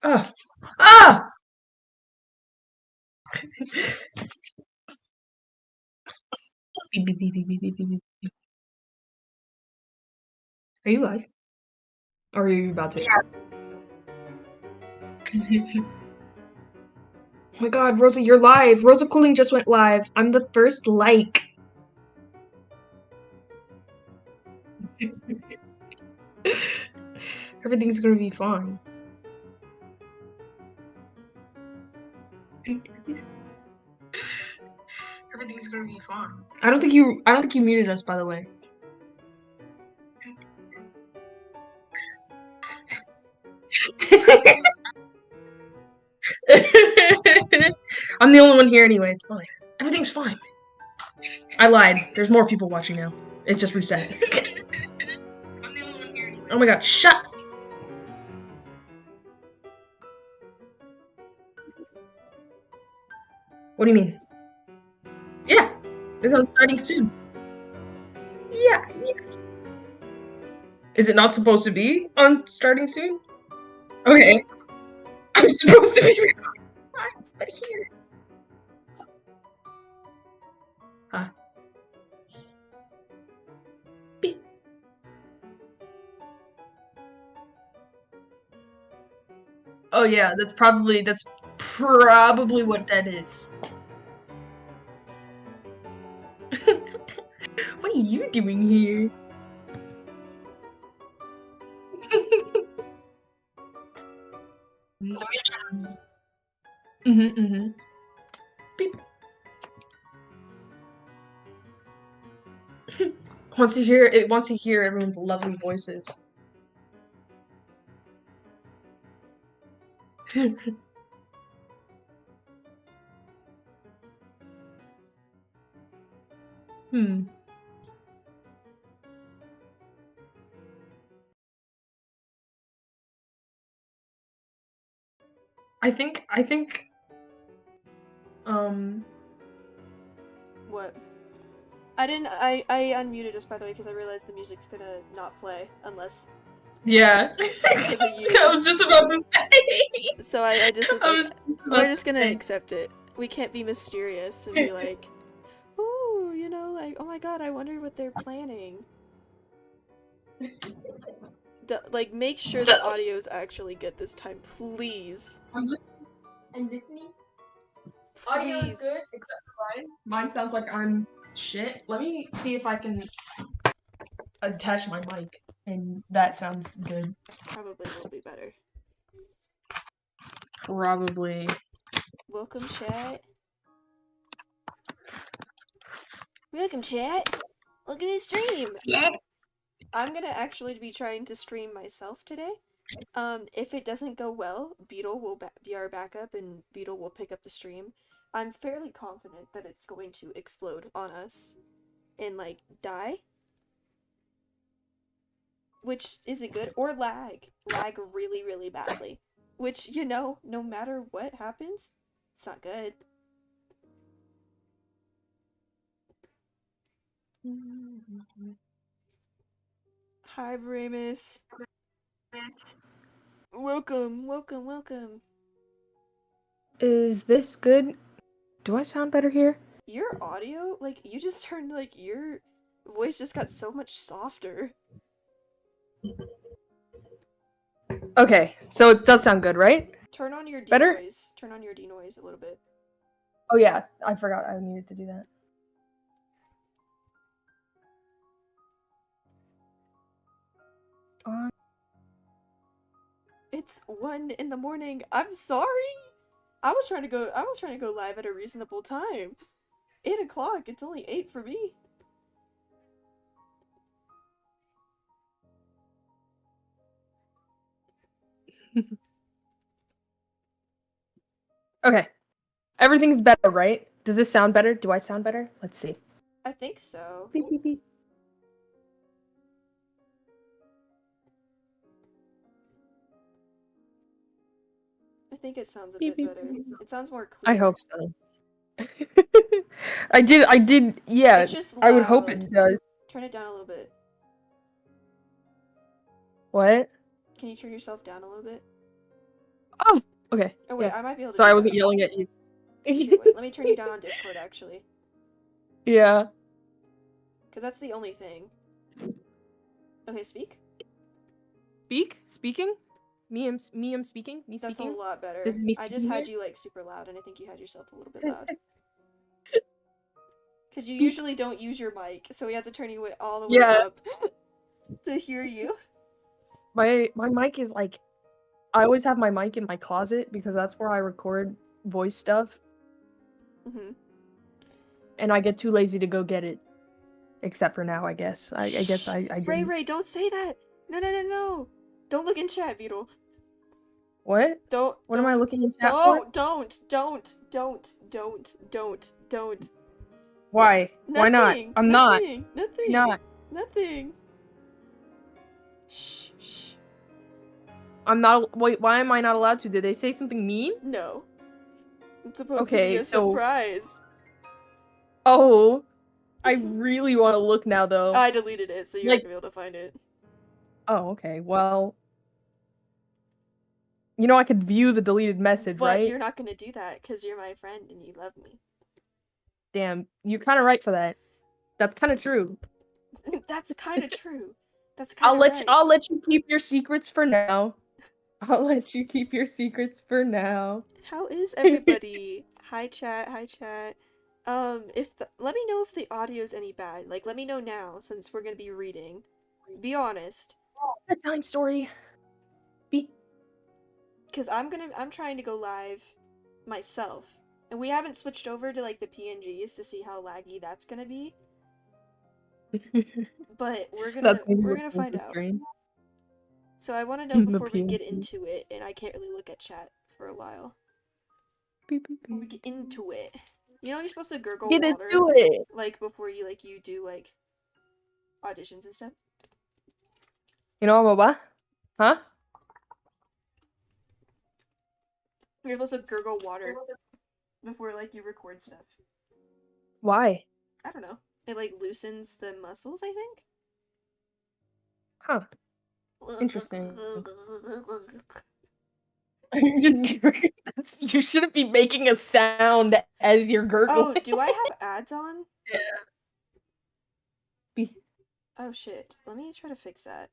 Ah! Ah! Beep, beep, beep, beep, beep, beep, beep, beep. Are you live? Or are you about to? Yeah. Oh my god, Rosa, you're live. Rosa Cooling just went live. I'm the first like. Everything's gonna be fine. Everything's gonna be fine. I don't think you muted us, by the way. I'm the only one here anyway, it's fine. Everything's fine. I lied. There's more people watching now. It just reset. I'm the only one here anyway. Oh my god, shut! What do you mean? Yeah, this one's starting soon. Yeah. Is it not supposed to be on starting soon? Okay. I'm supposed to be recording live, but here. Huh. Beep. Oh yeah, that's probably what that is. What are you doing here? Beep. Wants to hear everyone's lovely voices. Hmm. I think What? I unmuted us, by the way, because I realized the music's gonna not play unless. Yeah. Because of you. I was just about to say. So I just was like, we're just gonna accept it. We can't be mysterious and be like, ooh, you know, like, oh my god, I wonder what they're planning. Like, make sure the audio is actually good this time, please. I'm listening. Audio is good, except for mine. Mine sounds like I'm shit. Let me see if I can attach my mic, and that sounds good. Probably will be better. Probably. Welcome, chat. Welcome, chat. Welcome to the stream. Yeah. I'm gonna actually be trying to stream myself today. If it doesn't go well, Beetle will be our backup, and Beetle will pick up the stream. I'm fairly confident that it's going to explode on us and, like, die. Which isn't good. Or lag. Lag really, really badly. Which, you know, no matter what happens, it's not good. Hi, Remus. Welcome, welcome, welcome. Is this good? Do I sound better here? Your audio, like, you just turned, like, your voice just got so much softer. Okay, so it does sound good, right? Turn on your Better? denoise. Turn on your denoise a little bit. Oh yeah, I forgot I needed to do that. It's 1 in the morning. I'm sorry. I was trying to go live at a reasonable time. 8 o'clock. It's only 8 for me. Okay. Everything's better, right? Does this sound better? Do I sound better? Let's see. I think so. Beep, beep, beep. I think it sounds a bit better. It sounds more clear. I hope so. I did, yeah. It's just loud. I would hope it does. Turn it down a little bit. What? Can you turn yourself down a little bit? Oh, okay. Oh wait, Yeah. I might be able to Sorry, do I wasn't that. yelling at you. Here, wait, let me turn you down on Discord, actually. Yeah. Because that's the only thing. Okay, speak. Speaking? I'm speaking? Me That's a speaking? lot better. This is me I just speaking had here? you, like, super loud, and I think you had yourself a little bit loud. Because you Speak. usually don't use your mic, so we have to turn you all the way Yeah. up to hear you. My mic is like, I always have my mic in my closet because that's where I record voice stuff, Mm-hmm. and I get too lazy to go get it. Except for now, I guess. I guess I Ray, didn't. don't say that! No! Don't look in chat, Beetle. What? Don't. What am I looking in chat for? Don't. Why? Why not? Nothing. I'm not. Not. Nothing. Shh. I'm not. Wait, why am I not allowed to? Did they say something mean? No. It's supposed to be Okay, a so. surprise. Oh. I really want to look now, though. I deleted it, so you're not gonna be able to find it. Oh, okay. Well. You know I could view the deleted message, But right? you're not gonna do that, because you're my friend and you love me. Damn, you're kind of right for that. That's kind of true. That's kind of true. That's kind of right. I'll let you keep your secrets for now. I'll let you keep your secrets for now. How is everybody? Hi chat. Let me know if the audio's any bad. Like, let me know now, since we're gonna be reading. Be honest. Bedtime story. Cause I'm trying to go live myself. And we haven't switched over to like the PNGs to see how laggy that's gonna be. But we're gonna find out. So I wanna know before we get into it, and I can't really look at chat for a while. Before we get into it. You know you're supposed to gurgle water into it. like before you do like auditions and stuff? You know what? Huh? You're supposed to gurgle water before like you record stuff. Why? I don't know. It like loosens the muscles, I think. Huh. Interesting. You shouldn't be making a sound as you're gurgling. Oh, do I have ads on? Yeah. Oh shit. Let me try to fix that.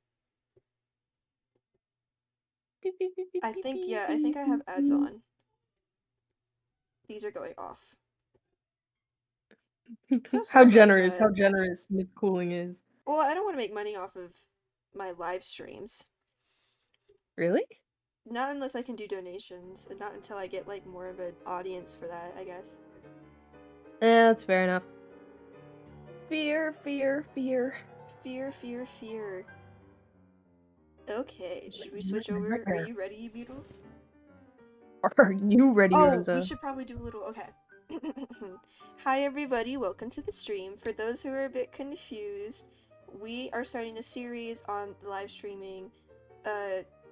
I think I have ads on. These are going off. So How generous Miss Cooling is. Well, I don't want to make money off of my live streams. Really? Not unless I can do donations, and not until I get like more of an audience for that, I guess. Yeah, that's fair enough. Fear. Okay, should we switch over? Are you ready, Beetle? Are you ready, Rosa? We should probably do a little. Okay. Hi everybody, welcome to the stream. For those who are a bit confused, we are starting a series on the live streaming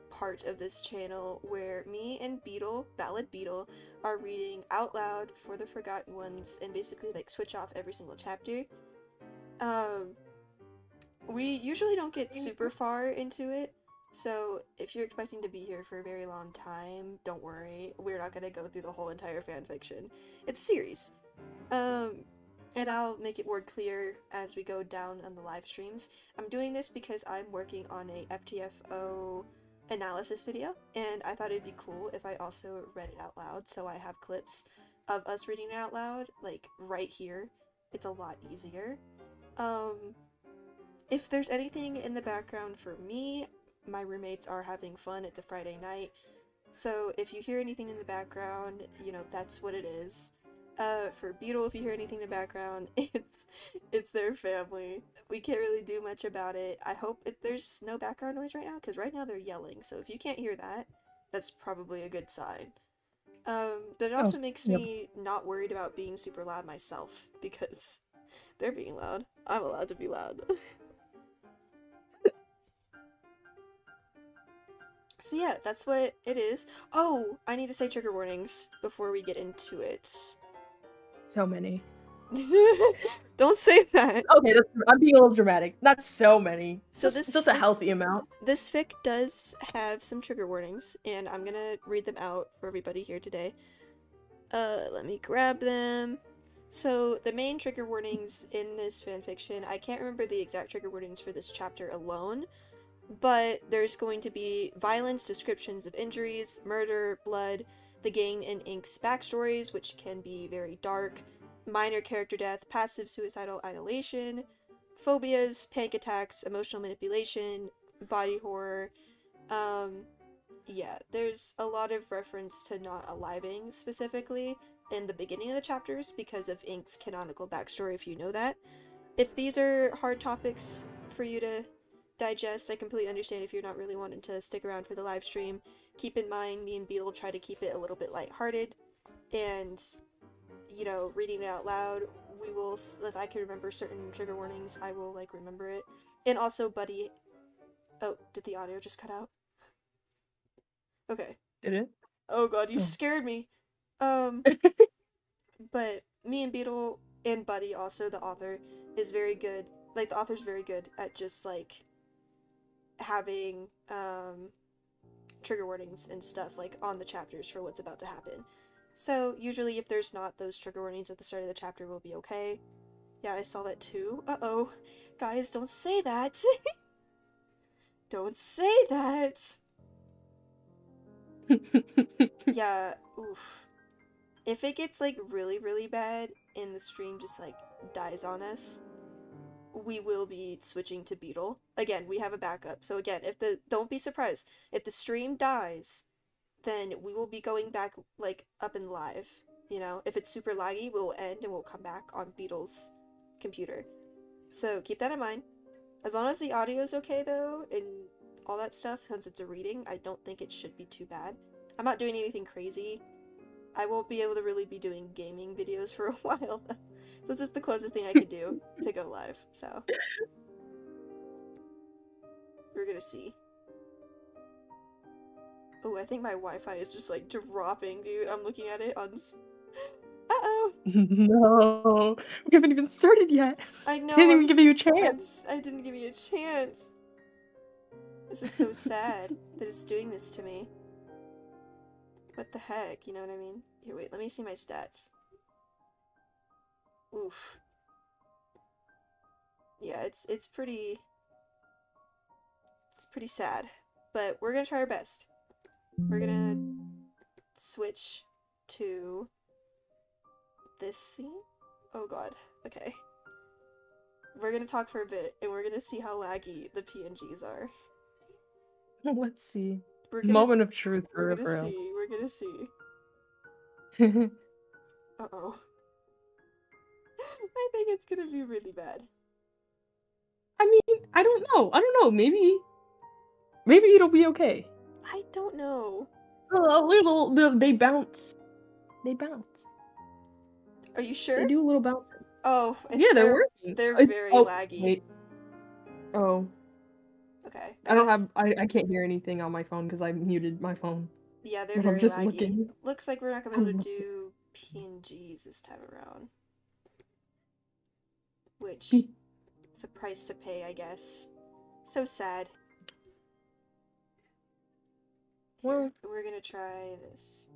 part of this channel where me and Beetle, Ballad Beetle, are reading out loud for the Forgotten Ones and basically like switch off every single chapter. We usually don't get super far into it, so if you're expecting to be here for a very long time, don't worry, we're not gonna go through the whole entire fanfiction. It's a series. And I'll make it more clear as we go down on the live streams. I'm doing this because I'm working on a FTFO analysis video, and I thought it'd be cool if I also read it out loud, so I have clips of us reading it out loud, like, right here. It's a lot easier. If there's anything in the background for me, my roommates are having fun. It's a Friday night, so if you hear anything in the background, you know, that's what it is. For Beetle, if you hear anything in the background, it's their family. We can't really do much about it. I hope there's no background noise right now, because right now they're yelling, so if you can't hear that, that's probably a good sign. But it also makes me not worried about being super loud myself, because they're being loud. I'm allowed to be loud. So yeah, that's what it is. Oh, I need to say trigger warnings before we get into it. So many. Don't say that. Okay, I'm being a little dramatic. Not so many. So Just a healthy amount. This fic does have some trigger warnings, and I'm gonna read them out for everybody here today. Let me grab them. So the main trigger warnings in this fanfiction, I can't remember the exact trigger warnings for this chapter alone, but there's going to be violence, descriptions of injuries, murder, blood, the gang and Ink's backstories, which can be very dark, minor character death, passive suicidal annihilation, phobias, panic attacks, emotional manipulation, body horror. Yeah, there's a lot of reference to not aliving specifically in the beginning of the chapters because of Ink's canonical backstory, if you know that. If these are hard topics for you to digest, I completely understand if you're not really wanting to stick around for the live stream. Keep in mind, me and Beetle try to keep it a little bit lighthearted, and, you know, reading it out loud, we will, if I can remember certain trigger warnings, I will, like, remember it. And also, Buddy... Oh, did the audio just cut out? Okay. Did it? Oh god, you scared me. But me and Beetle and Buddy, also the author, is very good. Like, the author's very good at just, like, having, trigger warnings and stuff, like, on the chapters for what's about to happen. So, usually if there's not those trigger warnings at the start of the chapter, we'll be okay. Yeah, I saw that too. Uh-oh. Guys, don't say that! Don't say that! Yeah, oof. If it gets, like, really, really bad and the stream just, like, dies on us, we will be switching to Beetle. Again, we have a backup. So again, don't be surprised. If the stream dies, then we will be going back, like, up and live. You know, if it's super laggy, we'll end and we'll come back on Beetle's computer. So keep that in mind. As long as the audio is okay, though, and all that stuff, since it's a reading, I don't think it should be too bad. I'm not doing anything crazy. I won't be able to really be doing gaming videos for a while. This is the closest thing I can do to go live, so. We're gonna see. Oh, I think my Wi-Fi is just, like, dropping, dude. I'm looking at it on... Uh-oh! No! We haven't even started yet! I know, I didn't even give you a chance! I didn't give you a chance! This is so sad that it's doing this to me. What the heck, you know what I mean? Here, wait, let me see my stats. Oof. Yeah, it's pretty sad. But we're gonna try our best. We're gonna switch to this scene? Oh god, okay. We're gonna talk for a bit, and we're gonna see how laggy the PNGs are. Let's see. Moment of truth for real. We're gonna see. Uh-oh. I think it's gonna be really bad. I mean, I don't know. Maybe it'll be okay. I don't know. A little, they bounce. Are you sure? They do a little bounce. Oh, yeah, they're working. They're very laggy. Wait. Oh. Okay. I can't hear anything on my phone because I muted my phone. Yeah, they're very laggy. Looking. Looks like we're not gonna be able to do PNGs this time around. Which is a price to pay, I guess. So sad. Well, we're gonna try this.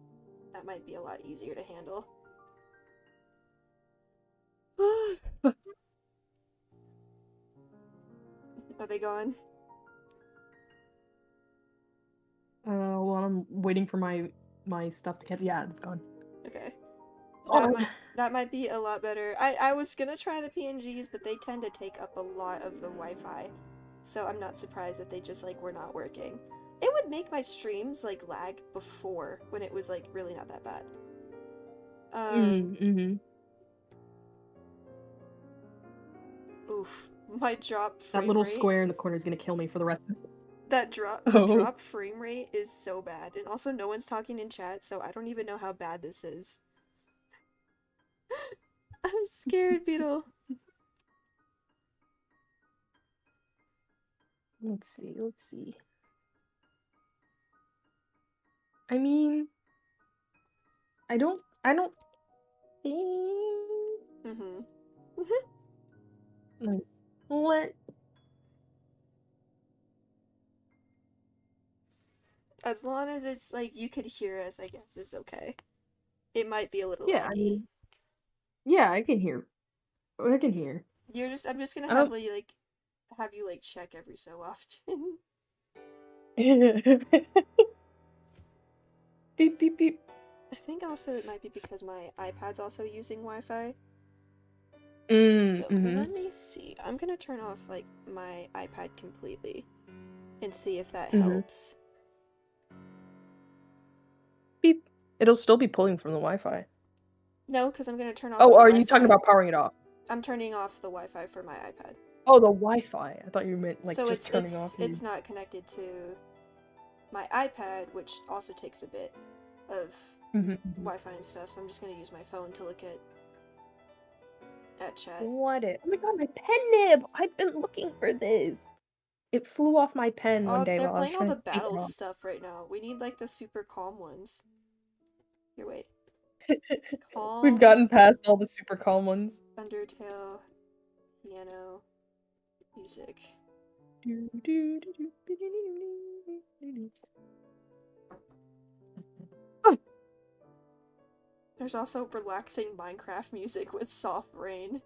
That might be a lot easier to handle. Are they gone? Well, I'm waiting for my stuff to get. Yeah, it's gone. Okay. Oh. That might be a lot better. I was gonna try the PNGs, but they tend to take up a lot of the Wi-Fi, so I'm not surprised that they just, like, were not working. It would make my streams, like, lag before, when it was, like, really not that bad. Oof. My drop frame That little rate, square in the corner is gonna kill me for the rest of it. the drop frame rate is so bad. And also, no one's talking in chat, so I don't even know how bad this is. I'm scared, Beetle. Let's see. I mean, I don't think Mm-hmm. Like, what? As long as it's like you could hear us, I guess it's okay. It might be a little Yeah, I laggy. mean, yeah, I can hear. I can hear. I'm just gonna I don't. have you like check every so often. Beep beep beep. I think also it might be because my iPad's also using Wi-Fi. So Mm-hmm. let me see. I'm gonna turn off like my iPad completely and see if that Mm-hmm. helps. Beep. It'll still be pulling from the Wi-Fi. No, because I'm gonna turn off Oh, the are Wi-Fi. you talking about powering it off? I'm turning off the Wi-Fi for my iPad. Oh, the Wi-Fi. I thought you meant like So just turning off. it's not connected to my iPad, which also takes a bit of Wi-Fi and stuff. So I'm just gonna use my phone to look at chat. What it? Oh my god, my pen nib! I've been looking for this. It flew off my pen one day They're while I was playing all trying the to take it battle off. stuff right now. We need like the super calm ones. Here, wait. We've Calm, gotten past all the super calm ones. Undertale, piano, music. There's also relaxing Minecraft music with soft rain.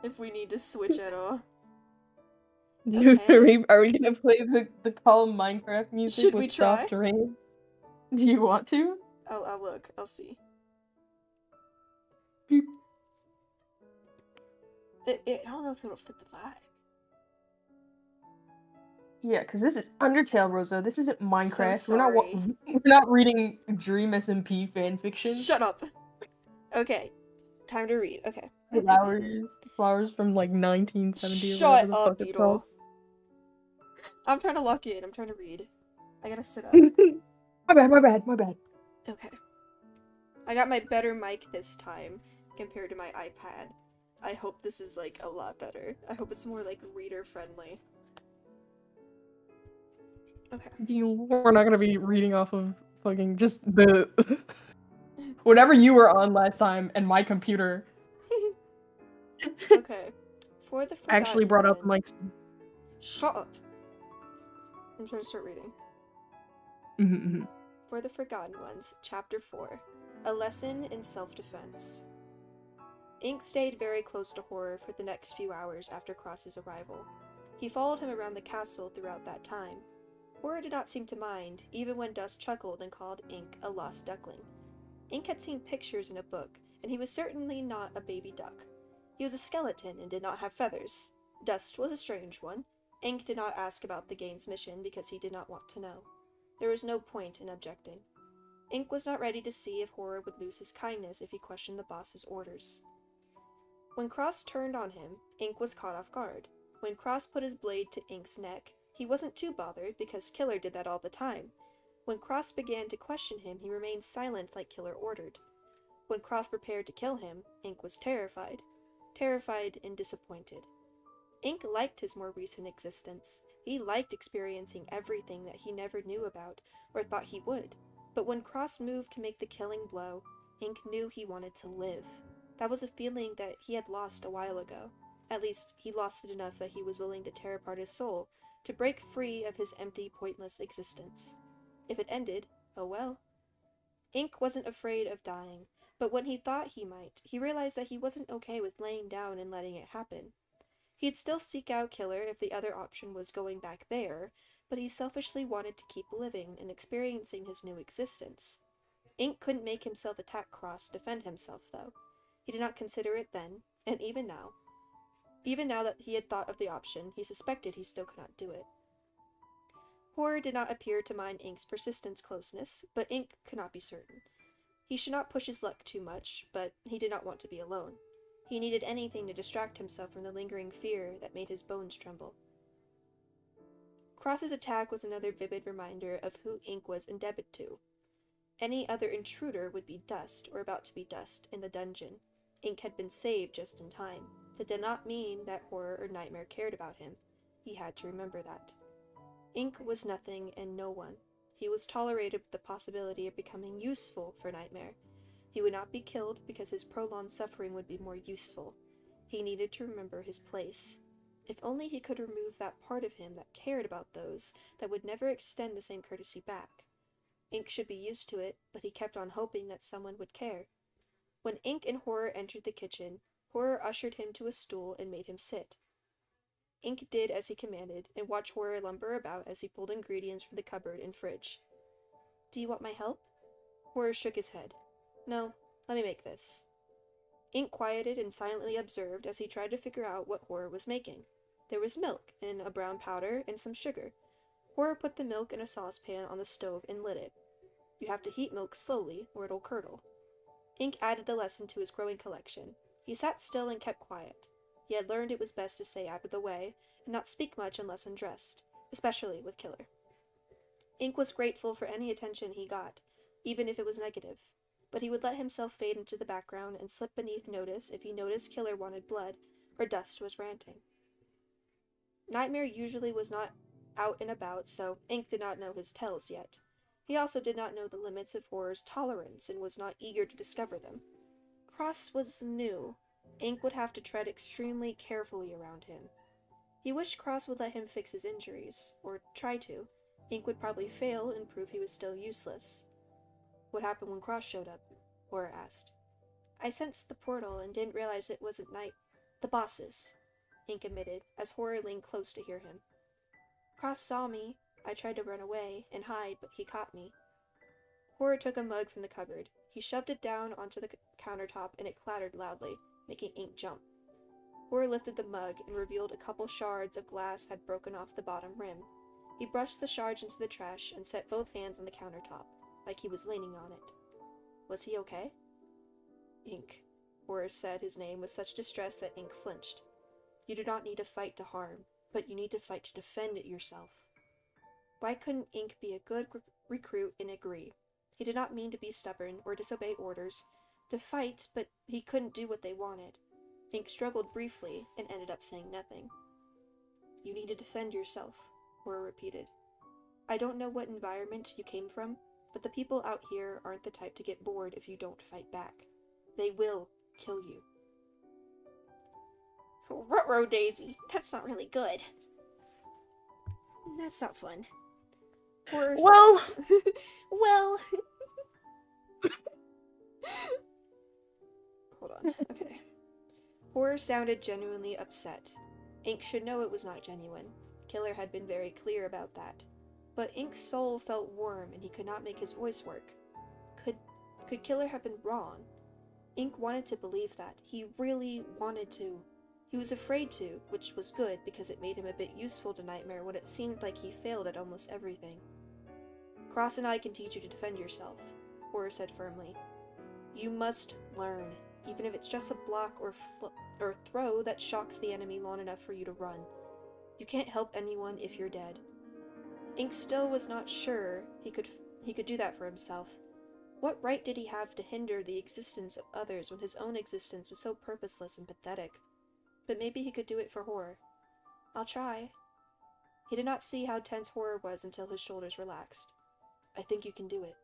If we need to switch at all. Okay. Are we gonna play the calm Minecraft music Should with we try? soft rain? Do you want to? I'll look. I'll see. Beep. I don't know if it'll fit the vibe. Yeah, because this is Undertale, Rosa. This isn't Minecraft. So We're not reading Dream SMP fanfiction. Shut up. Okay. Time to read. Okay. Flowers from like 1970 or whatever Shut the up, fuck it's called. Beetle. I'm trying to lock in. I'm trying to read. I gotta sit up. My bad. Okay. I got my better mic this time compared to my iPad. I hope this is like a lot better. I hope it's more like reader friendly. Okay. We're not gonna be reading off of fucking just the whatever you were on last time and my computer. Okay. For the Forgotten Actually brought up One. Mike's. Shut up! I'm trying to start reading. For the Forgotten Ones, Chapter 4. A Lesson in Self-Defense. Ink stayed very close to Horror for the next few hours after Cross's arrival. He followed him around the castle throughout that time. Horror did not seem to mind, even when Dust chuckled and called Ink a lost duckling. Ink had seen pictures in a book, and he was certainly not a baby duck. He was a skeleton and did not have feathers. Dust was a strange one. Ink did not ask about the Gain's mission because he did not want to know. There was no point in objecting. Ink was not ready to see if Horror would lose his kindness if he questioned the boss's orders. When Cross turned on him, Ink was caught off guard. When Cross put his blade to Ink's neck, he wasn't too bothered because Killer did that all the time. When Cross began to question him, he remained silent like Killer ordered. When Cross prepared to kill him, Ink was terrified. Terrified and disappointed. Ink liked his more recent existence. He liked experiencing everything that he never knew about, or thought he would. But when Cross moved to make the killing blow, Ink knew he wanted to live. That was a feeling that he had lost a while ago. At least, he lost it enough that he was willing to tear apart his soul, to break free of his empty, pointless existence. If it ended, oh well. Ink wasn't afraid of dying, but when he thought he might, he realized that he wasn't okay with laying down and letting it happen. He'd still seek out Killer if the other option was going back there, but he selfishly wanted to keep living and experiencing his new existence. Ink couldn't make himself attack Cross to defend himself, though. He did not consider it then, and even now that he had thought of the option, he suspected he still could not do it. Horror did not appear to mind Ink's persistent closeness, but Ink could not be certain. He should not push his luck too much, but he did not want to be alone. He needed anything to distract himself from the lingering fear that made his bones tremble. Cross's attack was another vivid reminder of who Ink was indebted to. Any other intruder would be dust, or about to be dust, in the dungeon. Ink had been saved just in time. That did not mean that Horror or Nightmare cared about him. He had to remember that. Ink was nothing and no one. He was tolerated with the possibility of becoming useful for Nightmare. He would not be killed because his prolonged suffering would be more useful. He needed to remember his place. If only he could remove that part of him that cared about those that would never extend the same courtesy back. Ink should be used to it, but he kept on hoping that someone would care. When Ink and Horror entered the kitchen, Horror ushered him to a stool and made him sit. Ink did as he commanded, and watched Horror lumber about as he pulled ingredients from the cupboard and fridge. "Do you want my help?" Horror shook his head. "No, let me make this." Ink quieted and silently observed as he tried to figure out what Horror was making. There was milk, and a brown powder, and some sugar. Horror put the milk in a saucepan on the stove and lit it. You have to heat milk slowly, or it'll curdle. Ink added the lesson to his growing collection. He sat still and kept quiet. He had learned it was best to stay out of the way, and not speak much unless undressed, especially with Killer. Ink was grateful for any attention he got, even if it was negative, but he would let himself fade into the background and slip beneath notice if he noticed Killer wanted blood, or Dust was ranting. Nightmare usually was not out and about, so Ink did not know his tells yet. He also did not know the limits of Horror's tolerance and was not eager to discover them. Cross was new. Ink would have to tread extremely carefully around him. He wished Cross would let him fix his injuries, or try to. Ink would probably fail and prove he was still useless. "What happened when Cross showed up?" Horror asked. "I sensed the portal and didn't realize it wasn't the bosses," Ink admitted, as Horror leaned close to hear him. "Cross saw me. I tried to run away and hide, but he caught me." Horror took a mug from the cupboard. He shoved it down onto the countertop and it clattered loudly, making Ink jump. Horror lifted the mug and revealed a couple shards of glass had broken off the bottom rim. He brushed the shards into the trash and set both hands on the countertop, like he was leaning on it. "Was he okay?" "Ink," Horror said his name with such distress that Ink flinched. "You do not need to fight to harm, but you need to fight to defend yourself." Why couldn't Ink be a good recruit and agree? He did not mean to be stubborn or disobey orders, to fight, but he couldn't do what they wanted. Ink struggled briefly and ended up saying nothing. "You need to defend yourself," Horror repeated. "I don't know what environment you came from, but the people out here aren't the type to get bored if you don't fight back. They will kill you." "Ruh-roh, Daisy. That's not really good." "That's not fun." Horror Well, well. Hold on. Okay. Horror sounded genuinely upset. Ink should know it was not genuine. Killer had been very clear about that. But Ink's soul felt warm and he could not make his voice work. Could Killer have been wrong? Ink wanted to believe that. He really wanted to. He was afraid to, which was good because it made him a bit useful to Nightmare when it seemed like he failed at almost everything. "Cross and I can teach you to defend yourself," Horror said firmly. "You must learn, even if it's just a block or throw that shocks the enemy long enough for you to run. You can't help anyone if you're dead." Ink still was not sure he could do that for himself. What right did he have to hinder the existence of others when his own existence was so purposeless and pathetic? But maybe he could do it for Horror. "I'll try." He did not see how tense Horror was until his shoulders relaxed. "I think you can do it."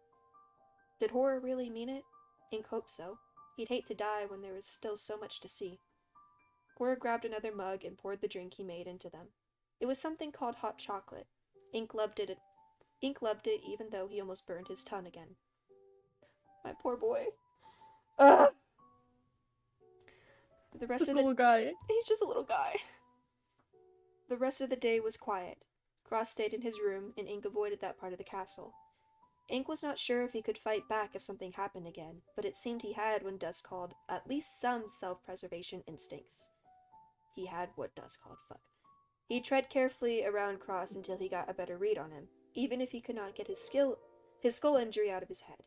Did Horror really mean it? Ink hoped so. He'd hate to die when there was still so much to see. Horror grabbed another mug and poured the drink he made into them. It was something called hot chocolate. Ink loved it even though he almost burned his tongue again. My poor boy. Ugh! The rest this of the little guy. He's just a little guy. The rest of the day was quiet. Cross stayed in his room, and Ink avoided that part of the castle. Ink was not sure if he could fight back if something happened again, but it seemed he had when Dust called at least some self-preservation instincts. He had what Dust called fuck. He tread carefully around Cross until he got a better read on him, even if he could not get his skull injury out of his head.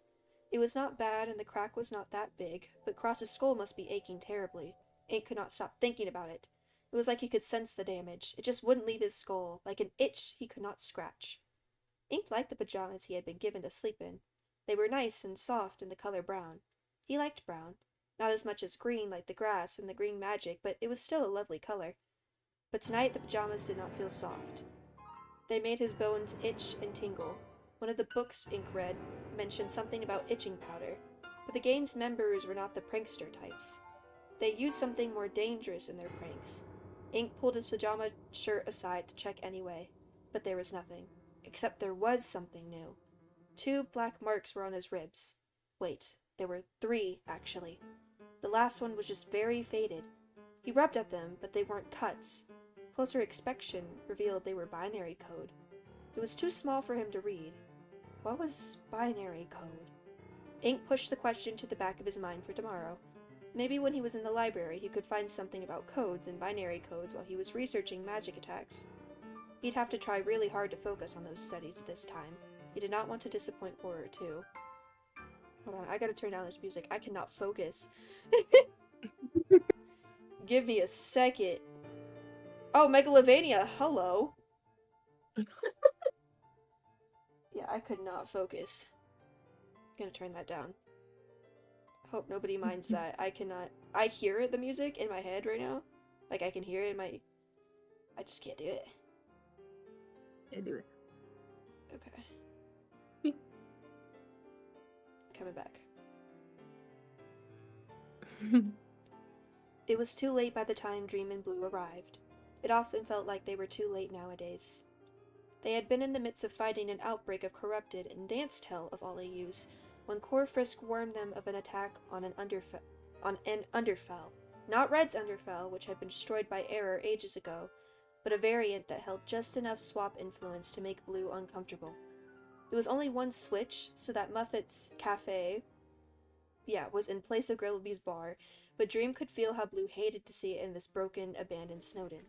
It was not bad and the crack was not that big, but Cross's skull must be aching terribly. Ink could not stop thinking about it. It was like he could sense the damage. It just wouldn't leave his skull, like an itch he could not scratch. Ink liked the pajamas he had been given to sleep in. They were nice and soft in the color brown. He liked brown. Not as much as green like the grass and the green magic, but it was still a lovely color. But tonight the pajamas did not feel soft. They made his bones itch and tingle. One of the books Ink read mentioned something about itching powder, but the gang's members were not the prankster types. They used something more dangerous in their pranks. Ink pulled his pajama shirt aside to check anyway, but there was nothing. Except there was something new. 2 black marks were on his ribs. Wait, there were 3, actually. The last one was just very faded. He rubbed at them, but they weren't cuts. Closer inspection revealed they were binary code. It was too small for him to read. What was binary code? Ink pushed the question to the back of his mind for tomorrow. Maybe when he was in the library he could find something about codes and binary codes while he was researching magic attacks. He'd have to try really hard to focus on those studies this time. He did not want to disappoint Horror, too. Hold on, I gotta turn down this music. I cannot focus. Give me a second. Oh, Megalovania, hello. Yeah, I could not focus. I'm gonna turn that down. Hope nobody minds that. I hear the music in my head right now. Like, I can hear it in my... I just can't do it. Yeah, do it. Okay. Coming back. It was too late by the time Dream and Blue arrived. It often felt like they were too late nowadays. They had been in the midst of fighting an outbreak of corrupted and danced hell of all AUs when Corfrisk warned them of an attack on an Underfell. Not Red's Underfell, which had been destroyed by error ages ago, but a variant that held just enough swap influence to make Blue uncomfortable. There was only one switch, so that Muffet's cafe, was in place of Grillaby's bar, but Dream could feel how Blue hated to see it in this broken, abandoned Snowden.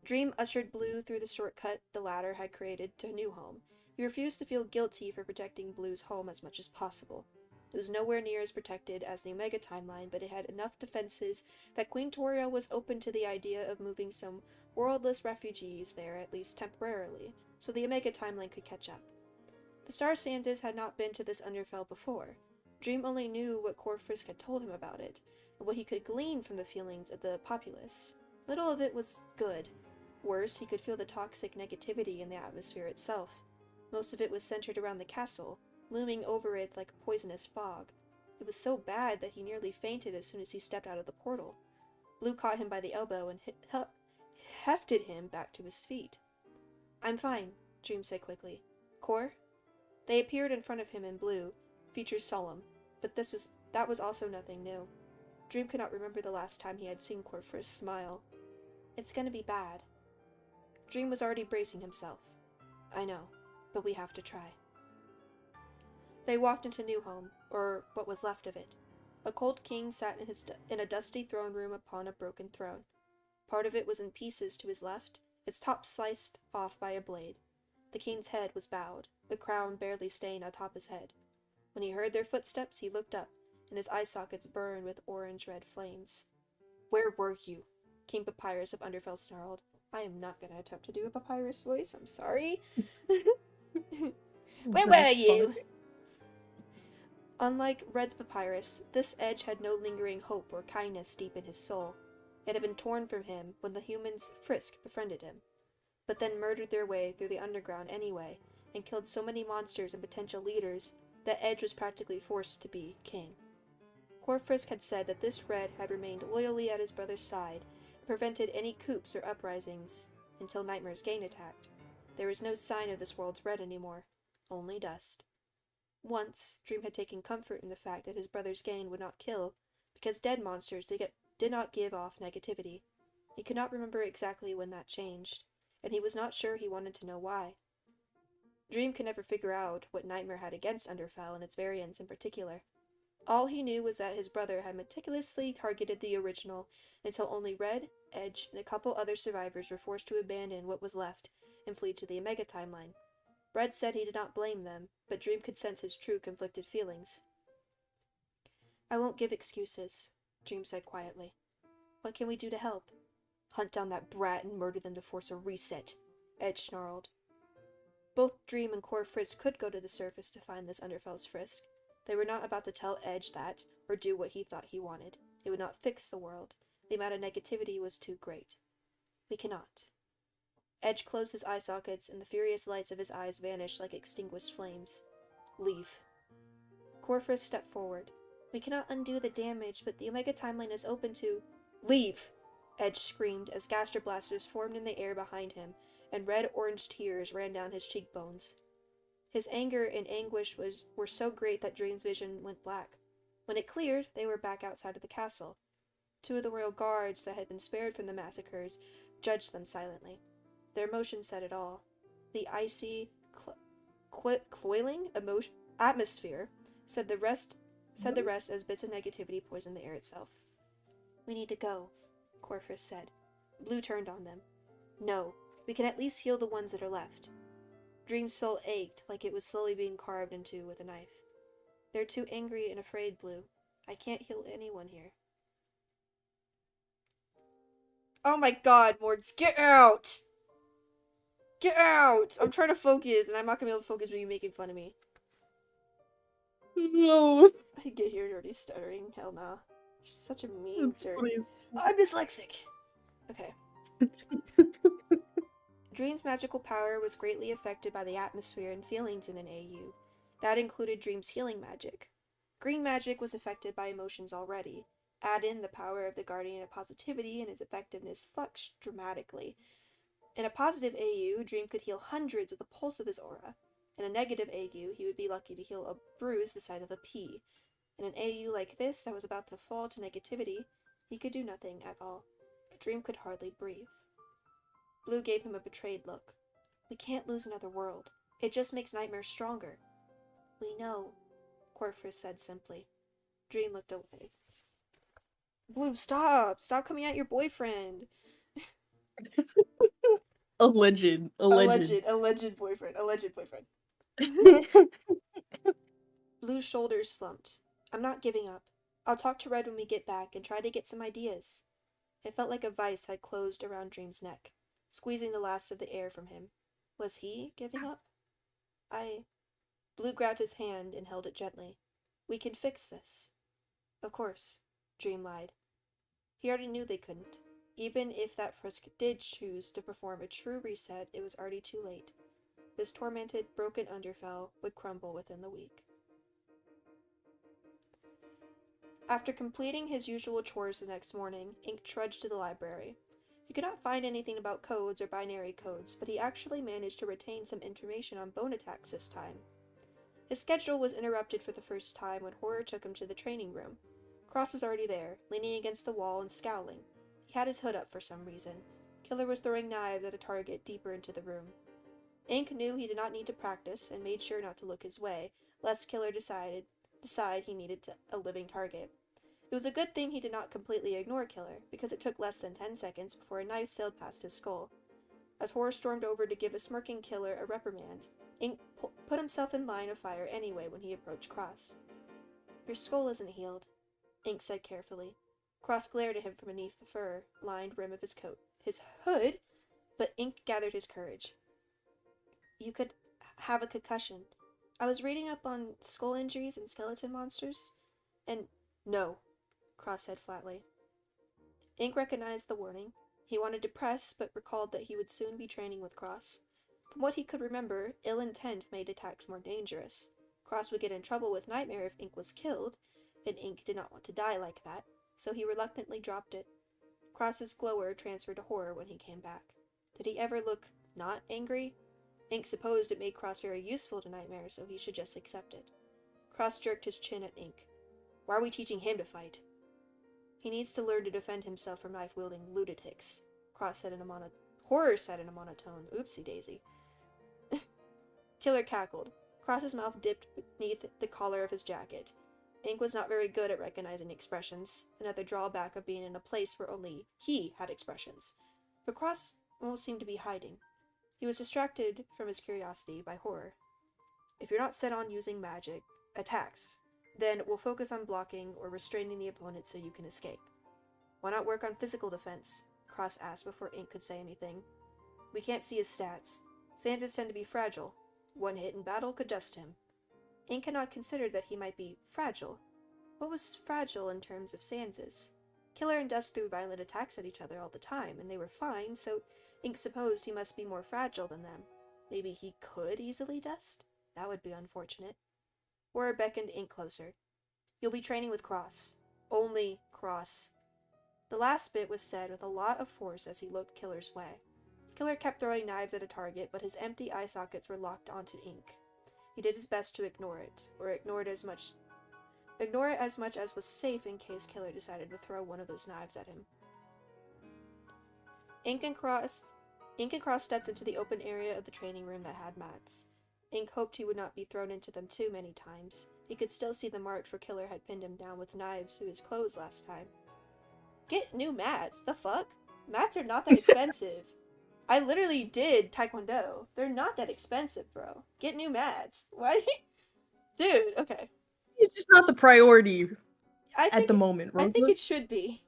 Dream ushered Blue through the shortcut the latter had created to a new home. He refused to feel guilty for protecting Blue's home as much as possible. It was nowhere near as protected as the Omega timeline, but it had enough defenses that Queen Toria was open to the idea of moving some worldless refugees there, at least temporarily, so the Omega timeline could catch up. The Star Sands had not been to this Underfell before. Dream only knew what Corfrisk had told him about it, and what he could glean from the feelings of the populace. Little of it was good. Worse, he could feel the toxic negativity in the atmosphere itself. Most of it was centered around the castle, looming over it like a poisonous fog. It was so bad that he nearly fainted as soon as he stepped out of the portal. Blue caught him by the elbow and hefted him back to his feet. "I'm fine," Dream said quickly. "Cor?" They appeared in front of him in blue, features solemn, but that was also nothing new. Dream could not remember the last time he had seen Corfrisk smile. "It's gonna be bad." Dream was already bracing himself. "I know, but we have to try." They walked into New Home, or what was left of it. A cold king sat in a dusty throne room upon a broken throne. Part of it was in pieces to his left, its top sliced off by a blade. The king's head was bowed, the crown barely staying atop his head. When he heard their footsteps, he looked up, and his eye sockets burned with orange-red flames. "Where were you?" King Papyrus of Underfell snarled. I am not going to attempt to do a Papyrus voice, I'm sorry. Where were you? Unlike Red's Papyrus, this edge had no lingering hope or kindness deep in his soul. It had been torn from him when the humans Frisk befriended him, but then murdered their way through the underground anyway, and killed so many monsters and potential leaders that Edge was practically forced to be king. Corfrisk had said that this Red had remained loyally at his brother's side, and prevented any coups or uprisings until Nightmare's gang attacked. There was no sign of this world's Red anymore, only dust. Once, Dream had taken comfort in the fact that his brother's gang would not kill, because dead monsters did not give off negativity. He could not remember exactly when that changed, and he was not sure he wanted to know why. Dream could never figure out what Nightmare had against Underfell and its variants in particular. All he knew was that his brother had meticulously targeted the original until only Red, Edge, and a couple other survivors were forced to abandon what was left and flee to the Omega timeline. Red said he did not blame them, but Dream could sense his true conflicted feelings. I won't give excuses, Dream said quietly. What can we do to help? Hunt down that brat and murder them to force a reset, Edge snarled. Both Dream and Corfrisk could go to the surface to find this Underfell's Frisk. They were not about to tell Edge that, or do what he thought he wanted. It would not fix the world. The amount of negativity was too great. We cannot. Edge closed his eye sockets, and the furious lights of his eyes vanished like extinguished flames. Leave. Corfus stepped forward. We cannot undo the damage, but the Omega timeline is open to— Leave! Edge screamed as gaster blasters formed in the air behind him, and red-orange tears ran down his cheekbones. His anger and anguish were so great that Dream's vision went black. When it cleared, they were back outside of the castle. 2 of the royal guards that had been spared from the massacres judged them silently. Their emotion said it all. The icy, cloying atmosphere said the rest as bits of negativity poisoned the air itself. We need to go, Corfus said. Blue turned on them. No, we can at least heal the ones that are left. Dream's soul ached like it was slowly being carved into with a knife. They're too angry and afraid, Blue. I can't heal anyone here. Oh my god, Morgs, get out! Get out! I'm trying to focus, and I'm not gonna be able to focus when you're making fun of me. No. I get here already stuttering. Hell nah. She's such a mean dirt. Funny. I'm dyslexic! Okay. Dream's magical power was greatly affected by the atmosphere and feelings in an AU. That included Dream's healing magic. Green magic was affected by emotions already. Add in the power of the Guardian of Positivity and its effectiveness fluctuated dramatically. In a positive AU, Dream could heal hundreds with the pulse of his aura. In a negative AU, he would be lucky to heal a bruise the size of a pea. In an AU like this that was about to fall to negativity, he could do nothing at all. Dream could hardly breathe. Blue gave him a betrayed look. We can't lose another world. It just makes nightmares stronger. We know, Corfus said simply. Dream looked away. Blue, stop! Stop coming at your boyfriend! Alleged boyfriend. Blue's shoulders slumped. I'm not giving up. I'll talk to Red when we get back and try to get some ideas. It felt like a vice had closed around Dream's neck, squeezing the last of the air from him. Was he giving up? Blue grabbed his hand and held it gently. We can fix this. Of course, Dream lied. He already knew they couldn't. Even if that Frisk did choose to perform a true reset, it was already too late. This tormented, broken Underfell would crumble within the week. After completing his usual chores the next morning, Ink trudged to the library. He could not find anything about codes or binary codes, but he actually managed to retain some information on bone attacks this time. His schedule was interrupted for the first time when Horror took him to the training room. Cross was already there, leaning against the wall and scowling. He had his hood up for some reason. Killer was throwing knives at a target deeper into the room. Ink knew he did not need to practice and made sure not to look his way, lest Killer decide he needed a living target. It was a good thing he did not completely ignore Killer, because it took less than 10 seconds before a knife sailed past his skull. As Horror stormed over to give a smirking Killer a reprimand, Ink put himself in line of fire anyway when he approached Cross. Your skull isn't healed, Ink said carefully. Cross glared at him from beneath the fur-lined rim of his coat. His hood? But Ink gathered his courage. You could have a concussion. I was reading up on skull injuries and skeleton monsters, and no, Cross said flatly. Ink recognized the warning. He wanted to press, but recalled that he would soon be training with Cross. From what he could remember, ill intent made attacks more dangerous. Cross would get in trouble with Nightmare if Ink was killed, and Ink did not want to die like that, so he reluctantly dropped it. Cross's glower transferred to Horror when he came back. Did he ever look not angry? Ink supposed it made Cross very useful to Nightmare, so he should just accept it. Cross jerked his chin at Ink. Why are we teaching him to fight? He needs to learn to defend himself from knife-wielding lunatics, Horror said in a monotone. Oopsie daisy. Killer cackled. Cross's mouth dipped beneath the collar of his jacket. Ink was not very good at recognizing expressions, another drawback of being in a place where only he had expressions. But Cross almost seemed to be hiding. He was distracted from his curiosity by Horror. If you're not set on using magic attacks, then we'll focus on blocking or restraining the opponent so you can escape. Why not work on physical defense? Cross asked before Ink could say anything. We can't see his stats. Santas tend to be fragile. One hit in battle could dust him. Ink had not considered that he might be fragile. What was fragile in terms of Sans's? Killer and Dust threw violent attacks at each other all the time, and they were fine, so Ink supposed he must be more fragile than them. Maybe he could easily Dust? That would be unfortunate. Horror beckoned Ink closer. You'll be training with Cross. Only Cross. The last bit was said with a lot of force as he looked Killer's way. Killer kept throwing knives at a target, but his empty eye sockets were locked onto Ink. He did his best to ignore it, or ignore it as much as was safe in case Killer decided to throw one of those knives at him. Ink and Cross stepped into the open area of the training room that had mats. Ink hoped he would not be thrown into them too many times. He could still see the marks where Killer had pinned him down with knives to his clothes last time. Get new mats? The fuck? Mats are not that expensive. I literally did Taekwondo. They're not that expensive, bro. Get new mats. Why? Dude, okay. It's just not the priority at the moment, Rosa. I think it should be.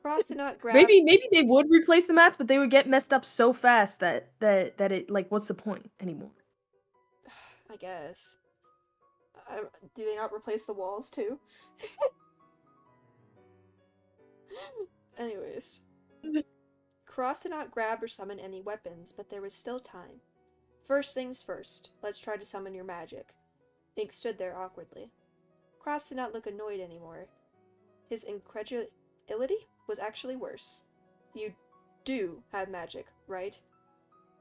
Cross did not grab. Maybe they would replace the mats, but they would get messed up so fast that it, like, what's the point anymore? I guess. Do they not replace the walls too? Anyways. Cross did not grab or summon any weapons, but there was still time. First things first, let's try to summon your magic. Ink stood there awkwardly. Cross did not look annoyed anymore. His incredulity was actually worse. You do have magic, right?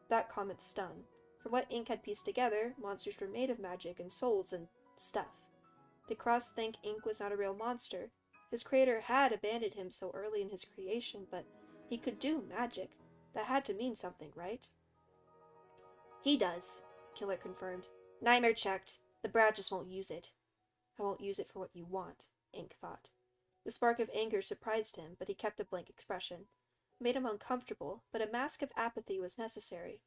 That comment stung. From what Ink had pieced together, monsters were made of magic and souls and stuff. Did Cross think Ink was not a real monster? His creator had abandoned him so early in his creation, but he could do magic. That had to mean something, right? He does, Killer confirmed. Nightmare checked. The brat just won't use it. I won't use it for what you want, Ink thought. The spark of anger surprised him, but he kept a blank expression. It made him uncomfortable, but a mask of apathy was necessary.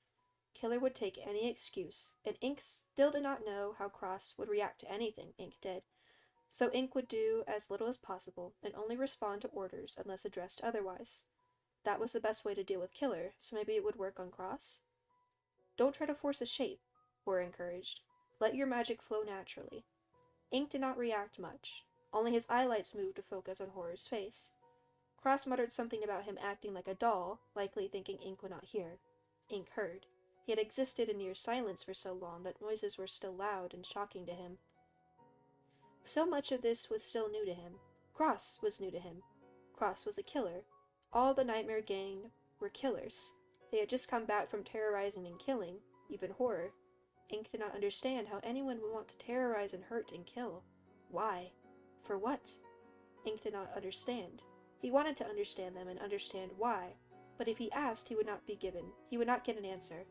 Killer would take any excuse, and Ink still did not know how Cross would react to anything Ink did. So Ink would do as little as possible, and only respond to orders unless addressed otherwise. That was the best way to deal with Killer, so maybe it would work on Cross? Don't try to force a shape, Horror encouraged. Let your magic flow naturally. Ink did not react much. Only his eyelights moved to focus on Horror's face. Cross muttered something about him acting like a doll, likely thinking Ink would not hear. Ink heard. He had existed in near silence for so long that noises were still loud and shocking to him. So much of this was still new to him. Cross was new to him. Cross was a killer. All the Nightmare Gang were killers. They had just come back from terrorizing and killing, even Horror. Ink did not understand how anyone would want to terrorize and hurt and kill. Why? For what? Ink did not understand. He wanted to understand them and understand why, but if he asked, he would not get an answer.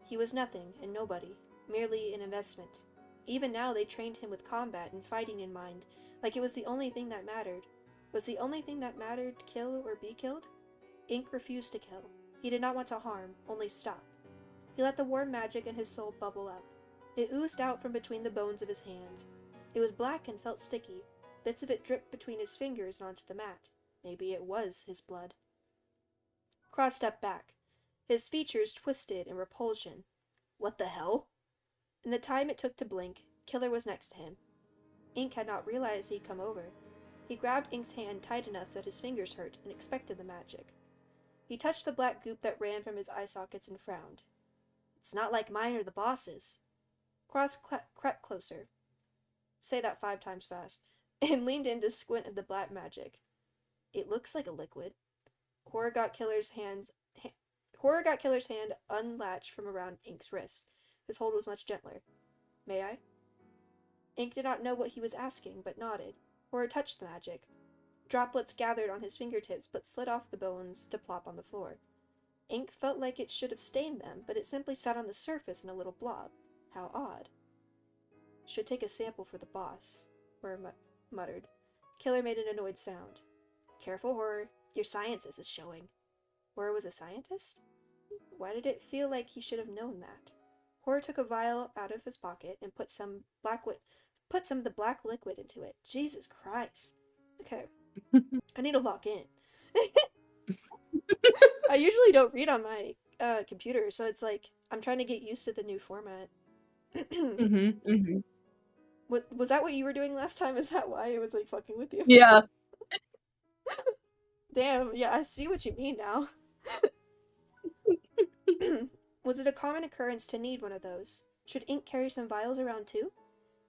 He was nothing and nobody, merely an investment. Even now they trained him with combat and fighting in mind, like it was the only thing that mattered. Was the only thing that mattered kill or be killed? Ink refused to kill. He did not want to harm, only stop. He let the warm magic in his soul bubble up. It oozed out from between the bones of his hands. It was black and felt sticky. Bits of it dripped between his fingers and onto the mat. Maybe it was his blood. Cross stepped back. His features twisted in repulsion. What the hell? In the time it took to blink, Killer was next to him. Ink had not realized he'd come over. He grabbed Ink's hand tight enough that his fingers hurt and expected the magic. He touched the black goop that ran from his eye sockets and frowned. It's not like mine or the boss's. Cross crept closer. Say that 5 times fast. And leaned in to squint at the black magic. It looks like a liquid. Horror got Killer's hand unlatched from around Ink's wrist. His hold was much gentler. May I? Ink did not know what he was asking, but nodded. Horror touched the magic. Droplets gathered on his fingertips, but slid off the bones to plop on the floor. Ink felt like it should have stained them, but it simply sat on the surface in a little blob. How odd. Should take a sample for the boss, Horror muttered. Killer made an annoyed sound. Careful, Horror. Your sciences is showing. Horror was a scientist? Why did it feel like he should have known that? Horror took a vial out of his pocket and put some of the black liquid into it. Jesus Christ. Okay. I need to log in. I usually don't read on my computer, so it's like I'm trying to get used to the new format. What was that what you were doing last time? Is that why it was like fucking with you? Yeah. Damn, yeah, I see what you mean now. Was it a common occurrence to need one of those? Should Ink carry some vials around too?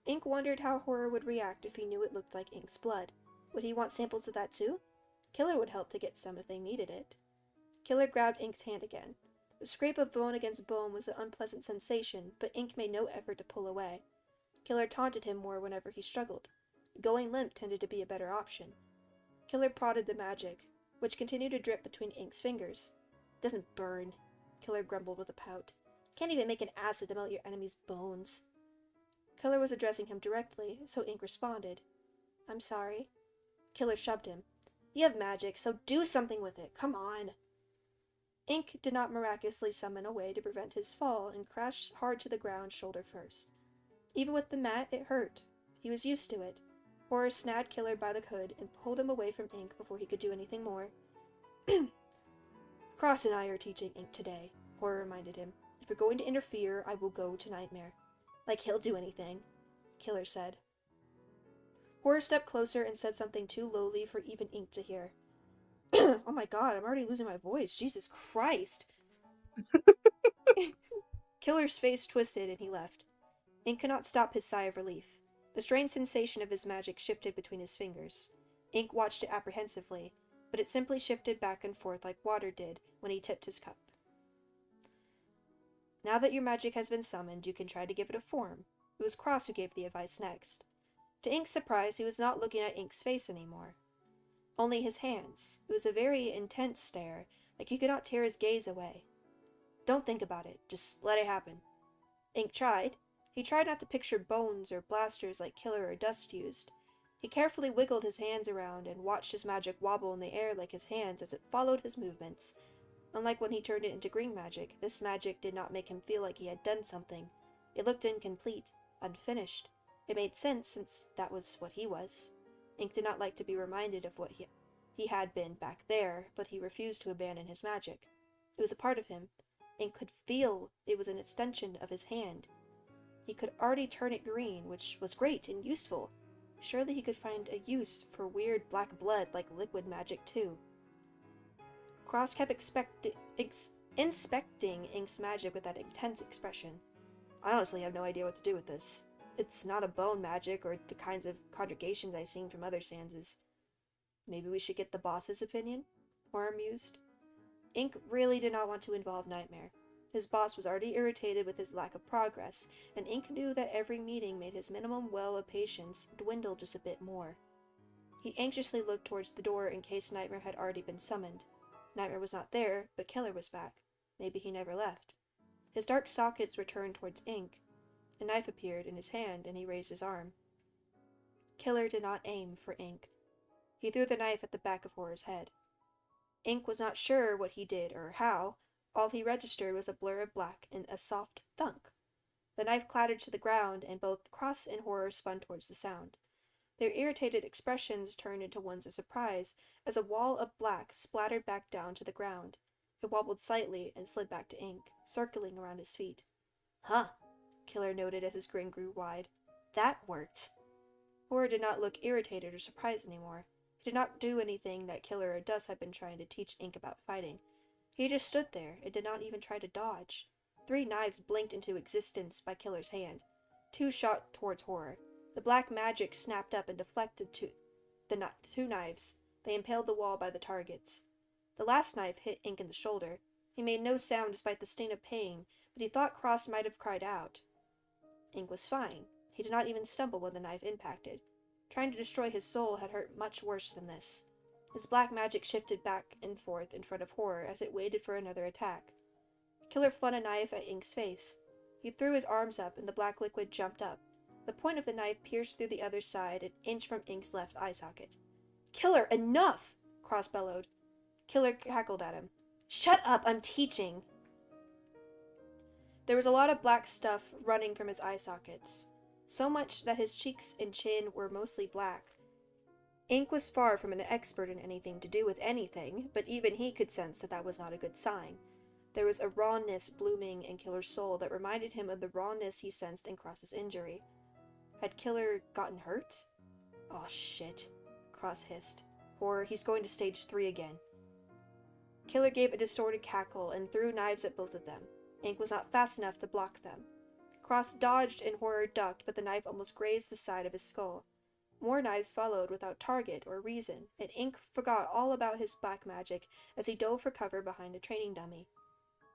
Ink wondered how Horror would react if he knew it looked like Ink's blood. Would he want samples of that too? Killer would help to get some if they needed it. Killer grabbed Ink's hand again. The scrape of bone against bone was an unpleasant sensation, but Ink made no effort to pull away. Killer taunted him more whenever he struggled. Going limp tended to be a better option. Killer prodded the magic, which continued to drip between Ink's fingers. Doesn't burn, Killer grumbled with a pout. Can't even make an acid to melt your enemy's bones. Killer was addressing him directly, so Ink responded. I'm sorry. Killer shoved him. You have magic, so do something with it. Come on. Ink did not miraculously summon a way to prevent his fall and crashed hard to the ground shoulder first. Even with the mat, it hurt. He was used to it. Horror snagged Killer by the hood and pulled him away from Ink before he could do anything more. Cross and I are teaching Ink today, Horror reminded him. If you're going to interfere, I will go to Nightmare. Like he'll do anything, Killer said. Horror stepped closer and said something too lowly for even Ink to hear. Oh my god, I'm already losing my voice. Jesus Christ. Killer's face twisted and he left. Ink could not stop his sigh of relief. The strange sensation of his magic shifted between his fingers. Ink watched it apprehensively, but it simply shifted back and forth like water did when he tipped his cup. Now that your magic has been summoned, you can try to give it a form. It was Cross who gave the advice next. To Ink's surprise, he was not looking at Ink's face anymore. Only his hands. It was a very intense stare, like he could not tear his gaze away. Don't think about it, just let it happen. Ink tried. He tried not to picture bones or blasters like Killer or Dust used. He carefully wiggled his hands around and watched his magic wobble in the air like his hands as it followed his movements. Unlike when he turned it into green magic, this magic did not make him feel like he had done something. It looked incomplete, unfinished. It made sense since that was what he was. Ink did not like to be reminded of what he had been back there, but he refused to abandon his magic. It was a part of him. Ink could feel it was an extension of his hand. He could already turn it green, which was great and useful. Surely he could find a use for weird black blood like liquid magic too. Cross kept inspecting Ink's magic with that intense expression. I honestly have no idea what to do with this. It's not a bone magic or the kinds of conjugations I've seen from other Sanses. Maybe we should get the boss's opinion? Horror mused. Ink really did not want to involve Nightmare. His boss was already irritated with his lack of progress, and Ink knew that every meeting made his minimum well of patience dwindle just a bit more. He anxiously looked towards the door in case Nightmare had already been summoned. Nightmare was not there, but Killer was back. Maybe he never left. His dark sockets returned towards Ink. A knife appeared in his hand, and he raised his arm. Killer did not aim for Ink. He threw the knife at the back of Horror's head. Ink was not sure what he did or how. All he registered was a blur of black and a soft thunk. The knife clattered to the ground, and both Cross and Horror spun towards the sound. Their irritated expressions turned into ones of surprise as a wall of black splattered back down to the ground. It wobbled slightly and slid back to Ink, circling around his feet. Huh, Killer noted as his grin grew wide. That worked. Horror did not look irritated or surprised anymore. He did not do anything that Killer or Dust had been trying to teach Ink about fighting. He just stood there and did not even try to dodge. 3 knives blinked into existence by Killer's hand. 2 shot towards Horror. The black magic snapped up and deflected the 2 knives. They impaled the wall by the targets. The last knife hit Ink in the shoulder. He made no sound despite the sting of pain, but he thought Cross might have cried out. Ink was fine. He did not even stumble when the knife impacted. Trying to destroy his soul had hurt much worse than this. His black magic shifted back and forth in front of Horror as it waited for another attack. Killer flung a knife at Ink's face. He threw his arms up and the black liquid jumped up. The point of the knife pierced through the other side, an inch from Ink's left eye socket. Killer, enough! Cross bellowed. Killer cackled at him. Shut up, I'm teaching! There was a lot of black stuff running from his eye sockets. So much that his cheeks and chin were mostly black. Ink was far from an expert in anything to do with anything, but even he could sense that that was not a good sign. There was a rawness blooming in Killer's soul that reminded him of the rawness he sensed in Cross's injury. Had Killer gotten hurt? Oh shit, Cross hissed. Horror, he's going to stage 3 again. Killer gave a distorted cackle and threw knives at both of them. Ink was not fast enough to block them. Cross dodged and Horror ducked, but the knife almost grazed the side of his skull. More knives followed without target or reason, and Ink forgot all about his black magic as he dove for cover behind a training dummy.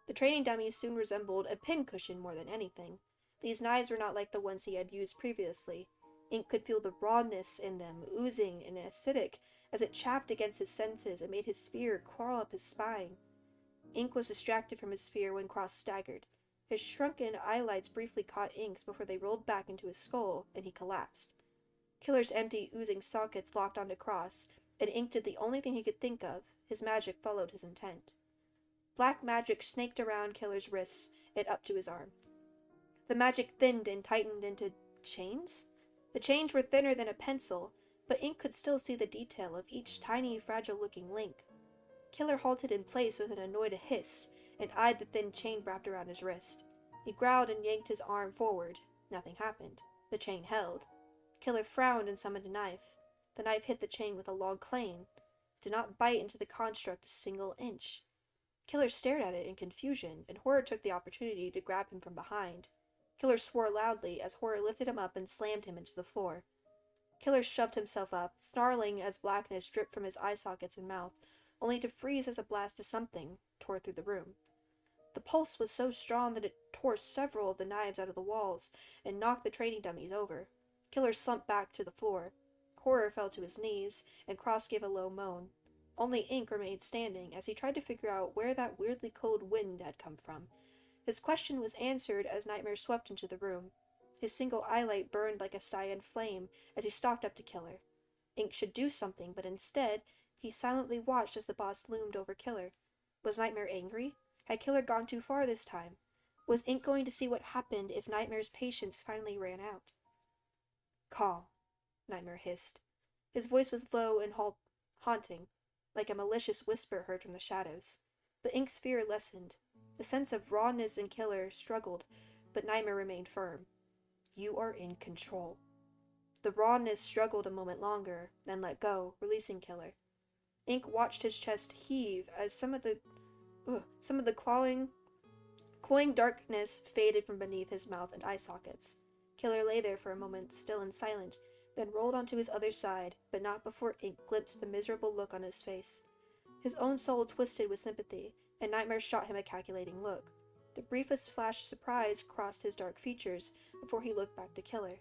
The training dummy soon resembled a pincushion more than anything. These knives were not like the ones he had used previously. Ink could feel the rawness in them, oozing and acidic, as it chaffed against his senses and made his fear crawl up his spine. Ink was distracted from his fear when Cross staggered. His shrunken eyelids briefly caught Ink's before they rolled back into his skull, and he collapsed. Killer's empty, oozing sockets locked onto Cross, and Ink did the only thing he could think of. His magic followed his intent. Black magic snaked around Killer's wrists and up to his arm. The magic thinned and tightened into chains? The chains were thinner than a pencil, but Ink could still see the detail of each tiny, fragile-looking link. Killer halted in place with an annoyed hiss and eyed the thin chain wrapped around his wrist. He growled and yanked his arm forward. Nothing happened. The chain held. Killer frowned and summoned a knife. The knife hit the chain with a long clang. It did not bite into the construct a single inch. Killer stared at it in confusion, and Horror took the opportunity to grab him from behind. Killer swore loudly as Horror lifted him up and slammed him into the floor. Killer shoved himself up, snarling as blackness dripped from his eye sockets and mouth, only to freeze as a blast of something tore through the room. The pulse was so strong that it tore several of the knives out of the walls and knocked the training dummies over. Killer slumped back to the floor. Horror fell to his knees, and Cross gave a low moan. Only Ink remained standing as he tried to figure out where that weirdly cold wind had come from. His question was answered as Nightmare swept into the room. His single eyelight burned like a cyan flame as he stalked up to Killer. Ink should do something, but instead, he silently watched as the boss loomed over Killer. Was Nightmare angry? Had Killer gone too far this time? Was Ink going to see what happened if Nightmare's patience finally ran out? Calm, Nightmare hissed. His voice was low and haunting, like a malicious whisper heard from the shadows. But Ink's fear lessened. The sense of rawness in Killer struggled, but Nightmare remained firm. You are in control. The rawness struggled a moment longer, then let go, releasing Killer. Ink watched his chest heave as some of the cloying darkness faded from beneath his mouth and eye sockets. Killer lay there for a moment, still and silent, then rolled onto his other side, but not before Ink glimpsed the miserable look on his face. His own soul twisted with sympathy, and Nightmare shot him a calculating look. The briefest flash of surprise crossed his dark features before he looked back to Killer.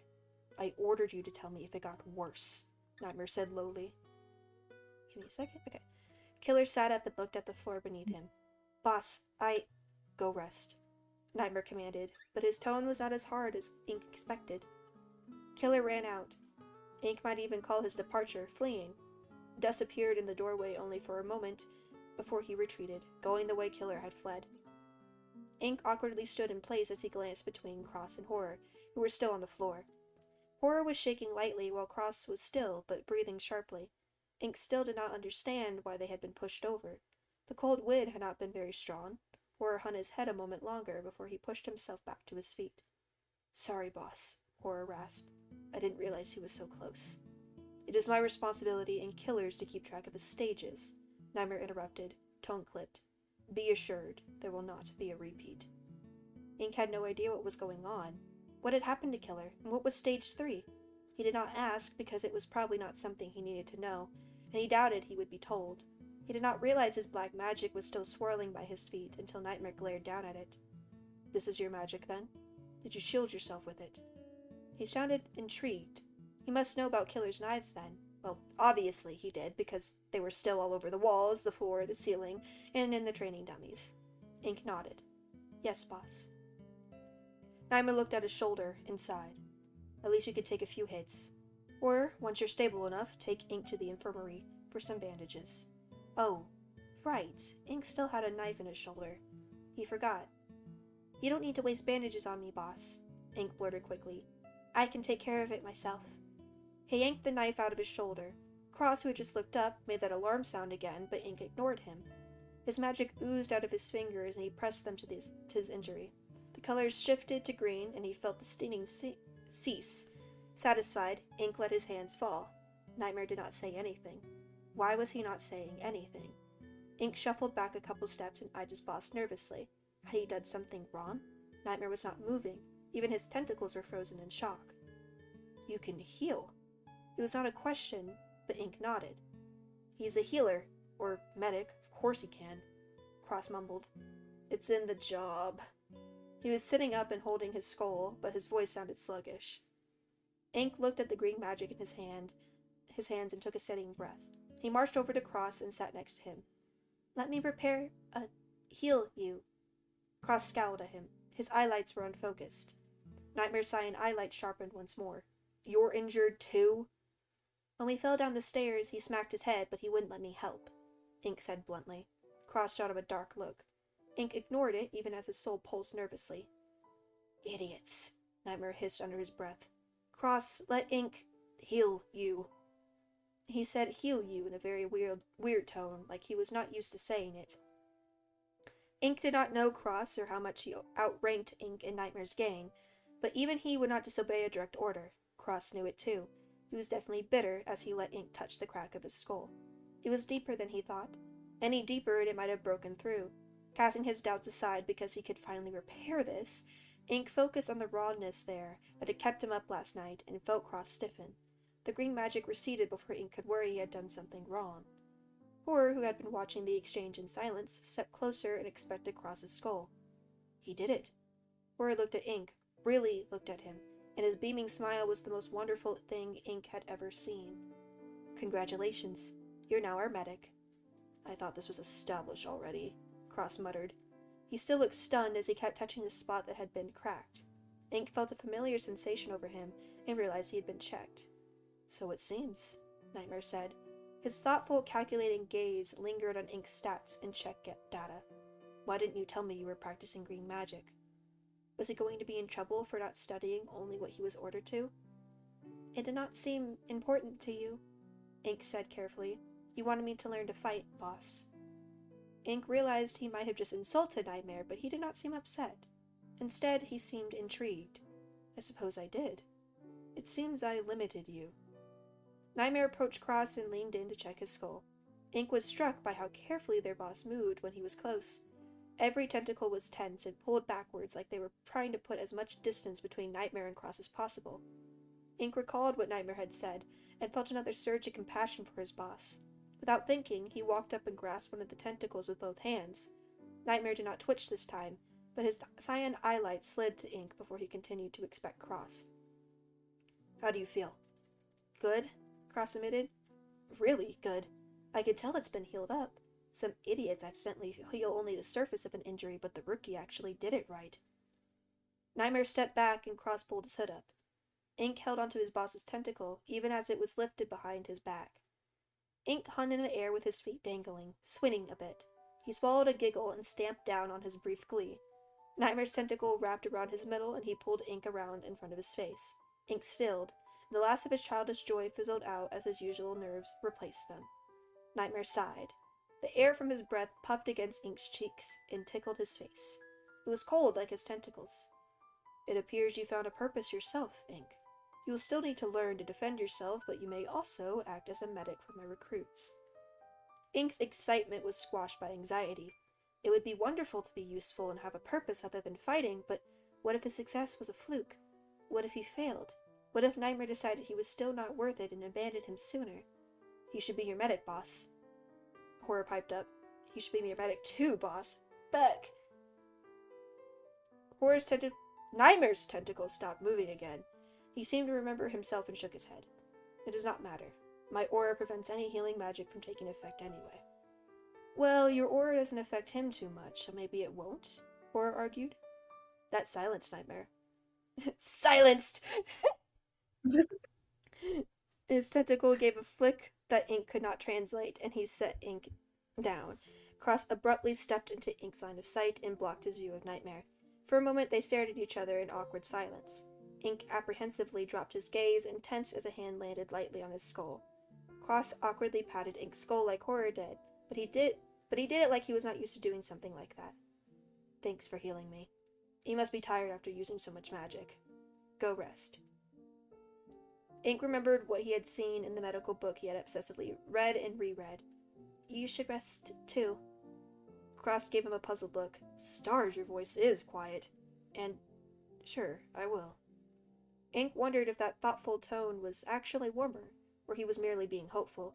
I ordered you to tell me if it got worse, Nightmare said lowly. Give me a second. Okay. Killer sat up and looked at the floor beneath him. Boss, Go rest, Nightmare commanded, but his tone was not as hard as Ink expected. Killer ran out. Ink might even call his departure fleeing. Dust appeared in the doorway only for a moment before he retreated, going the way Killer had fled. Ink awkwardly stood in place as he glanced between Cross and Horror, who were still on the floor. Horror was shaking lightly while Cross was still, but breathing sharply. Ink still did not understand why they had been pushed over. The cold wind had not been very strong. Horror hung his head a moment longer before he pushed himself back to his feet. Sorry, boss, Horror rasped. I didn't realize he was so close. It is my responsibility and Killer's to keep track of his stages, Nightmare interrupted, tone clipped. Be assured, there will not be a repeat. Ink had no idea what was going on. What had happened to Killer, and what was stage 3? He did not ask because it was probably not something he needed to know, and he doubted he would be told. He did not realize his black magic was still swirling by his feet until Nightmare glared down at it. This is your magic, then? Did you shield yourself with it? He sounded intrigued. He must know about Killer's knives, then. Well, obviously he did, because they were still all over the walls, the floor, the ceiling, and in the training dummies. Ink nodded. Yes, boss. Nightmare looked at his shoulder and sighed. At least you could take a few hits. Or, once you're stable enough, take Ink to the infirmary for some bandages. Oh, right. Ink still had a knife in his shoulder. He forgot. You don't need to waste bandages on me, boss, Ink blurted quickly. I can take care of it myself. He yanked the knife out of his shoulder. Cross, who had just looked up, made that alarm sound again, but Ink ignored him. His magic oozed out of his fingers, and he pressed them to his injury. The colors shifted to green, and he felt the stinging cease. Satisfied, Ink let his hands fall. Nightmare did not say anything. Why was he not saying anything? Ink shuffled back a couple steps and eyed his boss nervously. Had he done something wrong? Nightmare was not moving. Even his tentacles were frozen in shock. You can heal. It was not a question, but Ink nodded. He's a healer. Or medic. Of course he can. Cross mumbled. It's in the job. He was sitting up and holding his skull, but his voice sounded sluggish. Ink looked at the green magic in his hands and took a steadying breath. He marched over to Cross and sat next to him. Let me heal you. Cross scowled at him. His eyelights were unfocused. Nightmare's cyan eyelight sharpened once more. You're injured too? When we fell down the stairs, he smacked his head, but he wouldn't let me help, Ink said bluntly. Cross shot him a dark look. Ink ignored it, even as his soul pulsed nervously. Idiots, Nightmare hissed under his breath. Cross, let Ink heal you. He said heal you in a very weird tone, like he was not used to saying it. Ink did not know Cross or how much he outranked Ink in Nightmare's gang, but even he would not disobey a direct order. Cross knew it too. He was definitely bitter as he let Ink touch the crack of his skull. It was deeper than he thought. Any deeper and it might have broken through. Casting his doubts aside because he could finally repair this, Ink focused on the rawness there that had kept him up last night and felt Cross stiffen. The green magic receded before Ink could worry he had done something wrong. Horror, who had been watching the exchange in silence, stepped closer and inspected Cross's skull. He did it. Horror looked at Ink, really looked at him, and his beaming smile was the most wonderful thing Ink had ever seen. Congratulations. You're now our medic. I thought this was established already, Cross muttered. He still looked stunned as he kept touching the spot that had been cracked. Ink felt a familiar sensation over him and realized he had been checked. So it seems, Nightmare said. His thoughtful, calculating gaze lingered on Ink's stats and check data. Why didn't you tell me you were practicing green magic? Was he going to be in trouble for not studying only what he was ordered to? It did not seem important to you, Ink said carefully. You wanted me to learn to fight, boss. Ink realized he might have just insulted Nightmare, but he did not seem upset. Instead, he seemed intrigued. I suppose I did. It seems I limited you. Nightmare approached Cross and leaned in to check his skull. Ink was struck by how carefully their boss moved when he was close. Every tentacle was tense and pulled backwards like they were trying to put as much distance between Nightmare and Cross as possible. Ink recalled what Nightmare had said and felt another surge of compassion for his boss. Without thinking, he walked up and grasped one of the tentacles with both hands. Nightmare did not twitch this time, but his cyan eyelight slid to Ink before he continued to inspect Cross. How do you feel? Good, Cross admitted. Really good. I could tell it's been healed up. Some idiots accidentally heal only the surface of an injury, but the rookie actually did it right. Nightmare stepped back and Cross pulled his hood up. Ink held onto his boss's tentacle, even as it was lifted behind his back. Ink hung in the air with his feet dangling, swinging a bit. He swallowed a giggle and stamped down on his brief glee. Nightmare's tentacle wrapped around his middle and he pulled Ink around in front of his face. Ink stilled, and the last of his childish joy fizzled out as his usual nerves replaced them. Nightmare sighed. The air from his breath puffed against Ink's cheeks and tickled his face. It was cold like his tentacles. It appears you found a purpose yourself, Ink. You will still need to learn to defend yourself, but you may also act as a medic for my recruits. Ink's excitement was squashed by anxiety. It would be wonderful to be useful and have a purpose other than fighting, but what if his success was a fluke? What if he failed? What if Nightmare decided he was still not worth it and abandoned him sooner? He should be your medic, boss. Horror piped up. He should be your medic too, boss. Fuck! Nightmare's tentacles stopped moving again. He seemed to remember himself and shook his head. It does not matter. My aura prevents any healing magic from taking effect anyway. Well, your aura doesn't affect him too much, so maybe it won't? Horror argued. That silenced Nightmare. Silenced! His tentacle gave a flick that Ink could not translate, and he set Ink down. Cross abruptly stepped into Ink's line of sight and blocked his view of Nightmare. For a moment they stared at each other in awkward silence. Ink apprehensively dropped his gaze and tensed as a hand landed lightly on his skull. Cross awkwardly patted Ink's skull like Horror did, but he did it like he was not used to doing something like that. Thanks for healing me. You must be tired after using so much magic. Go rest. Ink remembered what he had seen in the medical book he had obsessively read and reread. You should rest, too. Cross gave him a puzzled look. Stars, your voice is quiet. And, sure, I will. Ink wondered if that thoughtful tone was actually warmer, or he was merely being hopeful.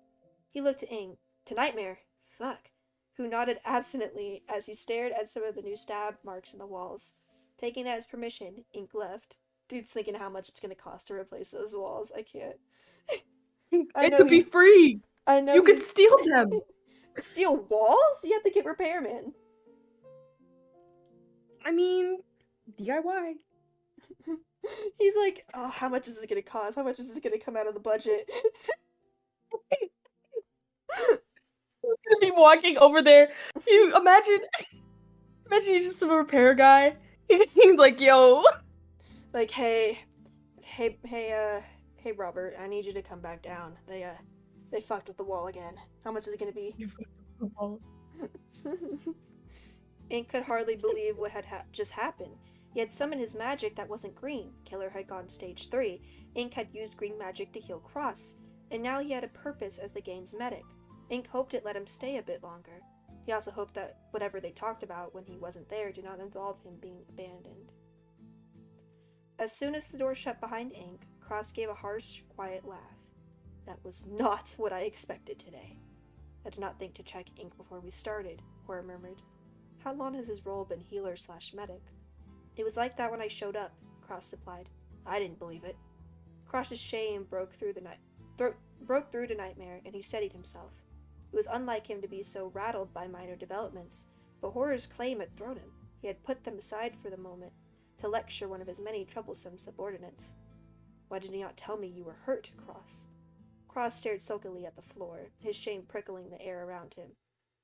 He looked to Ink, to Nightmare, fuck, who nodded absently as he stared at some of the new stab marks in the walls. Taking that as permission, Ink left. Dude's thinking how much it's gonna cost to replace those walls. I can't. It could be free! I know you could steal them! Steal walls? You have to get repairman. I mean, DIY. He's like, oh, how much is it gonna cost? How much is it gonna come out of the budget? He's gonna be walking over there. You imagine he's just a repair guy. He's like, yo. Like, hey, Robert, I need you to come back down. They fucked with the wall again. How much is it gonna be? Ink could hardly believe what had just happened. He had summoned his magic that wasn't green. Killer had gone stage 3. Ink had used green magic to heal Cross, and now he had a purpose as the gang's medic. Ink hoped it let him stay a bit longer. He also hoped that whatever they talked about when he wasn't there did not involve him being abandoned. As soon as the door shut behind Ink, Cross gave a harsh, quiet laugh. That was not what I expected today. I did not think to check Ink before we started, Horror murmured. How long has his role been healer/medic? It was like that when I showed up, Cross supplied. I didn't believe it. Cross's shame broke through to Nightmare, and he steadied himself. It was unlike him to be so rattled by minor developments, but Horror's claim had thrown him. He had put them aside for the moment, to lecture one of his many troublesome subordinates. Why did he not tell me you were hurt, Cross? Cross stared sulkily at the floor, his shame prickling the air around him.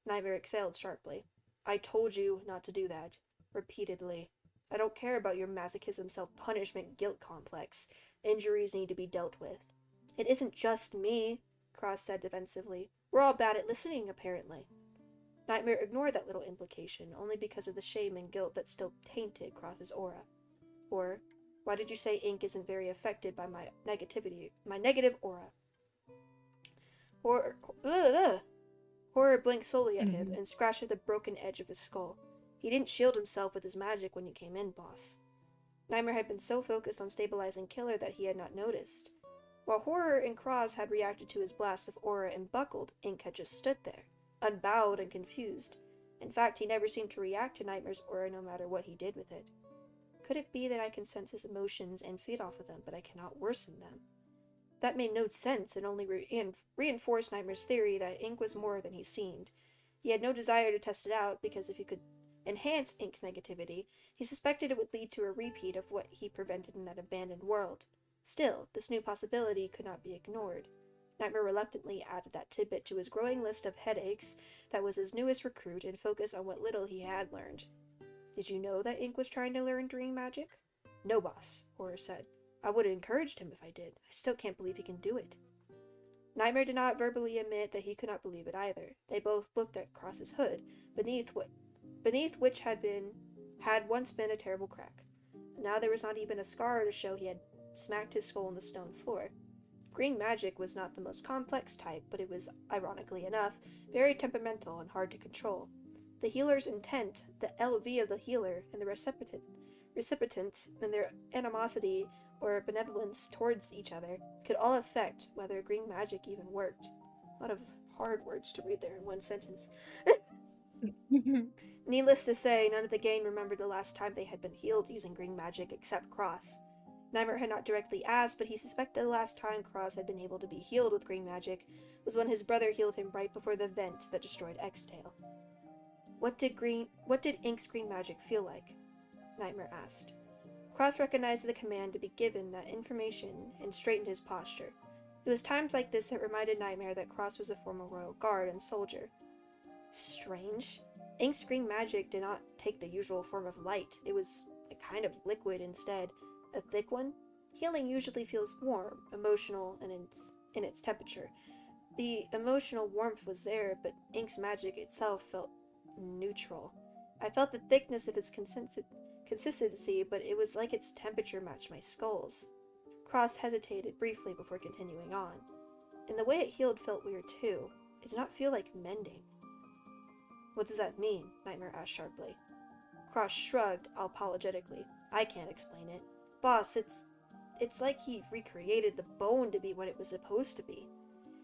Nightmare exhaled sharply. I told you not to do that. Repeatedly. I don't care about your masochism, self-punishment, guilt complex. Injuries need to be dealt with. It isn't just me, Cross said defensively. We're all bad at listening, apparently. Nightmare ignored that little implication, only because of the shame and guilt that still tainted Cross's aura. Or, why did you say Ink isn't very affected by my negative aura? Horror blinked slowly at him and scratched at the broken edge of his skull. He didn't shield himself with his magic when you came in, boss. Nightmare had been so focused on stabilizing Killer that he had not noticed. While Horror and Cross had reacted to his blast of aura and buckled, Ink had just stood there, unbowed and confused. In fact, he never seemed to react to Nightmare's aura no matter what he did with it. Could it be that I can sense his emotions and feed off of them, but I cannot worsen them? That made no sense and only reinforced Nightmare's theory that Ink was more than he seemed. He had no desire to test it out, because if he could enhance Ink's negativity, he suspected it would lead to a repeat of what he prevented in that abandoned world. Still, this new possibility could not be ignored. Nightmare reluctantly added that tidbit to his growing list of headaches that was his newest recruit and focused on what little he had learned. Did you know that Ink was trying to learn dream magic? No, boss, Horror said. I would have encouraged him if I did. I still can't believe he can do it. Nightmare did not verbally admit that he could not believe it either. They both looked at Cross's hood, beneath which had once been a terrible crack. Now there was not even a scar to show he had smacked his skull on the stone floor. Green magic was not the most complex type, but it was, ironically enough, very temperamental and hard to control. The healer's intent, the LV of the healer, and the recipient, and their animosity or benevolence towards each other could all affect whether green magic even worked. A lot of hard words to read there in one sentence. Needless to say, none of the gang remembered the last time they had been healed using green magic except Cross. Nightmare had not directly asked, but he suspected the last time Cross had been able to be healed with green magic was when his brother healed him right before the event that destroyed X-Tail. What did Ink's green magic feel like? Nightmare asked. Cross recognized the command to be given that information and straightened his posture. It was times like this that reminded Nightmare that Cross was a former royal guard and soldier. Strange. Ink's green magic did not take the usual form of light. It was a kind of liquid instead. A thick one? Healing usually feels warm, emotional, and in its temperature. The emotional warmth was there, but Ink's magic itself felt neutral. I felt the thickness of its consistency, but it was like its temperature matched my skull's. Cross hesitated briefly before continuing on. And the way it healed felt weird too. It did not feel like mending. What does that mean? Nightmare asked sharply. Cross shrugged apologetically. I can't explain it. Boss, it's like he recreated the bone to be what it was supposed to be.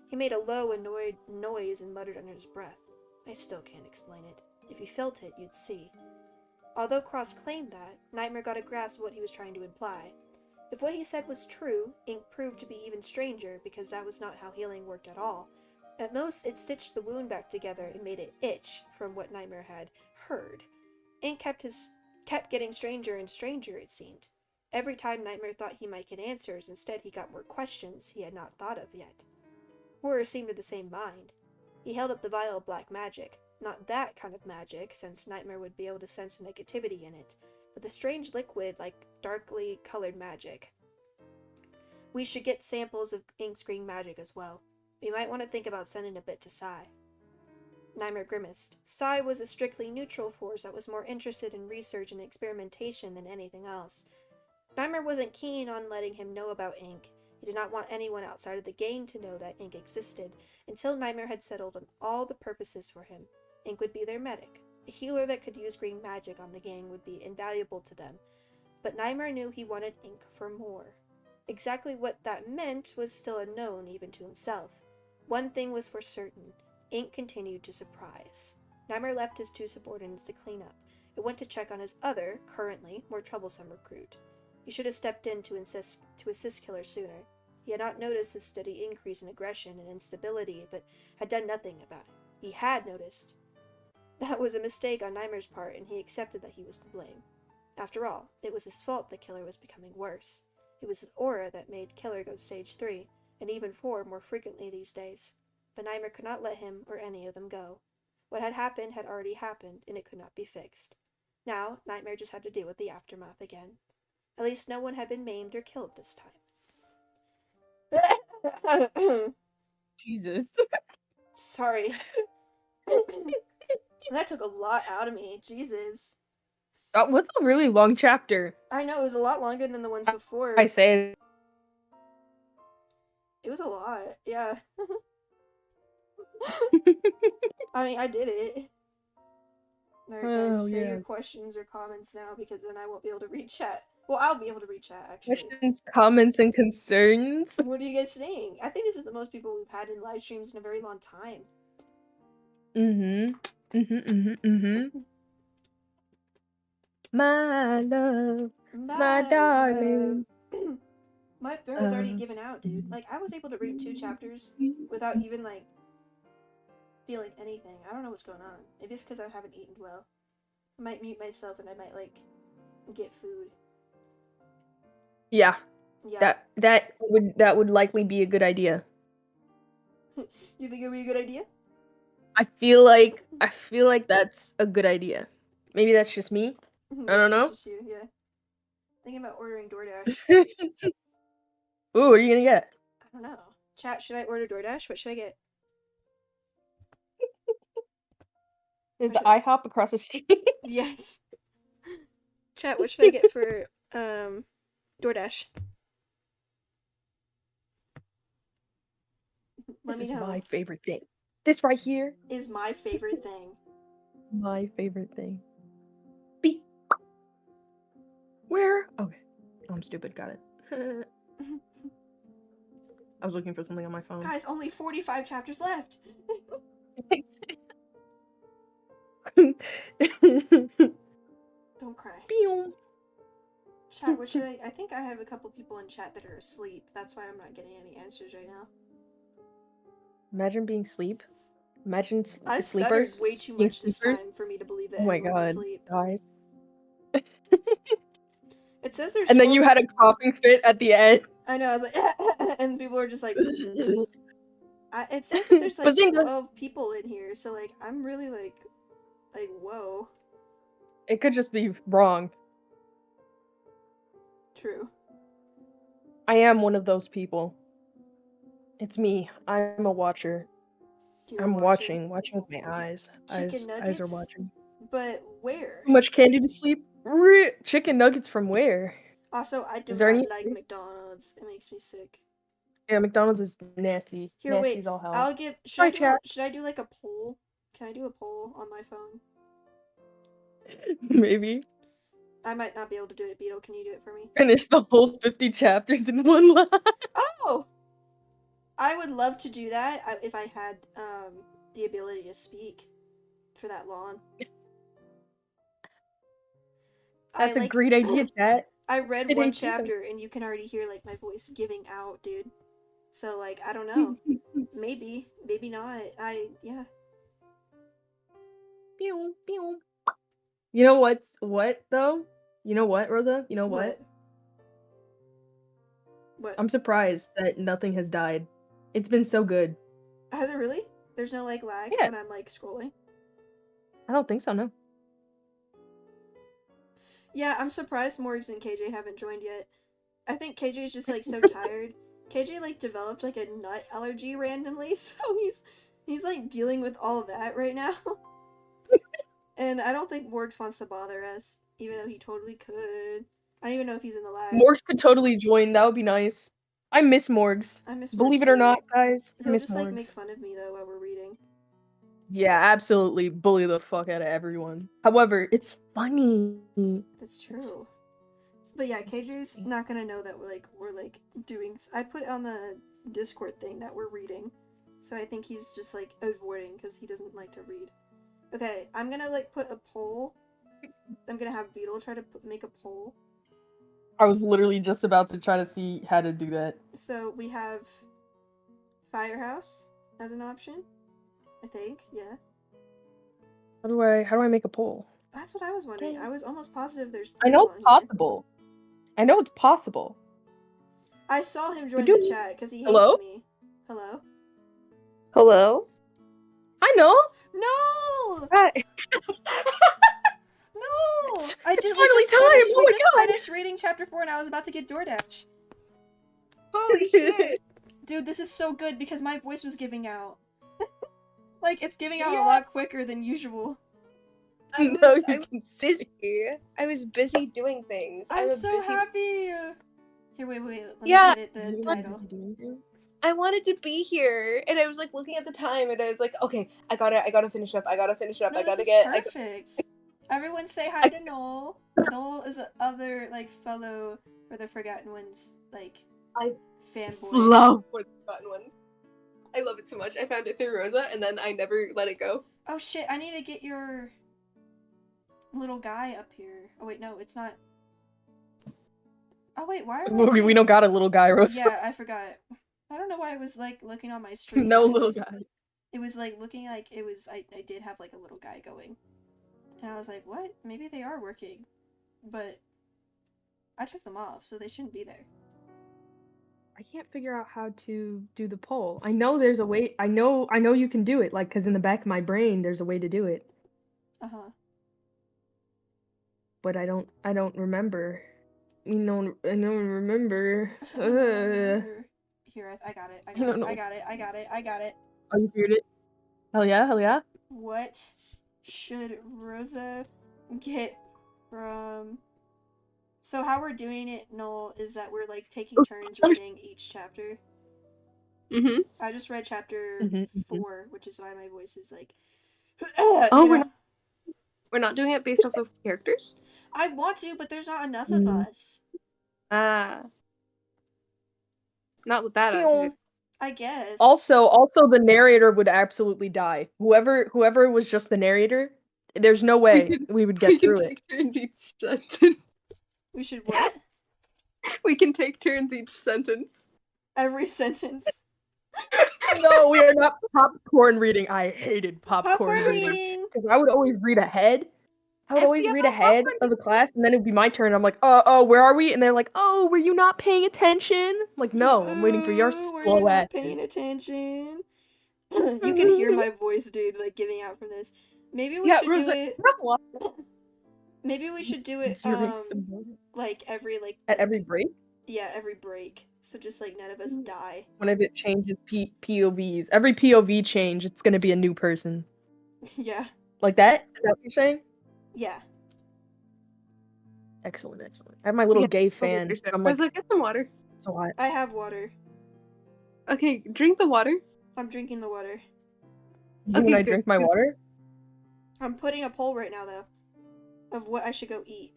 He made a low, annoyed noise and muttered under his breath. I still can't explain it. If you felt it, you'd see. Although Cross claimed that, Nightmare got a grasp of what he was trying to imply. If what he said was true, ink proved to be even stranger because that was not how healing worked at all. At most, it stitched the wound back together and made it itch from what Nightmare had heard. Ink kept getting stranger and stranger, it seemed. Every time Nightmare thought he might get answers, instead he got more questions he had not thought of yet. Horror seemed of the same mind. He held up the vial of black magic. Not that kind of magic, since Nightmare would be able to sense negativity in it, but the strange liquid like darkly colored magic. We should get samples of Ink's green magic as well. We might want to think about sending a bit to Sai. Nightmare grimaced. Sai was a strictly neutral force that was more interested in research and experimentation than anything else. Nightmare wasn't keen on letting him know about Ink. He did not want anyone outside of the gang to know that Ink existed, until Nightmare had settled on all the purposes for him. Ink would be their medic. A healer that could use green magic on the gang would be invaluable to them. But Nightmare knew he wanted Ink for more. Exactly what that meant was still unknown even to himself. One thing was for certain. Ink continued to surprise. Nightmare left his two subordinates to clean up. It went to check on his other, currently, more troublesome recruit. He should have stepped in to assist Killer sooner. He had not noticed his steady increase in aggression and instability, but had done nothing about it. He had noticed. That was a mistake on Nightmare's part, and he accepted that he was to blame. After all, it was his fault that Killer was becoming worse. It was his aura that made Killer go stage 3, and even 4 more frequently these days. But Nightmare could not let him or any of them go. What had already happened, and it could not be fixed. Now, Nightmare just had to deal with the aftermath again. At least no one had been maimed or killed this time. Jesus. Sorry. That took a lot out of me. Jesus. What's a really long chapter? I know, it was a lot longer than the ones before. I say It was a lot, yeah. I mean, I did it. Alright guys, say your questions or comments now, because then I won't be able to read chat. Well, I'll be able to read chat, actually. Questions, comments, and concerns? What are you guys saying? I think this is the most people we've had in live streams in a very long time. My love, my darling. My throat was already given out, dude. Like, I was able to read 2 chapters without even, like, feeling anything. I don't know what's going on. Maybe it's because I haven't eaten well. I might mute myself and I might, like, get food. Yeah. Yeah. That would likely be a good idea. You think it would be a good idea? I feel like that's a good idea. Maybe that's just me. I don't know. It's just you, yeah. Thinking about ordering DoorDash. Ooh, what are you gonna get? I don't know. Chat, should I order DoorDash? What should I get? Is the IHOP across the street? Yes. Chat, what should I get for DoorDash? Let me know. This is my favorite thing. This right here is my favorite thing. My favorite thing. Beep. Where? Okay. I'm stupid. Got it. I was looking for something on my phone. Guys, only 45 chapters left. Don't cry. Pew. Chat, what should I think I have a couple people in chat that are asleep. That's why I'm not getting any answers right now. Imagine being asleep. Imagine I sleepers. stuttered way too much this time for me to believe that everyone's asleep. Guys. It says there's and then you had a coughing fit at the end. I know, I was like, and people were just like, it says that there's like 12 people in here, so like, I'm really like, whoa. It could just be wrong. True. I am one of those people. It's me. I'm a watcher. I'm watching with my eyes. Chicken nuggets? Eyes are watching. But where? Too much candy to sleep? Chicken nuggets from where? Also, I do not like McDonald's. McDonald's. It makes me sick. Yeah, McDonald's is nasty. Here, Nasty wait. as all hell. I'll give. Sorry, chat. Should I do like a poll? Can I do a poll on my phone? Maybe. I might not be able to do it. Beetle, can you do it for me? Finish the whole 50 chapters in one line. Oh! I would love to do that if I had the ability to speak for that long. That's a great idea, chat. I read Good one idea. chapter and you can already hear like my voice giving out, dude. So like I don't know. Maybe not. Yeah. Pew, pew. You know what though? You know what, Rosa? You know what? What? I'm surprised that nothing has died. It's been so good. Has it really? There's no like lag Yeah. when I'm like scrolling? I don't think so, no. Yeah, I'm surprised Morgs and KJ haven't joined yet. I think KJ's just like so tired. KJ like developed like a nut allergy randomly, so he's like dealing with all of that right now. And I don't think Morgs wants to bother us, even though he totally could. I don't even know if he's in the live. Morgs could totally join. That would be nice. I miss Morgs. I miss Morgs Believe it or too. not, guys. I He'll miss just Morgs. like make fun of me though while we're reading. Yeah, absolutely. Bully the fuck out of everyone. However, it's funny. That's true. But yeah, KJ's not gonna know that we're doing. I put on the Discord thing that we're reading, so I think he's just like avoiding because he doesn't like to read. Okay, I'm gonna like put a poll. I'm gonna have Beetle try to make a poll. I was literally just about to try to see how to do that. So we have Firehouse as an option. I think, yeah. How do I make a poll? That's what I was wondering. I was almost positive there's polls I know on it's here. possible. I know it's possible. I saw him join the chat because he hates Hello? me. Hello? Hello? I know. No! Hi. No! It's we finally just time! Finished, Oh we my just God. finished reading chapter 4 and I was about to get DoorDash. Holy shit! Dude, this is so good because my voice was giving out. Like, it's giving out a Yeah. lot quicker than usual. I No, was you can see. busy. I was busy doing things. I'm a so busy... happy! Here, wait. Let Yeah. me edit the title. I wanted to be here, and I was like looking at the time, and I was like, okay, I gotta finish up. No, I gotta this is get. perfect. Everyone say hi to Null. Null is the other like fellow for the Forgotten Ones I fanboy. love the Forgotten Ones. I love it so much. I found it through Rosa, and then I never let it go. Oh shit! I need to get your little guy up here. Oh wait, no, it's not. Oh wait, why are We don't got a little guy, Rosa. Yeah, I forgot. I don't know why it was like looking on my stream. No but little guy. It was like looking like it was. I did have like a little guy going, and I was like, what? Maybe they are working, but I took them off, so they shouldn't be there. I can't figure out how to do the poll. I know there's a way. I know you can do it. Like, cause in the back of my brain, there's a way to do it. But I don't remember. I don't remember. Here, I got it. I don't know. got it. Oh, you figured it? Hell yeah. What should Rosa get from... So how we're doing it, Null, is that we're like taking turns reading each chapter. Mm-hmm. I just read chapter 4, which is why my voice is like... We're not doing it based off of characters? I want to, but there's not enough of us. Not with that attitude. I guess. Also, the narrator would absolutely die. Whoever was just the narrator, there's no way we would get through it. Turns each sentence. We should what? We can take turns each sentence. Every sentence. No, we are not popcorn reading. I hated popcorn reading. Because I would always read ahead. I would always read ahead of the class, and then it would be my turn. I'm like, oh, where are we? And they're like, oh, were you not paying attention? I'm like, no, I'm waiting for your slow ass. Paying attention. You can hear my voice, dude, like giving out from this. Maybe we should do it. Maybe we should do it like every at every break? Yeah, every break. So just like none of us die. Whenever it changes POVs. Every POV change, it's gonna be a new person. Yeah. Like that? Is that what you're saying? Yeah. Excellent. I have my little gay fan. I was like, get some water. so hot. I have water. Okay, drink the water. I'm drinking the water. You Okay, when I good. drink my water? I'm putting a poll right now, though, of what I should go eat.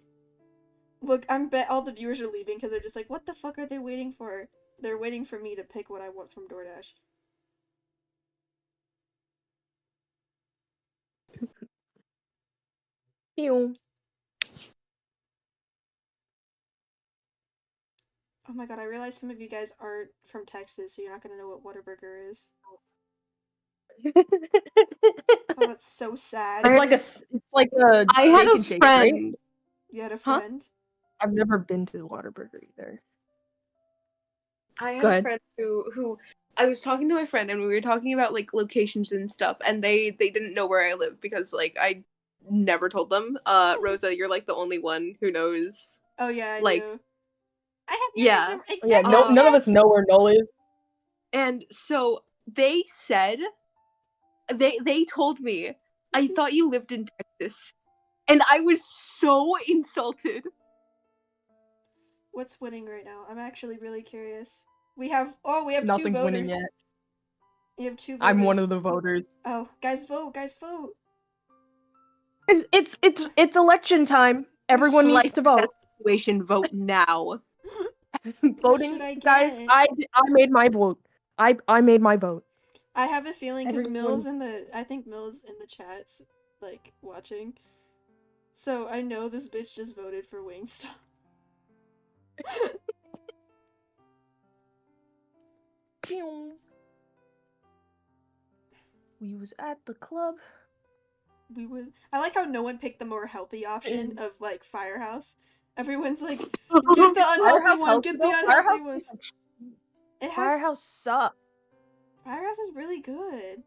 Look, I bet all the viewers are leaving because they're just like, what the fuck are they waiting for? They're waiting for me to pick what I want from DoorDash. Pew. Oh my god, I realize some of you guys aren't from Texas, so you're not gonna know what Whataburger is. Oh, that's so sad. It's like a I had steak a and shake, right? friend. You had a Huh? friend? I've never been to the Whataburger either. I had Go a ahead. friend who I was talking to my friend and we were talking about like locations and stuff, and they didn't know where I live because like I never told them. Rosa, you're like the only one who knows. Oh yeah, I Like, do. I have yeah. your exact Yeah, address. none of us know where NULL is. And so they said they told me, I thought you lived in Texas. And I was so insulted. What's winning right now? I'm actually really curious. We have two Nothing's voters. winning yet. You have 2 voters. I'm one of the voters. Oh, guys vote! Guys vote! It's election time. Everyone needs Like to vote. situation, vote now. Voting, should I guys. get? I made my vote. I made my vote. I have a feeling because Everyone- I think Mill's in the chats, like, watching. So I know this bitch just voted for Wingstop. Pew. We was at the club. I like how no one picked the more healthy option of, like, Firehouse. Everyone's like, get the unhealthy one, get the unhealthy one. Firehouse sucks. Firehouse is really good.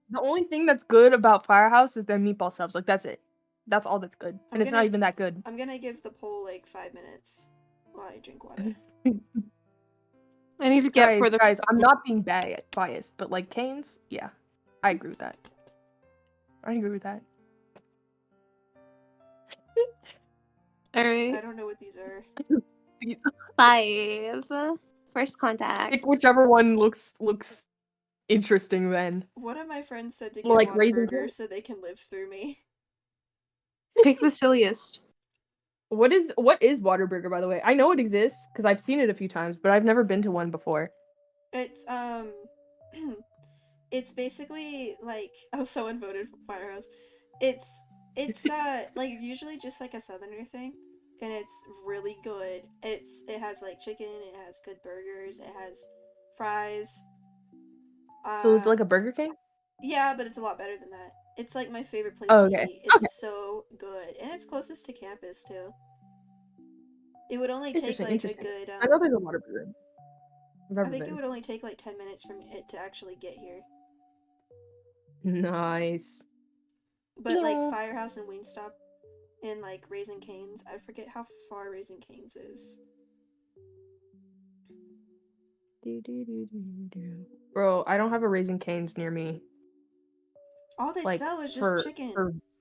The only thing that's good about Firehouse is their meatball subs. Like, that's it. That's all that's good. And it's not even that good. I'm gonna give the poll, like, 5 minutes while I drink water. I need to get further. Guys, I'm not being biased, but, like, Canes, yeah. I agree with that. Alright. I don't know what these are. 5. First contact. Pick whichever one looks interesting then. One of my friends said to get Like Raisin Whataburger Bran? so they can live through me. Pick the silliest. What is Whataburger, by the way? I know it exists because I've seen it a few times, but I've never been to one before. It's it's basically like someone voted for Firehouse. It's like usually just like a southerner thing, and it's really good. It has like chicken, it has good burgers, it has fries. So it's like a Burger King? Yeah, but it's a lot better than that. It's like my favorite place Oh, to okay. eat. It's Okay. so good, and it's closest to campus too. It would only take Interesting, like interesting. a good. I know there's a Whataburger. I've I never think it been. would only take like 10 minutes from it to actually get here. Nice. But like Ew. Firehouse and Wingstop and like Raising Cane's, I forget how far Raising Cane's is. Bro, I don't have a Raising Cane's near me. All they Like, sell is just for chicken.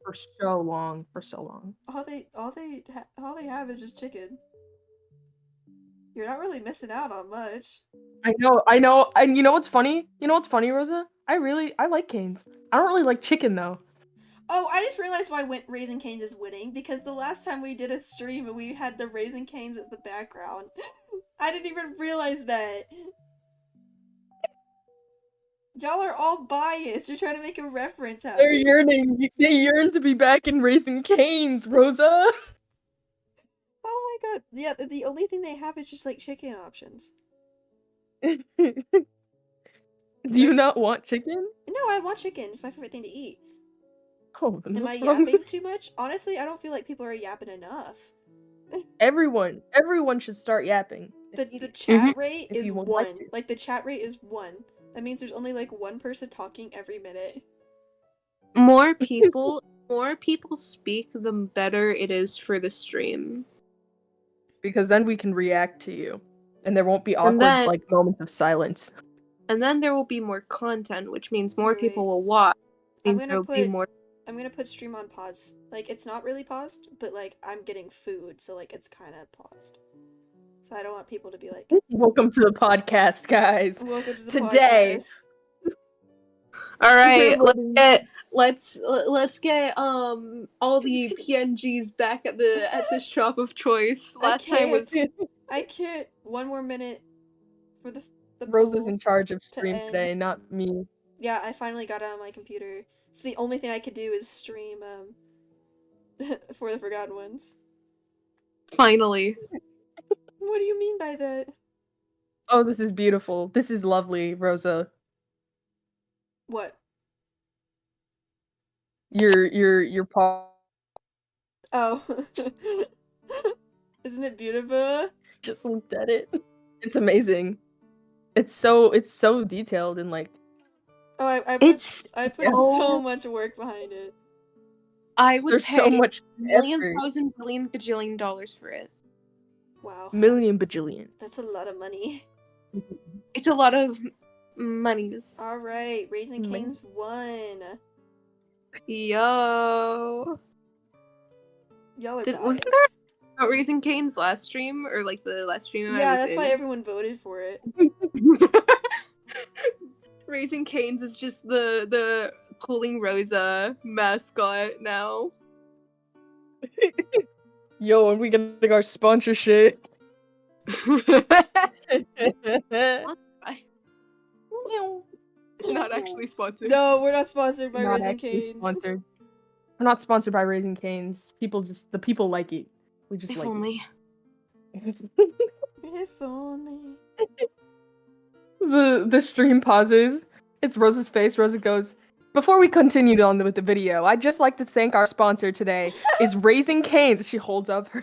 for so long. All they have is just chicken. You're not really missing out on much. I know. And you know what's funny? Rosa? I like Cane's. I don't really like chicken though. Oh, I just realized why Raising Cane's is winning, because the last time we did a stream, we had the Raising Cane's as the background. I didn't even realize that. Y'all are all biased. You're trying to make a reference out. They yearn to be back in Raising Cane's, Rosa. Oh my god. Yeah, the only thing they have is just like chicken options. Do you not want chicken? No, I want chicken. It's my favorite thing to eat. Oh, then Am I what's wrong? yapping too much? Honestly, I don't feel like people are yapping enough. Everyone should start yapping. The chat rate If is you would 1. like to. Like, the chat rate is 1. That means there's only like 1 person talking every minute. More people speak, the better it is for the stream. Because then we can react to you. And there won't be awkward like moments of silence. And then there will be more content, which means more You're people right. will watch. I'm There gonna will be more. I'm gonna put stream on pause. Like, it's not really paused, but like I'm getting food, so like it's kind of paused. So I don't want people to be like, Welcome to the podcast, guys. welcome to the Today. podcast. All right, We're let's get all the PNGs back at the shop of choice. Last time was I can't. One more minute for the Rose is poll in charge of to stream end. today, not me. Yeah, I finally got it on my computer. It's the only thing I could do is stream for the Forgotten Ones. finally. What do you mean by that? Oh, this is beautiful. This is lovely, Rosa. What? Your paw. Oh. Isn't it beautiful? Just looked at it. It's amazing. It's so detailed and like. Oh, I put Yeah. so much work behind it. I would There's pay so much million, effort. thousand, billion, gajillion dollars for it. Wow. Million bajillion. That's a lot of money. It's a lot of monies. Alright, Raising Money. Kings won. Yo. Y'all are Wasn't biased. there about Raising Cane's last stream or like the last stream? Yeah, I was that's why in? everyone voted for it. Raising Cane's is just the Cooling Rosa mascot now. Yo, and we getting our sponsorship. Not actually sponsored. No, we're not sponsored by Not Raising actually Cane's. sponsored. We're not sponsored by Raising Cane's. The people like it. We just If like only. it. If only. The stream pauses. It's Rosa's face. Rosa goes, before we continue on with the video, I'd just like to thank our sponsor today is Raising Cane's. She holds up her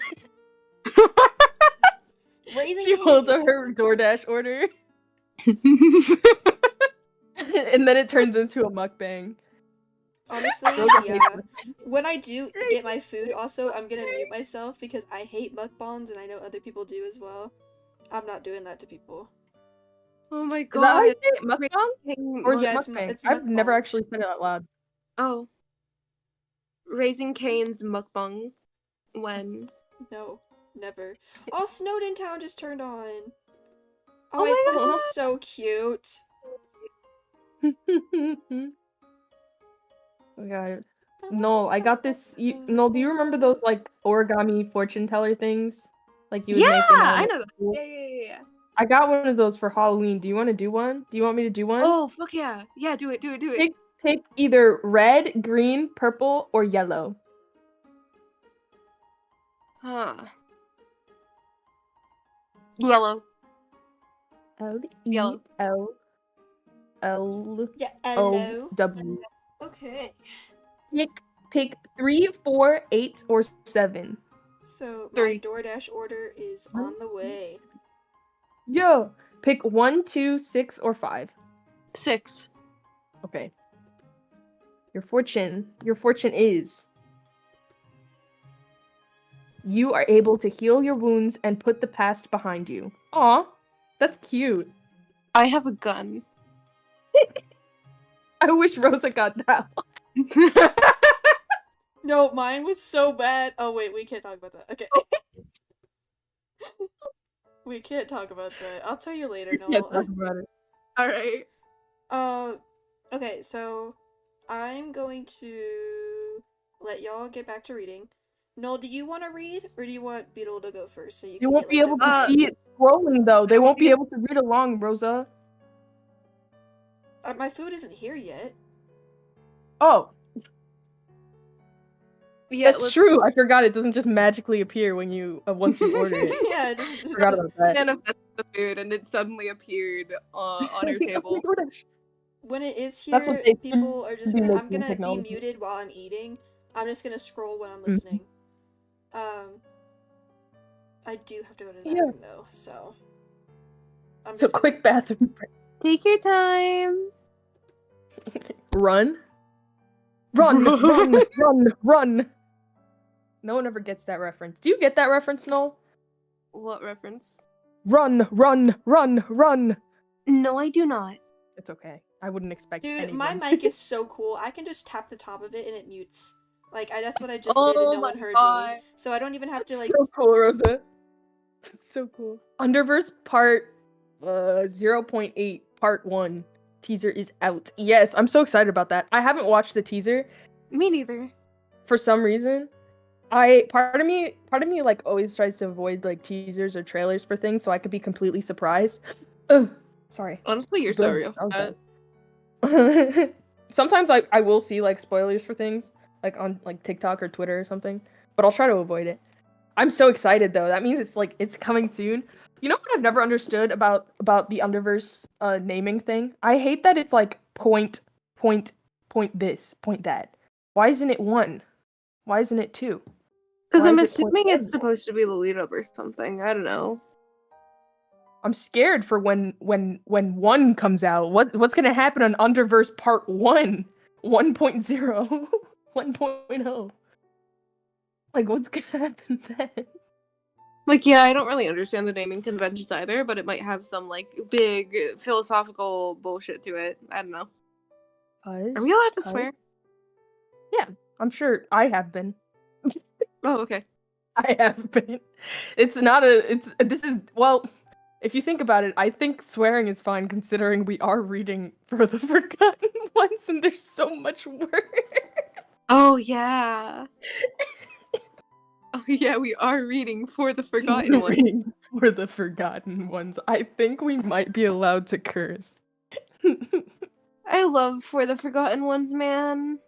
Raising she Cane's. holds up her DoorDash order. And then it turns into a mukbang. Honestly, Rosa yeah. hates When I do get my food, also, I'm gonna mute myself because I hate mukbangs and I know other people do as well. I'm not doing that to people. Oh my Is that how you god. say it? Mukbang? Or is Yeah, it it's mukbang? it's I've never mukbangs. actually said it out loud. Oh. Raising Cane's mukbang. When? No, never. Oh, Snowden Town just turned on. Oh, Oh my this God. is so cute. Oh god. No, I got this. No, do you remember those like origami fortune teller things? Like you would Yeah, make in I know that. school? Yeah. I got one of those for Halloween. Do you want to do one? Do you want me to do one? Oh, fuck yeah. Yeah, do it. Pick either red, green, purple, or yellow. Huh. Yellow. Yellow. L Yeah, O hello. W. Okay. Pick 3, 4, 8, or 7. So my 3. DoorDash order is on the way. Yo, pick 1, 2, 6, or 5. 6. Okay. Your fortune is you are able to heal your wounds and put the past behind you. Aw, that's cute. I have a gun. I wish Rosa got that one. No, mine was so bad. Oh wait, we can't talk about that. Okay. We can't talk about that. I'll tell you later, Yeah, Noel. talk about it. Alright. Okay, so I'm going to let y'all get back to reading. Noel, do you want to read, or do you want Beetle to go first? So you You can won't get, be like, able the to vibes? see it scrolling though. They won't be able to read along, Rosa. My food isn't here yet. Oh, Yeah, that's true. I forgot it doesn't just magically appear when you once you order it. Yeah, it doesn't. Forgot about that. Manifest the food and it suddenly appeared on our table. When it is That's here, what they people are just be gonna. I'm making gonna be technology. muted while I'm eating. I'm just gonna scroll when I'm Mm-hmm. listening. I do have to go to the Yeah. bathroom though, so. I'm So just gonna- quick bathroom break. Take your time. Run. Run, run, run, run. No one ever gets that reference. Do you get that reference, Noel? What reference? Run, run, run, run. No, I do not. It's okay. I wouldn't expect Dude, anyone. my mic is so cool. I can just tap the top of it and it mutes. Like, that's what I just did Oh and no my one heard God. me. So I don't even have to, like, so cool, Rosa. That's so cool. Underverse part 0.8 part 1 teaser is out. Yes, I'm so excited about that. I haven't watched the teaser Me neither. for some reason. Part of me like always tries to avoid like teasers or trailers for things so I could be completely surprised. Ugh, sorry. Honestly, you're so Ugh, real for that. bad. Sometimes I will see like spoilers for things like on like TikTok or Twitter or something, but I'll try to avoid it. I'm so excited though. That means it's coming soon. You know what I've never understood about the Underverse naming thing? I hate that it's like point this, point that. Why isn't it 1? Why isn't it 2? Because Why I'm is it assuming 0.1? it's supposed to be the lead up or something. I don't know. I'm scared for when 1 comes out. What's gonna happen on Underverse Part 1? 1.0? 1.0? Like, what's gonna happen then? Like, yeah, I don't really understand the naming conventions either, but it might have some, like, big philosophical bullshit to it. I don't know. Are we allowed to swear? Yeah, I'm sure I have been. Oh, okay. I have been. Well, if you think about it, I think swearing is fine considering we are reading For the Forgotten Ones and there's so much work. Oh, yeah. Oh, yeah, we are reading For the Forgotten Ones. Reading For the Forgotten Ones. I think we might be allowed to curse. I love For the Forgotten Ones, man.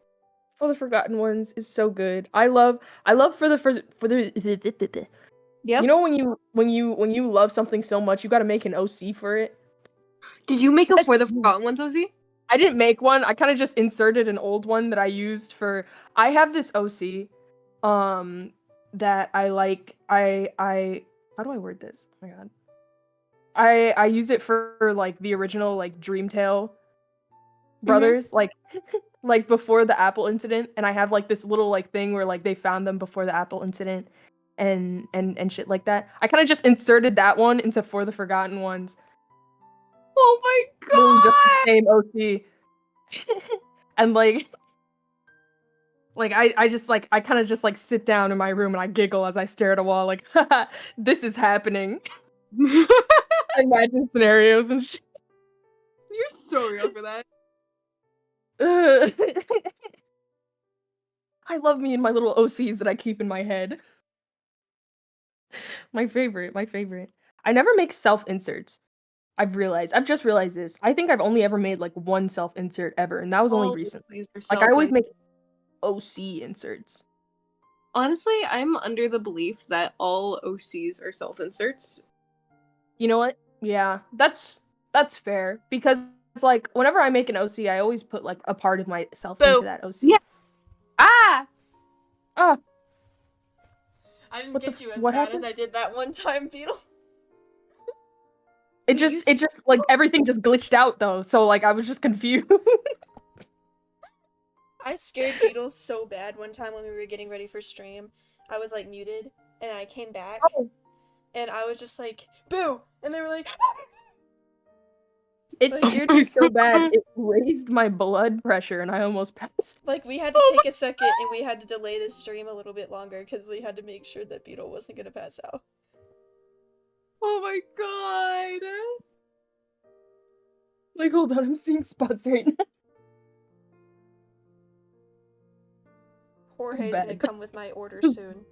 For the Forgotten Ones is so good. I love for the Yep. You know when you love something so much, you got to make an OC for it. Did you make a That's For the me. Forgotten Ones, Ozzy? I didn't make one. I kind of just inserted an old one that I used for. I have this OC, that I like. I how do I word this? Oh my god. I use it for like the original like Dreamtale brothers, like before the Apple incident, and I have like this little like thing where like they found them before the Apple incident, and shit like that. I kind of just inserted that one into For the Forgotten Ones. Oh my Literally just the god! same OC. And like I kind of just like sit down in my room and I giggle as I stare at a wall like, haha, this is happening. I imagine scenarios and shit. You're so real for that. I love me and my little OCs that I keep in my head. My favorite. I never make self-inserts. I've just realized this. I think I've only ever made like one self-insert ever, and that was only recently. Like I always make OC inserts. Honestly, I'm under the belief that all OCs are self-inserts. You know what? Yeah, that's fair because it's like whenever I make an OC, I always put like a part of myself into that OC. Yeah. Ah! Ah! I didn't What get the you as what bad happened? as I did that one time, Beetle. It just like everything just glitched out though, so like I was just confused. I scared Beetle so bad one time when we were getting ready for stream. I was like muted, and I came back, and I was just like, boo! And they were like, It like, scared me so bad, it raised my blood pressure and I almost passed. like we had to take a second and we had to delay the stream a little bit longer because we had to make sure that Beetle wasn't gonna pass out. Oh my god! Like, hold on, I'm seeing spots right now. Jorge's bad. gonna come with my order soon.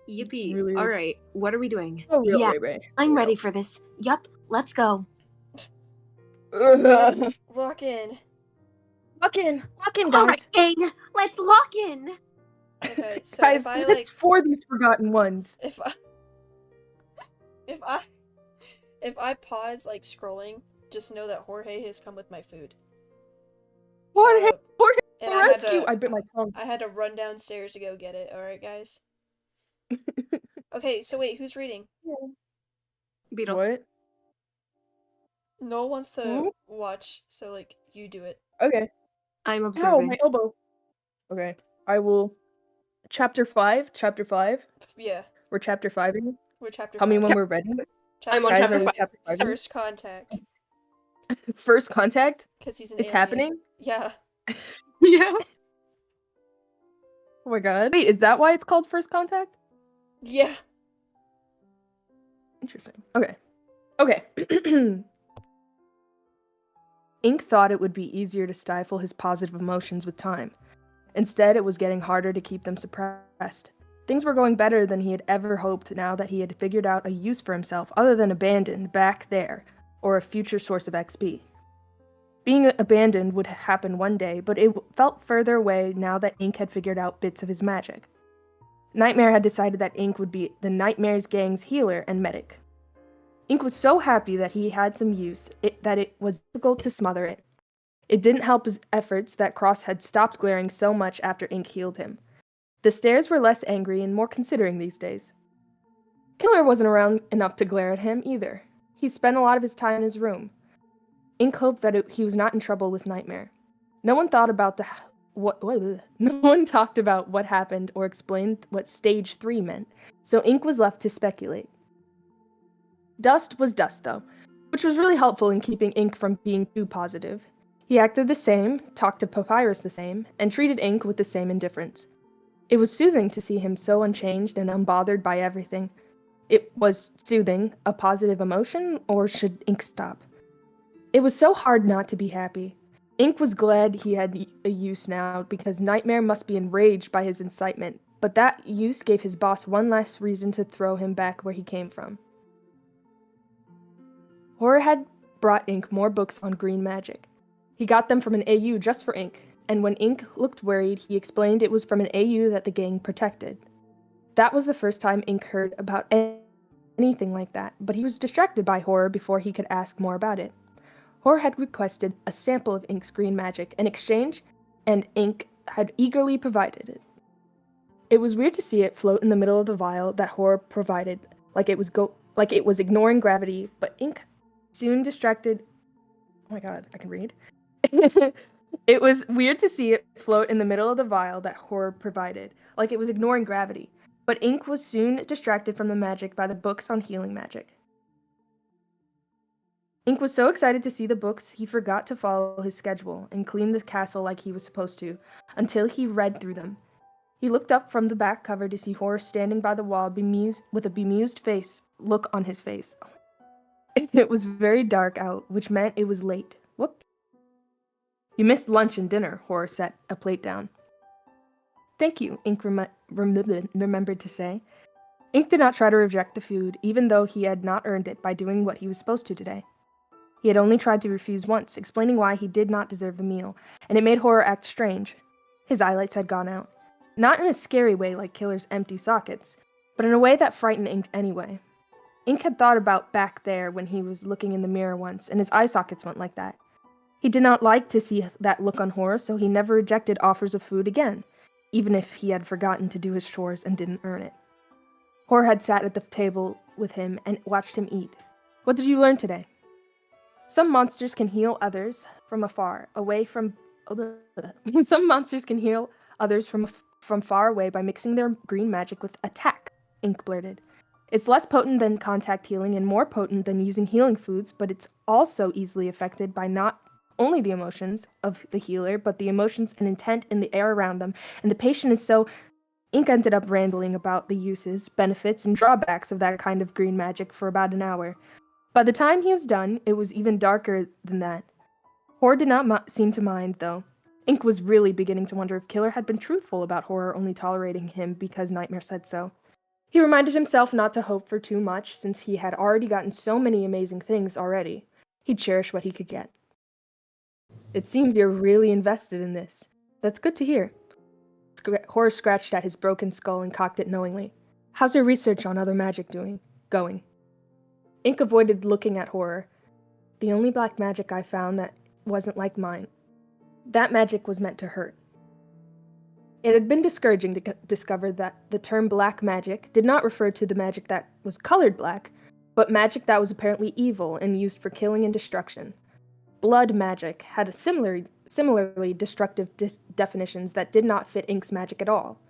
Yippee. Really? Alright, what are we doing? Oh, real, yeah, Ray. I'm ready for this. Yup, let's go. Let's lock in. Lock in, guys. Alright, gang, let's lock in! Okay, so Guys, if I it's like, for these forgotten ones. if I pause like scrolling, just know that Jorge has come with my food. Jorge, And rescue! I bit my tongue. I had to run downstairs to go get it. All right, guys. Okay, so wait, who's reading? Beetle. What? Noel wants to Who? watch, so like you do it. Okay. I'm Ow, observing. my elbow. Okay, I will. Chapter 5. Yeah, We're chapter 5ing. we're chapter Tell me 5. when we're ready. I'm on Guys, chapter are we 5. chapter 5? First contact, First contact? because he's an It's alien. happening? Yeah. Yeah. Oh my god. Wait, is that why it's called First Contact? Yeah. interesting. Okay. Ink thought it would be easier to stifle his positive emotions with time. Instead, it was getting harder to keep them suppressed. Things were going better than he had ever hoped now that he had figured out a use for himself other than abandoned back there, or a future source of XP. Being abandoned would happen one day, but it felt further away now that Ink had figured out bits of his magic. Nightmare had decided that Ink would be the Nightmare's gang's healer and medic. Ink was so happy that he had some use that it was difficult to smother it. It didn't help his efforts that Cross had stopped glaring so much after Ink healed him. The stares were less angry and more considering these days. Killer wasn't around enough to glare at him either. He spent a lot of his time in his room. Ink hoped that he was not in trouble with Nightmare. No one thought about no one talked about what happened or explained what Stage 3 meant, so Ink was left to speculate. Dust was dust, though, which was really helpful in keeping Ink from being too positive. He acted the same, talked to Papyrus the same, and treated Ink with the same indifference. It was soothing to see him so unchanged and unbothered by everything. It was soothing, a positive emotion, or should Ink stop? It was so hard not to be happy. Ink was glad he had a use now, because Nightmare must be enraged by his incitement, but that use gave his boss one less reason to throw him back where he came from. Horror had brought Ink more books on green magic. He got them from an AU just for Ink, and when Ink looked worried, he explained it was from an AU that the gang protected. That was the first time Ink heard about anything like that, but he was distracted by Horror before he could ask more about it. Horror had requested a sample of Ink's green magic in exchange, and Ink had eagerly provided it. It was weird to see it float in the middle of the vial that Horror provided, like it was ignoring gravity, but Ink soon distracted. Oh my god, I can read. It was weird to see it float in the middle of the vial that Horror provided, like it was ignoring gravity, but Ink was soon distracted from the magic by the books on healing magic. Ink was so excited to see the books, he forgot to follow his schedule and clean the castle like he was supposed to, until he read through them. He looked up from the back cover to see Horror standing by the wall with a bemused look on his face. It was very dark out, which meant it was late. Whoop. You missed lunch and dinner, Horror set a plate down. Thank you, Ink remembered to say. Ink did not try to reject the food, even though he had not earned it by doing what he was supposed to today. He had only tried to refuse once, explaining why he did not deserve the meal, and it made Horror act strange. His eyelights had gone out. Not in a scary way like Killer's empty sockets, but in a way that frightened Ink anyway. Ink had thought about back there when he was looking in the mirror once, and his eye sockets went like that. He did not like to see that look on Horror, so he never rejected offers of food again, even if he had forgotten to do his chores and didn't earn it. Horror had sat at the table with him and watched him eat. What did you learn today? Some monsters can heal others from afar, Some monsters can heal others from far away by mixing their green magic with attack, Ink blurted. It's less potent than contact healing and more potent than using healing foods, but it's also easily affected by not only the emotions of the healer, but the emotions and intent in the air around them, and the patient is so... Ink ended up rambling about the uses, benefits, and drawbacks of that kind of green magic for about an hour. By the time he was done, it was even darker than that. Horror did not seem to mind, though. Ink was really beginning to wonder if Killer had been truthful about Horror only tolerating him because Nightmare said so. He reminded himself not to hope for too much, since he had already gotten so many amazing things already. He'd cherish what he could get. It seems you're really invested in this. That's good to hear. Horror scratched at his broken skull and cocked it knowingly. How's your research on other magic going? Ink avoided looking at Horror. The only black magic I found that wasn't like mine. That magic was meant to hurt. It had been discouraging to discover that the term black magic did not refer to the magic that was colored black, but magic that was apparently evil and used for killing and destruction. Blood magic had similarly destructive definitions that did not fit Ink's magic at all.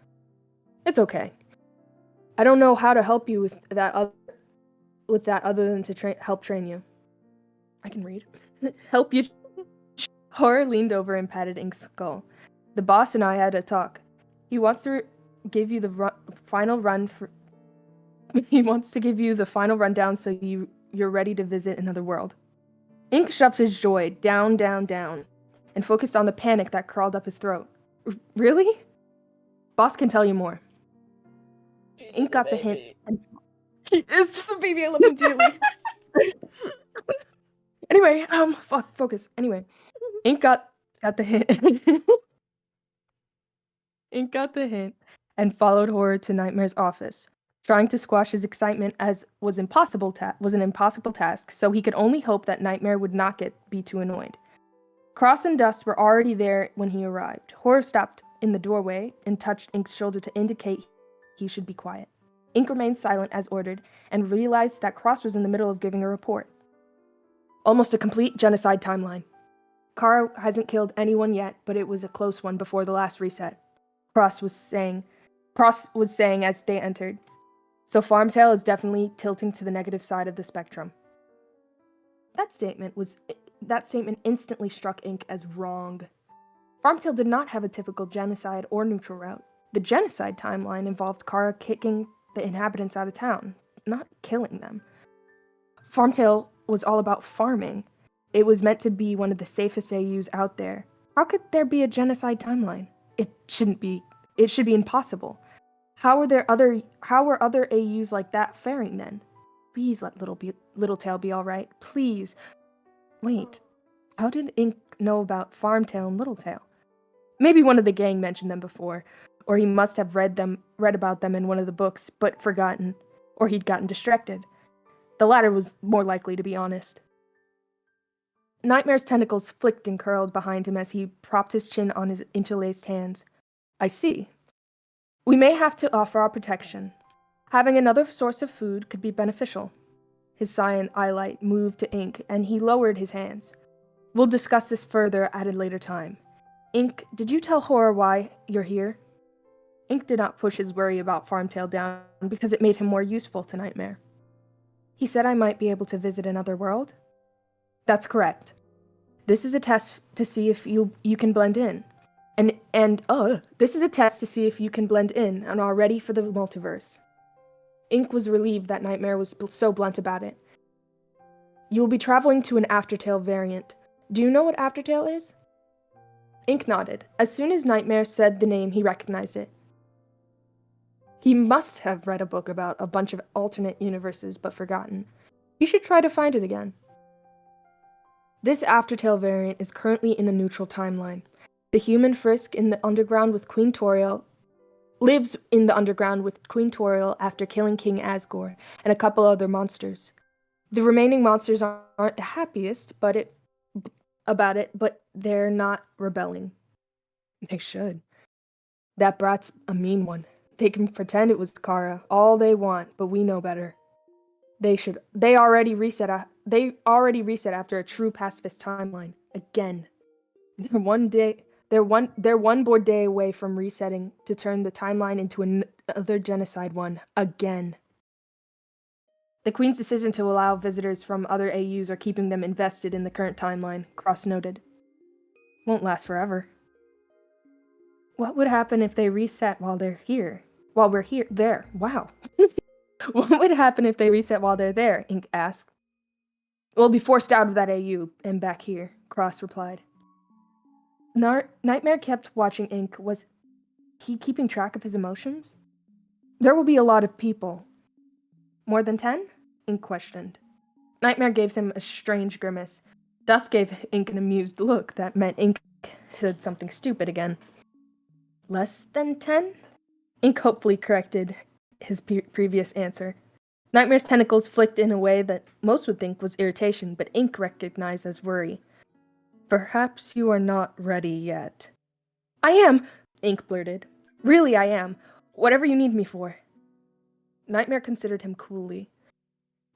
It's okay. I don't know how to help you with that other than to help train you. I can read. Help you. Horror leaned over and patted Ink's skull. The boss and I had a talk. He wants to give you the final run He wants to give you the final rundown so you're ready to visit another world. Ink shoved his joy down, and focused on the panic that crawled up his throat. Really? Boss can tell you more. Ink got the hint. It's just a baby, I love him dearly. Anyway, focus. Anyway, Ink got the hint. Ink got the hint and followed Horror to Nightmare's office. Trying to squash his excitement was an impossible task, so he could only hope that Nightmare would not be too annoyed. Cross and Dust were already there when he arrived. Horror stopped in the doorway and touched Ink's shoulder to indicate he should be quiet. Ink remained silent as ordered and realized that Cross was in the middle of giving a report. Almost a complete genocide timeline. Kara hasn't killed anyone yet, but it was a close one before the last reset. Cross was saying as they entered. So Farmtail is definitely tilting to the negative side of the spectrum. That statement instantly struck Ink as wrong. Farmtail did not have a typical genocide or neutral route. The genocide timeline involved Kara kicking the inhabitants out of town, not killing them. Farmtail was all about farming. It was meant to be one of the safest AUs out there. How could there be a genocide timeline? It should be impossible. How were other AUs like that faring then? Please let Littletail be alright. Please. Wait. How did Ink know about Farmtail and Littletail? Maybe one of the gang mentioned them before, or he must have read about them in one of the books, but forgotten, or he'd gotten distracted. The latter was more likely, to be honest. Nightmare's tentacles flicked and curled behind him as he propped his chin on his interlaced hands. I see. We may have to offer our protection. Having another source of food could be beneficial. His cyan eyelight moved to Ink, and he lowered his hands. We'll discuss this further at a later time. Ink, did you tell Horror why you're here? Ink did not push his worry about Farmtail down because it made him more useful to Nightmare. He said I might be able to visit another world? That's correct. This is a test to see if you can blend in. This is a test to see if you can blend in and are ready for the multiverse. Ink was relieved that Nightmare was so blunt about it. You will be traveling to an Aftertale variant. Do you know what Aftertale is? Ink nodded. As soon as Nightmare said the name, he recognized it. He must have read a book about a bunch of alternate universes but forgotten. You should try to find it again. This Aftertale variant is currently in a neutral timeline. The human Frisk in the underground with Queen Toriel lives in the underground with Queen Toriel after killing King Asgore and a couple other monsters. The remaining monsters aren't the happiest about it, but they're not rebelling. They should. That brat's a mean one. They can pretend it was Kara all they want, but we know better. They already reset after a true pacifist timeline. Again. They're one more day away from resetting to turn the timeline into another genocide one. Again. The Queen's decision to allow visitors from other AUs are keeping them invested in the current timeline, Cross noted. Won't last forever. What would happen if they reset while they're here? While we're here? There. Wow. What would happen if they reset while they're there? Ink asked. We'll be forced out of that AU and back here, Cross replied. Nightmare kept watching Ink. Was he keeping track of his emotions? There will be a lot of people. More than 10? Ink questioned. Nightmare gave him a strange grimace. Dust gave Ink an amused look that meant Ink said something stupid again. Less than 10? Ink hopefully corrected his previous answer. Nightmare's tentacles flicked in a way that most would think was irritation, but Ink recognized as worry. Perhaps you are not ready yet. I am, Ink blurted. Really, I am. Whatever you need me for. Nightmare considered him coolly.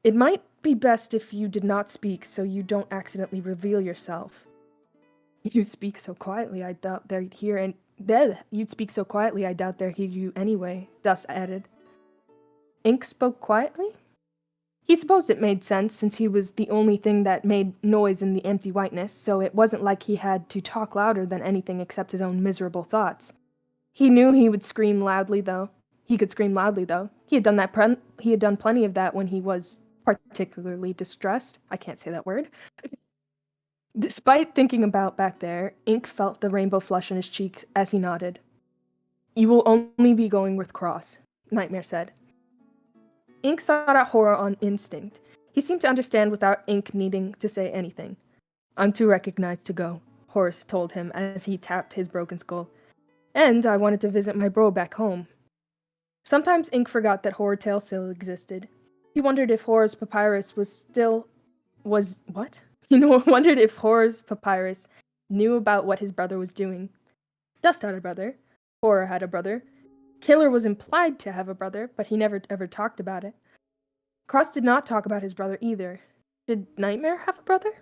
It might be best if you did not speak so you don't accidentally reveal yourself. You speak so quietly, I doubt they'd hear and you'd speak so quietly, I doubt they'd hear you anyway, Dust added. Ink spoke quietly? He supposed it made sense since he was the only thing that made noise in the empty whiteness, so it wasn't like he had to talk louder than anything except his own miserable thoughts. He knew he would scream loudly, though. He could scream loudly, though. He had done plenty of that when he was particularly distressed. I can't say that word. Despite thinking about back there, Ink felt the rainbow flush in his cheeks as he nodded. You will only be going with Cross, Nightmare said. Ink sought out horror on instinct. He seemed to understand without Ink needing to say anything. I'm too recognized to go, Horace told him as he tapped his broken skull. And I wanted to visit my bro back home. Sometimes Ink forgot that Horror Tale still existed. He wondered if Horror's papyrus wondered if Horror's papyrus knew about what his brother was doing. Dust had a brother. Horror had a brother. Killer was implied to have a brother, but he never ever talked about it. Cross did not talk about his brother either. Did Nightmare have a brother?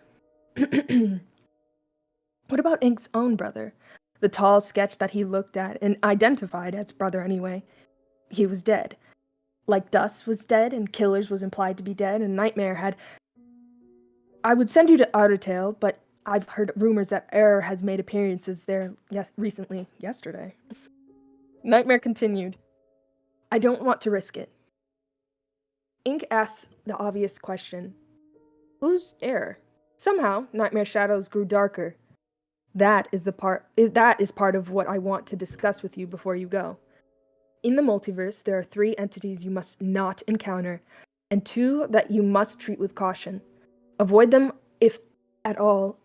What about Ink's own brother? The tall sketch that he looked at and identified as brother anyway. He was dead. Like Dust was dead, and Killers was implied to be dead, and Nightmare had... I would send you to Outertail, but I've heard rumors that Error has made appearances there recently, yesterday. Nightmare continued. I don't want to risk it. Ink asked the obvious question. Who's Error? Somehow, Nightmare's shadows grew darker. That is part of what I want to discuss with you before you go. In the multiverse, there are 3 entities you must not encounter, and 2 that you must treat with caution. Avoid them if at all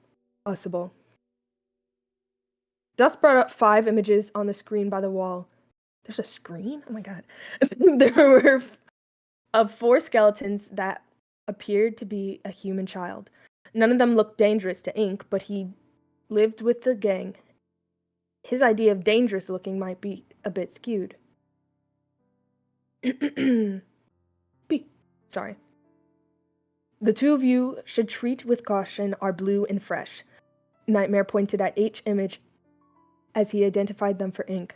possible. Dust brought up 5 images on the screen by the wall. There's a screen? Oh my god. There were of 4 skeletons that appeared to be a human child. None of them looked dangerous to Ink, but he lived with the gang. His idea of dangerous looking might be a bit skewed. Sorry. The 2 of you should treat with caution are blue and fresh. Nightmare pointed at each image as he identified them for Ink.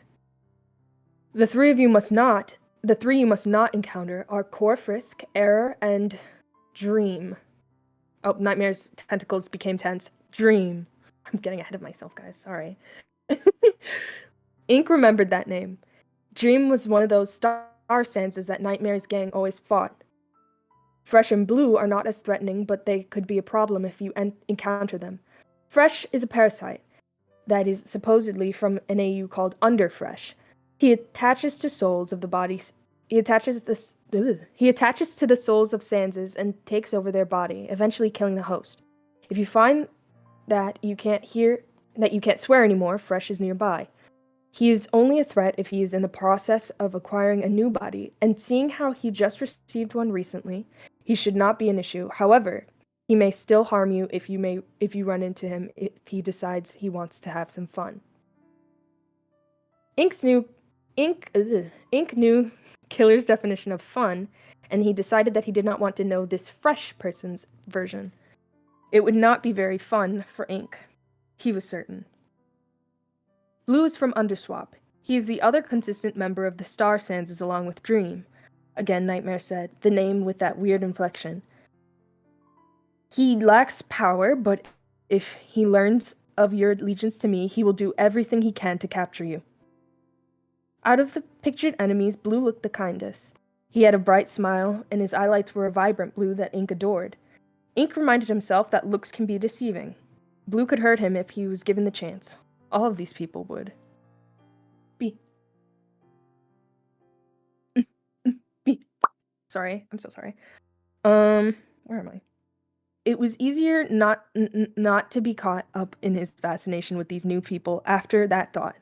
The 3 you must not encounter are Core Frisk, Error, and Dream. Oh, Nightmare's tentacles became tense. Dream. I'm getting ahead of myself, guys. Sorry. Ink remembered that name. Dream was one of those star senses that Nightmare's gang always fought. Fresh and Blue are not as threatening, but they could be a problem if you encounter them. Fresh is a parasite that is supposedly from an AU called Underfresh. He attaches to souls of the bodies. He attaches to the souls of Sanses and takes over their body, eventually killing the host. If you find that you can't swear anymore, Fresh is nearby. He is only a threat if he is in the process of acquiring a new body, and seeing how he just received one recently, he should not be an issue. However, he may still harm you if you run into him if he decides he wants to have some fun. Ink knew Killer's definition of fun, and he decided that he did not want to know this fresh person's version. It would not be very fun for Ink. He was certain. Blue is from Underswap. He is the other consistent member of the Star Sands along with Dream. Again, Nightmare said, the name with that weird inflection. He lacks power, but if he learns of your allegiance to me, he will do everything he can to capture you. Out of the pictured enemies, Blue looked the kindest. He had a bright smile, and his eyelights were a vibrant blue that Ink adored. Ink reminded himself that looks can be deceiving. Blue could hurt him if he was given the chance. All of these people would. Sorry, I'm so sorry. Where am I? It was easier not to be caught up in his fascination with these new people after that thought.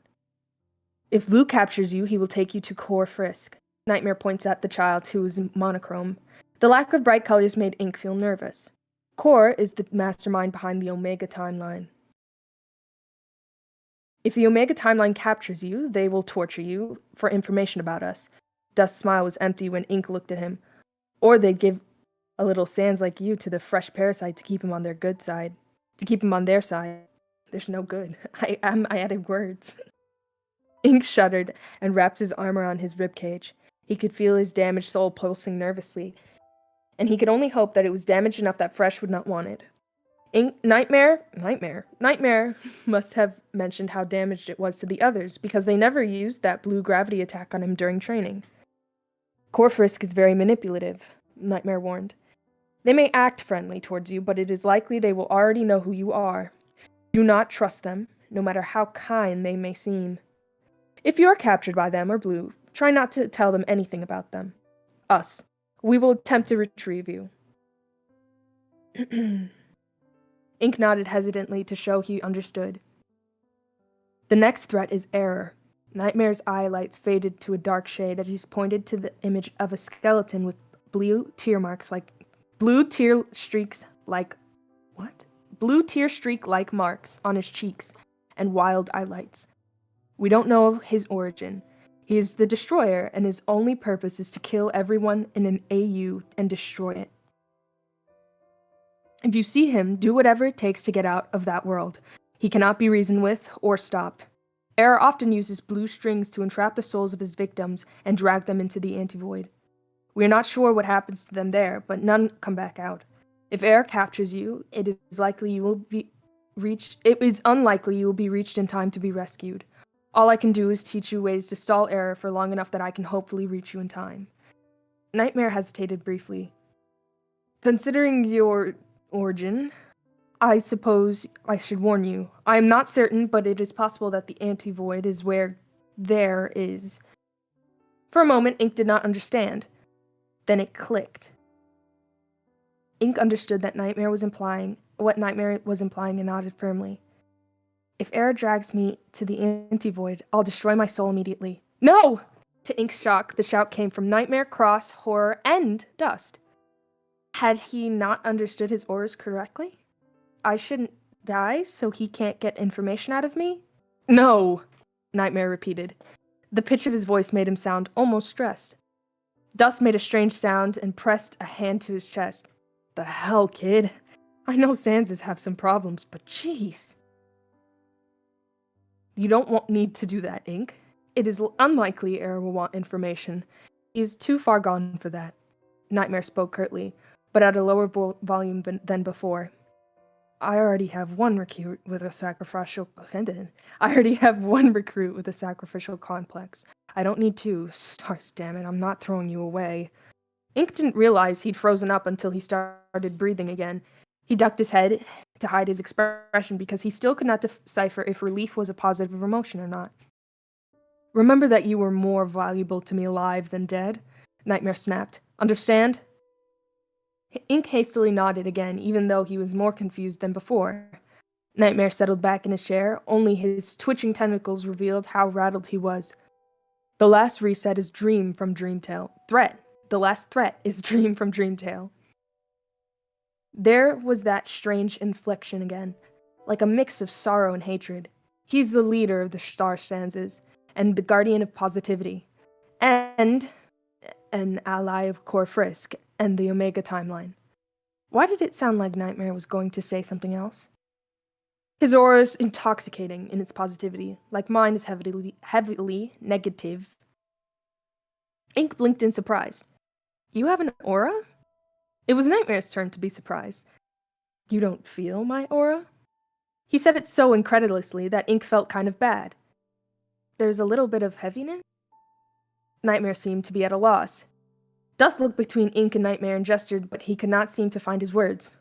If Blue captures you, he will take you to Core Frisk. Nightmare points at the child who was monochrome. The lack of bright colors made Ink feel nervous. Core is the mastermind behind the Omega timeline. If the Omega timeline captures you, they will torture you for information about us. Dust's smile was empty when Ink looked at him. Or they'd give a little Sans like you to the fresh parasite to keep him on their good side. To keep him on their side. There's no good. I added words. Ink shuddered and wrapped his arm around his ribcage. He could feel his damaged soul pulsing nervously. And he could only hope that it was damaged enough that Fresh would not want it. Nightmare must have mentioned how damaged it was to the others, because they never used that blue gravity attack on him during training. Corfrisk is very manipulative, Nightmare warned. They may act friendly towards you, but it is likely they will already know who you are. Do not trust them, no matter how kind they may seem. If you are captured by them or Blue, try not to tell them anything about them. Us. We will attempt to retrieve you. Ink nodded hesitantly to show he understood. The next threat is error. Nightmare's eye lights faded to a dark shade as he pointed to the image of a skeleton with blue tear streak-like marks on his cheeks and wild eye lights. We don't know his origin. He is the Destroyer, and his only purpose is to kill everyone in an AU and destroy it. If you see him, do whatever it takes to get out of that world. He cannot be reasoned with or stopped. Error often uses blue strings to entrap the souls of his victims and drag them into the anti-void. We are not sure what happens to them there, but none come back out. If Error captures you, it is unlikely you will be reached in time to be rescued. All I can do is teach you ways to stall Error for long enough that I can hopefully reach you in time. Nightmare hesitated briefly. Considering your origin, I suppose I should warn you. I am not certain, but it is possible that the anti-void is where there is. For a moment, Ink did not understand. Then it clicked. Ink understood that what Nightmare was implying and nodded firmly. If Error drags me to the anti-void, I'll destroy my soul immediately. No! To Ink's shock, the shout came from Nightmare, Cross, Horror, and Dust. Had he not understood his orders correctly? I shouldn't die so he can't get information out of me? No, Nightmare repeated. The pitch of his voice made him sound almost stressed. Dust made a strange sound and pressed a hand to his chest. The hell, kid? I know Sanses have some problems, but jeez. You don't need to do that, Ink. It is unlikely Error will want information. He is too far gone for that. Nightmare spoke curtly, but at a lower volume than before. I already have one recruit with a sacrificial complex. I don't need two. Stars, damn it, I'm not throwing you away. Ink didn't realize he'd frozen up until he started breathing again. He ducked his head to hide his expression because he still could not decipher if relief was a positive emotion or not. Remember that you were more valuable to me alive than dead, Nightmare snapped. Understand? Ink hastily nodded again, even though he was more confused than before. Nightmare settled back in his chair, only his twitching tentacles revealed how rattled he was. The last reset is Dream from Dreamtale. The last threat is Dream from Dreamtale. There was that strange inflection again, like a mix of sorrow and hatred. He's the leader of the Star Stanzas, and the guardian of positivity, and an ally of Corfrisk and the Omega timeline. Why did it sound like Nightmare was going to say something else? His aura is intoxicating in its positivity, like mine is heavily negative. Ink blinked in surprise. You have an aura? It was Nightmare's turn to be surprised. You don't feel my aura? He said it so incredulously that Ink felt kind of bad. There's a little bit of heaviness? Nightmare seemed to be at a loss. Dust looked between Ink and Nightmare and gestured, but he could not seem to find his words.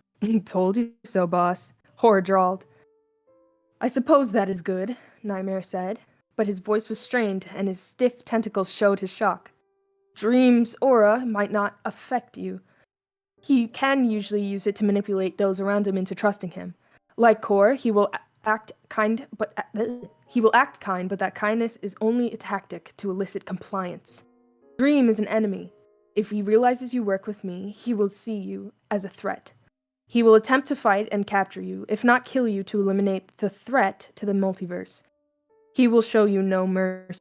Told you so, boss. Horror drawled. I suppose that is good, Nightmare said, but his voice was strained and his stiff tentacles showed his shock. Dream's aura might not affect you. He can usually use it to manipulate those around him into trusting him. Like Core, he will act kind, but that kindness is only a tactic to elicit compliance. Dream is an enemy. If he realizes you work with me, he will see you as a threat. He will attempt to fight and capture you, if not kill you to eliminate the threat to the multiverse. He will show you no mercy.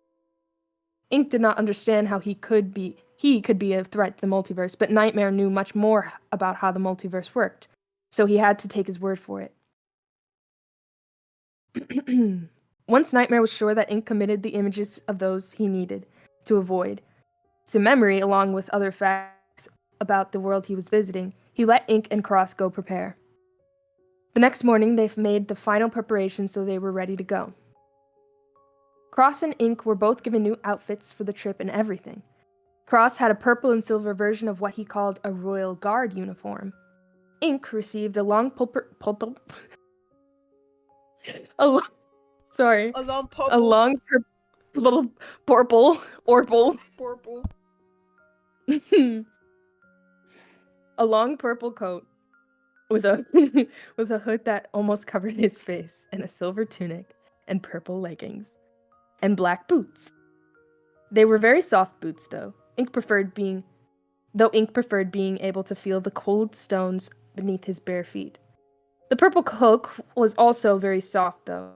Ink did not understand how he could be a threat to the multiverse, but Nightmare knew much more about how the multiverse worked, so he had to take his word for it. Once Nightmare was sure that Ink committed the images of those he needed to avoid to memory, along with other facts about the world he was visiting, he let Ink and Cross go prepare. The next morning, they made the final preparations so they were ready to go. Cross and Ink were both given new outfits for the trip and everything. Cross had a purple and silver version of what he called a Royal Guard uniform. Ink received a long a long little purple a long purple coat with a with a hood that almost covered his face, and a silver tunic and purple leggings and black boots. They were very soft boots though. Ink preferred being able to feel the cold stones beneath his bare feet. The purple cloak was also very soft though.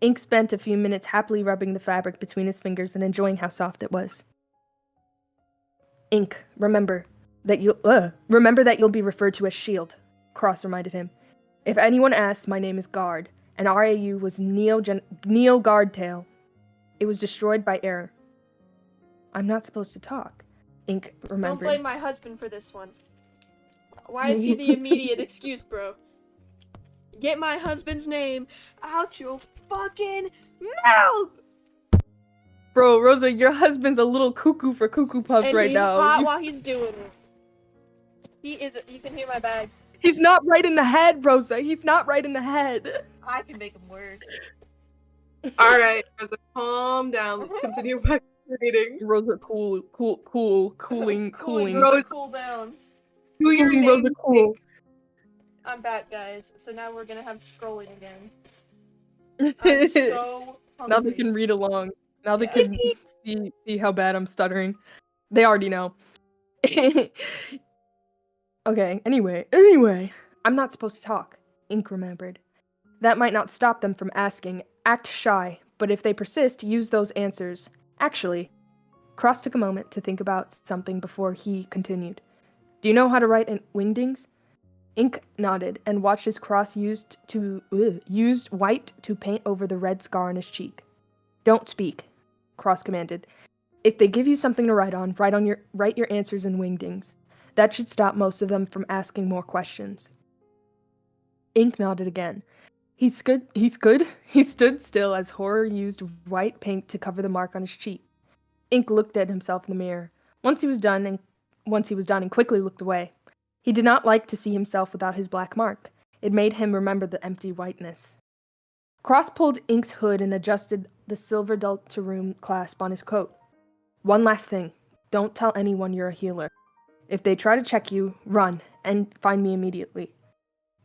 Ink spent a few minutes happily rubbing the fabric between his fingers and enjoying how soft it was. Ink, remember that you'll be referred to as Shield, Cross reminded him. If anyone asks, my name is Guard, and RAU was Neo Guardtail. It was destroyed by error. I'm not supposed to talk, Ink remembered. Don't blame my husband for this one. Why is he the immediate excuse, bro? Get my husband's name out your fucking mouth! Bro, Rosa, your husband's a little cuckoo for Cuckoo Puffs right now. And he's hot while he's doing it. He is. You can hear my bag. He's not right in the head, Rosa. He's not right in the head. I can make him work. Alright, Rosa, calm down. Let's continue back to reading. Rosa, cooling. Rosa, cool down. Do your name. Rosa, cool. I'm back, guys. So now we're gonna have scrolling again. I'm so hungry. Now they can read along. Now they can see how bad I'm stuttering. They already know. Okay, anyway. I'm not supposed to talk, Ink remembered. That might not stop them from asking. Act shy, but if they persist, use those answers. Actually, Cross took a moment to think about something before he continued. Do you know how to write in wingdings? Ink nodded and watched as Cross used white to paint over the red scar on his cheek. Don't speak, Cross commanded. If they give you something to write your answers in wingdings. That should stop most of them from asking more questions. Ink nodded again. He stood still as Horror used white paint to cover the mark on his cheek. Ink looked at himself in the mirror. Once he was done and quickly looked away. He did not like to see himself without his black mark. It made him remember the empty whiteness. Cross pulled Ink's hood and adjusted the silver Delta-Room clasp on his coat. One last thing. Don't tell anyone you're a healer. If they try to check you, run, and find me immediately.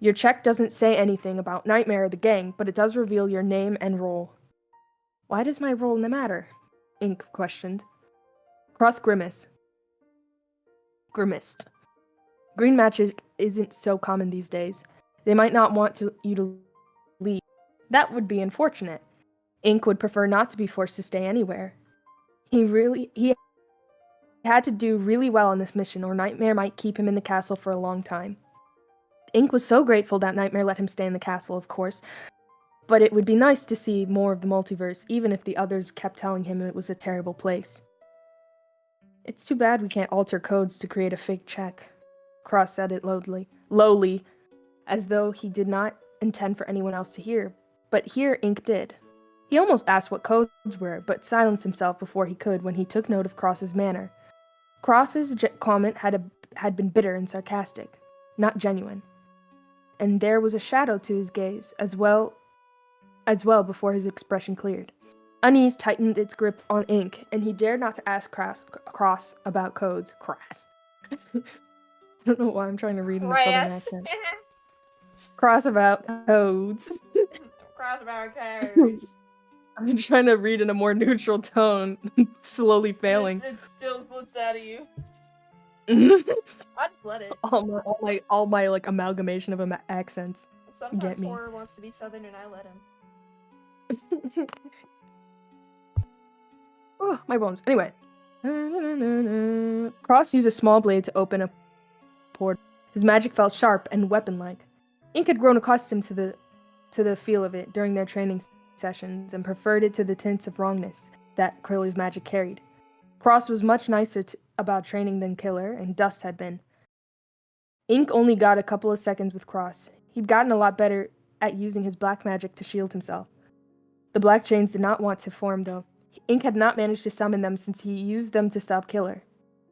Your check doesn't say anything about Nightmare or the gang, but it does reveal your name and role. Why does my role matter? Ink questioned. Cross grimaced. Green magic isn't so common these days. They might not want you to leave. That would be unfortunate. Ink would prefer not to be forced to stay anywhere. He had to do really well on this mission, or Nightmare might keep him in the castle for a long time. Ink was so grateful that Nightmare let him stay in the castle, of course, but it would be nice to see more of the multiverse, even if the others kept telling him it was a terrible place. It's too bad we can't alter codes to create a fake check, Cross said it lowly, as though he did not intend for anyone else to hear, but here Ink did. He almost asked what codes were, but silenced himself before he could when he took note of Cross's manner. Cross's comment had been bitter and sarcastic, not genuine. And there was a shadow to his gaze, as well before his expression cleared. Unease tightened its grip on Ink, and he dared not to ask Cross about codes. Crass. I don't know why I'm trying to read in a southern accent. Cross about codes. Cross about codes. I'm trying to read in a more neutral tone, slowly failing. It still slips out of you. I'd just let it. All my like amalgamation of accents. Sometimes get me. Horror wants to be southern and I let him. Oh, my bones. Anyway. Cross used a small blade to open a portal. His magic felt sharp and weapon-like. Ink had grown accustomed to the feel of it during their training sessions and preferred it to the tints of wrongness that Killer's magic carried. Cross was much nicer about training than Killer, and Dust had been. Ink only got a couple of seconds with Cross. He'd gotten a lot better at using his black magic to shield himself. The black chains did not want to form, though. Ink had not managed to summon them since he used them to stop Killer.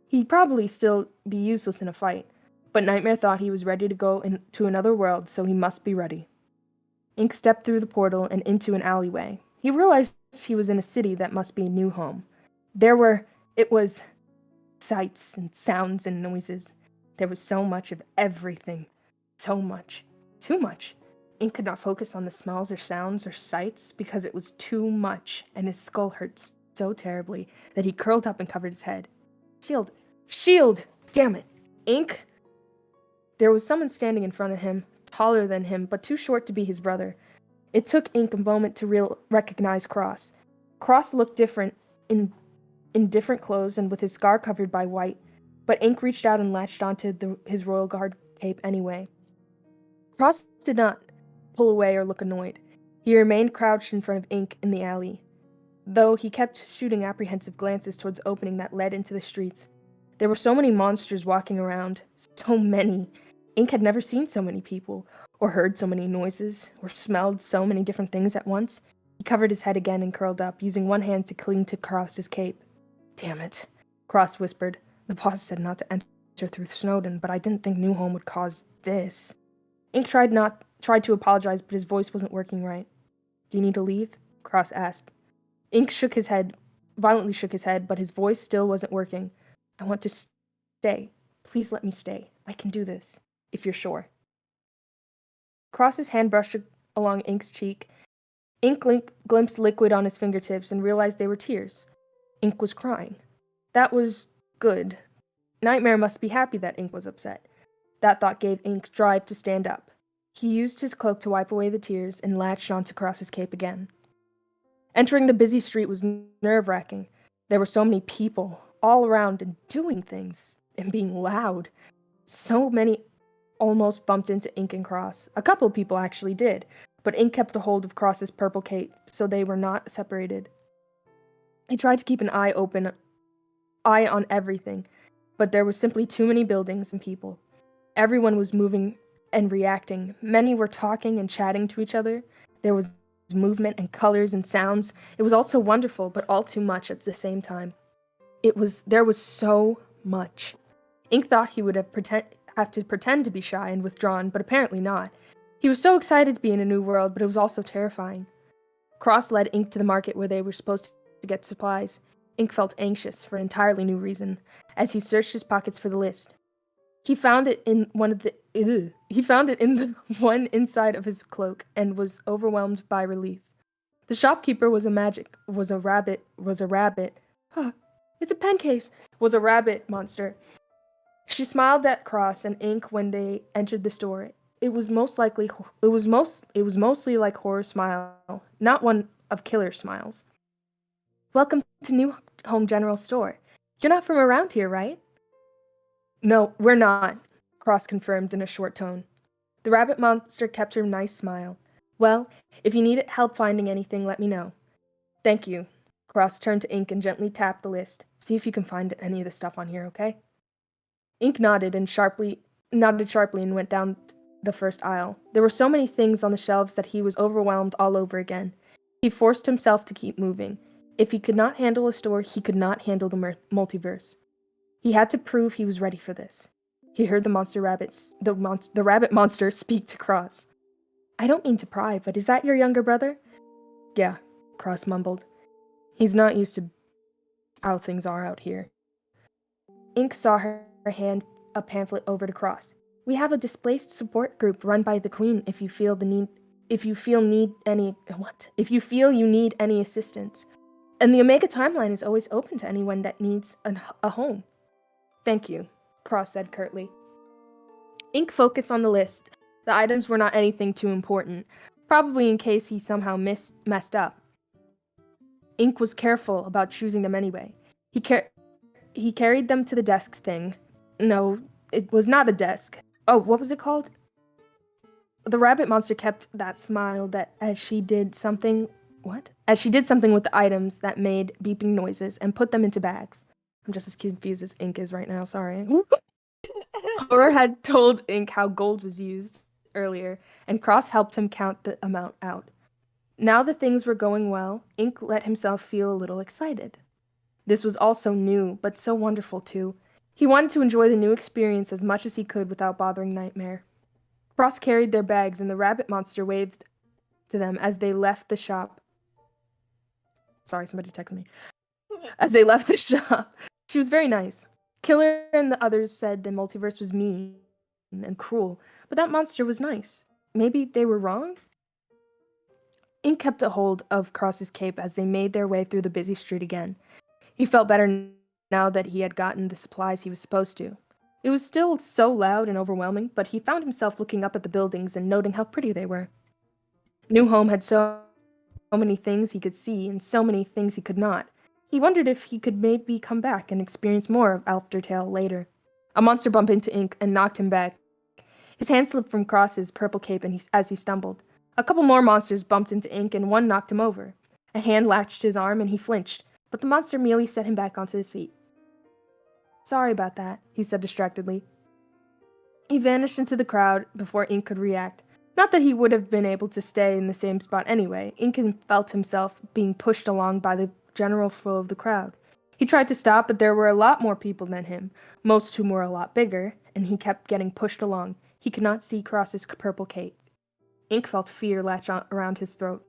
He'd probably still be useless in a fight, but Nightmare thought he was ready to go into another world, so he must be ready. Ink stepped through the portal and into an alleyway. He realized he was in a city that must be a new home. It was sights and sounds and noises. There was so much of everything. So much. Too much. Ink could not focus on the smells or sounds or sights because it was too much, and his skull hurt so terribly that he curled up and covered his head. Shield! Shield! Damn it! Ink! There was someone standing in front of him, taller than him, but too short to be his brother. It took Ink a moment to recognize Cross. Cross looked different, in different clothes and with his scar covered by white, but Ink reached out and latched onto his Royal Guard cape anyway. Cross did not pull away or look annoyed. He remained crouched in front of Ink in the alley, though he kept shooting apprehensive glances towards the opening that led into the streets. There were so many monsters walking around, so many. Ink had never seen so many people, or heard so many noises, or smelled so many different things at once. He covered his head again and curled up, using one hand to cling to Cross's cape. Damn it, Cross whispered. The boss said not to enter through Snowden, but I didn't think New Home would cause this. Ink tried to apologize, but his voice wasn't working right. Do you need to leave? Cross asked. Ink violently shook his head, but his voice still wasn't working. I want to stay. Please let me stay. I can do this, if you're sure. Cross's hand brushed along Ink's cheek. Ink glimpsed liquid on his fingertips and realized they were tears. Ink was crying. That was good. Nightmare must be happy that Ink was upset. That thought gave Ink drive to stand up. He used his cloak to wipe away the tears and latched onto Cross's cape again. Entering the busy street was nerve-wracking. There were so many people all around and doing things and being loud. So many almost bumped into Ink and Cross. A couple of people actually did, but Ink kept a hold of Cross's purple cape so they were not separated. He tried to keep an eye on everything, but there was simply too many buildings and people. Everyone was moving and reacting. Many were talking and chatting to each other. There was movement and colors and sounds. It was all so wonderful, but all too much at the same time. There was so much. Ink thought he would have to pretend to be shy and withdrawn, but apparently not. He was so excited to be in a new world, but it was also terrifying. Cross led Ink to the market where they were supposed to get supplies. Ink felt anxious for an entirely new reason, as he searched his pockets for the list. He found it in the one inside of his cloak and was overwhelmed by relief. The shopkeeper was a rabbit. It's a pen case. Was a rabbit monster. She smiled at Cross and Ink when they entered the store. It was mostly like horror smile, not one of killer smiles. Welcome to New Home General Store. You're not from around here, right? No, we're not, Cross confirmed in a short tone. The rabbit monster kept her nice smile. Well, if you need help finding anything, let me know. Thank you. Cross turned to Ink and gently tapped the list. See if you can find any of the stuff on here, okay? Ink nodded sharply and went down the first aisle. There were so many things on the shelves that he was overwhelmed all over again. He forced himself to keep moving. If he could not handle a store, he could not handle the multiverse. He had to prove he was ready for this. He heard the rabbit monster speak to Cross. I don't mean to pry, but is that your younger brother? Yeah, Cross mumbled. He's not used to how things are out here. Ink saw her hand a pamphlet over to Cross. We have a displaced support group run by the Queen if you feel you need any assistance. And the Omega timeline is always open to anyone that needs a home. Thank you, Cross said curtly. Ink focused on the list. The items were not anything too important, probably in case he somehow messed up. Ink was careful about choosing them anyway. He carried them to the desk thing. No, it was not a desk. Oh, what was it called? The rabbit monster kept that smile that as she did something with the items that made beeping noises and put them into bags. I'm just as confused as Ink is right now, sorry. Horror had told Ink how gold was used earlier, and Cross helped him count the amount out. Now that things were going well, Ink let himself feel a little excited. This was all so new, but so wonderful too. He wanted to enjoy the new experience as much as he could without bothering Nightmare. Cross carried their bags, and the rabbit monster waved to them as they left the shop. Sorry, somebody texted me. As they left the shop. She was very nice. Killer and the others said the multiverse was mean and cruel, but that monster was nice. Maybe they were wrong? Ink kept a hold of Cross's cape as they made their way through the busy street again. He felt better now that he had gotten the supplies he was supposed to. It was still so loud and overwhelming, but he found himself looking up at the buildings and noting how pretty they were. New Home had so many things he could see and so many things he could not. He wondered if he could maybe come back and experience more of Aftertale later. A monster bumped into Ink and knocked him back. His hand slipped from Cross's purple cape as he stumbled. A couple more monsters bumped into Ink and one knocked him over. A hand latched his arm and he flinched, but the monster merely set him back onto his feet. Sorry about that, he said distractedly. He vanished into the crowd before Ink could react. Not that he would have been able to stay in the same spot anyway. Ink felt himself being pushed along by the general flow of the crowd. He tried to stop, but there were a lot more people than him, most whom were a lot bigger, and he kept getting pushed along. He could not see Cross's purple cape. Ink felt fear latch around his throat.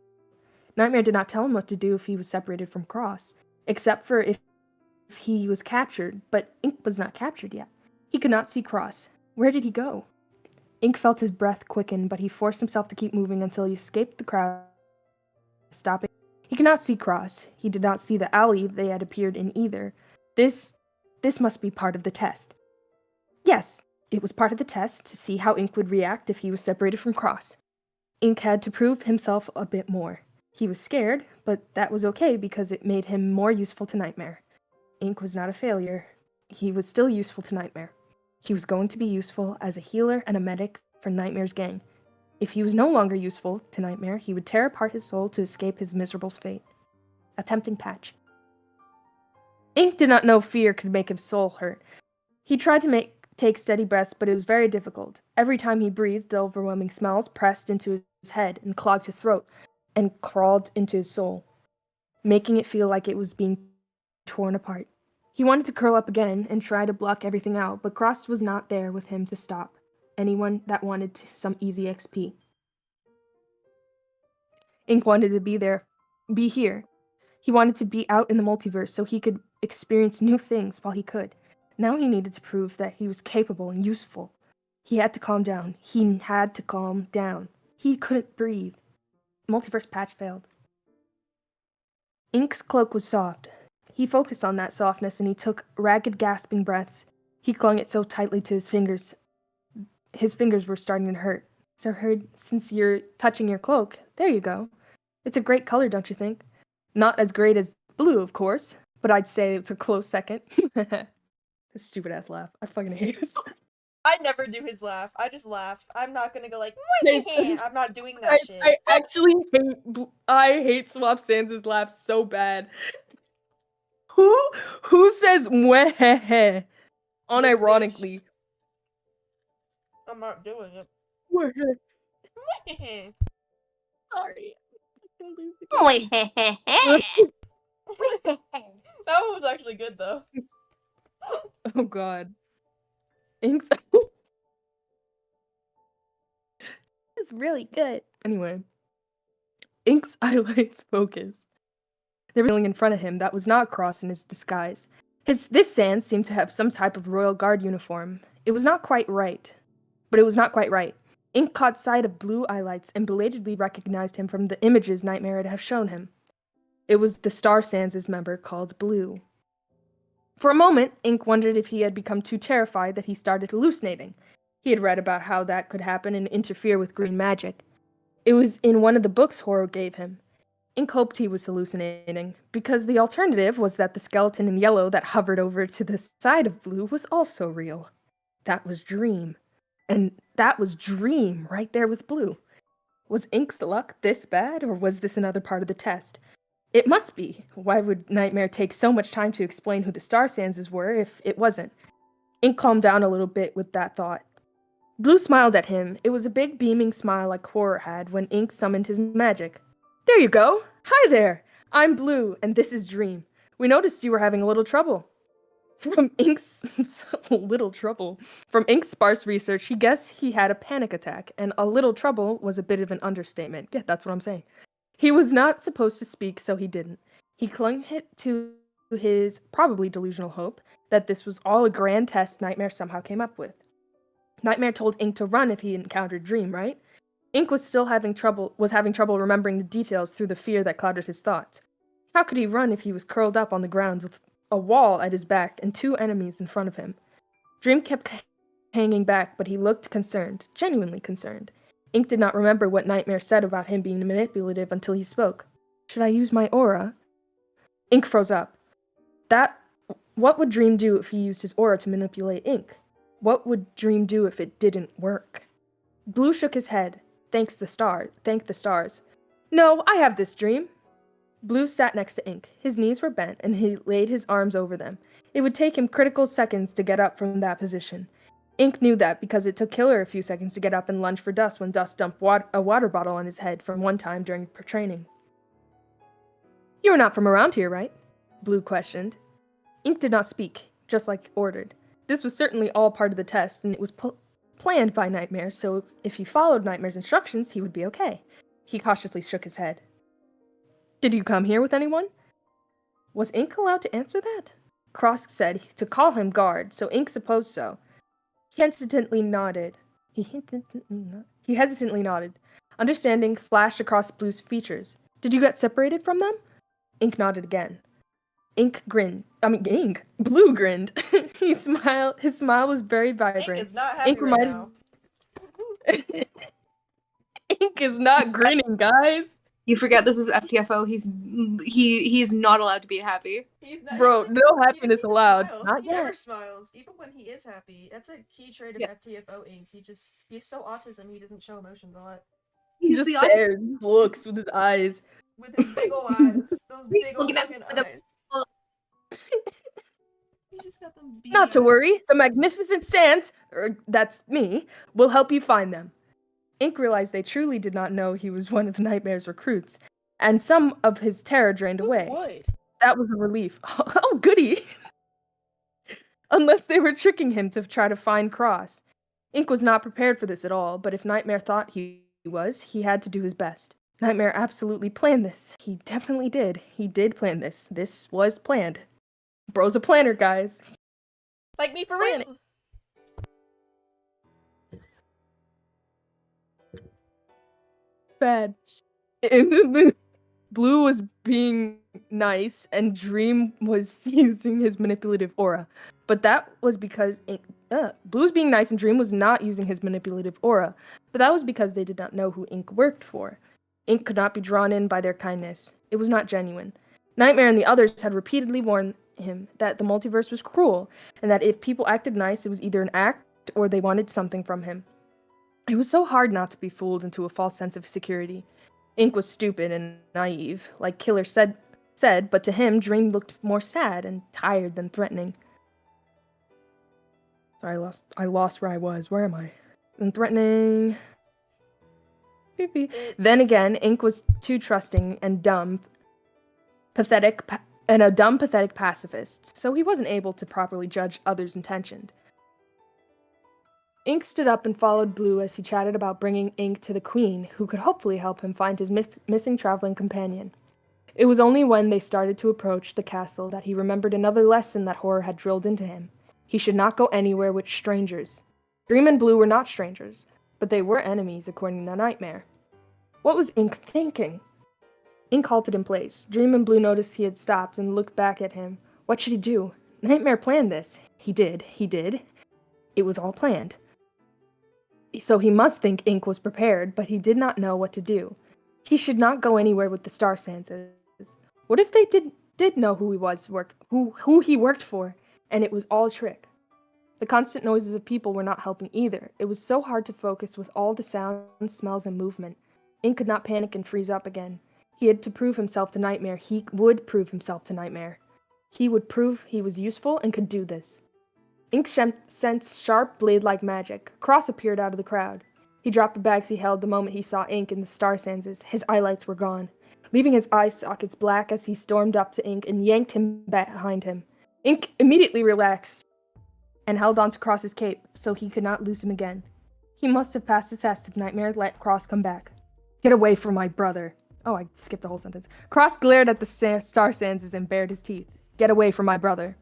Nightmare did not tell him what to do if he was separated from Cross, except for if he was captured, but Ink was not captured yet. He could not see Cross. Where did he go? Ink felt his breath quicken, but he forced himself to keep moving until he escaped the crowd, stopping. He could not see Cross. He did not see the alley they had appeared in either. This must be part of the test. Yes, it was part of the test to see how Ink would react if he was separated from Cross. Ink had to prove himself a bit more. He was scared, but that was okay because it made him more useful to Nightmare. Ink was not a failure. He was still useful to Nightmare. He was going to be useful as a healer and a medic for Nightmare's gang. If he was no longer useful to Nightmare, he would tear apart his soul to escape his miserable fate. A tempting patch. Ink did not know fear could make his soul hurt. He tried to take steady breaths, but it was very difficult. Every time he breathed, the overwhelming smells pressed into his head and clogged his throat and crawled into his soul, making it feel like it was being torn apart. He wanted to curl up again and try to block everything out, but Cross was not there with him to stop anyone that wanted some easy XP. Ink wanted to be here. He wanted to be out in the multiverse so he could experience new things while he could. Now he needed to prove that he was capable and useful. He had to calm down. He had to calm down. He couldn't breathe. Multiverse patch failed. Ink's cloak was soft. He focused on that softness and he took ragged, gasping breaths. He clung it so tightly to his fingers. His fingers were starting to hurt. So since you're touching your cloak, there you go. It's a great color, don't you think? Not as great as blue, of course, but I'd say it's a close second. Stupid ass laugh. I fucking hate his laugh. I never do his laugh. I just laugh. I'm not gonna go like, I'm not doing that shit. I actually hate Swap Sans' laugh so bad. Who says mwehehe unironically? I'm not doing it. Sorry. That one was actually good though. Oh god. Ink's it's really good. Anyway. Ink's eyelids focused. There was a in front of him that was not Cross in his disguise. This Sans seemed to have some type of royal guard uniform. It was not quite right. But it was not quite right. Ink caught sight of blue eyelights and belatedly recognized him from the images Nightmare had have shown him. It was the Star Sans' member called Blue. For a moment, Ink wondered if he had become too terrified that he started hallucinating. He had read about how that could happen and interfere with green magic. It was in one of the books Horo gave him. Ink hoped he was hallucinating, because the alternative was that the skeleton in yellow that hovered over to the side of Blue was also real. That was Dream. And that was Dream right there with Blue. Was Ink's luck this bad, or was this another part of the test? It must be. Why would Nightmare take so much time to explain who the Star Sanses were if it wasn't? Ink calmed down a little bit with that thought. Blue smiled at him. It was a big beaming smile like Horror had when Ink summoned his magic. There you go. Hi there. I'm Blue, and this is Dream. We noticed you were having a little trouble. From Ink's From Ink's sparse research, he guessed he had a panic attack, and a little trouble was a bit of an understatement. Yeah, that's what I'm saying. He was not supposed to speak, so he didn't. He clung to his probably delusional hope that this was all a grand test Nightmare somehow came up with. Nightmare told Ink to run if he encountered Dream, right? Ink was having trouble remembering the details through the fear that clouded his thoughts. How could he run if he was curled up on the ground with a wall at his back and 2 enemies in front of him? Dream kept hanging back, but he looked concerned, genuinely concerned. Ink did not remember what Nightmare said about him being manipulative until he spoke. Should I use my aura? Ink froze up. What would Dream do if he used his aura to manipulate Ink? What would Dream do if it didn't work? Blue shook his head. Thank the stars. No, I have this, Dream. Blue sat next to Ink. His knees were bent, and he laid his arms over them. It would take him critical seconds to get up from that position. Ink knew that because it took Killer a few seconds to get up and lunge for Dust when Dust dumped a water bottle on his head from one time during training. You are not from around here, right? Blue questioned. Ink did not speak, just like ordered. This was certainly all part of the test, and it was planned by Nightmare, so if he followed Nightmare's instructions, he would be okay. He cautiously shook his head. Did you come here with anyone? Was Ink allowed to answer that? Cross said to call him guard, so Ink supposed so. He hesitantly nodded. Understanding flashed across Blue's features. Did you get separated from them? Ink nodded again. Blue grinned. His smile was very vibrant. Ink is not happy right now. Ink is not grinning, guys. You forget this is FTFO. He's not allowed to be happy. Bro, no happiness allowed. Not he yet. never smiles, even when he is happy. That's a key trait of FTFO Ink. He's so autism, he doesn't show emotions a lot. He just stares, looks with his eyes. With his big ol' eyes. Those big ol' fucking eyes. He just got them beads. Not to worry, the Magnificent Sans, that's me, will help you find them. Ink realized they truly did not know he was one of Nightmare's recruits, and some of his terror drained away. Would? That was a relief. Oh, goody! Unless they were tricking him to try to find Cross. Ink was not prepared for this at all, but if Nightmare thought he was, he had to do his best. Nightmare absolutely planned this. He definitely did. He did plan this. This was planned. Bro's a planner, guys. Like me for real. Bad. Blue was being nice, and Dream was using his manipulative aura. But that was because Blue was being nice, and Dream was not using his manipulative aura. But that was because they did not know who Ink worked for. Ink could not be drawn in by their kindness. It was not genuine. Nightmare and the others had repeatedly warned him that the multiverse was cruel, and that if people acted nice, it was either an act or they wanted something from him. It was so hard not to be fooled into a false sense of security. Ink was stupid and naive, like Killer said, but to him, Dream looked more sad and tired than threatening. Sorry, I lost where I was. Where am I? And threatening. Then again, Ink was too trusting and pathetic pacifist, so he wasn't able to properly judge others' intentions. Ink stood up and followed Blue as he chatted about bringing Ink to the Queen, who could hopefully help him find his missing traveling companion. It was only when they started to approach the castle that he remembered another lesson that horror had drilled into him. He should not go anywhere with strangers. Dream and Blue were not strangers, but they were enemies according to Nightmare. What was Ink thinking? Ink halted in place. Dream and Blue noticed he had stopped and looked back at him. What should he do? Nightmare planned this. He did. It was all planned. So he must think Ink was prepared, but he did not know what to do. He should not go anywhere with the Star Sanses. What if they did know who he worked for, and it was all a trick? The constant noises of people were not helping either. It was so hard to focus with all the sounds, smells, and movement. Ink could not panic and freeze up again. He had to prove himself to Nightmare. He would prove himself to Nightmare. He would prove he was useful and could do this. Ink sensed sharp blade-like magic. Cross appeared out of the crowd. He dropped the bags he held the moment he saw Ink and the Star Sanses. His eyelights were gone. leaving his eye sockets black as he stormed up to Ink and yanked him behind him. Ink immediately relaxed and held onto Cross's cape so he could not lose him again. He must have passed the test if Nightmare let Cross come back. Get away from my brother. Oh, I skipped a whole sentence. Cross glared at the Star Sands and bared his teeth. Get away from my brother.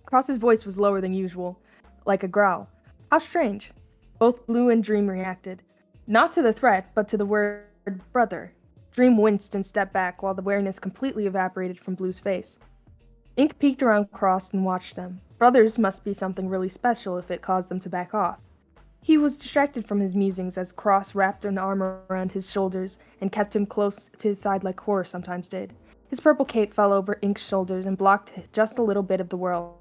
Cross's voice was lower than usual, like a growl. How strange. Both Blue and Dream reacted. Not to the threat, but to the word brother. Dream winced and stepped back while the wariness completely evaporated from Blue's face. Ink peeked around Cross and watched them. Brothers must be something really special if it caused them to back off. He was distracted from his musings as Cross wrapped an arm around his shoulders and kept him close to his side like Horror sometimes did. His purple cape fell over Ink's shoulders and blocked just a little bit of the world.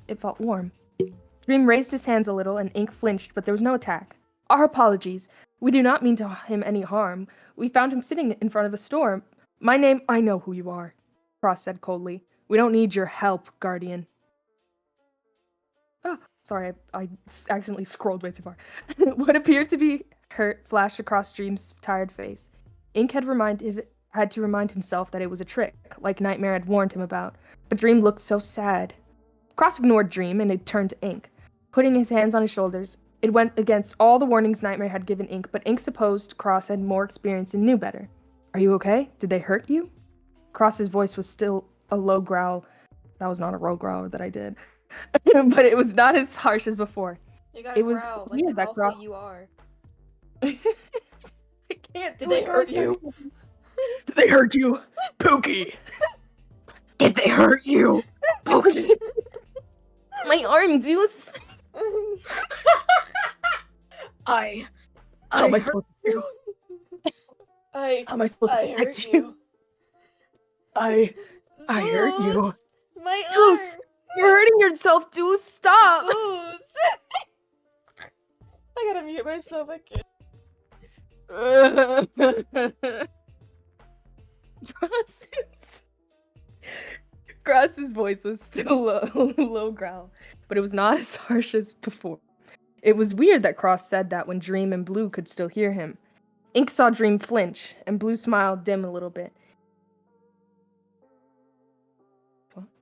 It felt warm. Dream raised his hands a little and Ink flinched, but there was no attack. Our apologies. We do not mean to him any harm. We found him sitting in front of a store. I know who you are, Cross said coldly. We don't need your help, Guardian. Oh, sorry, I accidentally scrolled way too far. What appeared to be hurt flashed across Dream's tired face. Ink had to remind himself that it was a trick, like Nightmare had warned him about, but Dream looked so sad. Cross ignored Dream and it turned to Ink. Putting his hands on his shoulders, it went against all the warnings Nightmare had given Ink, but Ink supposed Cross had more experience and knew better. Are you okay? Did they hurt you? Cross's voice was still a low growl. That was not a low growl that I did. But it was not as harsh as before. You gotta growl like the alpha you are. I can't. Did they hurt you? Did they hurt you? Pookie! Did they hurt you? Pookie! My arm, Zeus! I How am I supposed to do? How am I supposed to protect you? I hurt you. My Zeus! arm! You're hurting yourself, Zeus! Stop! Zeus! I gotta mute myself, I can't. Cross's voice was still low growl, but it was not as harsh as before. It was weird that Cross said that when Dream and Blue could still hear him. Ink saw Dream flinch, and Blue smiled dim a little bit.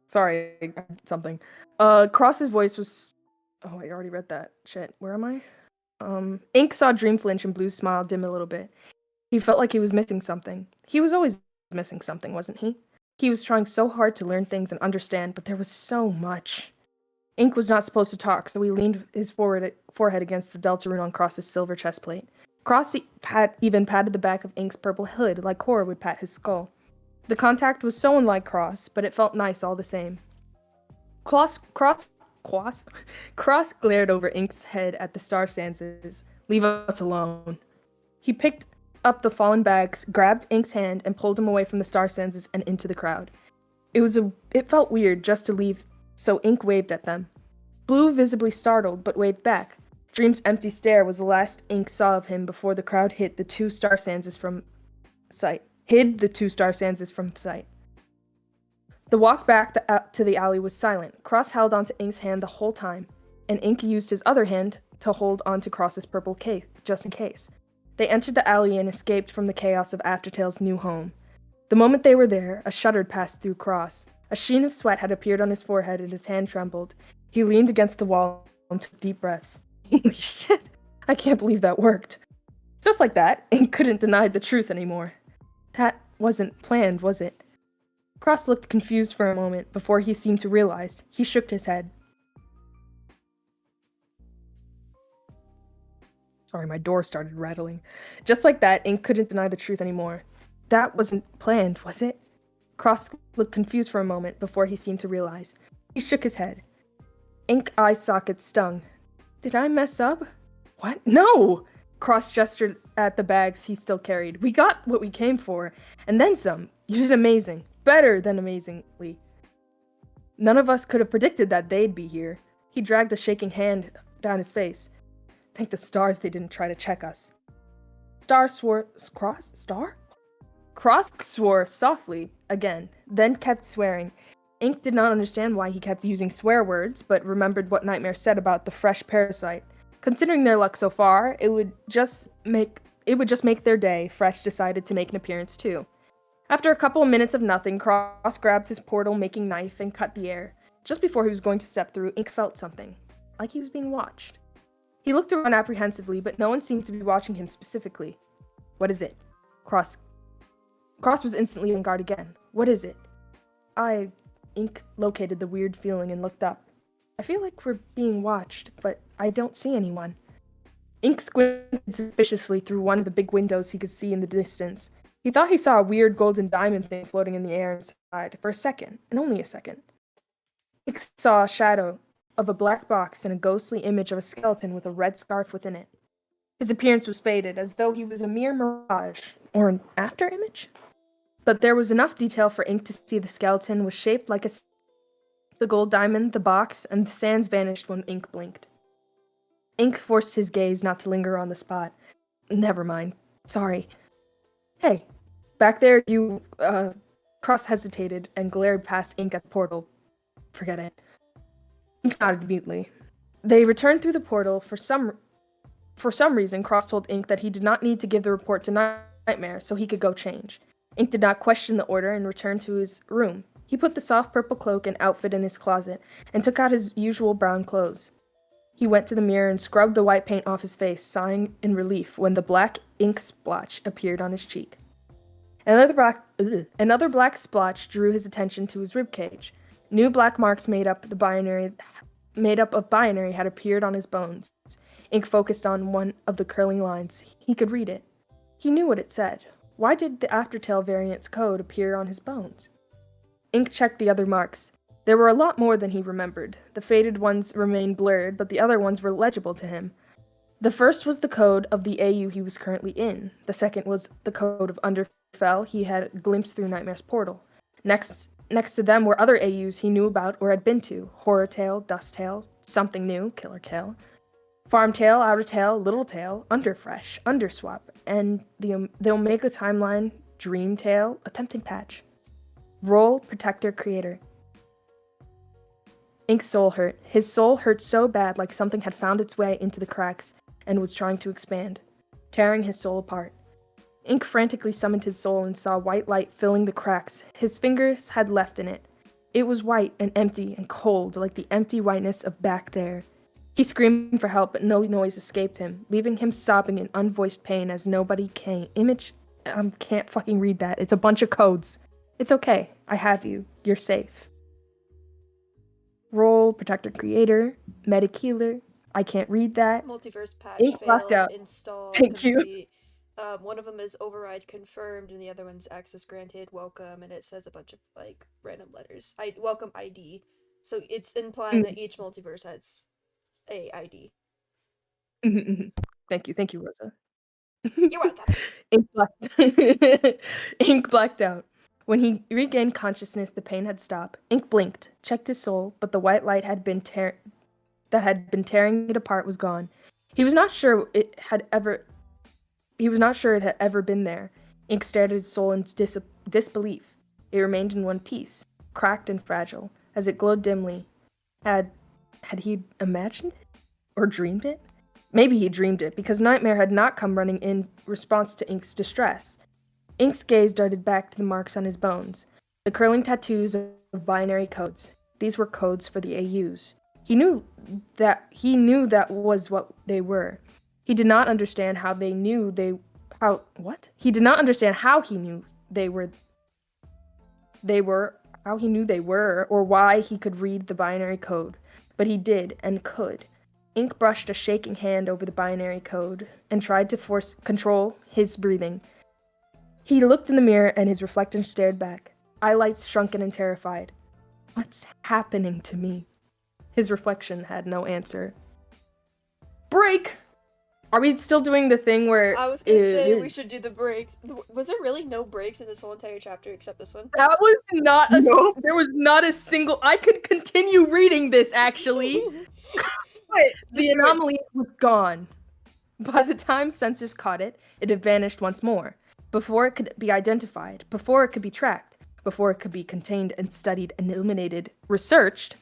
Sorry, something. Cross's voice was... Oh, I already read that. Shit, where am I? Ink saw Dream flinch and Blue smile dim a little bit. He felt like he was missing something. He was always missing something, wasn't he? He was trying so hard to learn things and understand, but there was so much. Ink was not supposed to talk, so he leaned his forehead against the Delta rune on Cross's silver chest plate. Cross even patted the back of Ink's purple hood like Cora would pat his skull. The contact was so unlike Cross, but it felt nice all the same. Cross glared over Ink's head at the Star Sanses. Leave us alone. He picked up the fallen bags, grabbed Ink's hand, and pulled him away from the Star Sanses and into the crowd. It felt weird just to leave, so Ink waved at them. Blue visibly startled, but waved back. Dream's empty stare was the last Ink saw of him before the crowd hid the two Star Sanses from sight. The walk back to the alley was silent. Cross held onto Ink's hand the whole time, and Ink used his other hand to hold onto Cross's purple case, just in case. They entered the alley and escaped from the chaos of Aftertale's new home. The moment they were there, a shudder passed through Cross. A sheen of sweat had appeared on his forehead and his hand trembled. He leaned against the wall and took deep breaths. Holy shit, I can't believe that worked. Just like that, Ink couldn't deny the truth anymore. That wasn't planned, was it? Cross looked confused for a moment before he seemed to realize. He shook his head. Sorry, my door started rattling. Just like that, Ink couldn't deny the truth anymore. That wasn't planned, was it? Cross looked confused for a moment before he seemed to realize. He shook his head. Ink eye sockets stung. Did I mess up? What? No! Cross gestured at the bags he still carried. We got what we came for, and then some. You did amazing. Better than amazingly. None of us could have predicted that they'd be here. He dragged a shaking hand down his face. Thank the stars they didn't try to check us. Cross swore softly again, then kept swearing. Ink did not understand why he kept using swear words, but remembered what Nightmare said about the fresh parasite. Considering their luck so far, it it would just make their day, Fresh decided to make an appearance too. After a couple of minutes of nothing, Cross grabbed his portal-making knife and cut the air. Just before he was going to step through, Ink felt something, like he was being watched. He looked around apprehensively, but no one seemed to be watching him specifically. What is it? Cross was instantly on guard again. What is it? Ink located the weird feeling and looked up. I feel like we're being watched, but I don't see anyone. Ink squinted suspiciously through one of the big windows he could see in the distance. He thought he saw a weird golden diamond thing floating in the air inside for a second, and only a second. Ink saw a shadow of a black box and a ghostly image of a skeleton with a red scarf within it. His appearance was faded, as though he was a mere mirage, or an after-image? But there was enough detail for Ink to see the skeleton was shaped like the gold diamond, the box, and the sands vanished when Ink blinked. Ink forced his gaze not to linger on the spot. Never mind. Sorry. Hey, back there, you, Cross hesitated and glared past Ink at the portal. Forget it. Ink nodded mutely. They returned through the portal. For some reason, Cross told Ink that he did not need to give the report to Nightmare, so he could go change. Ink did not question the order and returned to his room. He put the soft purple cloak and outfit in his closet, and took out his usual brown clothes. He went to the mirror and scrubbed the white paint off his face, sighing in relief when the black ink splotch appeared on his cheek. Another black splotch drew his attention to his ribcage. New black marks made up of binary had appeared on his bones. Ink focused on one of the curling lines. He could read it. He knew what it said. Why did the Aftertale variant's code appear on his bones? Ink checked the other marks. There were a lot more than he remembered. The faded ones remained blurred, but the other ones were legible to him. The first was the code of the AU he was currently in. The second was the code of Underfell he had glimpsed through Nightmare's portal. Next to them were other AUs he knew about or had been to. Horrortail, Dusttail, Something New, Killertail, Farmtail, Outertail, Littletail, Underfresh, Underswap, and the Omega Timeline, Dreamtail, Attempting Patch. Role, Protector, Creator. Ink's soul hurt. His soul hurt so bad, like something had found its way into the cracks and was trying to expand, tearing his soul apart. Ink frantically summoned his soul and saw white light filling the cracks his fingers had left in it. It was white and empty and cold, like the empty whiteness of back there. He screamed for help, but no noise escaped him, leaving him sobbing in unvoiced pain as nobody came. Can't fucking read that. It's a bunch of codes. It's okay. I have you. You're safe. Role, Protector, Creator, Medic Healer. I can't read that. Multiverse patch Ink blacked failed, out. install Thank you. complete. One of them is override confirmed, and the other one's access granted, welcome, and it says a bunch of, like, random letters. Welcome ID. So it's implying that each multiverse has a ID. Thank you, Rosa. You're welcome. Ink blacked out. When he regained consciousness, the pain had stopped. Ink blinked, checked his soul, but the white light that had been tearing it apart was gone. He was not sure it had ever been there. Ink stared at his soul in disbelief. It remained in one piece, cracked and fragile, as it glowed dimly. Had he imagined it? Or dreamed it? Maybe he dreamed it, because Nightmare had not come running in response to Ink's distress. Ink's gaze darted back to the marks on his bones, the curling tattoos of binary codes. These were codes for the AUs. He knew that was what they were. He did not understand how he knew they were, or why he could read the binary code, but he did and could. Ink brushed a shaking hand over the binary code and tried to control his breathing. He looked in the mirror and his reflection stared back, eyelids shrunken and terrified. What's happening to me? His reflection had no answer. Break! Are we still doing the thing where... I was gonna say we should do the breaks. Was there really no breaks in this whole entire chapter except this one? That was not there was not a single... I could continue reading this, actually. The anomaly was gone. By the time sensors caught it, it had vanished once more. Before it could be identified, before it could be tracked, before it could be contained and studied and eliminated, researched.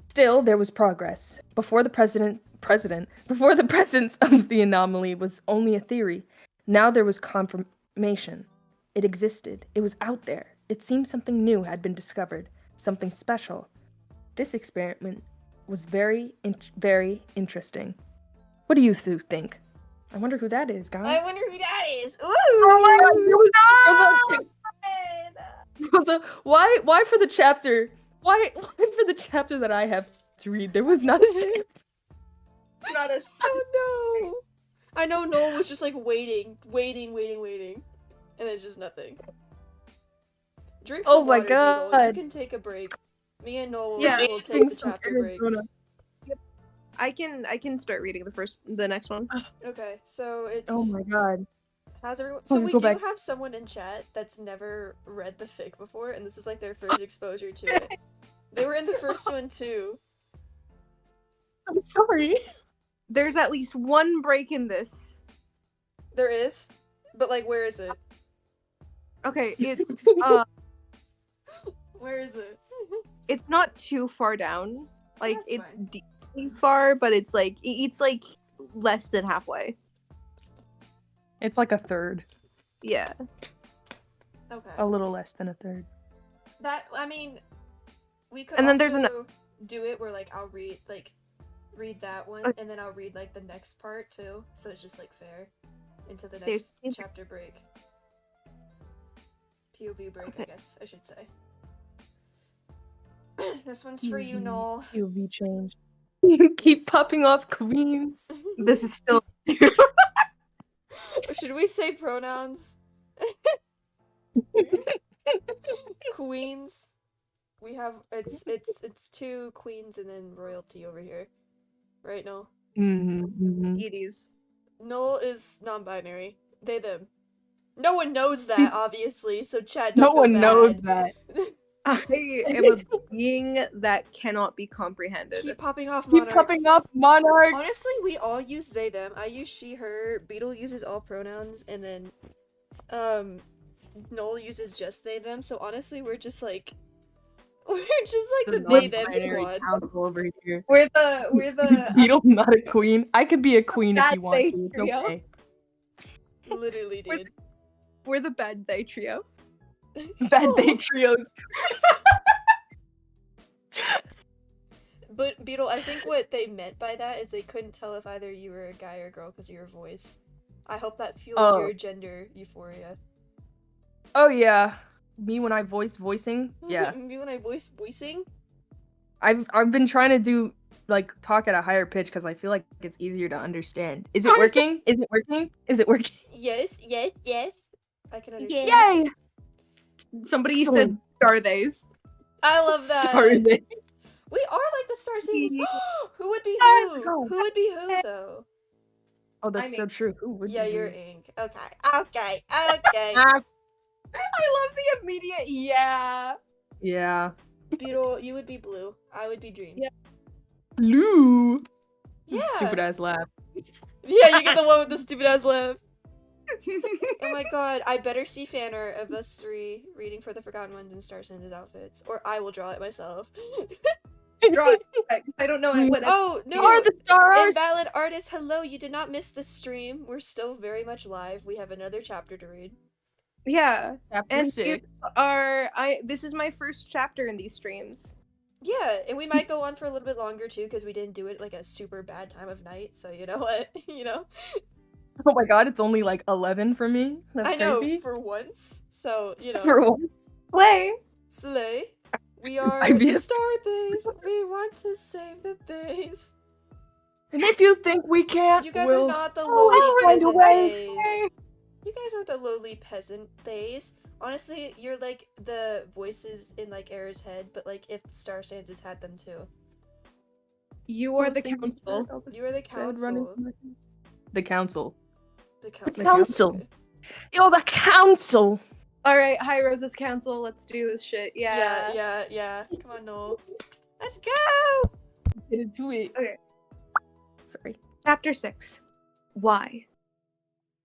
Still, there was progress. Before the presence of the anomaly was only a theory. Now there was confirmation. It existed. It was out there. It seemed something new had been discovered. Something special. This experiment was very interesting. What do you think? I wonder who that is, guys. I wonder who that is. Ooh! Oh my God! Rosa, why for the chapter? Why for the chapter that I have to read? There was not a skip. Not a. Oh no! I know Noel was just like waiting, and then just nothing. Drink some Oh my water, Beetle. God. You can take a break. Me and Noel Yeah. will take the chapter breaks. I can start reading the next one. Okay, so it's. Oh my God. How's everyone? Oh, So we go do back. have someone in chat that's never read the fic before, and this is like their first exposure to it. They were in the first one too. I'm sorry. There's at least one break in this. There is, but like, where is it? Okay, it's Where is it? it's not too far down. Like That's it's fine. deeply far, but it's like less than halfway. It's like a third. Yeah. Okay. A little less than a third. That I mean, we could. And then there's also do it where like I'll read that one, Okay. and then I'll read like the next part too, so it's just like fair into the There's- next chapter break. POV break, I Okay. guess I should say. This one's for you, Noel. POV change. You keep popping off queens. This is still Should we say pronouns? Queens. We have it's two queens and then royalty over here, right? Noel. it is. Noel is non-binary. They them. No one knows that, Peop- obviously. So Chad, No don't feel one knows bad. that. I am a being that cannot be comprehended. Keep popping off Keep monarchs. popping up monarchs. Honestly, we all use they them. I use she her. Beetle uses all pronouns, and then Noel uses just they them. So honestly, we're just like the they them non-binary squad. council over here. We're the Is Beetle not a queen? I could be a queen if Bad you want they to. It's trio. okay. Literally, We're dude. we're the bad they trio. Bad day trios. But Beetle, I think what they meant by that is they couldn't tell if either you were a guy or a girl because of your voice. I hope that fuels Oh. your gender euphoria. Oh yeah. Me when I voicing. Yeah. Me when I voicing. I've been trying to do like talk at a higher pitch because I feel like it's easier to understand. Is it working? Is it working? Is it working? Yes. I can understand. Yay! Somebody Excellent. said star theys. I love that. Started. We are like the Star Seasons. Who would be Oh who? my God. Who would be who though? Oh, that's I'm so true. Who would Yeah, be you're who? Ink. Okay. Ah, I love the immediate yeah. yeah. Beetle, you would be Blue. I would be Dream. Yeah. Blue. Yeah. Stupid ass laugh. Yeah, you get the one with the stupid ass laugh. Oh my god, I better see fan art of us three reading for the Forgotten Ones in Star Sands' outfits. Or I will draw it myself. Draw it. I don't know what. Oh, no! You are the stars. Invalid artist, hello, you did not miss the stream. We're still very much live. We have another chapter to read. Yeah, Chapter and 6. you this is my first chapter in these streams. Yeah, and we might go on for a little bit longer too, because we didn't do it like a super bad time of night, so you know what? You know? Oh my god, it's only like 11 for me. That's I know, crazy. for once. So, you know. For once. Play. Slay. We are I the missed- star days. We want to save the days. And if you think we can't, You guys we'll... are not the we'll lowly find a peasant way. days. You guys aren't the lowly peasant days. Honestly, you're like the voices in like Era's head, but like if Star Sands has had them too. You are the Thank you, council. sir. You are the Said running council. from the council. The council. council. You're the council. All right, hi Rosa's council. Let's do this shit. Yeah. Yeah. Come on, Noel. Let's go! Get into it. Okay. Sorry. Chapter 6. Why?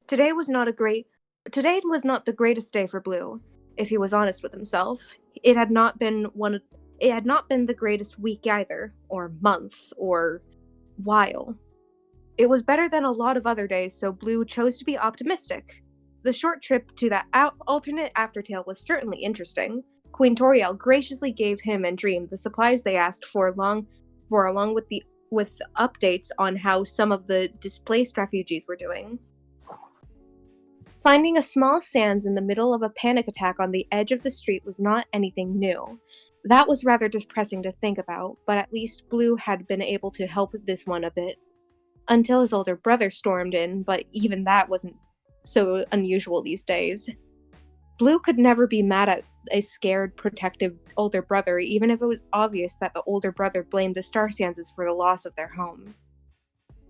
Today was not the greatest day for Blue. If he was honest with himself, it had not been the greatest week either, or month, or while. It was better than a lot of other days, so Blue chose to be optimistic. The short trip to that alternate aftertale was certainly interesting. Queen Toriel graciously gave him and Dream the supplies they asked for, along with updates on how some of the displaced refugees were doing. Finding a small sands in the middle of a panic attack on the edge of the street was not anything new. That was rather depressing to think about, but at least Blue had been able to help this one a bit. Until his older brother stormed in, but even that wasn't so unusual these days. Blue could never be mad at a scared, protective older brother, even if it was obvious that the older brother blamed the Star Sanses for the loss of their home.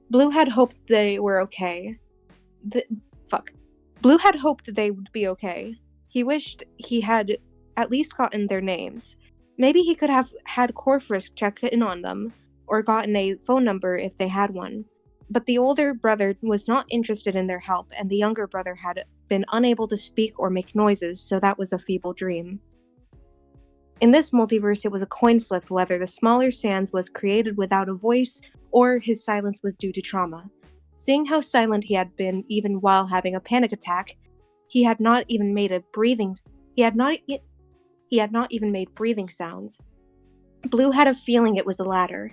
Blue had hoped they were okay. Blue had hoped they would be okay. He wished he had at least gotten their names. Maybe he could have had Corfrisk check in on them, or gotten a phone number if they had one. But the older brother was not interested in their help, and the younger brother had been unable to speak or make noises, so that was a feeble dream. In this multiverse, it was a coin flip whether the smaller Sans was created without a voice, or his silence was due to trauma. Seeing how silent he had been even while having a panic attack, he had not even made breathing sounds. Blue had a feeling it was the latter.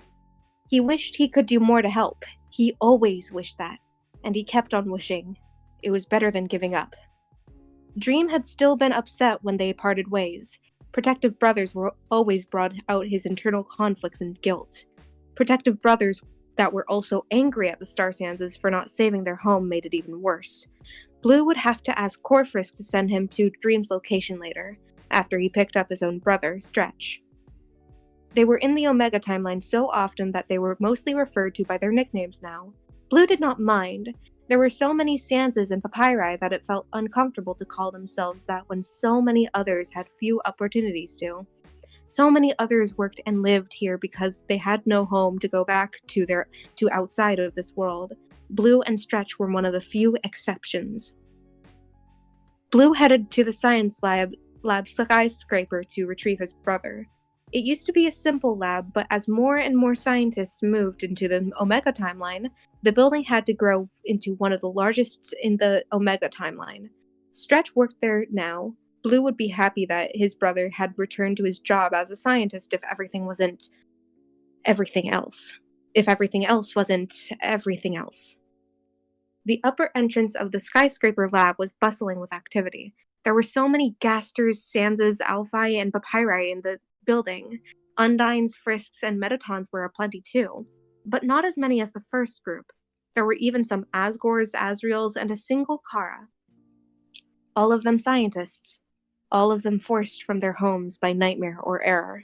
He wished he could do more to help. He always wished that, and he kept on wishing. It was better than giving up. Dream had still been upset when they parted ways. Protective brothers were always brought out his internal conflicts and guilt. Protective brothers that were also angry at the Star Sanses for not saving their home made it even worse. Blue would have to ask Corfrisk to send him to Dream's location later, after he picked up his own brother, Stretch. They were in the Omega timeline so often that they were mostly referred to by their nicknames now. Blue did not mind. There were so many Sanses and Papyri that it felt uncomfortable to call themselves that when so many others had few opportunities to. So many others worked and lived here because they had no home to go back to outside of this world. Blue and Stretch were one of the few exceptions. Blue headed to the science lab skyscraper to retrieve his brother. It used to be a simple lab, but as more and more scientists moved into the Omega timeline, the building had to grow into one of the largest in the Omega timeline. Stretch worked there now. Blue would be happy that his brother had returned to his job as a scientist if everything wasn't everything else. If everything else wasn't everything else. The upper entrance of the skyscraper lab was bustling with activity. There were so many Gasters, Sanses, Alphi, and Papyri in the building. Undines, Frisks, and Metatons were aplenty too, but not as many as the first group. There were even some Asgors, Azraels, and a single Kara. All of them scientists. All of them forced from their homes by nightmare or error.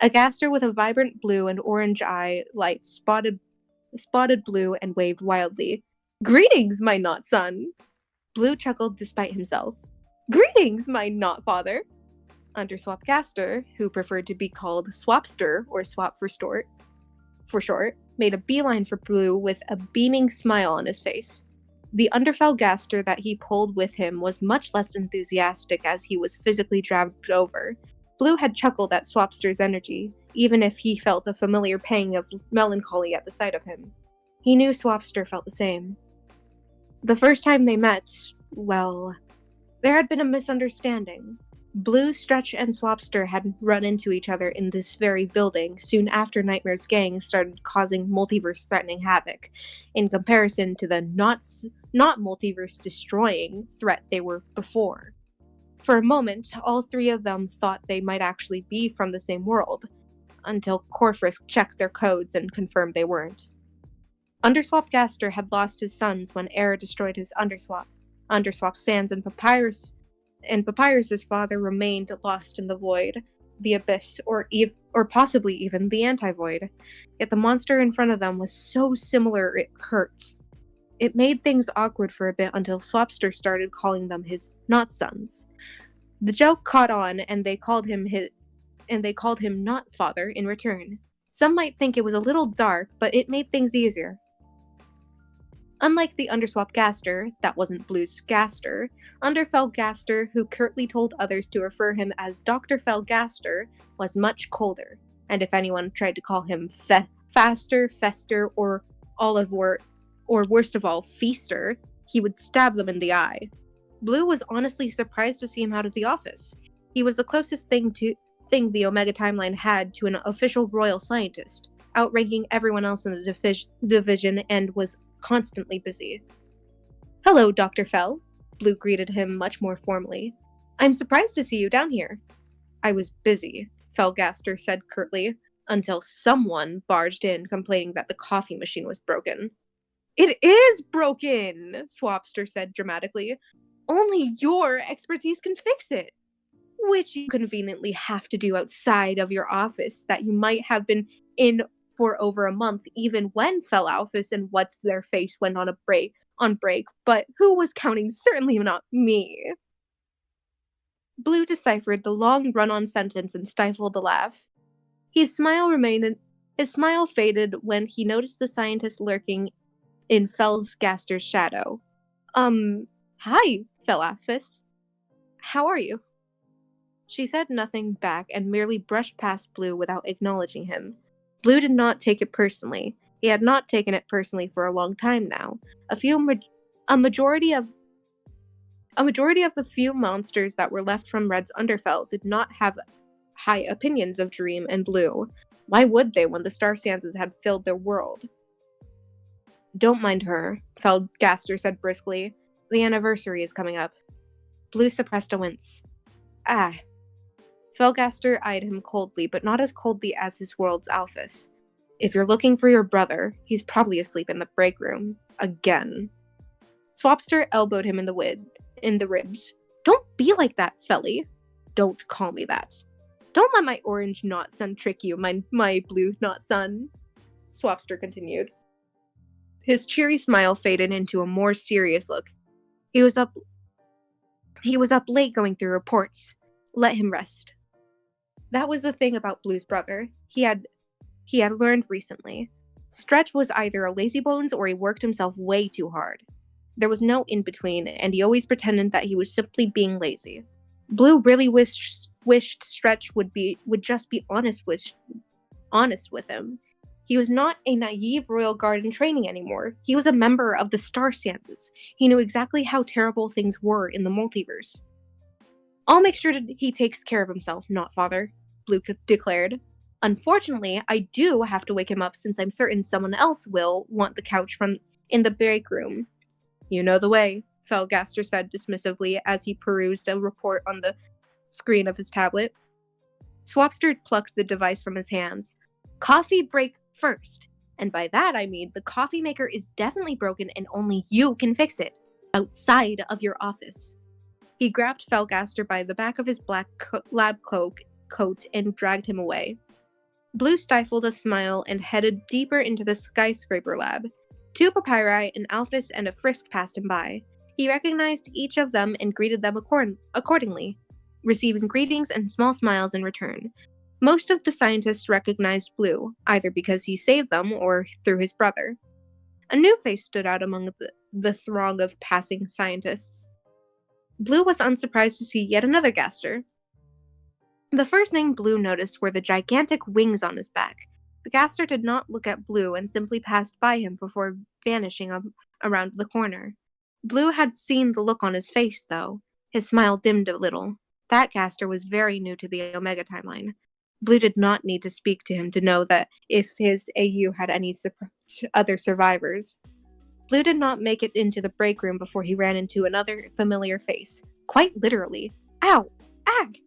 A Gaster with a vibrant blue and orange eye light spotted Blue and waved wildly. "Greetings, my not son!" Blue chuckled despite himself. "Greetings, my not father!" Underswap Gaster, who preferred to be called Swapster or Swap for short, made a beeline for Blue with a beaming smile on his face. The Underfell Gaster that he pulled with him was much less enthusiastic as he was physically dragged over. Blue had chuckled at Swapster's energy, even if he felt a familiar pang of melancholy at the sight of him. He knew Swapster felt the same. The first time they met, well, there had been a misunderstanding. Blue, Stretch, and Swapster had run into each other in this very building soon after Nightmare's gang started causing multiverse-threatening havoc, in comparison to the not multiverse-destroying threat they were before. For a moment, all three of them thought they might actually be from the same world, until Corfrisk checked their codes and confirmed they weren't. Underswap Gaster had lost his sons when Error destroyed his Underswap. Underswap Sans and Papyrus's father remained lost in the void, the abyss, or possibly even the anti-void. Yet the monster in front of them was so similar it hurt. It made things awkward for a bit until Swapster started calling them his not sons. The joke caught on, and they called him not father in return. Some might think it was a little dark, but it made things easier. Unlike the Underswap Gaster, that wasn't Blue's Gaster, Underfell Gaster, who curtly told others to refer him as Dr. Fell Gaster, was much colder, and if anyone tried to call him Faster, Fester, or Olivewort, or worst of all, Feaster, he would stab them in the eye. Blue was honestly surprised to see him out of the office. He was the closest thing the Omega Timeline had to an official royal scientist, outranking everyone else in the division, and was constantly busy. "Hello, Dr. Fell," Blue greeted him much more formally. "I'm surprised to see you down here." "I was busy," Felgaster said curtly, until someone barged in complaining that the coffee machine was broken. "It is broken," Swapster said dramatically. "Only your expertise can fix it. Which you conveniently have to do outside of your office that you might have been in for over a month, even when Fell Alphys and What's Their Face went on break, but who was counting? Certainly not me." Blue deciphered the long run-on sentence and stifled a laugh. His smile faded when he noticed the scientist lurking in Felgaster's shadow. Hi, Fell Alphys. How are you?" She said nothing back and merely brushed past Blue without acknowledging him. Blue did not take it personally. He had not taken it personally for a long time now. A majority of the few monsters that were left from Red's Underfell did not have high opinions of Dream and Blue. Why would they when the Star Sands had filled their world? "Don't mind her," Felgaster said briskly. "The anniversary is coming up." Blue suppressed a wince. "Ah." Felgaster eyed him coldly, but not as coldly as his world's Alphys. "If you're looking for your brother, he's probably asleep in the break room. Again." Swapster elbowed him in the ribs. "Don't be like that, Felly." "Don't call me that." "Don't let my orange not son trick you, my blue not son," Swapster continued. His cheery smile faded into a more serious look. He was up late going through reports. Let him rest." That was the thing about Blue's brother. He had learned recently. Stretch was either a lazybones or he worked himself way too hard. There was no in-between, and he always pretended that he was simply being lazy. Blue really wished Stretch would just be honest with him. He was not a naive royal guard in training anymore. He was a member of the Star Sands. He knew exactly how terrible things were in the multiverse. "I'll make sure he takes care of himself, not father," Blue declared. "Unfortunately, I do have to wake him up since I'm certain someone else will want the couch in the break room." "You know the way," Felgaster said dismissively as he perused a report on the screen of his tablet. Swapster plucked the device from his hands. "Coffee break first. And by that I mean the coffee maker is definitely broken and only you can fix it. Outside of your office." He grabbed Felgaster by the back of his black lab coat and dragged him away. Blue stifled a smile and headed deeper into the skyscraper lab. 2 papyri, an Alphys, and a Frisk passed him by. He recognized each of them and greeted them accordingly, receiving greetings and small smiles in return. Most of the scientists recognized Blue, either because he saved them or through his brother. A new face stood out among the throng of passing scientists. Blue was unsurprised to see yet another Gaster. The first thing Blue noticed were the gigantic wings on his back. The Gaster did not look at Blue and simply passed by him before vanishing around the corner. Blue had seen the look on his face, though. His smile dimmed a little. That Gaster was very new to the Omega Timeline. Blue did not need to speak to him to know that if his AU had any other survivors. Blue did not make it into the break room before he ran into another familiar face. Quite literally. Ow! Ag!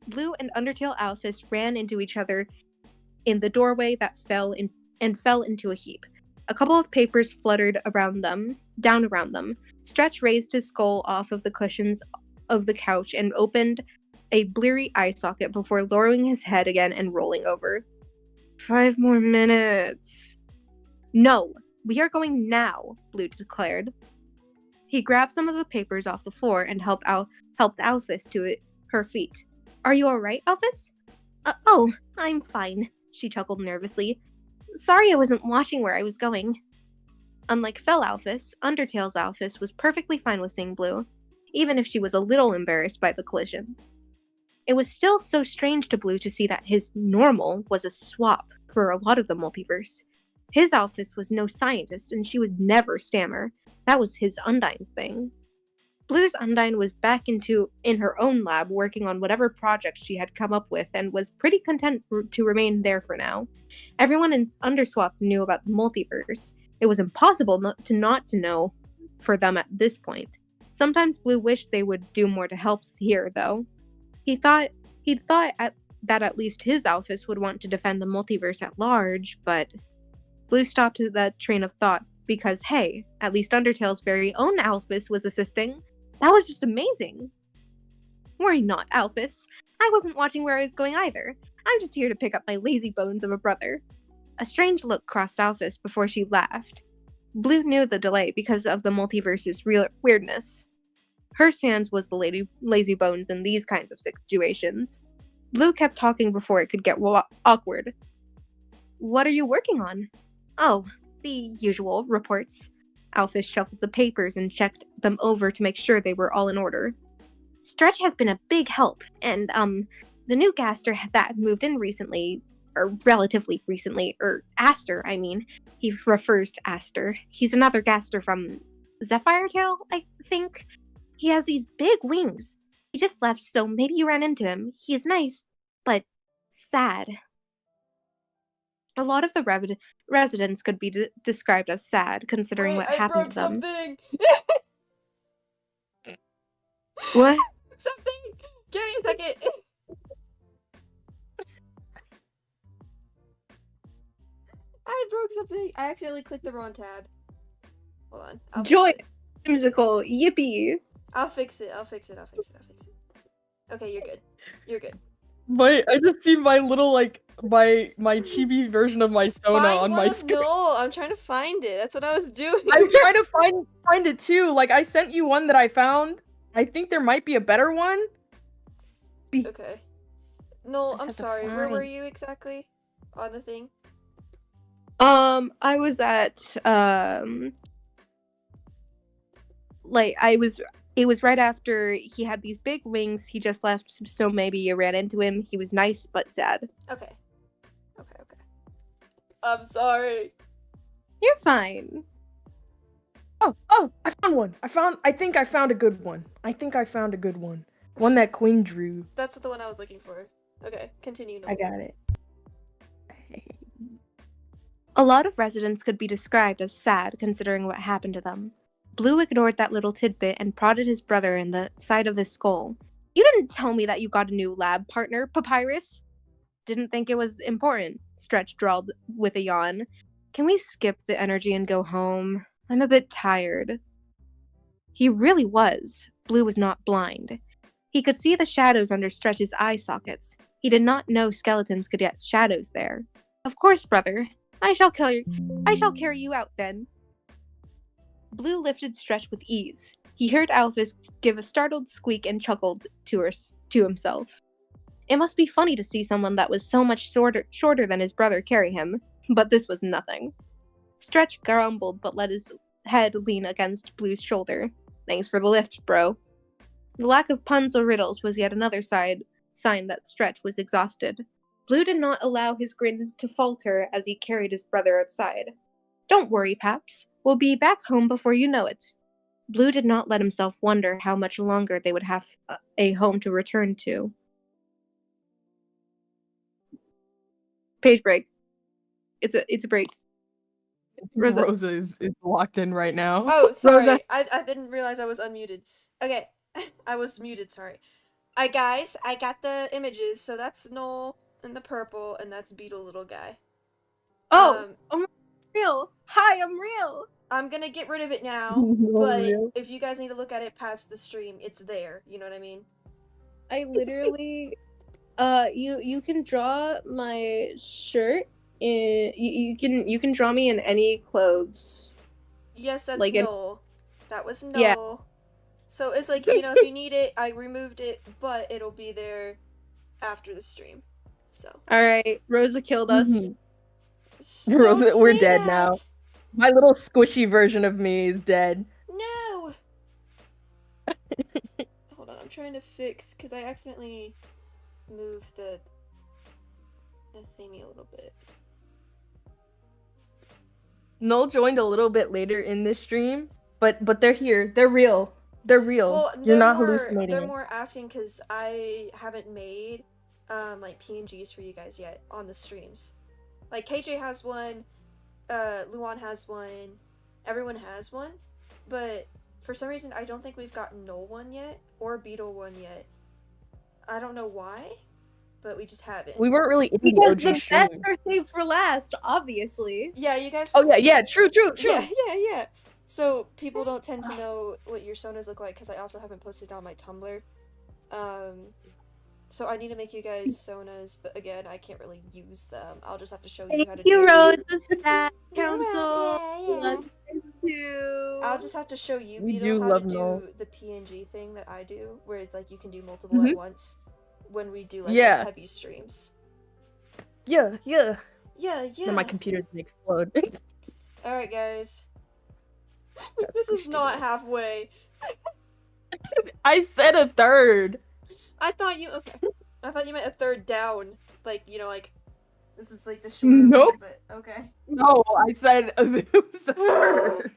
Blue and Undertale Alphys ran into each other in the doorway that fell into a heap. A couple of papers fluttered down around them. Stretch raised his skull off of the cushions of the couch and opened a bleary eye socket before lowering his head again and rolling over. 5 more minutes. "No, we are going now," Blue declared. He grabbed some of the papers off the floor and helped Alphys to her feet. "Are you alright, Alphys?" Oh, I'm fine," she chuckled nervously. "Sorry I wasn't watching where I was going." Unlike Fell Alphys, Undertale's Alphys was perfectly fine with seeing Blue, even if she was a little embarrassed by the collision. It was still so strange to Blue to see that his normal was a swap for a lot of the multiverse. His Alphys was no scientist, and she would never stammer. That was his Undyne's thing. Blue's Undyne was back in her own lab working on whatever project she had come up with and was pretty content to remain there for now. Everyone in Underswap knew about the multiverse. It was impossible not to know for them at this point. Sometimes Blue wished they would do more to help here, though. He'd thought that at least his Alphys would want to defend the multiverse at large, but Blue stopped that train of thought because, hey, at least Undertale's very own Alphys was assisting. That was just amazing. Worry not, Alphys. I wasn't watching where I was going either. I'm just here to pick up my lazy bones of a brother. A strange look crossed Alphys before she laughed. Blue knew the delay because of the multiverse's real weirdness. Her sans was the lazy bones in these kinds of situations. Blue kept talking before it could get awkward. What are you working on? Oh, the usual reports. Alphys shuffled the papers and checked them over to make sure they were all in order. Stretch has been a big help, and, the new Gaster that moved in recently, or relatively recently, Aster, I mean. He refers to Aster. He's another Gaster from Zephyr Tail, I think. He has these big wings. He just left, so maybe you ran into him. He's nice, but sad. A lot of the residents could be described as sad, considering what happened to them. Something. What? Something! Give me a second! I broke something! I accidentally clicked the wrong tab. Hold on. I'll Joy! fix it. Musical, yippee! I'll fix it. Okay, you're good. You're good. I just see my little, like, my chibi version of my Sona on my screen. No, I'm trying to find it. That's what I was doing. I'm trying to find it too. Like, I sent you one that I found. I think there might be a better one. Okay. No, I'm sorry. Where were you exactly? On the thing? I was at, it was right after he had these big wings, he just left, so maybe you ran into him. He was nice, but sad. Okay. I'm sorry. You're fine. Oh, I found one. I think I found a good one. One that Queen drew. That's the one I was looking for. Okay, continue. I got it. A lot of residents could be described as sad, considering what happened to them. Blue ignored that little tidbit and prodded his brother in the side of the skull. You didn't tell me that you got a new lab partner, Papyrus. Didn't think it was important, Stretch drawled with a yawn. Can we skip the energy and go home? I'm a bit tired. He really was. Blue was not blind. He could see the shadows under Stretch's eye sockets. He did not know skeletons could get shadows there. Of course, brother. I shall carry you out then. Blue lifted Stretch with ease. He heard Alphys give a startled squeak and chuckled to himself. It must be funny to see someone that was so much shorter than his brother carry him, but this was nothing. Stretch grumbled but let his head lean against Blue's shoulder. Thanks for the lift, bro. The lack of puns or riddles was yet another sign that Stretch was exhausted. Blue did not allow his grin to falter as he carried his brother outside. Don't worry, Paps. We'll be back home before you know it. Blue did not let himself wonder how much longer they would have a home to return to. Page break. It's a break. Rosa is locked in right now. Oh, sorry. Rosa. I didn't realize I was unmuted. Okay, I was muted, sorry. Guys, I got the images, so that's Null in the purple, and that's Beetle little guy. Oh, I'm real. Hi, I'm real. I'm gonna get rid of it now, but if you guys need to look at it past the stream, it's there. You know what I mean? I literally, you can draw my shirt. You can draw me in any clothes. Yes, that's like Null. That was Null. Yeah. So it's like, you know, if you need it, I removed it, but it'll be there after the stream. So. Alright, Rosa killed us. Rosa, we're dead now. My little squishy version of me is dead. No! Hold on, I'm trying to fix, because I accidentally moved the thingy a little bit. Null joined a little bit later in this stream, but they're here. They're real. They're real. Well, You're not they're hallucinating. more asking because I haven't made like PNGs for you guys yet on the streams. Like KJ has one, Luan has one, everyone has one, but for some reason I don't think we've gotten Null one yet or Beetle one yet. I don't know why, but we just haven't. We weren't really in the Because OG the stream. best are saved for last, obviously. Yeah, you guys. Oh yeah, true. Yeah. So people don't tend to know what your sonas look like because I also haven't posted on my Tumblr. So I need to make you guys sonas, but again, I can't really use them. I'll just have to show you how to do it. Rose, the staff council. Yeah. Thank you. I'll just have to show you, We Beetle, do how love to do Null. the PNG thing that I do, where it's like you can do multiple at once when we do like Yeah. those heavy streams. Yeah. Yeah. Then my computer's gonna explode. Alright, guys. This is not halfway. I said a third. I thought you meant a third down. Like, you know, like this is like the shorter Nope. one, but okay. No, I said it was a third.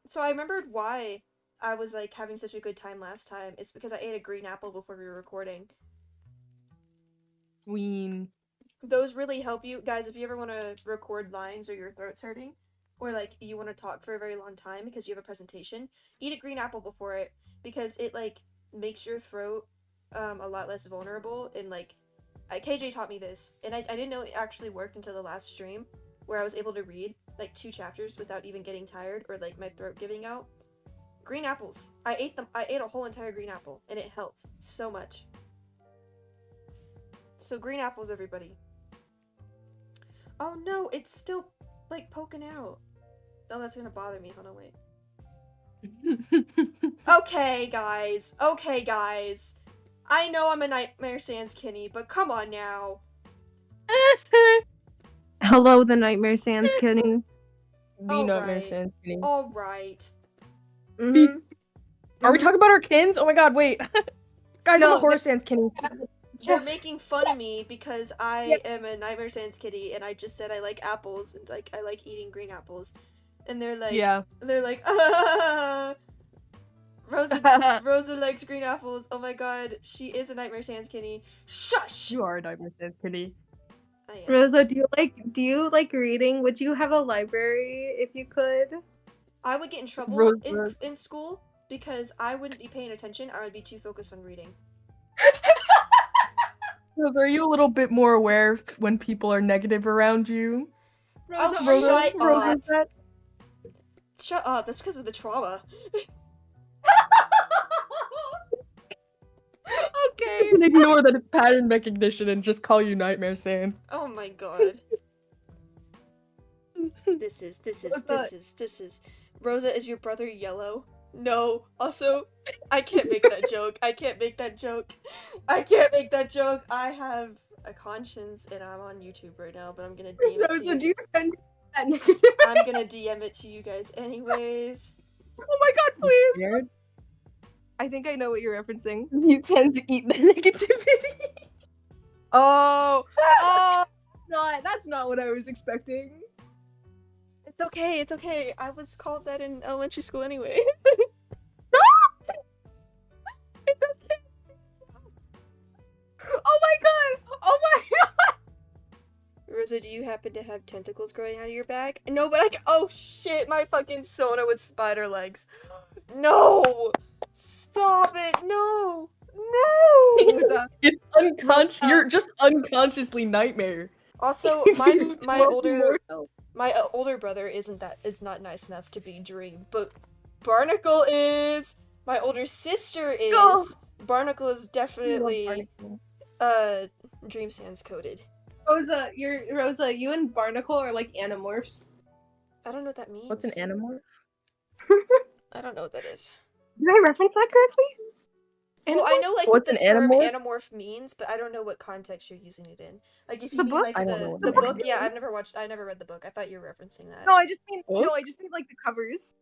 So I remembered why I was like having such a good time last time. It's because I ate a green apple before we were recording. Ween. Those really help you guys if you ever want to record lines or your throat's hurting, or like you want to talk for a very long time because you have a presentation. Eat a green apple before it because it like makes your throat a lot less vulnerable. And like KJ taught me this, and I didn't know it actually worked until the last stream where I was able to read like 2 chapters without even getting tired or like my throat giving out. Green apples. I ate a whole entire green apple and it helped so much. So green apples, everybody. Oh no, it's still like poking out. Oh, that's gonna bother me. Hold on, wait. Okay, guys. I know I'm a Nightmare Sans Kenny, but come on now. Hello, the Nightmare Sans Kenny. The Nightmare Sans Kenny. Alright. Mm-hmm. Are we talking about our kins? Oh my god, wait. Guys, I'm a Horror Sans Kenny. They're making fun of me because I am a Nightmare Sans Kitty and I just said I like apples and like I like eating green apples. And they're like, Rosa likes green apples. Oh my god, she is a Nightmare Sans Kitty. Shush! You are a Nightmare Sans Kenny. I am. Rosa, do you like reading? Would you have a library if you could? I would get in trouble Rosa. in school because I wouldn't be paying attention. I would be too focused on reading. Rose, are you a little bit more aware when people are negative around you? Rosa, shut up. Shut up, that's because of the trauma. Okay. You can ignore that it's pattern recognition and just call you Nightmare Sans. Oh my god. This is. Rosa, is your brother yellow? No. Also, I can't make that joke. I have a conscience and I'm on YouTube right now, but I'm gonna DM it to you. Rosa, do you tend to that negative? I'm gonna DM it to you guys anyways. Oh my god, please! Scared? I think I know what you're referencing. You tend to eat the negativity. Oh, that's not what I was expecting. It's okay. I was called that in elementary school anyway. It's okay. Oh my god! Rosa, do you happen to have tentacles growing out of your back? No, but oh shit, my fucking Sona with spider legs. No! Stop it! No! It's unconscious. You're just unconsciously Nightmare. Also, my older brother is not nice enough to be Dream, but Barnacle is. My older sister is. Go. Barnacle is definitely Dream Sans coded. Rosa, you and Barnacle are like animorphs. I don't know what that means. What's an animorph? I don't know what that is. Did I reference that correctly? Well, I know like What's what the an term animorph? animorph means, but I don't know what context you're using it in. Like if you The mean book? like I don't know what the that book, is. yeah, I never read the book. I thought you were referencing that. No, I just mean like the covers.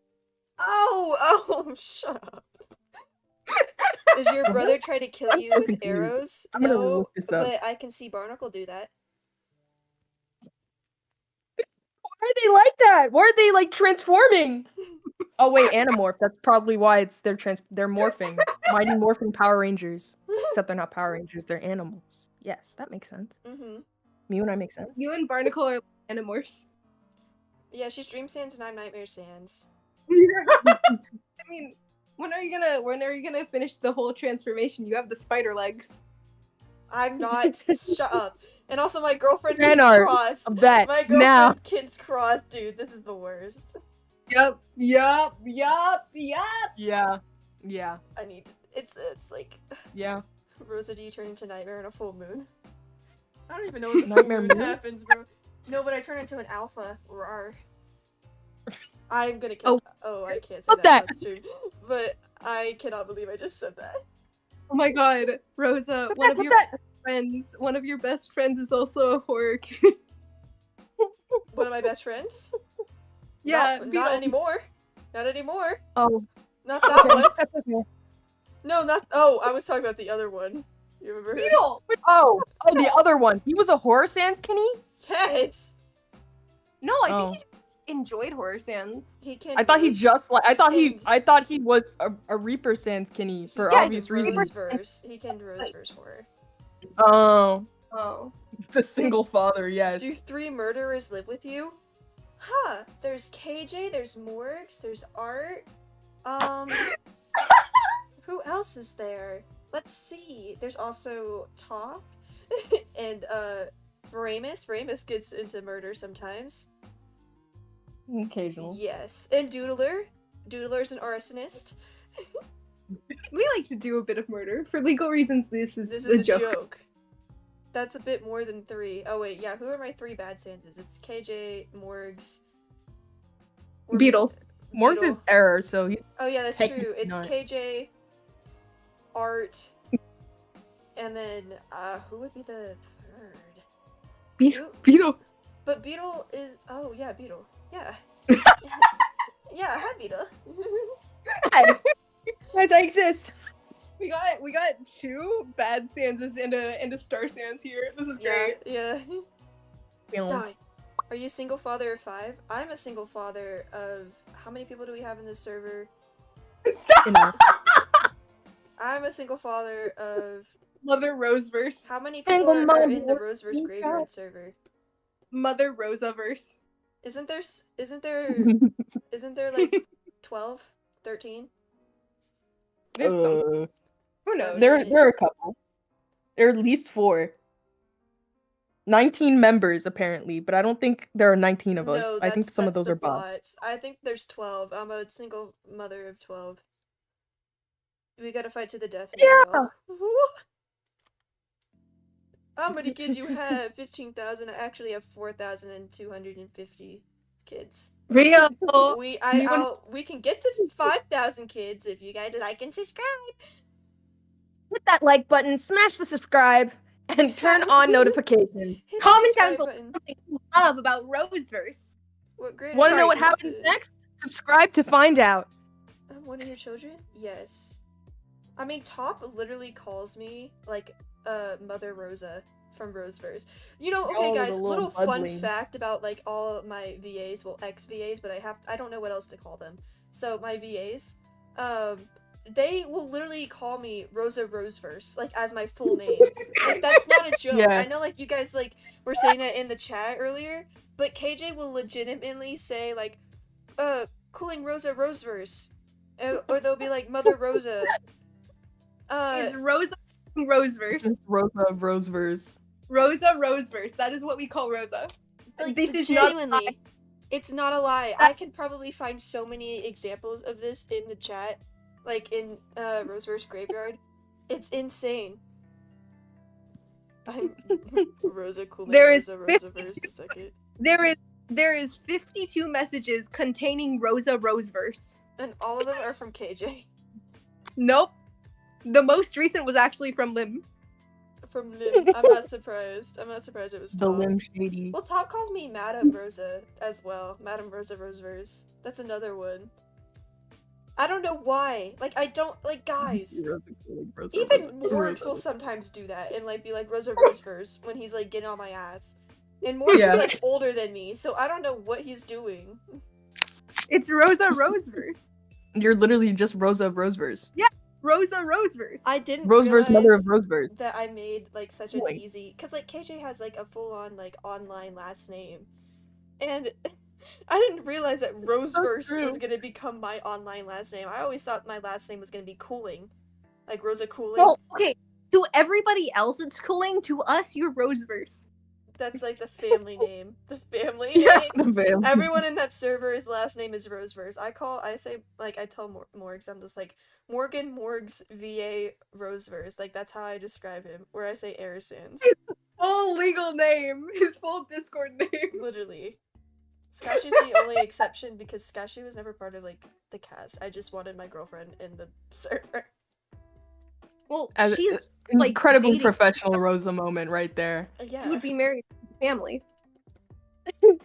Oh, shut up. Does your brother try to kill I'm you so with confused. arrows? I'm gonna No, look this up. but I can see Barnacle do that. Why are they like that? Why are they like transforming? Oh wait, Animorph. That's probably why they're morphing. Mighty Morphin Power Rangers. Except they're not Power Rangers, they're animals. Yes, that makes sense. Mew and I make sense. You and Barnacle are Animorphs. Yeah, she's Dream Sans and I'm Nightmare Sans. I mean, when are you gonna finish the whole transformation? You have the spider legs. I'm not. Shut up. And also my girlfriend Fan Kids art Cross. of that My girlfriend now. Kids Cross, dude, this is the worst. Yup. Yeah. I need it's like Yeah. Rosa, do you turn into Nightmare in a full moon? I don't even know what the Nightmare full moon moon? happens, bro. No, but I turn into an alpha. Rawr. I'm gonna kill. Oh, I can't say Stop that. that. That's true. But I cannot believe I just said that. Oh my god, Rosa, one of your best friends is also a horror kid. One of my best friends? Yeah, not anymore. Not anymore. Oh. Not that one. That's okay. No, not. Oh, I was talking about the other one. You remember him? Beetle! Oh, the other one. He was a Horror Sans Kenny? Yes. No, I think he just enjoyed Horror Sans. He can. I thought he just like I thought he was a Reaper Sans Kenny for obvious reasons. He can Roseverse horror. Oh. Oh. The single father, yes. Do 3 murderers live with you? Huh. There's KJ, there's Morgs, there's Art. Who else is there? Let's see. There's also Top and Ramus. Ramus gets into murder sometimes. Occasional. Yes. And Doodler. Doodler's an arsonist. We like to do a bit of murder. For legal reasons, this is a joke. joke. That's a bit more than 3. Oh wait, yeah, who are my 3 bad Santas? It's KJ, Morgs... Beetle. Morgs is error, so he's... Oh yeah, that's true. It's not. KJ, Art, and then, who would be the 3rd? Beetle. But Beetle is... Oh, yeah, Beetle. Yeah. Yeah, hi, Beetle. Hi. Guys, I exist. We got 2 bad Sanses and a Star Sans here. This is great. Yeah. Film. Die. Are you single father of 5? I'm a single father of... How many people do we have in this server? Stop! I'm a single father of... Mother Roseverse. How many people are in the Roseverse Graveyard server? Mother Rosaverse. Isn't there like 12? 13? There's some. Who knows? There are a couple. There are at least 4. 19 members, apparently, but I don't think there are 19 of us. I think some of those are bots. I think there's 12. I'm a single mother of 12. We gotta fight to the death. Yeah! How many kids you have? 15,000. I actually have 4,250 kids. Real. We can get to 5,000 kids if you guys like and subscribe. Hit that like button, smash the subscribe, and turn on notifications. Comment down below something you love about Roseverse. What grade? Want to know what happens next? Subscribe to find out. I'm one of your children? Yes. I mean, Top literally calls me, like, Mother Rosa from Roseverse. You know, okay guys, little fun fact about, like, all my VAs, well, ex-VAs, but I don't know what else to call them. So, my VAs, they will literally call me Rosa Roseverse, like, as my full name. Like, that's not a joke. Yeah. I know, like, you guys, like, were saying that in the chat earlier, but KJ will legitimately say, like, Cooling Rosa Roseverse. Or they'll be like, Mother Rosa. It's Rosa Roseverse. It's Rosa of Roseverse. Rosa Roseverse. That is what we call Rosa. Like, this is genuinely, not a lie. It's not a lie. I can probably find so many examples of this in the chat, like in Roseverse Graveyard. It's insane. I'm Rosa Cooling Rosa Roseverse the second. There is 52 messages containing Rosa Roseverse. And all of them are from KJ. Nope. The most recent was actually from Lim. From Lim. I'm not surprised. I'm not surprised it was Top. The Lim Shady. Well, Top calls me Madame Rosa as well. Madame Rosa Roseverse. That's another one. I don't know why. Like, I don't, like, guys. Even Morgs will sometimes do that and, like, be like, Rosa Roseverse when he's, like, getting on my ass. And Morgs Yeah. is like older than me, so I don't know what he's doing. It's Rosa Roseverse. You're literally just Rosa of Roseverse. Yeah, Rosa Roseverse. I didn't Roseverse, mother of realize Roseverse. that I made like such an Wait. easy, because like KJ has like a full-on like online last name, and I didn't realize that Roseverse true. was gonna become my online last name. I always thought my last name was gonna be Cooling, like Rosa Cooling. Well, okay. To everybody else, it's Cooling. To us, you're Roseverse. That's like the family name. The family Yeah, name. the family. Everyone in that server's last name is Roseverse. I tell Morgs, I'm just like, Morgan Morgs VA Roseverse. Like, that's how I describe him. Where I say Arisans. Full legal name. His full Discord name. Literally. Skashi's the only exception because Skashi was never part of, like, the cast. I just wanted my girlfriend in the server. Well, As she's like incredibly dating- professional Rosa moment right there. Yeah. She would be married to the family.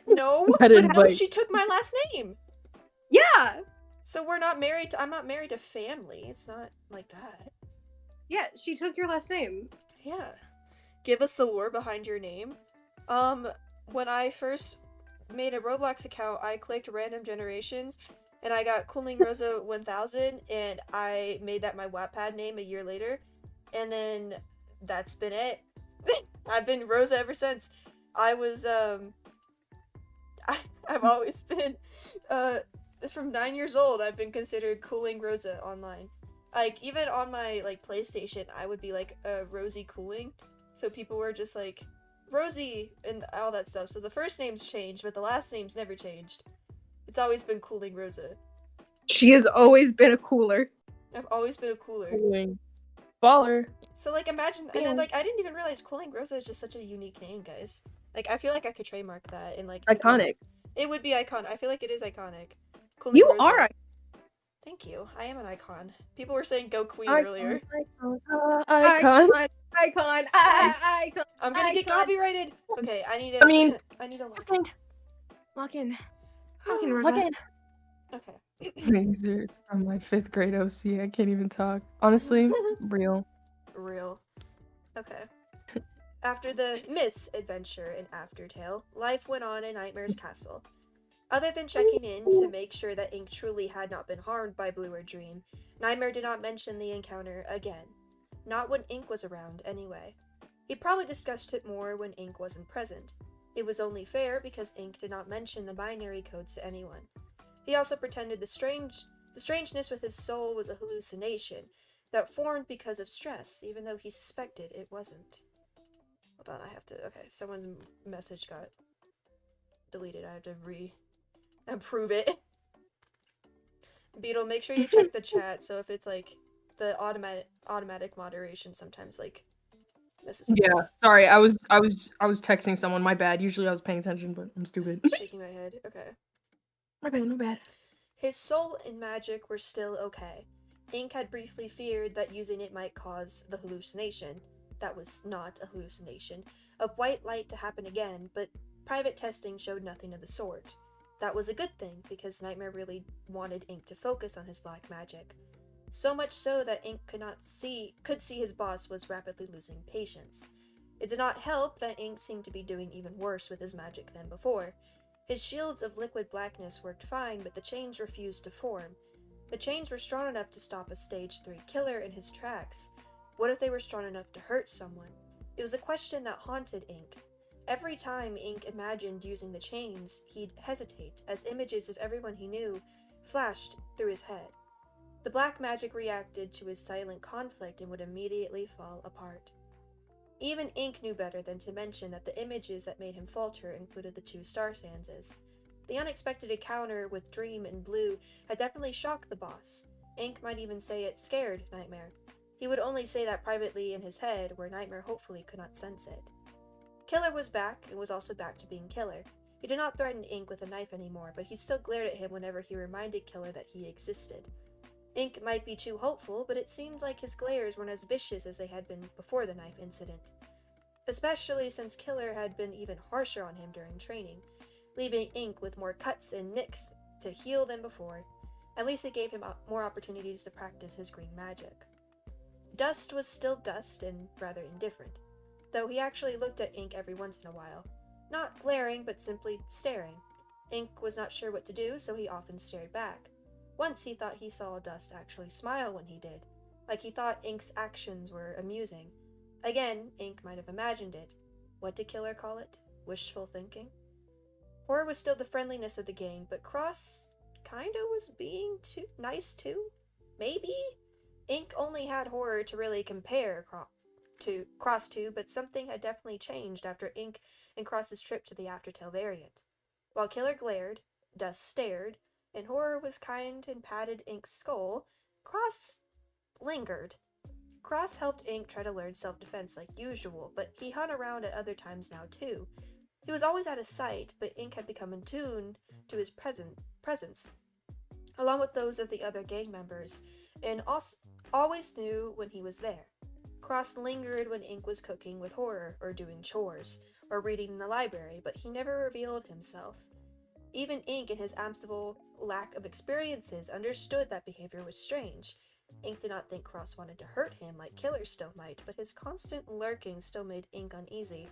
No, That is, but no, like- she took my last name. Yeah. So we're not married I'm not married to family. It's not like that. Yeah, she took your last name. Yeah. Give us the lore behind your name. When I first made a Roblox account, I clicked random generations and I got Cooling Rosa 1000 and I made that my Wattpad name a year later. And then that's been it. I've been Rosa ever since. I was I've always been from 9 years old I've been considered Cooling Rosa online. Like even on my like PlayStation I would be like Rosie Cooling. So people were just like Rosie and all that stuff. So the first name's changed, but the last name's never changed. It's always been Cooling Rosa. She has always been a cooler. I've always been a cooler. Cooling. Baller. So like imagine and then like I didn't even realize Cooling Rosa is just such a unique name, guys. Like I feel like I could trademark that and like Iconic. It would be iconic. I feel like it is iconic. Cooling You Rosa. are. Thank you. I am an icon. People were saying go queen Icon, earlier. Icon. Icon. I'm gonna get Icon. copyrighted. Okay, I need to. I mean- I need to look. Lock in. Okay. It's from my 5th grade OC. I can't even talk. Honestly, real. Real. Okay. After the misadventure in Aftertale, life went on in Nightmare's castle. Other than checking in to make sure that Ink truly had not been harmed by Blue or Dream, Nightmare did not mention the encounter again. Not when Ink was around, anyway. He probably discussed it more when Ink wasn't present. It was only fair because Ink did not mention the binary codes to anyone. He also pretended the strangeness with his soul was a hallucination that formed because of stress, even though he suspected it wasn't. Hold on, I have to. Okay, someone's message got deleted. I have to approve it. Beetle, make sure you check the chat. So if it's like the automatic moderation, sometimes like messes with Yeah, us. sorry. I was texting someone. My bad. Usually I was paying attention, but I'm stupid. Shaking my head. Okay. My bad. No bad. His soul and magic were still okay. Ink had briefly feared that using it might cause the hallucination. That was not a hallucination. Of white light to happen again, but private testing showed nothing of the sort. That was a good thing, because Nightmare really wanted Ink to focus on his black magic. So much so that Ink could see his boss was rapidly losing patience. It did not help that Ink seemed to be doing even worse with his magic than before. His shields of liquid blackness worked fine, but the chains refused to form. The chains were strong enough to stop a stage 3 killer in his tracks. What if they were strong enough to hurt someone? It was a question that haunted Ink. Every time Ink imagined using the chains, he'd hesitate as images of everyone he knew flashed through his head. The black magic reacted to his silent conflict and would immediately fall apart. Even Ink knew better than to mention that the images that made him falter included the 2 Star Sanses. The unexpected encounter with Dream and Blue had definitely shocked the boss. Ink might even say it scared Nightmare. He would only say that privately in his head, where Nightmare hopefully could not sense it. Killer was back, and was also back to being Killer. He did not threaten Ink with a knife anymore, but he still glared at him whenever he reminded Killer that he existed. Ink might be too hopeful, but it seemed like his glares weren't as vicious as they had been before the knife incident. Especially since Killer had been even harsher on him during training, leaving Ink with more cuts and nicks to heal than before. At least it gave him more opportunities to practice his green magic. Dust was still Dust and rather indifferent, though he actually looked at Ink every once in a while. Not glaring, but simply staring. Ink was not sure what to do, so he often stared back. Once he thought he saw Dust actually smile when he did, like he thought Ink's actions were amusing. Again, Ink might have imagined it. What did Killer call it? Wishful thinking? Horror was still the friendliness of the gang, but Cross kinda was being too nice too? Maybe? Ink only had Horror to really compare Cross to, but something had definitely changed after Ink and Cross's trip to the Aftertale variant. While Killer glared, Dust stared, and Horror was kind and patted Ink's skull, Cross lingered. Cross helped Ink try to learn self-defense like usual, but he hung around at other times now too. He was always out of sight, but Ink had become attuned to his presence, along with those of the other gang members, and always knew when he was there. Cross lingered when Ink was cooking with Horror, or doing chores, or reading in the library, but he never revealed himself. Even Ink, in his absolute lack of experiences, understood that behavior was strange. Ink did not think Cross wanted to hurt him like Killer still might, but his constant lurking still made Ink uneasy.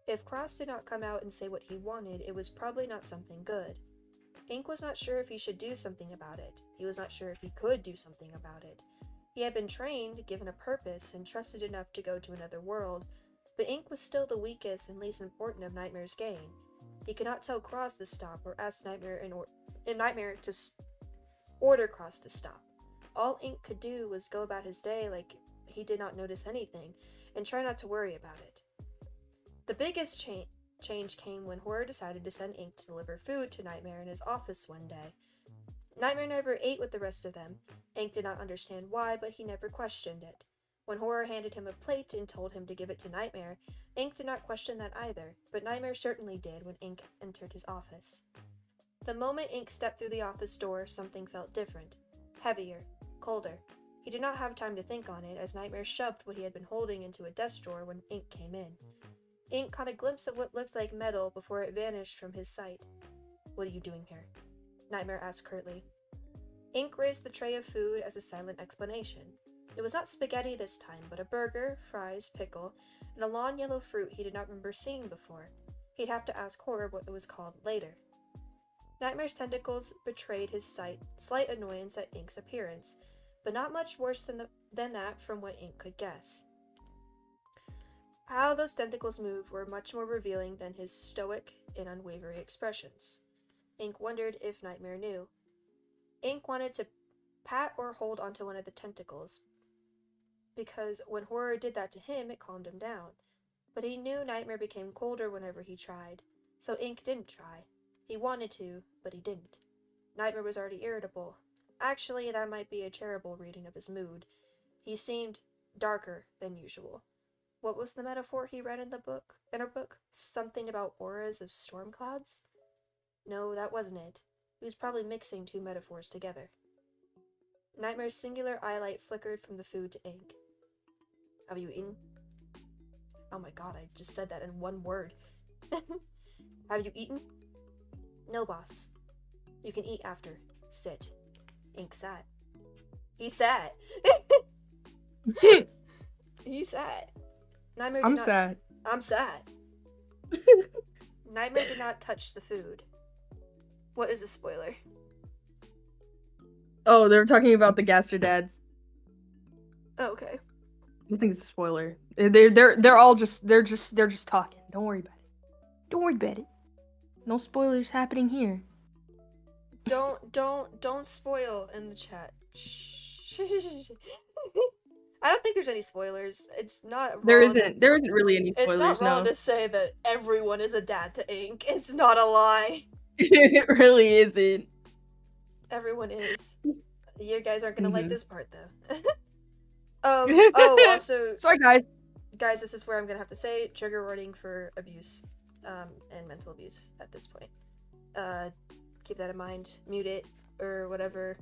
If Cross did not come out and say what he wanted, it was probably not something good. Ink was not sure if he should do something about it. He was not sure if he could do something about it. He had been trained, given a purpose, and trusted enough to go to another world, but Ink was still the weakest and least important of Nightmare's gang. He could not tell Cross to stop or ask Nightmare to order Cross to stop. All Ink could do was go about his day like he did not notice anything, and try not to worry about it. The biggest change came when Horror decided to send Ink to deliver food to Nightmare in his office one day. Nightmare never ate with the rest of them. Ink did not understand why, but he never questioned it. When Horror handed him a plate and told him to give it to Nightmare, Ink did not question that either, but Nightmare certainly did when Ink entered his office. The moment Ink stepped through the office door, something felt different. Heavier. Colder. He did not have time to think on it, as Nightmare shoved what he had been holding into a desk drawer when Ink came in. Ink caught a glimpse of what looked like metal before it vanished from his sight. "What are you doing here?" Nightmare asked curtly. Ink raised the tray of food as a silent explanation. It was not spaghetti this time, but a burger, fries, pickle, and a long yellow fruit he did not remember seeing before. He'd have to ask Horror what it was called later. Nightmare's tentacles betrayed his slight annoyance at Ink's appearance, but not much worse than that from what Ink could guess. How those tentacles moved were much more revealing than his stoic and unwavering expressions. Ink wondered if Nightmare knew. Ink wanted to pat or hold onto one of the tentacles, because when Horror did that to him, it calmed him down. But he knew Nightmare became colder whenever he tried, so Ink didn't try. He wanted to, but he didn't. Nightmare was already irritable. Actually, that might be a terrible reading of his mood. He seemed darker than usual. What was the metaphor he read in her book? Something about auras of storm clouds? No, that wasn't it. He was probably mixing two metaphors together. Nightmare's singular eyelight flickered from the food to Ink. "Have you eaten?" Oh my god, I just said that in one word. "Have you eaten?" "No, boss. You can eat after. Sit." Ink sat. He sat. He sat. I'm sad. I'm sad. Nightmare did not touch the food. What is a spoiler? Oh, they were talking about the Gaster dads. Oh, okay. I think it's a spoiler. They're all just talking. Don't worry about it. Don't worry about it. No spoilers happening here. Don't spoil in the chat. Shh. I don't think there's any spoilers. It's not wrong. There isn't really any spoilers. It's not wrong no. to say that everyone is a dad to Ink. It's not a lie. It really isn't. Everyone is. You guys aren't gonna like this part though. Also, sorry guys, this is where I'm gonna have to say trigger warning for abuse, and mental abuse at this point. Keep that in mind. Mute it or whatever.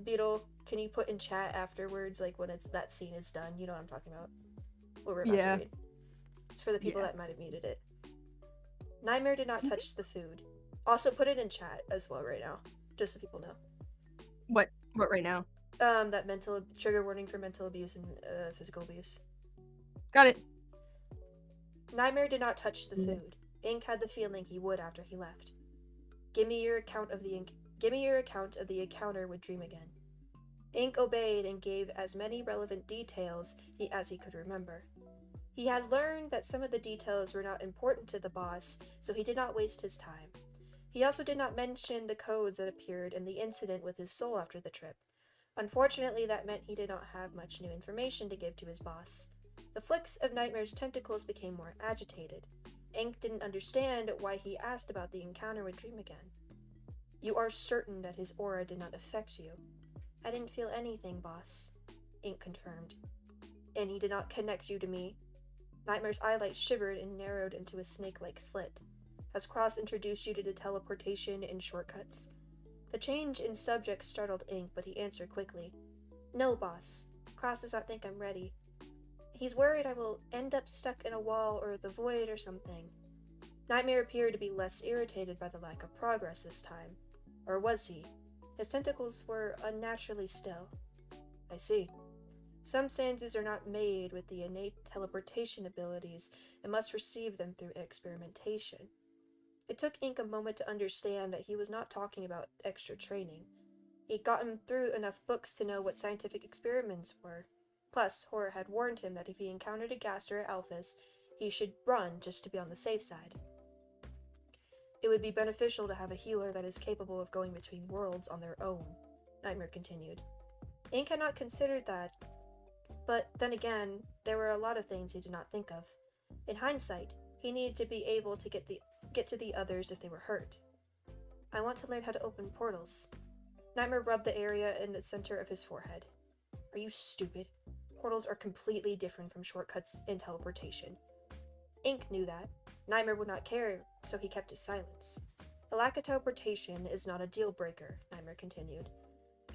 Beetle, can you put in chat afterwards, like when that scene is done? You know what I'm talking about. What we're about to read. It's for the people that might have muted it. Nightmare did not touch the food. Also, put it in chat as well right now, just so people know. What right now? That trigger warning for mental abuse and physical abuse. Got it. Nightmare did not touch the food. Ink had the feeling he would after he left. Give me your account of the encounter with Dream again. Ink obeyed and gave as many relevant details as he could remember. He had learned that some of the details were not important to the boss, so he did not waste his time. He also did not mention the codes that appeared in the incident with his soul after the trip. Unfortunately, that meant he did not have much new information to give to his boss. The flicks of Nightmare's tentacles became more agitated. Ink didn't understand why he asked about the encounter with Dream again. You are certain that his aura did not affect you? I didn't feel anything, boss, Ink confirmed. And he did not connect you to me? Nightmare's eyelight shivered and narrowed into a snake-like slit. Has Cross introduced you to the teleportation and shortcuts? The change in subject startled Ink, but he answered quickly. No, boss. Cross does not think I'm ready. He's worried I will end up stuck in a wall or the void or something. Nightmare appeared to be less irritated by the lack of progress this time. Or was he? His tentacles were unnaturally still. I see. Some Sanses are not made with the innate teleportation abilities and must receive them through experimentation. It took Ink a moment to understand that he was not talking about extra training. He'd gotten through enough books to know what scientific experiments were. Plus, Horror had warned him that if he encountered a Gaster at Alphys, he should run just to be on the safe side. It would be beneficial to have a healer that is capable of going between worlds on their own, Nightmare continued. Ink had not considered that, but then again, there were a lot of things he did not think of. In hindsight, he needed to be able to get to the others if they were hurt. I want to learn how to open portals. Nightmare rubbed the area in the center of his forehead. Are you stupid? Portals are completely different from shortcuts and teleportation. Ink knew that. Nightmare would not care, so he kept his silence. The lack of teleportation is not a deal breaker, Nightmare continued.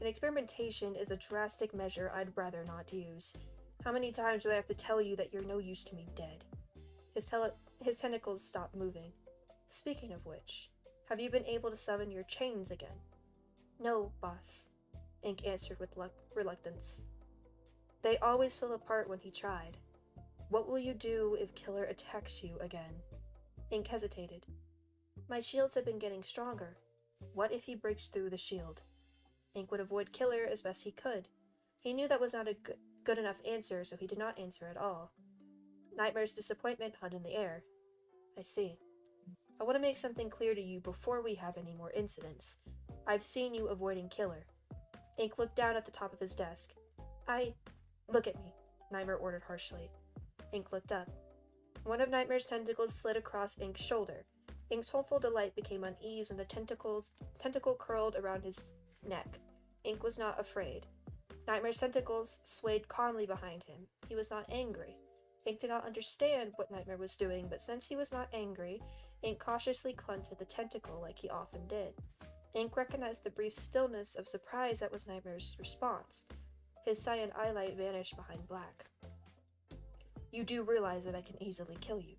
An experimentation is a drastic measure I'd rather not use. How many times do I have to tell you that you're no use to me dead? His tentacles stopped moving. Speaking of which, have you been able to summon your chains again? No, boss, Ink answered with reluctance. They always fell apart when he tried. What will you do if Killer attacks you again? Ink hesitated. My shields have been getting stronger. What if he breaks through the shield? Ink would avoid Killer as best he could. He knew that was not a good enough answer, so he did not answer at all. Nightmare's disappointment hung in the air. I see. I want to make something clear to you before we have any more incidents. I've seen you avoiding Killer. Ink looked down at the top of his desk. Look at me, Nightmare ordered harshly. Ink looked up. One of Nightmare's tentacles slid across Ink's shoulder. Ink's hopeful delight became unease when the tentacle curled around his neck. Ink was not afraid. Nightmare's tentacles swayed calmly behind him. He was not angry. Ink did not understand what Nightmare was doing, but since he was not angry, Ink cautiously clung to the tentacle like he often did. Ink recognized the brief stillness of surprise that was Nightmare's response. His cyan eyelight vanished behind black. You do realize that I can easily kill you.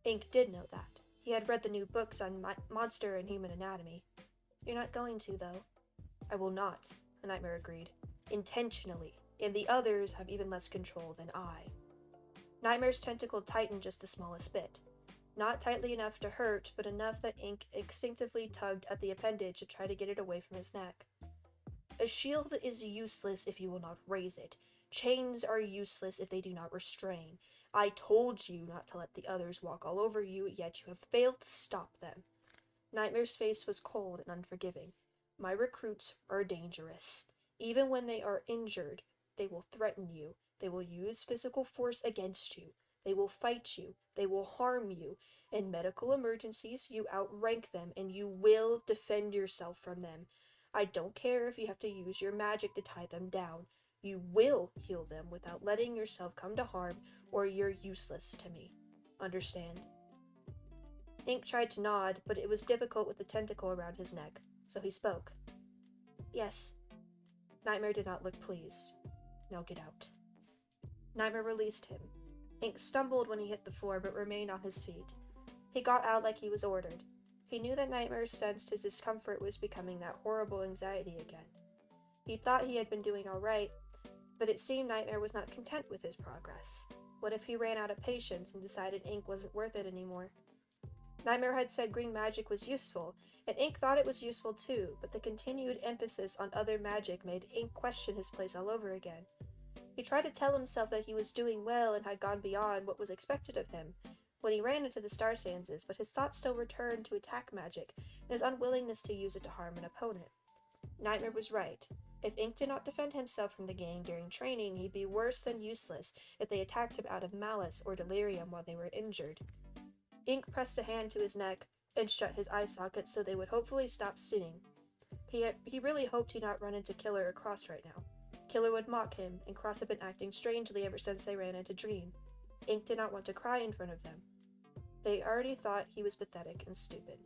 Ink did know that. He had read the new books on monster and human anatomy. You're not going to, though. I will not, the Nightmare agreed. Intentionally, and the others have even less control than I. Nightmare's tentacle tightened just the smallest bit. Not tightly enough to hurt, but enough that Ink instinctively tugged at the appendage to try to get it away from his neck. A shield is useless if you will not raise it. Chains are useless if they do not restrain. I told you not to let the others walk all over you, yet you have failed to stop them. Nightmare's face was cold and unforgiving. My recruits are dangerous. Even when they are injured, they will threaten you. They will use physical force against you. They will fight you. They will harm you. In medical emergencies, you outrank them, and you will defend yourself from them. I don't care if you have to use your magic to tie them down. You will heal them without letting yourself come to harm, or you're useless to me. Understand? Ink tried to nod, but it was difficult with the tentacle around his neck, so he spoke. Yes. Nightmare did not look pleased. Now get out. Nightmare released him. Ink stumbled when he hit the floor, but remained on his feet. He got out like he was ordered. He knew that Nightmare sensed his discomfort was becoming that horrible anxiety again. He thought he had been doing all right, But it seemed Nightmare was not content with his progress. What if he ran out of patience and decided ink wasn't worth it anymore? Nightmare had said green magic was useful, and Ink thought it was useful too, but the continued emphasis on other magic made Ink question his place all over again. He tried to tell himself that he was doing well and had gone beyond what was expected of him when he ran into the star stanzas, but his thoughts still returned to attack magic and his unwillingness to use it to harm an opponent. Nightmare was right. If Ink did not defend himself from the gang during training, he'd be worse than useless if they attacked him out of malice or delirium while they were injured. Ink pressed a hand to his neck and shut his eye sockets so they would hopefully stop stinging. He really hoped he'd not run into Killer or Cross right now. Killer would mock him, and Cross had been acting strangely ever since they ran into Dream. Ink did not want to cry in front of them. They already thought he was pathetic and stupid.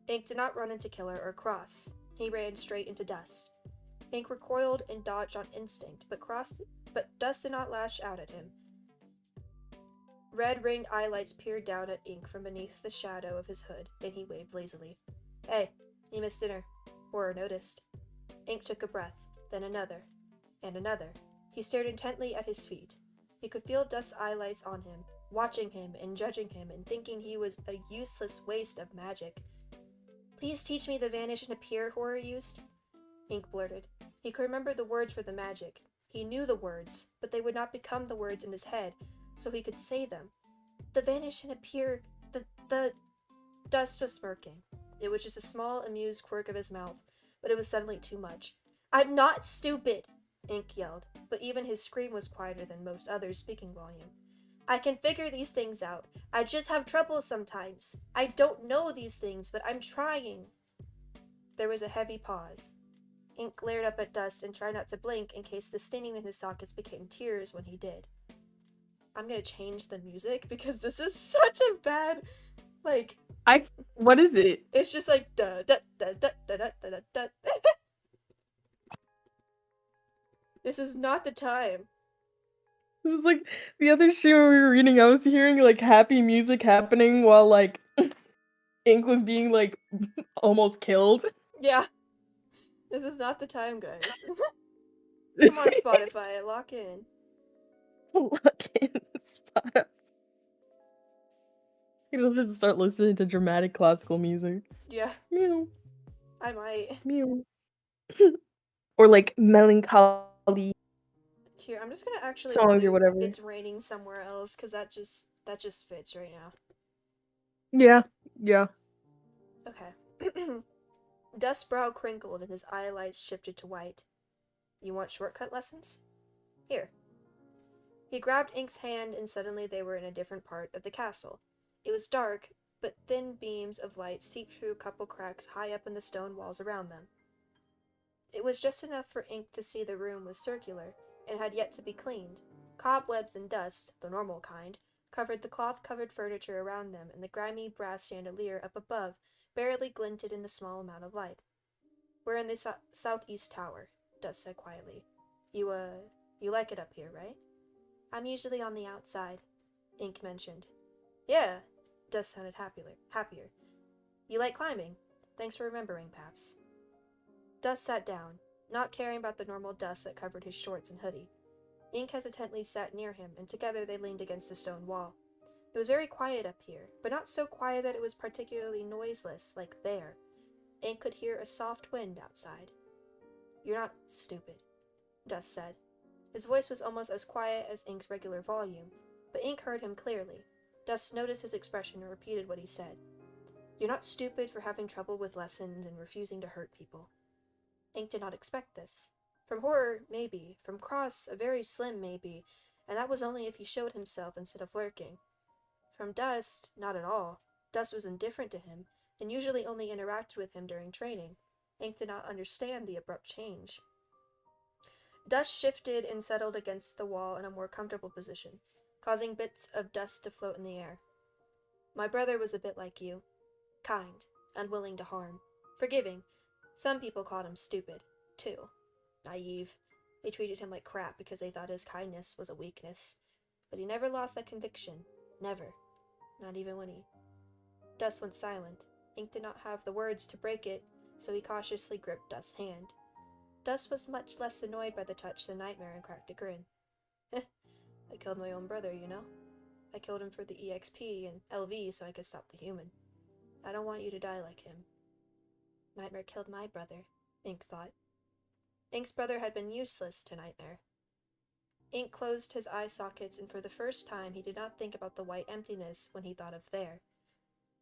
Ink did not run into Killer or Cross. He ran straight into Dust. Ink recoiled and dodged on instinct, but Dust did not lash out at him. Red ringed eyelights peered down at Ink from beneath the shadow of his hood, and he waved lazily. Hey, you missed dinner. Horror noticed. Ink took a breath, then another, and another. He stared intently at his feet. He could feel Dust's eyelights on him, watching him and judging him and thinking he was a useless waste of magic. Please teach me the vanish and appear Horror used? Ink blurted. He could remember the words for the magic. He knew the words, but they would not become the words in his head, so he could say them. The vanish and appear, the Dust was smirking. It was just a small, amused quirk of his mouth, but it was suddenly too much. I'm not stupid, Ink yelled, but even his scream was quieter than most others' speaking volume. I can figure these things out. I just have trouble sometimes. I don't know these things, but I'm trying. There was a heavy pause. Ink glared up at Dust and tried not to blink in case the stinging in his sockets became tears when he did. I'm gonna change the music because this is such a bad, what is it? It's just like da da da da da da da da. This is not the time. This is like the other show we were reading. I was hearing like happy music happening while like Ink was being like almost killed. Yeah. This is not the time, guys. Come on, Spotify, lock in. Lock in, Spotify. You'll just start listening to dramatic classical music. Yeah. Meow. I might. Meow. Or like melancholy Here, I'm just gonna actually songs or whatever. It's raining somewhere else, because that just fits right now. Yeah. Okay. Dust's brow crinkled and his eyelids shifted to white. You want shortcut lessons? Here. He grabbed Ink's hand and suddenly they were in a different part of the castle. It was dark, but thin beams of light seeped through a couple cracks high up in the stone walls around them. It was just enough for Ink to see the room was circular and had yet to be cleaned. Cobwebs and dust, the normal kind, covered the cloth-covered furniture around them, and the grimy brass chandelier up above barely glinted in the small amount of light. We're in the southeast tower, Dust said quietly. You like it up here, right? I'm usually on the outside, Ink mentioned. Yeah, Dust sounded happier. You like climbing? Thanks for remembering, Paps. Dust sat down, not caring about the normal dust that covered his shorts and hoodie. Ink hesitantly sat near him, and together they leaned against the stone wall. It was very quiet up here, but not so quiet that it was particularly noiseless, like there. Ink could hear a soft wind outside. You're not stupid, Dust said. His voice was almost as quiet as Ink's regular volume, but Ink heard him clearly. Dust noticed his expression and repeated what he said. You're not stupid for having trouble with lessons and refusing to hurt people. Ink did not expect this. From Horror, maybe. From Cross, a very slim maybe, and that was only if he showed himself instead of lurking. From Dust, not at all. Dust was indifferent to him, and usually only interacted with him during training. Ink did not understand the abrupt change. Dust shifted and settled against the wall in a more comfortable position, causing bits of dust to float in the air. My brother was a bit like you. Kind, unwilling to harm, forgiving. Some people called him stupid, too. Naive. They treated him like crap because they thought his kindness was a weakness. But he never lost that conviction. Never. Not even when he... Dust went silent. Ink did not have the words to break it, so he cautiously gripped Dust's hand. Dust was much less annoyed by the touch than Nightmare and cracked a grin. I killed my own brother, you know? I killed him for the EXP and LV so I could stop the human. I don't want you to die like him. Nightmare killed my brother, Ink thought. Ink's brother had been useless to Nightmare. Ink closed his eye sockets, and for the first time he did not think about the white emptiness when he thought of there.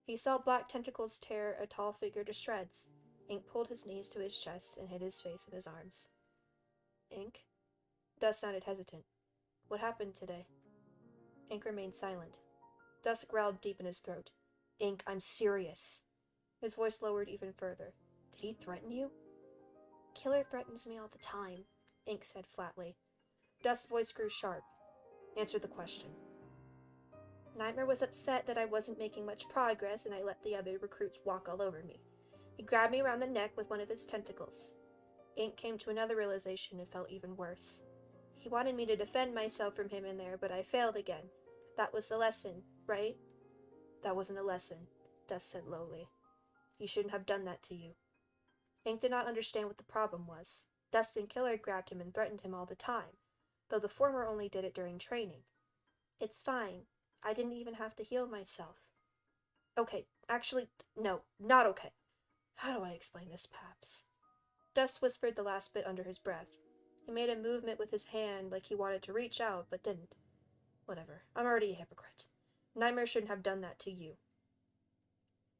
He saw black tentacles tear a tall figure to shreds. Ink pulled his knees to his chest and hid his face in his arms. Ink? Dust sounded hesitant. What happened today? Ink remained silent. Dust growled deep in his throat. Ink, I'm serious. His voice lowered even further. Did he threaten you? Killer threatens me all the time, Ink said flatly. Dust's voice grew sharp. Answer the question. Nightmare was upset that I wasn't making much progress and I let the other recruits walk all over me. He grabbed me around the neck with one of his tentacles. Ink came to another realization and felt even worse. He wanted me to defend myself from him in there, but I failed again. That was the lesson, right? That wasn't a lesson, Dust said lowly. He shouldn't have done that to you. Ink did not understand what the problem was. Dust and Killer grabbed him and threatened him all the time, though the former only did it during training. It's fine. I didn't even have to heal myself. Okay, actually, no, not okay. How do I explain this, Paps? Dust whispered the last bit under his breath. He made a movement with his hand like he wanted to reach out, but didn't. Whatever, I'm already a hypocrite. Nightmare shouldn't have done that to you.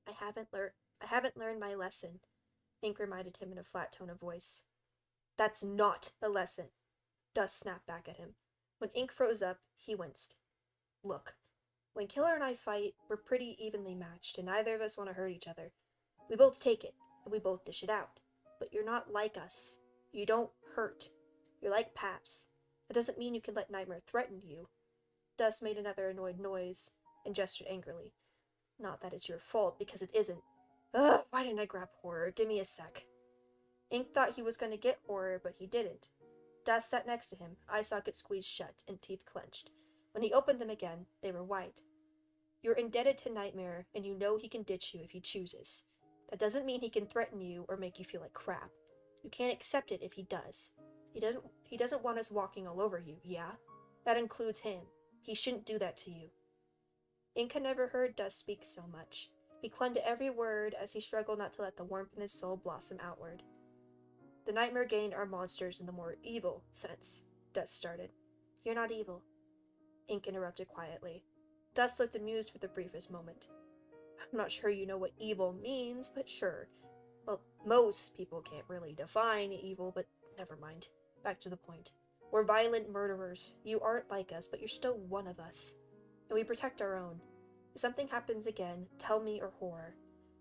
I haven't learned my lesson, Ink reminded him in a flat tone of voice. That's not a lesson, Dust snapped back at him. When Ink froze up, he winced. Look, when Killer and I fight, we're pretty evenly matched, and neither of us want to hurt each other. We both take it, and we both dish it out. But you're not like us. You don't hurt. You're like Paps. That doesn't mean you can let Nightmare threaten you. Dust made another annoyed noise, and gestured angrily. Not that it's your fault, because it isn't. Ugh, why didn't I grab Horror? Give me a sec. Ink thought he was going to get Horror, but he didn't. Dust sat next to him, eye sockets squeezed shut, and teeth clenched. When he opened them again, they were white. You're indebted to Nightmare, and you know he can ditch you if he chooses. That doesn't mean he can threaten you or make you feel like crap. You can't accept it if he does. He doesn't want us walking all over you, yeah? That includes him. He shouldn't do that to you. Ink had never heard Dust speak so much. He clung to every word as he struggled not to let the warmth in his soul blossom outward. The Nightmare gained our monsters in the more evil sense, Dust started. You're not evil, Ink interrupted quietly. Dust looked amused for the briefest moment. I'm not sure you know what evil means, but sure. Well, most people can't really define evil, but never mind. Back to the point. We're violent murderers. You aren't like us, but you're still one of us. And we protect our own. If something happens again, tell me or Horror.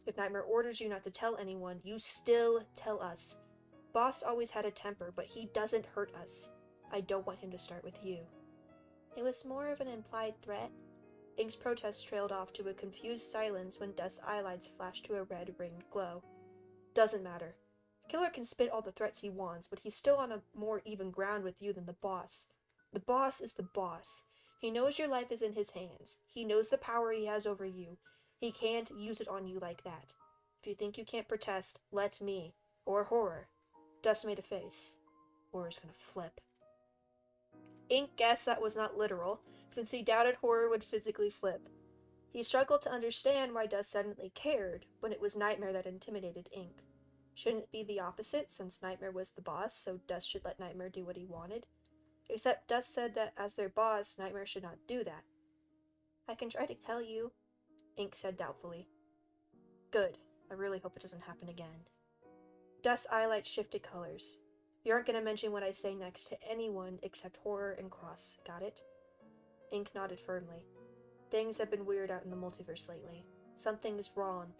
If Nightmare orders you not to tell anyone, you still tell us. Boss always had a temper, but he doesn't hurt us. I don't want him to start with you. It was more of an implied threat. Ink's protest trailed off to a confused silence when Dust's eyelids flashed to a red ringed glow. Doesn't matter. Killer can spit all the threats he wants, but he's still on a more even ground with you than the boss. The boss is the boss. He knows your life is in his hands. He knows the power he has over you. He can't use it on you like that. If you think you can't protest, let me. Or Horror. Dust made a face. Horror's gonna flip. Ink guessed that was not literal, since he doubted Horror would physically flip. He struggled to understand why Dust suddenly cared when it was Nightmare that intimidated Ink. Shouldn't it be the opposite, since Nightmare was the boss, so Dust should let Nightmare do what he wanted? Except Dust said that as their boss, Nightmare should not do that. I can try to tell you, Ink said doubtfully. Good. I really hope it doesn't happen again. Dust's eyelight shifted colors. You aren't going to mention what I say next to anyone except Horror and Cross, got it? Ink nodded firmly. Things have been weird out in the multiverse lately. Something's wrong.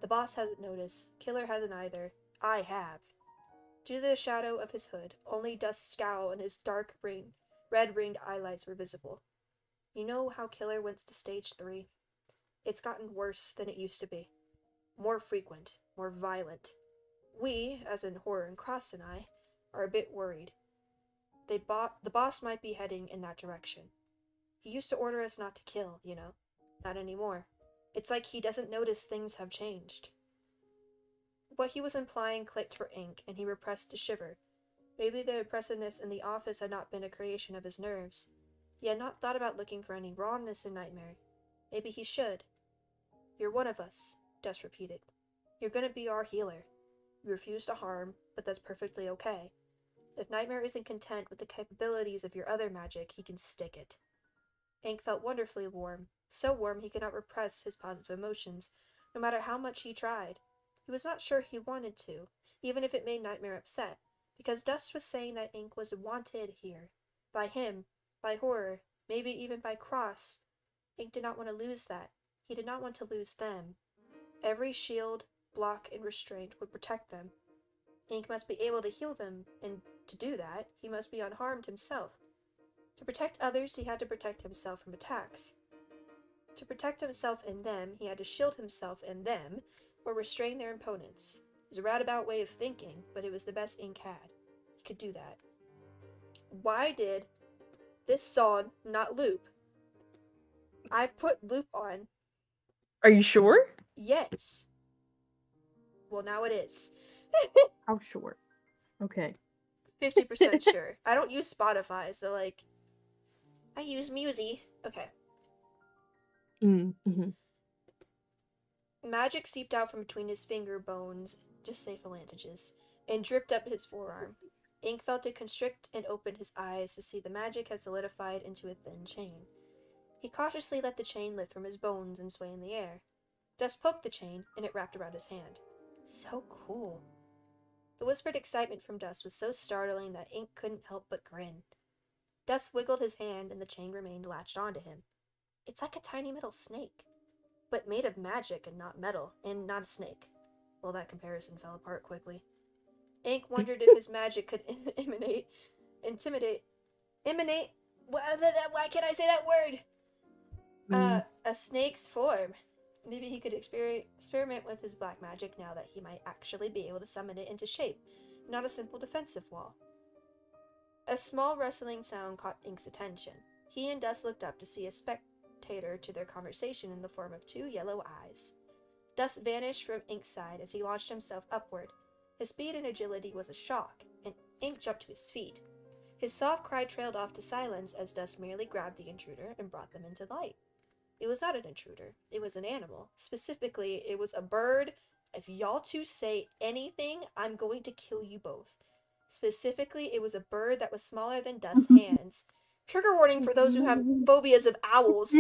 The boss hasn't noticed. Killer hasn't either. I have. Due to the shadow of his hood, only Dust's scowl and his dark red-ringed eyelids were visible. You know how Killer went to stage 3? It's gotten worse than it used to be. More frequent, more violent. We, as in Horror and Cross and I, are a bit worried. The boss might be heading in that direction. He used to order us not to kill, you know. Not anymore. It's like he doesn't notice things have changed. What he was implying clicked for Ink, and he repressed a shiver, Maybe the oppressiveness in the office had not been a creation of his nerves. He had not thought about looking for any wrongness in Nightmare. Maybe he should. You're one of us, Dust repeated. You're gonna be our healer. You refuse to harm, but that's perfectly okay. If Nightmare isn't content with the capabilities of your other magic, he can stick it. Ink felt wonderfully warm, so warm he could not repress his positive emotions, no matter how much he tried. He was not sure he wanted to, even if it made Nightmare upset, because Dust was saying that Ink was wanted here. By him, by Horror, maybe even by Cross. Ink did not want to lose that. He did not want to lose them. Every shield, block, and restraint would protect them. Ink must be able to heal them, and to do that, he must be unharmed himself. To protect others, he had to protect himself from attacks. To protect himself and them, he had to shield himself and them, or restrain their opponents. It was a roundabout way of thinking, but it was the best Ink had. He could do that. Why did this song not loop? I put loop on. Are you sure? Yes. Well, now it is. How sure? Okay. 50% sure. I don't use Spotify, so like, I use Musi. Okay. Mm-hmm. Magic seeped out from between his finger bones, just say phalanges, and dripped up his forearm. Ink felt it constrict and opened his eyes to see the magic had solidified into a thin chain. He cautiously let the chain lift from his bones and sway in the air. Dust poked the chain, and it wrapped around his hand. So cool. The whispered excitement from Dust was so startling that Ink couldn't help but grin. Dust wiggled his hand, and the chain remained latched onto him. It's like a tiny metal snake, but made of magic and not metal, and not a snake. Well, that comparison fell apart quickly. Ink wondered if his magic could emanate, why can't I say that word? A snake's form. Maybe he could experiment with his black magic now that he might actually be able to summon it into shape, not a simple defensive wall. A small rustling sound caught Ink's attention. He and Dust looked up to see a spectator to their conversation in the form of two yellow eyes. Dust vanished from Ink's side as he launched himself upward. His speed and agility was a shock, and Ink jumped to his feet. His soft cry trailed off to silence as Dust merely grabbed the intruder and brought them into light. It was not an intruder. It was an animal. Specifically, it was a bird. If y'all two say anything, I'm going to kill you both. Specifically, it was a bird that was smaller than Dust's hands. Trigger warning for those who have phobias of owls.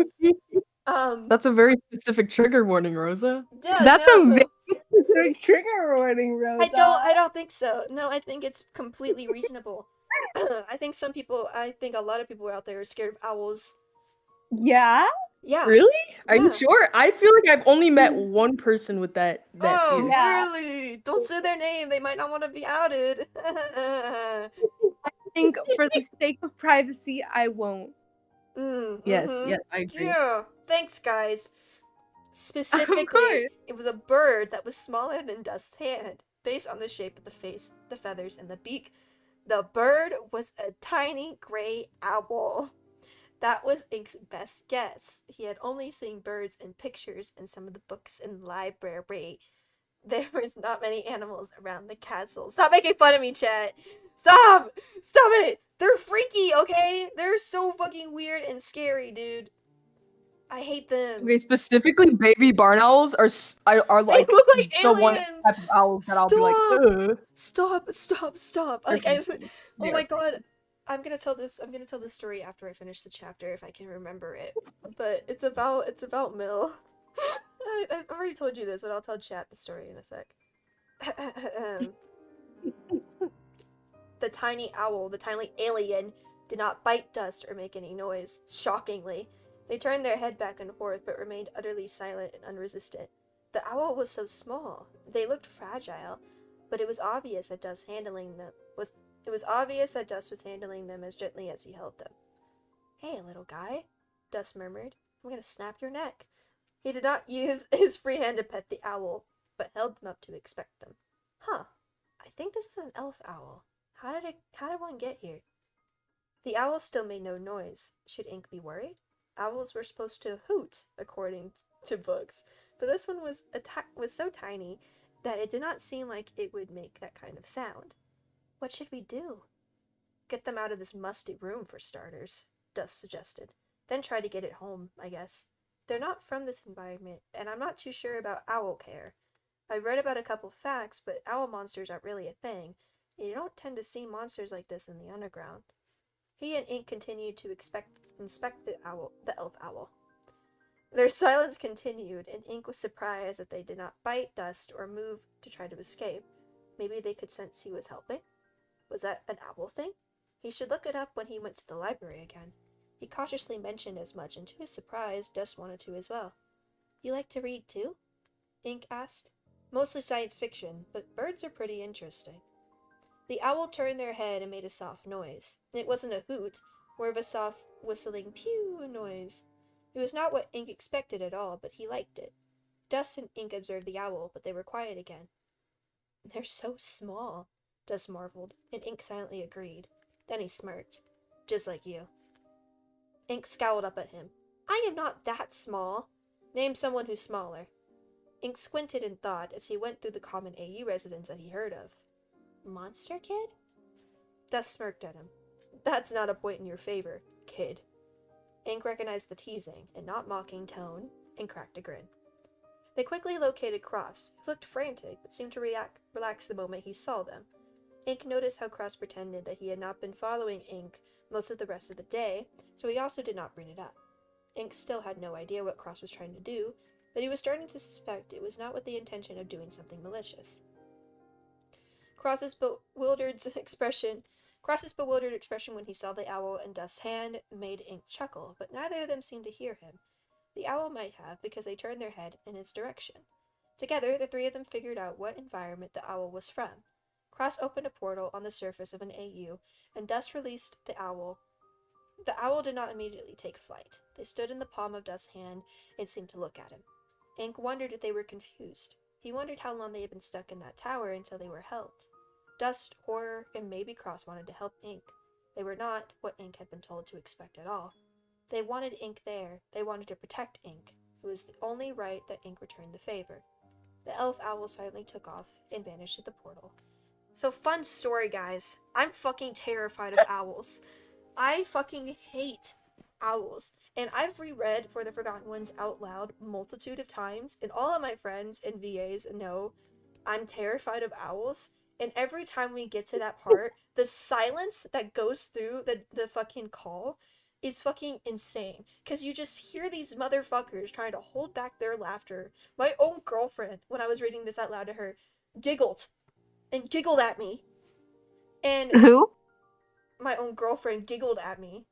That's a very specific trigger warning, Rosa. Yeah, That's no. a very specific trigger warning, Rosa. I don't think so. No, I think it's completely reasonable. I think a lot of people out there are scared of owls. Yeah? Yeah. Really? Are you Yeah. sure? I feel like I've only met one person with that Oh, fear. Yeah. really? Don't say their name. They might not want to be outed. I think for the sake of privacy, I won't. Yes, I agree. Yeah. Thanks, guys. Specifically, it was a bird that was smaller than Dust's hand, based on the shape of the face, the feathers, and the beak. The bird was a tiny gray owl. That was Ink's best guess. He had only seen birds in pictures in some of the books in the library. There was not many animals around the castle. Stop making fun of me, chat! Stop! Stop it! They're freaky, okay? They're so fucking weird and scary, dude. I hate them. Okay, specifically, baby barn owls are like they look like the one aliens! type of owls that I'll be like, ugh. Stop. Like, Okay. oh my god. I'm gonna tell this story after I finish the chapter if I can remember it. But it's about Mill. I've already told you this, but I'll tell chat the story in a sec. The tiny owl, the tiny alien, did not bite Dust or make any noise, shockingly. They turned their head back and forth, but remained utterly silent and unresistant. The owl was so small. They looked fragile, but it was obvious that Dust was handling them as gently as he held them. Hey, little guy, Dust murmured. I'm gonna snap your neck. He did not use his free hand to pet the owl, but held them up to inspect them. Huh. I think this is an elf owl. How did one get here? The owl still made no noise. Should Ink be worried? Owls were supposed to hoot, according to books, but this one was so tiny that it did not seem like it would make that kind of sound. What should we do? Get them out of this musty room for starters, Dust suggested. Then try to get it home, I guess. They're not from this environment, and I'm not too sure about owl care. I've read about a couple facts, but owl monsters aren't really a thing, and you don't tend to see monsters like this in the underground. He and Ink continued to inspect the elf owl. Their silence continued, and Ink was surprised that they did not bite Dust or move to try to escape. Maybe they could sense he was helping? Was that an owl thing? He should look it up when he went to the library again. He cautiously mentioned as much, and to his surprise, Dust wanted to as well. You like to read too? Ink asked. Mostly science fiction, but birds are pretty interesting. The owl turned their head and made a soft noise. It wasn't a hoot, more of a soft, whistling pew noise. It was not what Ink expected at all, but he liked it. Dust and Ink observed the owl, but they were quiet again. They're so small, Dust marveled, and Ink silently agreed. Then he smirked. Just like you. Ink scowled up at him. I am not that small. Name someone who's smaller. Ink squinted in thought as he went through the common AU residents that he heard of. Monster Kid? Dust smirked at him. That's not a point in your favor, kid. Ink recognized the teasing and not mocking tone and cracked a grin. They quickly located Cross, who looked frantic but seemed to relax the moment he saw them. Ink noticed how Cross pretended that he had not been following Ink most of the rest of the day, so he also did not bring it up. Ink still had no idea what Cross was trying to do, but he was starting to suspect it was not with the intention of doing something malicious. Cross's bewildered expression when he saw the owl in Dust's hand made Ink chuckle, but neither of them seemed to hear him. The owl might have, because they turned their head in its direction. Together, the three of them figured out what environment the owl was from. Cross opened a portal on the surface of an AU, and Dust released the owl. The owl did not immediately take flight. They stood in the palm of Dust's hand and seemed to look at him. Ink wondered if they were confused. He wondered how long they had been stuck in that tower until they were helped. Dust, Horror, and maybe Cross wanted to help Ink. They were not what Ink had been told to expect at all. They wanted Ink there. They wanted to protect Ink. It was only right that Ink return the favor. The elf owl silently took off and vanished at the portal. So fun story, guys. I'm fucking terrified of owls. I fucking hate owls. And I've reread For the Forgotten Ones out loud multitude of times, and all of my friends and VAs know I'm terrified of owls. And every time we get to that part, the silence that goes through the fucking call is fucking insane. Because you just hear these motherfuckers trying to hold back their laughter. My own girlfriend, when I was reading this out loud to her, giggled. And giggled at me. And Who? My own girlfriend giggled at me.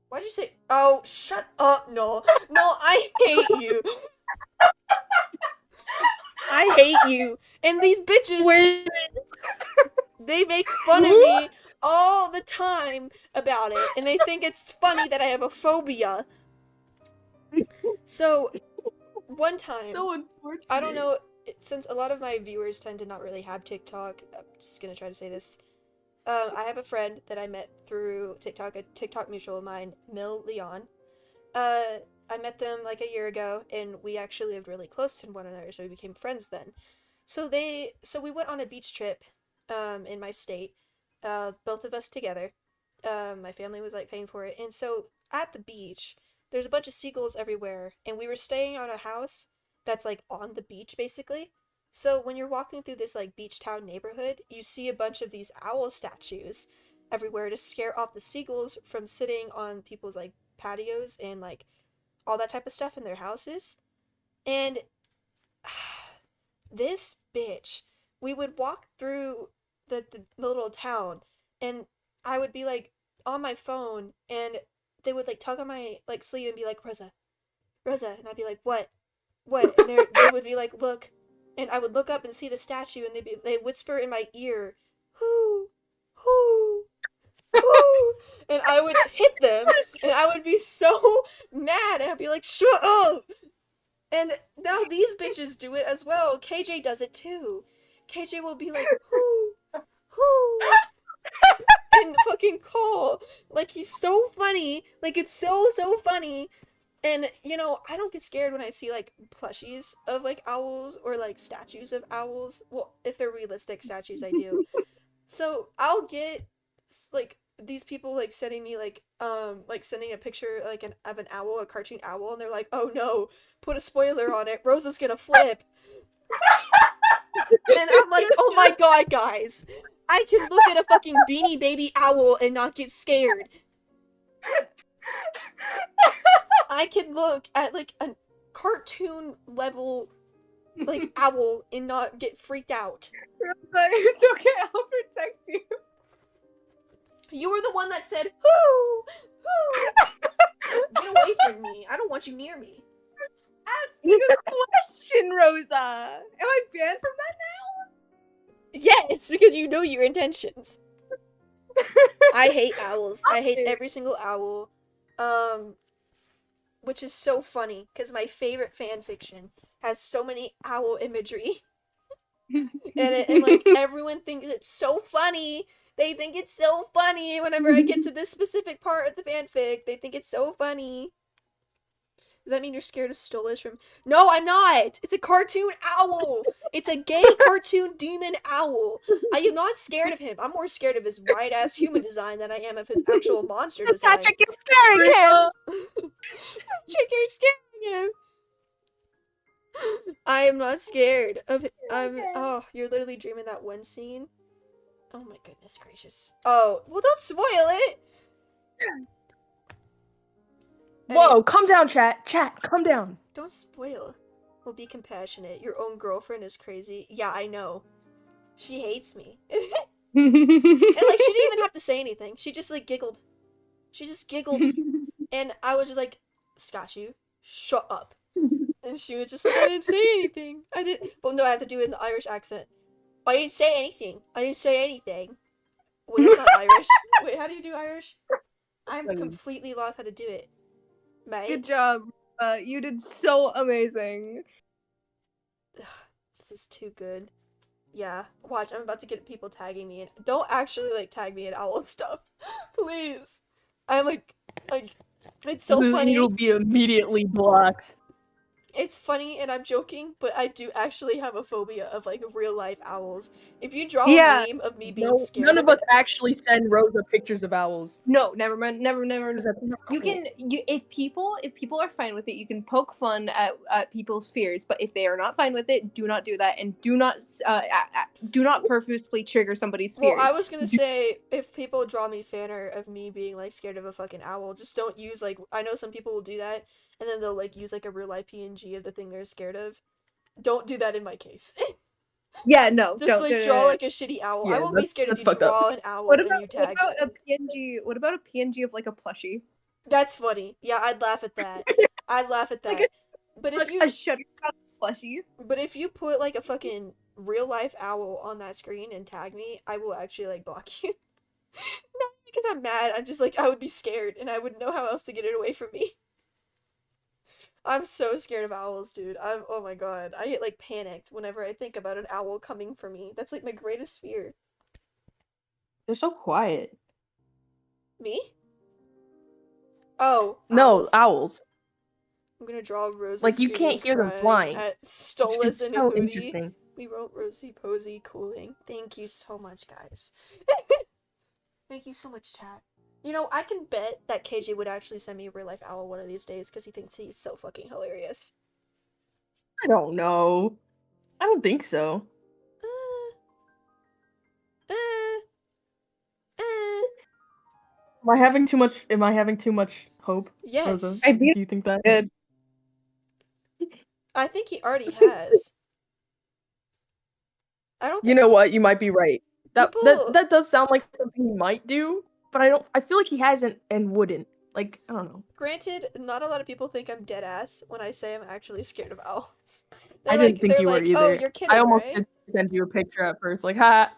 Why'd you say? Oh, shut up, no. No, I hate you. I hate you. And these bitches, Wait. they make fun of me all the time about it. And they think it's funny that I have a phobia. So, one time, So unfortunate. I don't know, since a lot of my viewers tend to not really have TikTok, I'm just gonna try to say this. I have a friend that I met through TikTok, a TikTok mutual of mine, Mill Leon. I met them like a year ago, and we actually lived really close to one another, so we became friends then. So we went on a beach trip, in my state, both of us together. My family was like paying for it, and so at the beach, there's a bunch of seagulls everywhere, and we were staying on a house that's like on the beach basically. So when you're walking through this like beach town neighborhood, you see a bunch of these owl statues everywhere to scare off the seagulls from sitting on people's like patios and like all that type of stuff in their houses. And this bitch, we would walk through the little town, and I would be like on my phone, and they would like tug on my like sleeve and be like, Rosa, and I'd be like, what? And they would be like, look, and I would look up and see the statue, and they'd whisper in my ear, whoo, and I would hit them, and I would be so mad, and I'd be like, shut up. And now these bitches do it as well. KJ does it too. KJ will be like, whoo, and fucking call. Like, he's so funny. Like, it's so funny. And, you know, I don't get scared when I see, like, plushies of, like, owls or, like, statues of owls. Well, if they're realistic statues, I do. So, I'll get, like, these people, like, sending me, like, sending a picture, like, of an owl, a cartoon owl, and they're like, oh no, put a spoiler on it, Rosa's gonna flip. And I'm like, oh my god, guys. I can look at a fucking Beanie Baby owl and not get scared. I can look at, like, a cartoon level, like, owl and not get freaked out. It's okay, I'll protect you. You were the one that said, whoo! Whoo! Get away from me. I don't want you near me. Ask me a question, Rosa. Am I banned from that now? Yes, because you know your intentions. I hate owls. I hate every single owl. Which is so funny, because my favorite fanfiction has so many owl imagery. and like, everyone thinks it's so funny. They think it's so funny whenever I get to this specific part of the fanfic. They think it's so funny. Does that mean you're scared of Stolas from... No, I'm not! It's a cartoon owl! It's a gay cartoon demon owl! I am not scared of him. I'm more scared of his white-ass human design than I am of his actual monster design. Patrick is scaring him! Patrick, you're scaring him! I am not scared of it. Oh, you're literally dreaming that one scene? Oh my goodness gracious. Oh, well, don't spoil it! Whoa, calm down, chat. Chat, calm down. Don't spoil. Well, be compassionate. Your own girlfriend is crazy. Yeah, I know. She hates me. And, like, she didn't even have to say anything. She just, like, giggled. She just giggled. And I was just like, Scotchu, shut up. And she was just like, I didn't say anything. I didn't. Well, no, I have to do it in the Irish accent. I didn't say anything. I didn't say anything. Wait, it's not Irish. Wait, how do you do Irish? I'm completely lost how to do it. Mate. Good job. You did so amazing. This is too good. Yeah, watch, I'm about to get people tagging me, and don't actually, like, tag me in owl and stuff. Please. I'm like, it's so funny. You'll be immediately blocked. It's funny, and I'm joking, but I do actually have a phobia of, like, real-life owls. If you draw a meme of me being scared none of us actually send Rosa pictures of owls. No, never mind. Never. Cool. If people are fine with it, you can poke fun at people's fears. But if they are not fine with it, do not do that, and do not purposely trigger somebody's fears. Well, I was gonna say, if people draw me fan art of me being, like, scared of a fucking owl, just don't use, like, I know some people will do that, and then they'll, like, use, like, a real-life PNG of the thing they're scared of. Don't do that in my case. Yeah, no. Just, like, draw, like, a shitty owl. Yeah, I won't be scared if you draw an owl What and about you tag a PNG? What about a PNG of, like, a plushie? That's funny. Yeah, I'd laugh at that. I'd laugh at that. Like but if like you... a Shutterstock plushie. But if you put, like, a fucking real-life owl on that screen and tag me, I will actually, like, block you. Not because I'm mad, I'm just, like, I would be scared, and I wouldn't know how else to get it away from me. I'm so scared of owls, dude. Oh my god. I get, like, panicked whenever I think about an owl coming for me. That's, like, my greatest fear. They're so quiet. Me? Oh. No, owls. I'm gonna draw Rosie. Like, you can't hear them flying. At Stolas It's and so Hootie. interesting. We wrote Rosie Posey cooling. Thank you so much, guys. Thank you so much, chat. You know, I can bet that KJ would actually send me a real life owl one of these days because he thinks he's so fucking hilarious. I don't know. I don't think so. Am I having too much hope? Yes. Rosa? Do you think that? Good. I think he already has. I don't think... You know what? You might be right. That does sound like something he might do, but I feel like he hasn't and wouldn't. Like, I don't know. Granted, not a lot of people think I'm dead ass when I say I'm actually scared of owls. I didn't think you were either. Oh, you're kidding, I almost right? did send you a picture at first, like, ha.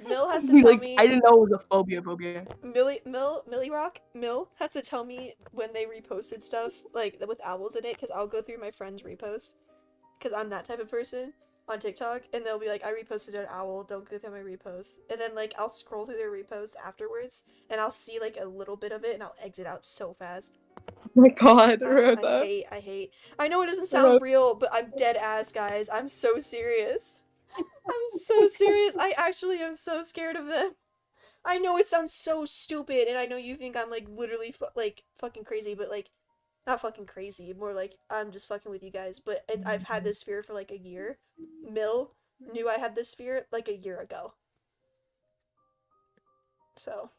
Mill has to tell me. I didn't know it was a phobia. Mill has to tell me when they reposted stuff like with owls in it, because I'll go through my friends' reposts, because I'm that type of person on TikTok, and they'll be like, I reposted an owl, don't go through my repost, and then like I'll scroll through their reposts afterwards, and I'll see like a little bit of it, and I'll exit out so fast. Oh my god, Rosa. I hate. I know it doesn't sound real, but I'm dead ass, guys. I'm so serious. I'm so serious. I actually am so scared of them. I know it sounds so stupid, and I know you think I'm like literally fucking crazy, but like not fucking crazy, more like I'm just fucking with you guys. But I've had this fear for like a year. Mill knew I had this fear like a year ago. So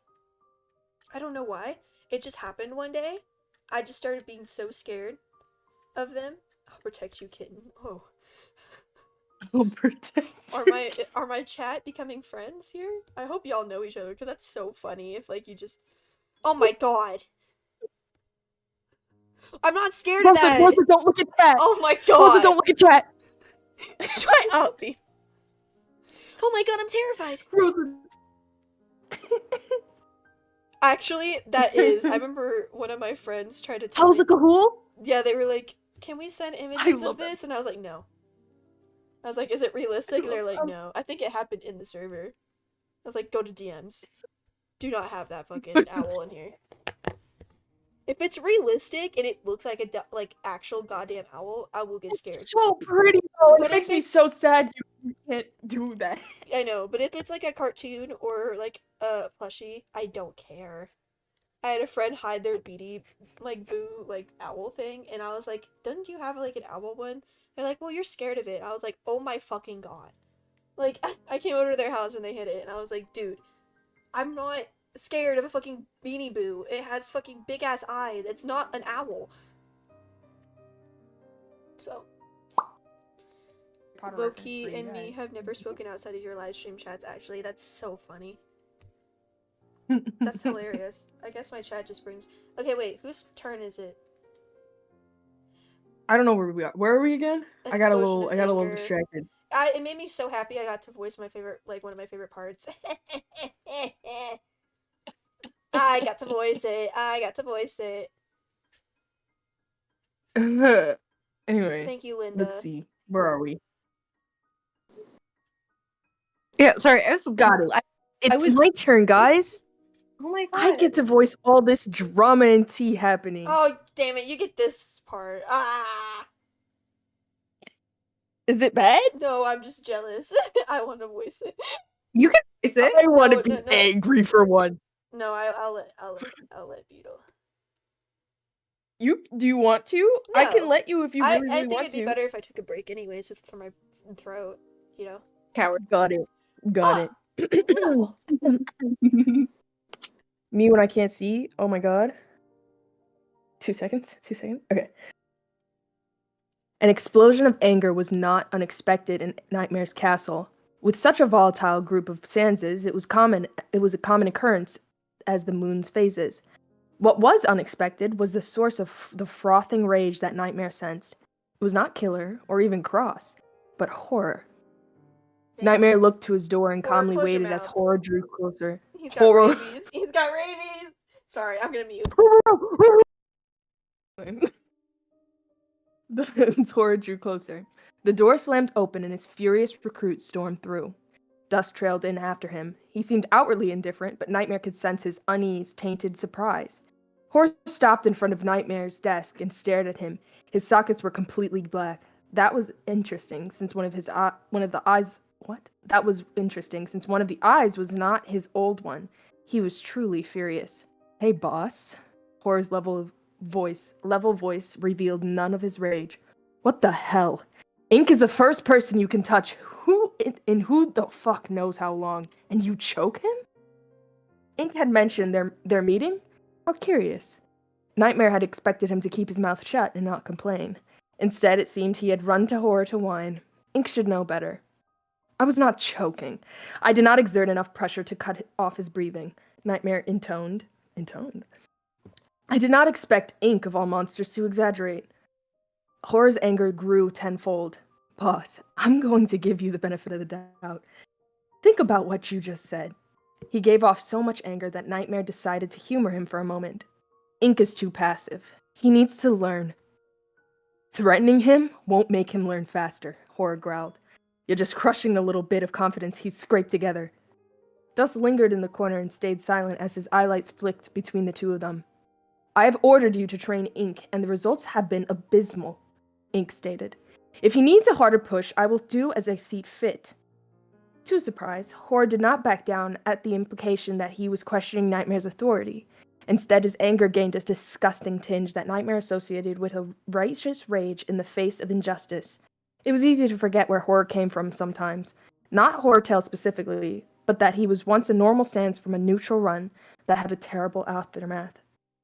I don't know why. It just happened one day. I just started being so scared of them. I'll protect you, kitten. Oh. I'll protect Are my chat becoming friends here? I hope y'all know each other, because that's so funny if like you just. Oh my god. I'm not scared of that. Rosa, don't look at chat. Oh my god. Rosa, don't look at chat. Shut up. Oh my god, I'm terrified. Rosa. Actually, that is. I remember one of my friends tried to tell How's me. it cool? Yeah, they were like, "Can we send images of this?" And I was like, "No." I was like, "Is it realistic?" And they're like, "No." I think it happened in the server. I was like, "Go to DMs. Do not have that fucking owl in here." If it's realistic and it looks like a actual goddamn owl, I will get scared. It's so pretty though. But It makes me so sad you can't do that. I know, but if it's like a cartoon or like a plushie, I don't care. I had a friend hide their Beanie like boo like owl thing, and I was like, "Doesn't you have like an owl one?" They're like, "Well, you're scared of it." I was like, "Oh my fucking god!" Like I came over to their house and they hid it, and I was like, "Dude, I'm not scared of a fucking Beanie Boo. It has fucking big ass eyes. It's not an owl." So. Loki and me have never spoken outside of your live stream chats, actually. That's so funny. That's hilarious. I guess my chat just brings... Okay, wait, whose turn is it? I don't know where we are. Where are we again? I got a little distracted. It made me so happy I got to voice my favorite, like, one of my favorite parts. I got to voice it. Anyway. Thank you, Linda. Let's see. Where are we? Yeah, sorry, I also got it. It's my turn, guys. Oh my god. I get to voice all this drama and tea happening. Oh, damn it, you get this part. Ah! Is it bad? No, I'm just jealous. I want to voice it. You can voice it. I want to be angry for once. No, I'll let Beetle. Do you want to? No. I can let you if you really, I think want it'd be better if I took a break anyways for my throat, you know? Coward. Got it. Me when I can't see? Oh my god. 2 seconds. Okay. An explosion of anger was not unexpected in Nightmare's castle. With such a volatile group of stanzas, it was a common occurrence as the moon's phases. What was unexpected was the source of the frothing rage that Nightmare sensed. It was not killer or even cross, but horror. Damn. Nightmare looked to his door and calmly waited as horror drew closer. He's got rabies. He's got rabies. Sorry, I'm gonna mute. The horror drew closer. The door slammed open and his furious recruit stormed through. Dust trailed in after him. He seemed outwardly indifferent, but Nightmare could sense his unease, tainted surprise. Horror stopped in front of Nightmare's desk and stared at him. His sockets were completely black. That was interesting, since one of the eyes was not his old one. He was truly furious. Hey, boss. Horror's level voice revealed none of his rage. What the hell? Ink is the first person you can touch. Who the fuck knows how long? And you choke him? Ink had mentioned their meeting? How curious. Nightmare had expected him to keep his mouth shut and not complain. Instead, it seemed he had run to Horror to whine. Ink should know better. I was not choking. I did not exert enough pressure to cut off his breathing. Nightmare intoned. I did not expect Ink of all monsters to exaggerate. Horror's anger grew tenfold. Boss, I'm going to give you the benefit of the doubt. Think about what you just said. He gave off so much anger that Nightmare decided to humor him for a moment. Ink is too passive. He needs to learn. Threatening him won't make him learn faster, Horror growled. You're just crushing the little bit of confidence he's scraped together. Dust lingered in the corner and stayed silent as his eyelights flicked between the two of them. I have ordered you to train Ink, and the results have been abysmal, Ink stated. If he needs a harder push, I will do as I see fit. To his surprise, Horror did not back down at the implication that he was questioning Nightmare's authority. Instead, his anger gained a disgusting tinge that Nightmare associated with a righteous rage in the face of injustice. It was easy to forget where Horror came from sometimes. Not Horrortail specifically, but that he was once a normal Sans from a neutral run that had a terrible aftermath.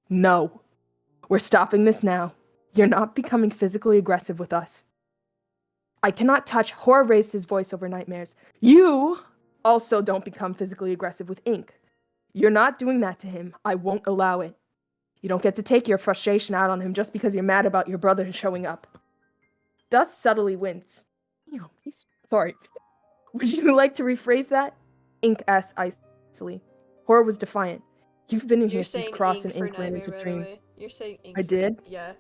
No. We're stopping this now. You're not becoming physically aggressive with us. I cannot touch. Horror raised his voice over Nightmare's. You also don't become physically aggressive with Ink. You're not doing that to him. I won't allow it. You don't get to take your frustration out on him just because you're mad about your brother showing up. Dust subtly winced. Sorry. Would you like to rephrase that? Ink asked icily. Horror was defiant. You've been in here since Cross and Ink ran into Dream. You're saying Ink. I did? Yeah.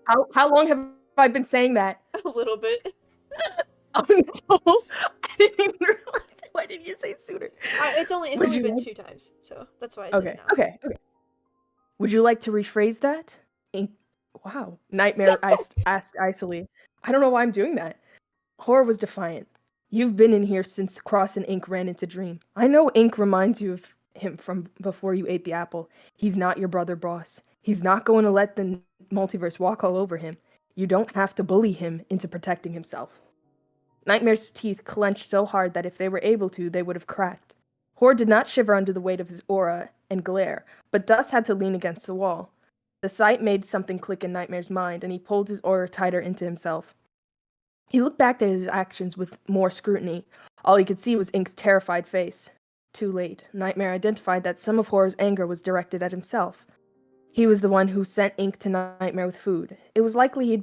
How long have I been saying that? A little bit. Oh no! I didn't even realize. Why didn't you say sooner? It's only been 2 times, so that's why I said it now. Okay. Would you like to rephrase that? Wow. Nightmare asked icily. I don't know why I'm doing that. Horror was defiant. You've been in here since Cross and Ink ran into Dream. I know Ink reminds you of him from before you ate the apple. He's not your brother, boss. He's not going to let the multiverse walk all over him. You don't have to bully him into protecting himself. Nightmare's teeth clenched so hard that if they were able to, they would have cracked. Horror did not shiver under the weight of his aura and glare, but Dust had to lean against the wall. The sight made something click in Nightmare's mind, and he pulled his aura tighter into himself. He looked back at his actions with more scrutiny. All he could see was Ink's terrified face. Too late, Nightmare identified that some of Horror's anger was directed at himself. He was the one who sent Ink to Nightmare with food. It was likely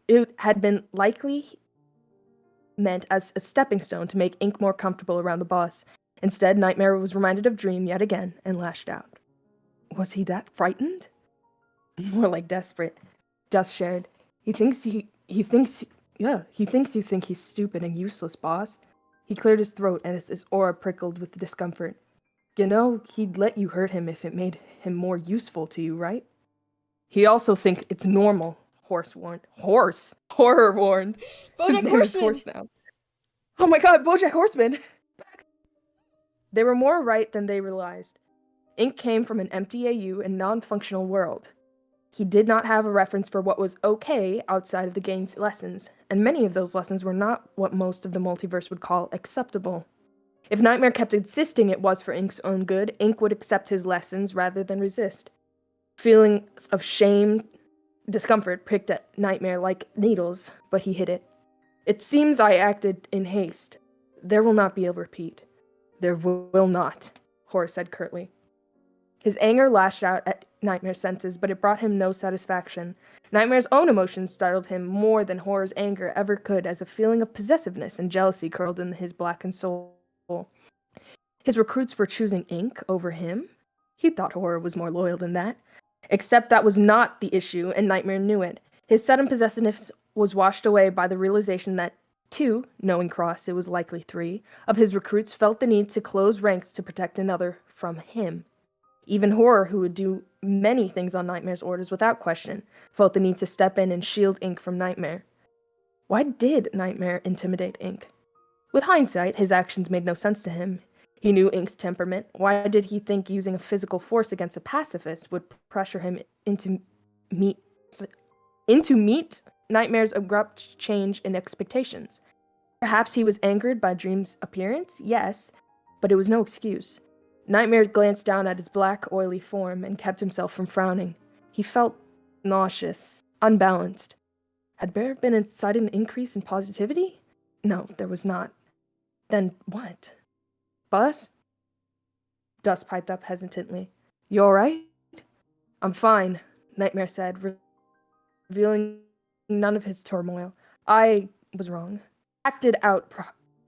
it had been likely meant as a stepping stone to make Ink more comfortable around the boss. Instead, Nightmare was reminded of Dream yet again and lashed out. Was he that frightened? More like desperate. Dust shared. He thinks you think he's stupid and useless, boss. He cleared his throat as his aura prickled with discomfort. You know, he'd let you hurt him if it made him more useful to you, right? He also thinks it's normal, Horror warned. BoJack Horseman! Horse now. Oh my god, BoJack Horseman! They were more right than they realized. Ink came from an empty AU and non-functional world. He did not have a reference for what was okay outside of the game's lessons, and many of those lessons were not what most of the multiverse would call acceptable. If Nightmare kept insisting it was for Ink's own good, Ink would accept his lessons rather than resist. Feelings of shame, discomfort pricked at Nightmare like needles, but he hid it. It seems I acted in haste. There will not be a repeat. There will not, Horror said curtly. His anger lashed out at Nightmare's senses, but it brought him no satisfaction. Nightmare's own emotions startled him more than Horror's anger ever could, as a feeling of possessiveness and jealousy curled in his blackened soul. His recruits were choosing Ink over him. He thought Horror was more loyal than that. Except that was not the issue, and Nightmare knew it. His sudden possessiveness was washed away by the realization that 2, knowing Cross, it was likely 3, of his recruits felt the need to close ranks to protect another from him. Even Horror, who would do many things on Nightmare's orders without question, felt the need to step in and shield Ink from Nightmare. Why did Nightmare intimidate Ink? With hindsight, his actions made no sense to him. He knew Ink's temperament. Why did he think using a physical force against a pacifist would pressure him into meet Nightmare's abrupt change in expectations? Perhaps he was angered by Dream's appearance? Yes, but it was no excuse. Nightmare glanced down at his black, oily form and kept himself from frowning. He felt nauseous, unbalanced. Had there been a sudden increase in positivity? No, there was not. Then what? Boss? Dust piped up hesitantly. You alright? I'm fine, Nightmare said, revealing none of his turmoil. I was wrong. Acted out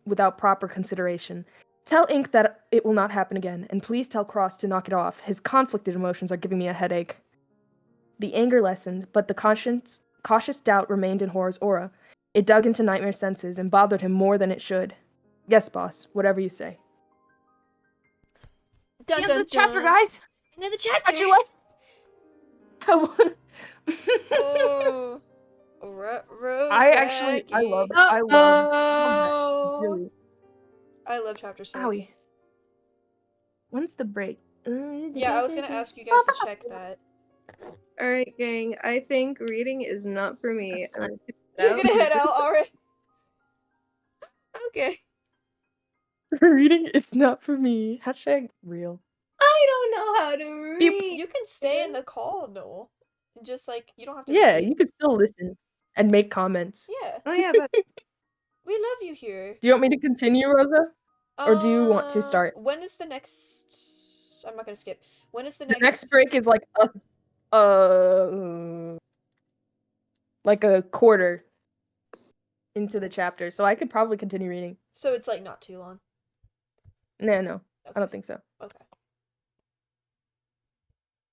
without proper consideration. Tell Ink that it will not happen again, and please tell Cross to knock it off. His conflicted emotions are giving me a headache. The anger lessened, but the cautious doubt remained in Horror's aura. It dug into Nightmare's senses and bothered him more than it should. Yes, boss, whatever you say. Dun, End dun, of the chapter, dun. guys! Another chapter! How'd you like? Oh. I love Oh. I love chapter 6. Owie. When's the break? Yeah, I was gonna ask you guys to check that. Alright, gang. I think reading is not for me. I'm gonna You're gonna head out already? Okay. Reading, it's not for me. Hashtag real. I don't know how to read. You can stay in the call, Noel. And just like, you don't have to Yeah, read. you can still listen and make comments. Yeah. Oh yeah, but We love you here. Do you want me to continue, Rosa? Or do you want to start? When is the next... I'm not gonna skip. When is the next break is like a quarter into the chapter, so I could probably continue reading. So it's like not too long? No, Okay. I don't think so. Okay.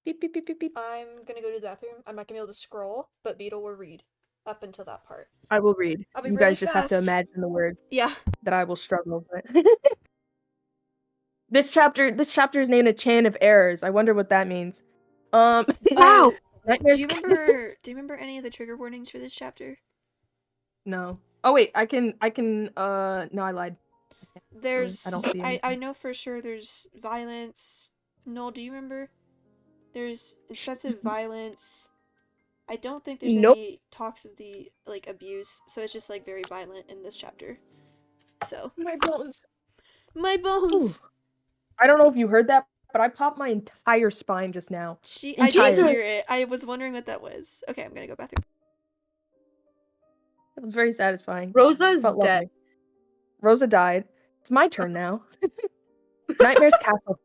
Beep, beep, beep, beep, beep. I'm gonna go to the bathroom. I'm not gonna be able to scroll, but Beetle will read up until that part. I will read. I'll be You really guys just have to fast. imagine the words Yeah. that I will struggle with. This chapter is named A Chain of Errors. I wonder what that means. Wow. Do you remember any of the trigger warnings for this chapter? No. Oh wait, I can no, I lied. There's I don't see anything. I know for sure there's violence. Noel, do you remember? There's excessive violence. I don't think there's Nope. any talks of the like abuse, so it's just like very violent in this chapter. So My bones. my bones. Ooh. I don't know if you heard that, but I popped my entire spine just now. I did Entire. hear it. I was wondering what that was. Okay, I'm gonna go bathroom. It was very satisfying. Rosa's Felt dead. lovely. Rosa died. It's my turn now. Nightmare's castle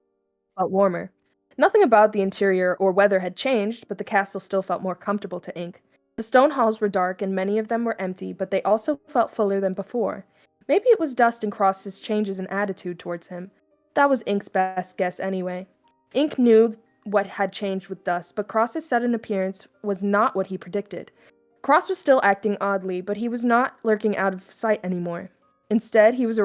felt warmer. Nothing about the interior or weather had changed, but the castle still felt more comfortable to Ink. The stone halls were dark and many of them were empty, but they also felt fuller than before. Maybe it was dust and Cross's changes in attitude towards him. That was Ink's best guess anyway. Ink knew what had changed with dust, but Cross's sudden appearance was not what he predicted. Cross was still acting oddly, but he was not lurking out of sight anymore. Instead, he was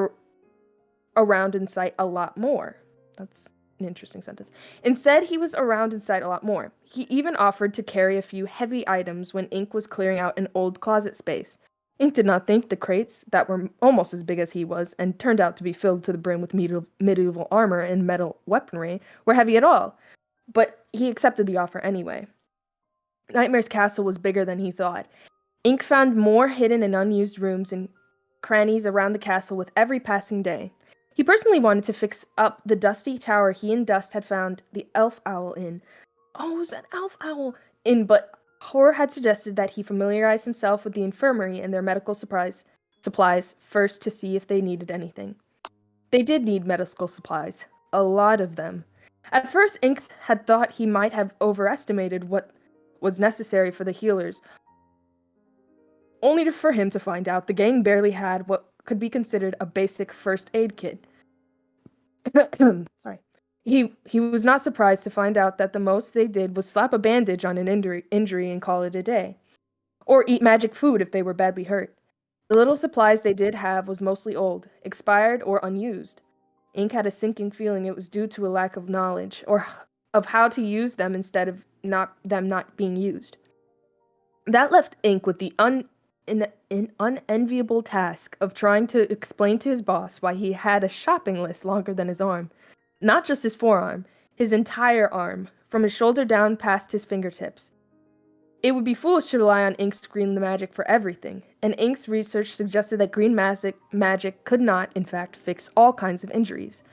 around in sight a lot more. That's an interesting sentence. Instead, he was around in sight a lot more. He even offered to carry a few heavy items when Ink was clearing out an old closet space. Ink did not think the crates, that were almost as big as he was, and turned out to be filled to the brim with medieval armor and metal weaponry, were heavy at all. But he accepted the offer anyway. Nightmare's castle was bigger than he thought. Ink found more hidden and unused rooms and crannies around the castle with every passing day. He personally wanted to fix up the dusty tower he and Dust had found the elf owl in. Oh, it was an elf owl in, but Horror had suggested that he familiarize himself with the infirmary and their medical supplies first to see if they needed anything. They did need medical supplies. A lot of them. At first, Ink had thought he might have overestimated what was necessary for the healers, only for him to find out the gang barely had what could be considered a basic first aid kit. Sorry. He was not surprised to find out that the most they did was slap a bandage on an injury and call it a day. Or eat magic food if they were badly hurt. The little supplies they did have was mostly old, expired, or unused. Ink had a sinking feeling it was due to a lack of knowledge, or of how to use them instead of them not being used. That left Ink with the unenviable task of trying to explain to his boss why he had a shopping list longer than his arm. Not just his forearm, his entire arm, from his shoulder down past his fingertips. It would be foolish to rely on Ink's green magic for everything, and Ink's research suggested that green magic could not, in fact, fix all kinds of injuries.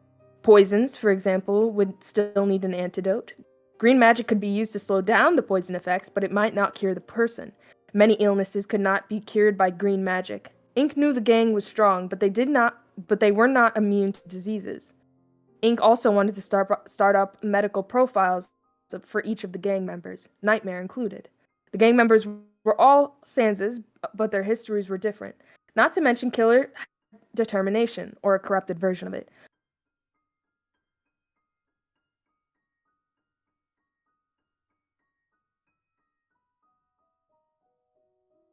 Poisons, for example, would still need an antidote. Green magic could be used to slow down the poison effects, but it might not cure the person. Many illnesses could not be cured by green magic. Ink knew the gang was strong, but they were not immune to diseases. Ink also wanted to start up medical profiles for each of the gang members, Nightmare included. The gang members were all Sanses, but their histories were different. Not to mention killer determination, or a corrupted version of it.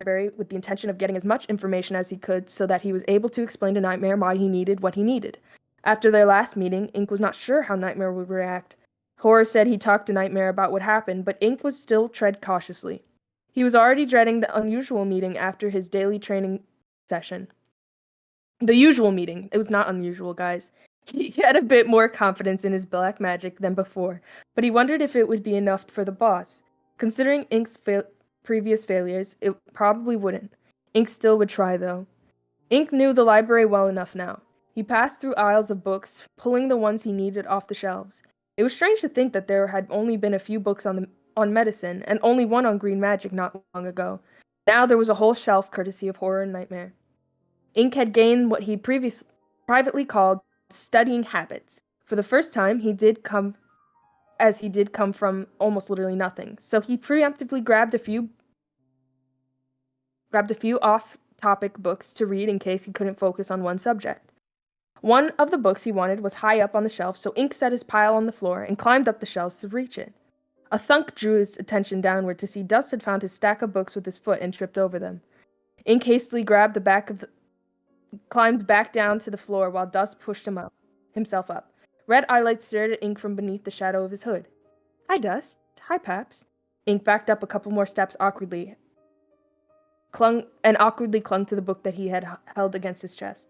With the intention of getting as much information as he could so that he was able to explain to Nightmare why he needed what he needed. After their last meeting, Ink was not sure how Nightmare would react. Horror said he talked to Nightmare about what happened, but Ink was still tread cautiously. He was already dreading the unusual meeting after his daily training session. The usual meeting. It was not unusual, guys. He had a bit more confidence in his black magic than before, but he wondered if it would be enough for the boss. Considering Ink's previous failures, it probably wouldn't. Ink still would try, though. Ink knew the library well enough now. He passed through aisles of books, pulling the ones he needed off the shelves. It was strange to think that there had only been a few books on medicine, and only one on green magic not long ago. Now there was a whole shelf courtesy of Horror and Nightmare. Ink had gained what he previously privately called studying habits. For the first time, he did come from almost literally nothing. So he preemptively grabbed a few off-topic books to read in case he couldn't focus on one subject. One of the books he wanted was high up on the shelf, so Ink set his pile on the floor and climbed up the shelves to reach it. A thunk drew his attention downward to see Dust had found his stack of books with his foot and tripped over them. Ink hastily grabbed climbed back down to the floor while Dust pushed himself up. Red eyelights stared at Ink from beneath the shadow of his hood. Hi, Dust. Hi, Paps. Ink backed up a couple more steps awkwardly clung to the book that he had held against his chest.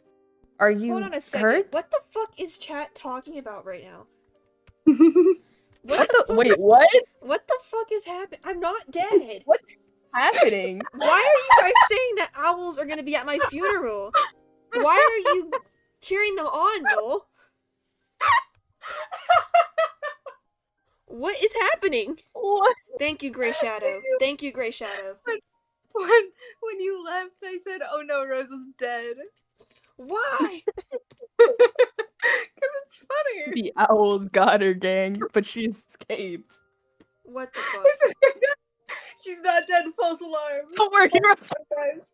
Are you Hold on a second. hurt? What the fuck is chat talking about right now? What What the fuck is happening? I'm not dead. What's happening? Why are you guys saying that owls are gonna be at my funeral? Why are you cheering them on, Noel? What is happening? What? Thank you, Grey Shadow. Thank you, Grey Shadow. When you left, I said, "Oh no, Rose is dead." Why? Because it's funny. The owls got her, gang, but she escaped. What the fuck? She's not dead. False alarm. Don't worry, you're Guys.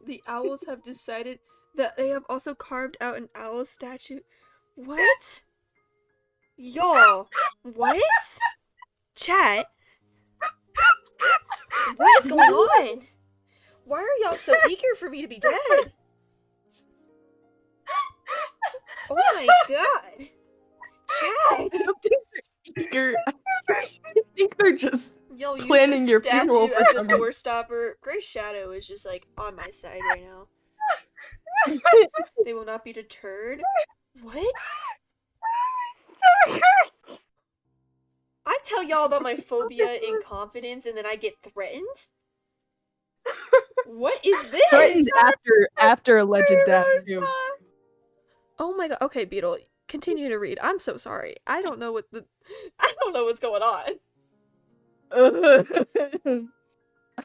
The owls have decided that they have also carved out an owl statue. What? Y'all. What? Chat? What is going on? Why are y'all so eager for me to be dead? Oh my god. I Chat! don't think they're eager. I think they're just Yo, use planning the your statue funeral for as a some door stopper. Grey Shadow is just like on my side right now. They will not be deterred. What? I tell y'all about my phobia and confidence, and then I get threatened. What is this? threatened after alleged death too. Oh my god. Okay, Beetle, continue to read. I'm so sorry. I don't know what's going on.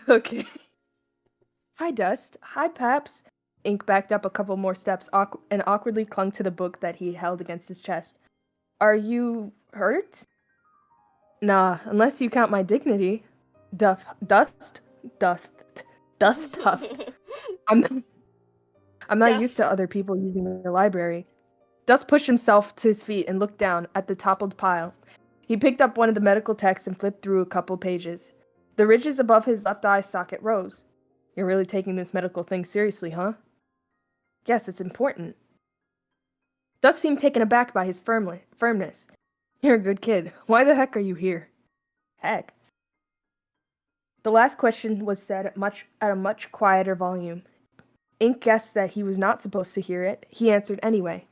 Okay. Hi, Dust. Hi, Paps. Ink backed up a couple more steps and awkwardly clung to the book that he held against his chest. Are you hurt? Nah, unless you count my dignity. Dust. I'm not used to other people using the library. Dust pushed himself to his feet and looked down at the toppled pile. He picked up one of the medical texts and flipped through a couple pages. The ridges above his left eye socket rose. You're really taking this medical thing seriously, huh? Yes, it's important. Dust seemed taken aback by his firmness. You're a good kid. Why the heck are you here? Heck. The last question was said at a much quieter volume. Ink guessed that he was not supposed to hear it. He answered anyway.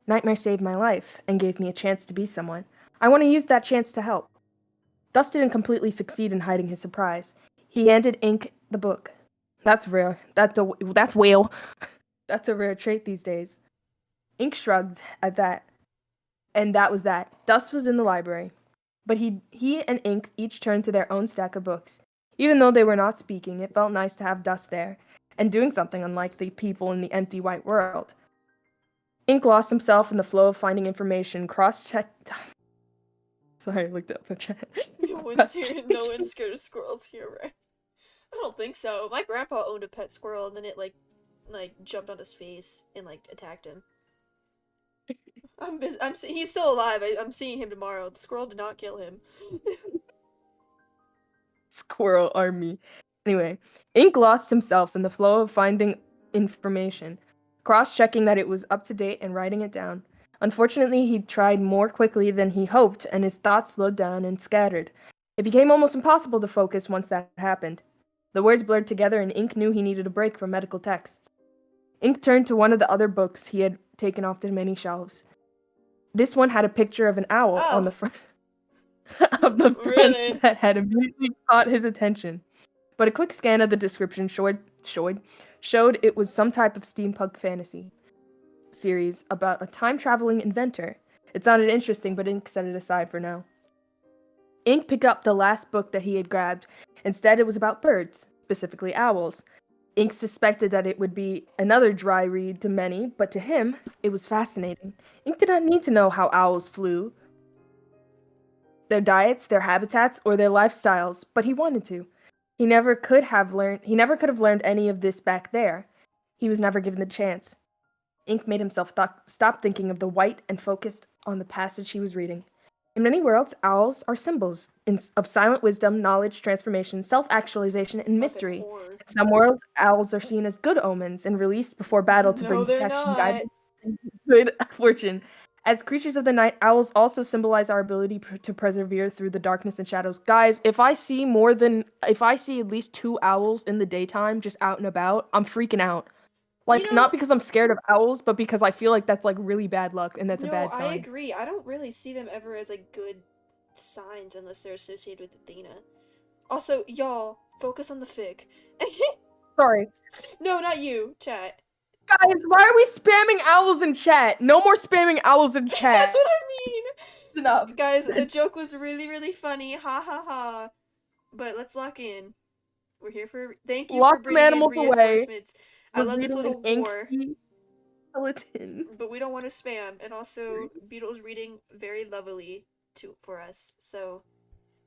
Nightmare saved my life and gave me a chance to be someone. I want to use that chance to help. Dust didn't completely succeed in hiding his surprise. He handed Ink the book. That's rare. That's whale. That's a rare trait these days. Ink shrugged at that. And that was that. Dust was in the library. But he and Ink each turned to their own stack of books. Even though they were not speaking, it felt nice to have Dust there, and doing something unlike the people in the empty white world. Ink lost himself in the flow of finding information, cross-checked... Sorry, I looked up the chat. No one's scared of squirrels here, right? I don't think so. My grandpa owned a pet squirrel, and then it, like jumped on his face and, attacked him. He's still alive. I'm seeing him tomorrow. The squirrel did not kill him. Squirrel army. Anyway, Ink lost himself in the flow of finding information, cross-checking that it was up to date and writing it down. Unfortunately, he tried more quickly than he hoped, and his thoughts slowed down and scattered. It became almost impossible to focus once that happened. The words blurred together, and Ink knew he needed a break from medical texts. Ink turned to one of the other books he had taken off the many shelves. This one had a picture of an owl on the front of the front Really? that had immediately caught his attention. But a quick scan of the description showed it was some type of steampunk fantasy series about a time-traveling inventor. It sounded interesting, but Ink set it aside for now. Ink picked up the last book that he had grabbed. Instead, it was about birds, specifically owls. Ink suspected that it would be another dry read to many, but to him, it was fascinating. Ink did not need to know how owls flew, their diets, their habitats, or their lifestyles, but he wanted to. He never could have learned any of this back there. He was never given the chance. Ink made himself stop thinking of the white and focused on the passage he was reading. In many worlds, owls are symbols of silent wisdom, knowledge, transformation, self-actualization, and mystery. In some worlds, owls are seen as good omens and released before battle to bring protection, guidance, and good fortune. As creatures of the night, owls also symbolize our ability to persevere through the darkness and shadows. Guys, if I see at least 2 owls in the daytime just out and about, I'm freaking out. Like, not because I'm scared of owls, but because I feel like that's, like, really bad luck, and that's a bad sign. No, I agree. I don't really see them ever as, like, good signs unless they're associated with Athena. Also, y'all, focus on the fic. Sorry. No, not you, chat. Guys, why are we spamming owls in chat? No more spamming owls in chat. That's what I mean! Enough. Guys, the joke was really, really funny. Ha ha ha. But let's lock in. We're here for... Thank you for bringing in reinforcements. I love this little war. Skeleton. But we don't want to spam. And also, Beetle's reading very lovely for us. So...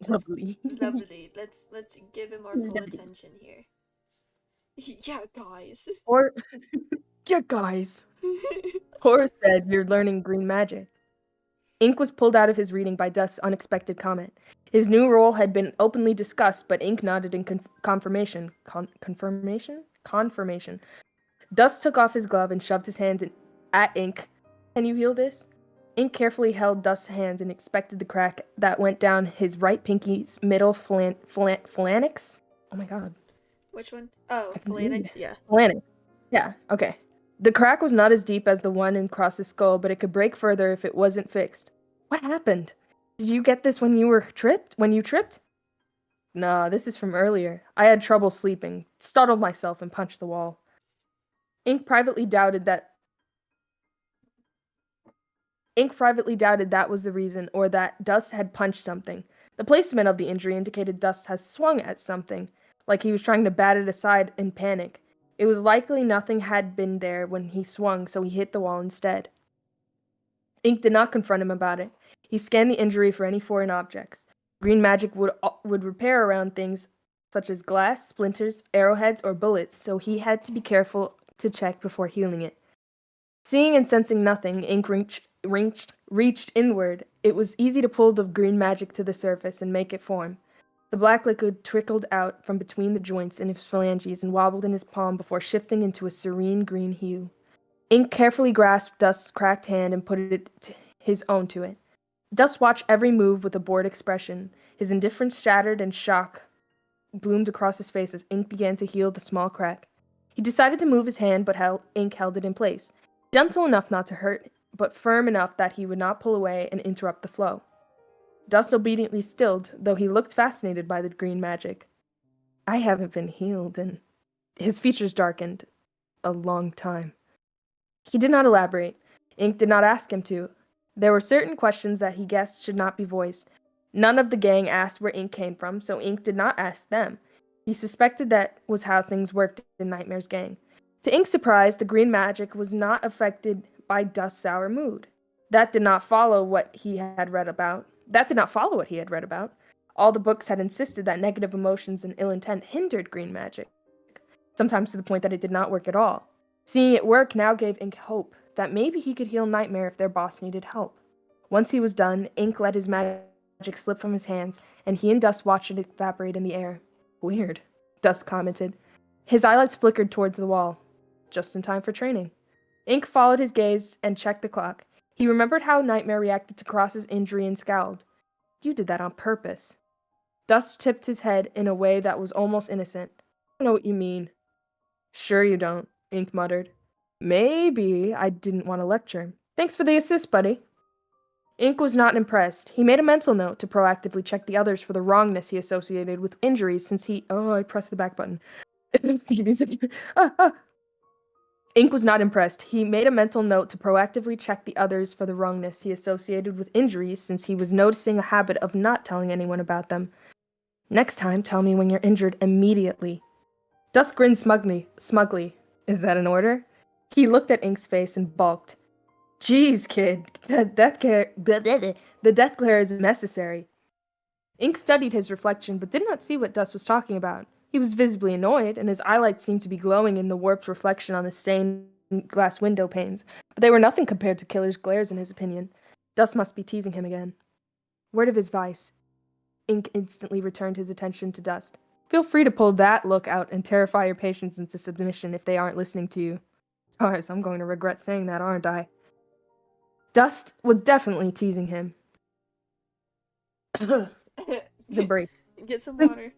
Lovely. Lovely. Let's give him our full attention here. Yeah, guys. Yeah, guys. Horace said you're learning green magic. Ink was pulled out of his reading by Dust's unexpected comment. His new role had been openly discussed, but Ink nodded in confirmation. Confirmation. Dust took off his glove and shoved his hand at Ink. Can you heal this? Ink carefully held Dust's hand and inspected the crack that went down his right pinky's middle phalanx. Oh my god. Which one? Oh, phalanx, yeah. Phalanx. Yeah, okay. The crack was not as deep as the one across his skull, but it could break further if it wasn't fixed. What happened? Did you get this when you tripped? Nah, this is from earlier. I had trouble sleeping, startled myself, and punched the wall. Ink privately doubted that was the reason, or that Dust had punched something. The placement of the injury indicated Dust had swung at something, like he was trying to bat it aside in panic. It was likely nothing had been there when he swung, so he hit the wall instead. Ink did not confront him about it. He scanned the injury for any foreign objects. Green magic would repair around things such as glass, splinters, arrowheads, or bullets, so he had to be careful to check before healing it. Seeing and sensing nothing, Ink reached inward. It was easy to pull the green magic to the surface and make it form. The black liquid trickled out from between the joints in his phalanges and wobbled in his palm before shifting into a serene green hue. Ink carefully grasped Dust's cracked hand and put his own to it. Dust watched every move with a bored expression. His indifference shattered and shock bloomed across his face as Ink began to heal the small crack. He decided to move his hand, but Ink held it in place. Gentle enough not to hurt, but firm enough that he would not pull away and interrupt the flow. Dust obediently stilled, though he looked fascinated by the green magic. I haven't been healed, and his features darkened. A long time. He did not elaborate. Ink did not ask him to. There were certain questions that he guessed should not be voiced. None of the gang asked where Ink came from, so Ink did not ask them. He suspected that was how things worked in Nightmare's gang. To Ink's surprise, the green magic was not affected by Dust's sour mood. That did not follow what he had read about. All the books had insisted that negative emotions and ill intent hindered green magic, sometimes to the point that it did not work at all. Seeing it work now gave Ink hope that maybe he could heal Nightmare if their boss needed help. Once he was done, Ink let his magic slip from his hands, and he and Dust watched it evaporate in the air. Weird, Dust commented. His eyelids flickered towards the wall. Just in time for training. Ink followed his gaze and checked the clock. He remembered how Nightmare reacted to Cross's injury and scowled. You did that on purpose. Dust tipped his head in a way that was almost innocent. I don't know what you mean. Sure you don't, Ink muttered. Maybe I didn't want to lecture him. Thanks for the assist, buddy. Ink was not impressed. He made a mental note to proactively check the others for the wrongness he associated with injuries since he... Oh, I pressed the back button. Give me a second. Ink was not impressed. He made a mental note to proactively check the others for the wrongness he associated with injuries since he was noticing a habit of not telling anyone about them. Next time, tell me when you're injured immediately. Dust grinned smugly. Is that an order? He looked at Ink's face and balked. Jeez, kid, the death glare is necessary. Ink studied his reflection, but did not see what Dust was talking about. He was visibly annoyed, and his eyelights seemed to be glowing in the warped reflection on the stained glass window panes, but they were nothing compared to Killer's glares in his opinion. Dust must be teasing him again. Word of his vice. Ink instantly returned his attention to Dust. Feel free to pull that look out and terrify your patients into submission if they aren't listening to you. Stars, I'm going to regret saying that, aren't I? Dust was definitely teasing him. It's a break. Get some water.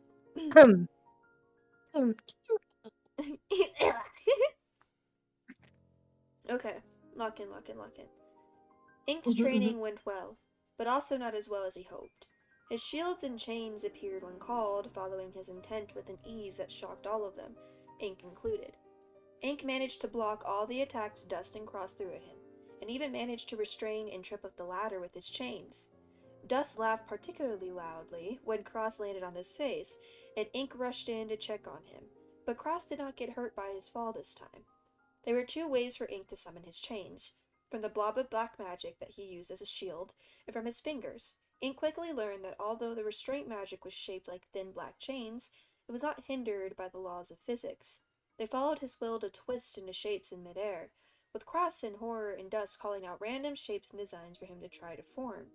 Okay, lock in. Ink's training went well, but also not as well as he hoped. His shields and chains appeared when called, following his intent with an ease that shocked all of them, Ink included. Ink managed to block all the attacks Dust and Cross threw at him, and even managed to restrain and trip up the ladder with his chains. Dust laughed particularly loudly when Cross landed on his face, and Ink rushed in to check on him, but Cross did not get hurt by his fall this time. There were two ways for Ink to summon his chains, from the blob of black magic that he used as a shield, and from his fingers. Ink quickly learned that although the restraint magic was shaped like thin black chains, it was not hindered by the laws of physics. They followed his will to twist into shapes in midair, with Cross and Horror and Dust calling out random shapes and designs for him to try to form.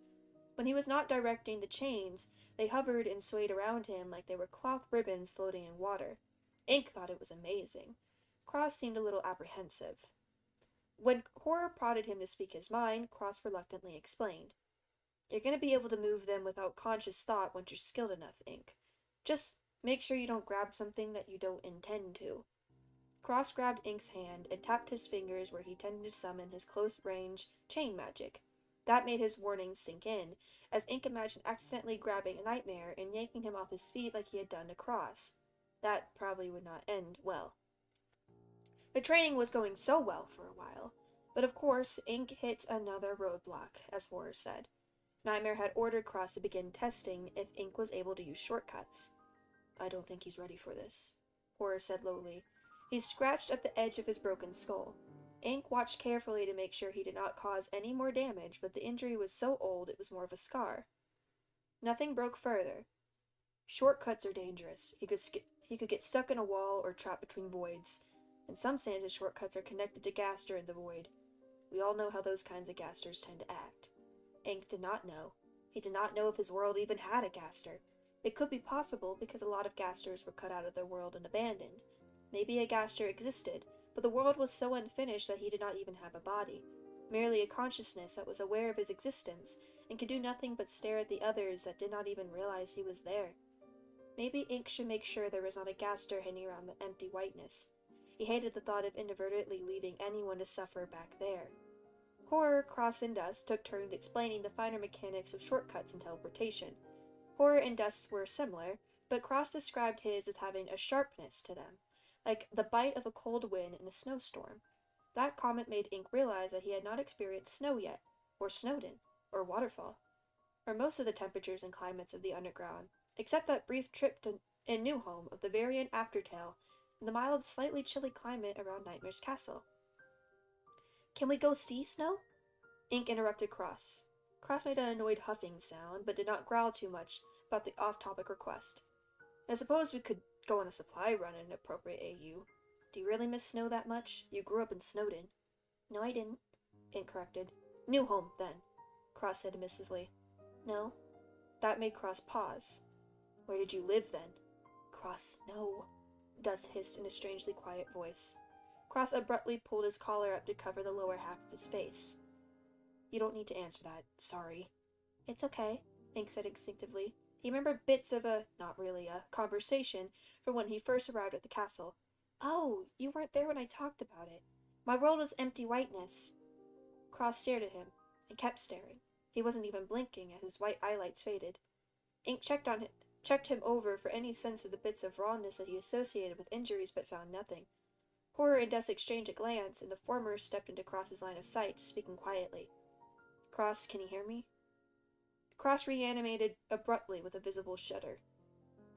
When he was not directing the chains, they hovered and swayed around him like they were cloth ribbons floating in water. Ink thought it was amazing. Cross seemed a little apprehensive. When Horror prodded him to speak his mind, Cross reluctantly explained. You're going to be able to move them without conscious thought once you're skilled enough, Ink. Just make sure you don't grab something that you don't intend to. Cross grabbed Ink's hand and tapped his fingers where he tended to summon his close-range chain magic. That made his warnings sink in, as Ink imagined accidentally grabbing a Nightmare and yanking him off his feet like he had done to Cross. That probably would not end well. The training was going so well for a while, but of course Ink hit another roadblock, as Horror said. Nightmare had ordered Cross to begin testing if Ink was able to use shortcuts. I don't think he's ready for this, Horror said lowly. He scratched at the edge of his broken skull. Ink watched carefully to make sure he did not cause any more damage, but the injury was so old it was more of a scar. Nothing broke further. Shortcuts are dangerous. He could get stuck in a wall or trapped between voids. In some stances, shortcuts are connected to Gaster in the void. We all know how those kinds of Gasters tend to act. Ink did not know. He did not know if his world even had a Gaster. It could be possible because a lot of Gasters were cut out of their world and abandoned. Maybe a Gaster existed, but the world was so unfinished that he did not even have a body, merely a consciousness that was aware of his existence and could do nothing but stare at the others that did not even realize he was there. Maybe Ink should make sure there was not a Gaster hanging around the empty whiteness. He hated the thought of inadvertently leaving anyone to suffer back there. Horror, Cross, and Dust took turns explaining the finer mechanics of shortcuts and teleportation. Horror and Dust were similar, but Cross described his as having a sharpness to them, like the bite of a cold wind in a snowstorm. That comment made Ink realize that he had not experienced snow yet, or Snowdon, or waterfall, or most of the temperatures and climates of the underground, except that brief trip to a new home of the Varian Aftertale in the mild, slightly chilly climate around Nightmare's castle. Can we go see snow? Ink interrupted Cross. Cross made an annoyed huffing sound, but did not growl too much about the off-topic request. I suppose we could go on a supply run in an appropriate AU. Do you really miss snow that much? You grew up in Snowdon. No, I didn't, Ink corrected. New home, then, Cross said dismissively. No. That made Cross pause. Where did you live, then? Cross, no, Dust hissed in a strangely quiet voice. Cross abruptly pulled his collar up to cover the lower half of his face. You don't need to answer that. Sorry. It's okay, Ink said instinctively. He remembered bits of not really a conversation from when he first arrived at the castle. Oh, you weren't there when I talked about it. My world was empty whiteness. Cross stared at him, and kept staring. He wasn't even blinking as his white eyelights faded. Ink checked him over for any sense of the bits of rawness that he associated with injuries, but found nothing. Horror and Dust exchanged a glance, and the former stepped into Cross's line of sight, speaking quietly. Cross, can you hear me? Cross reanimated abruptly with a visible shudder.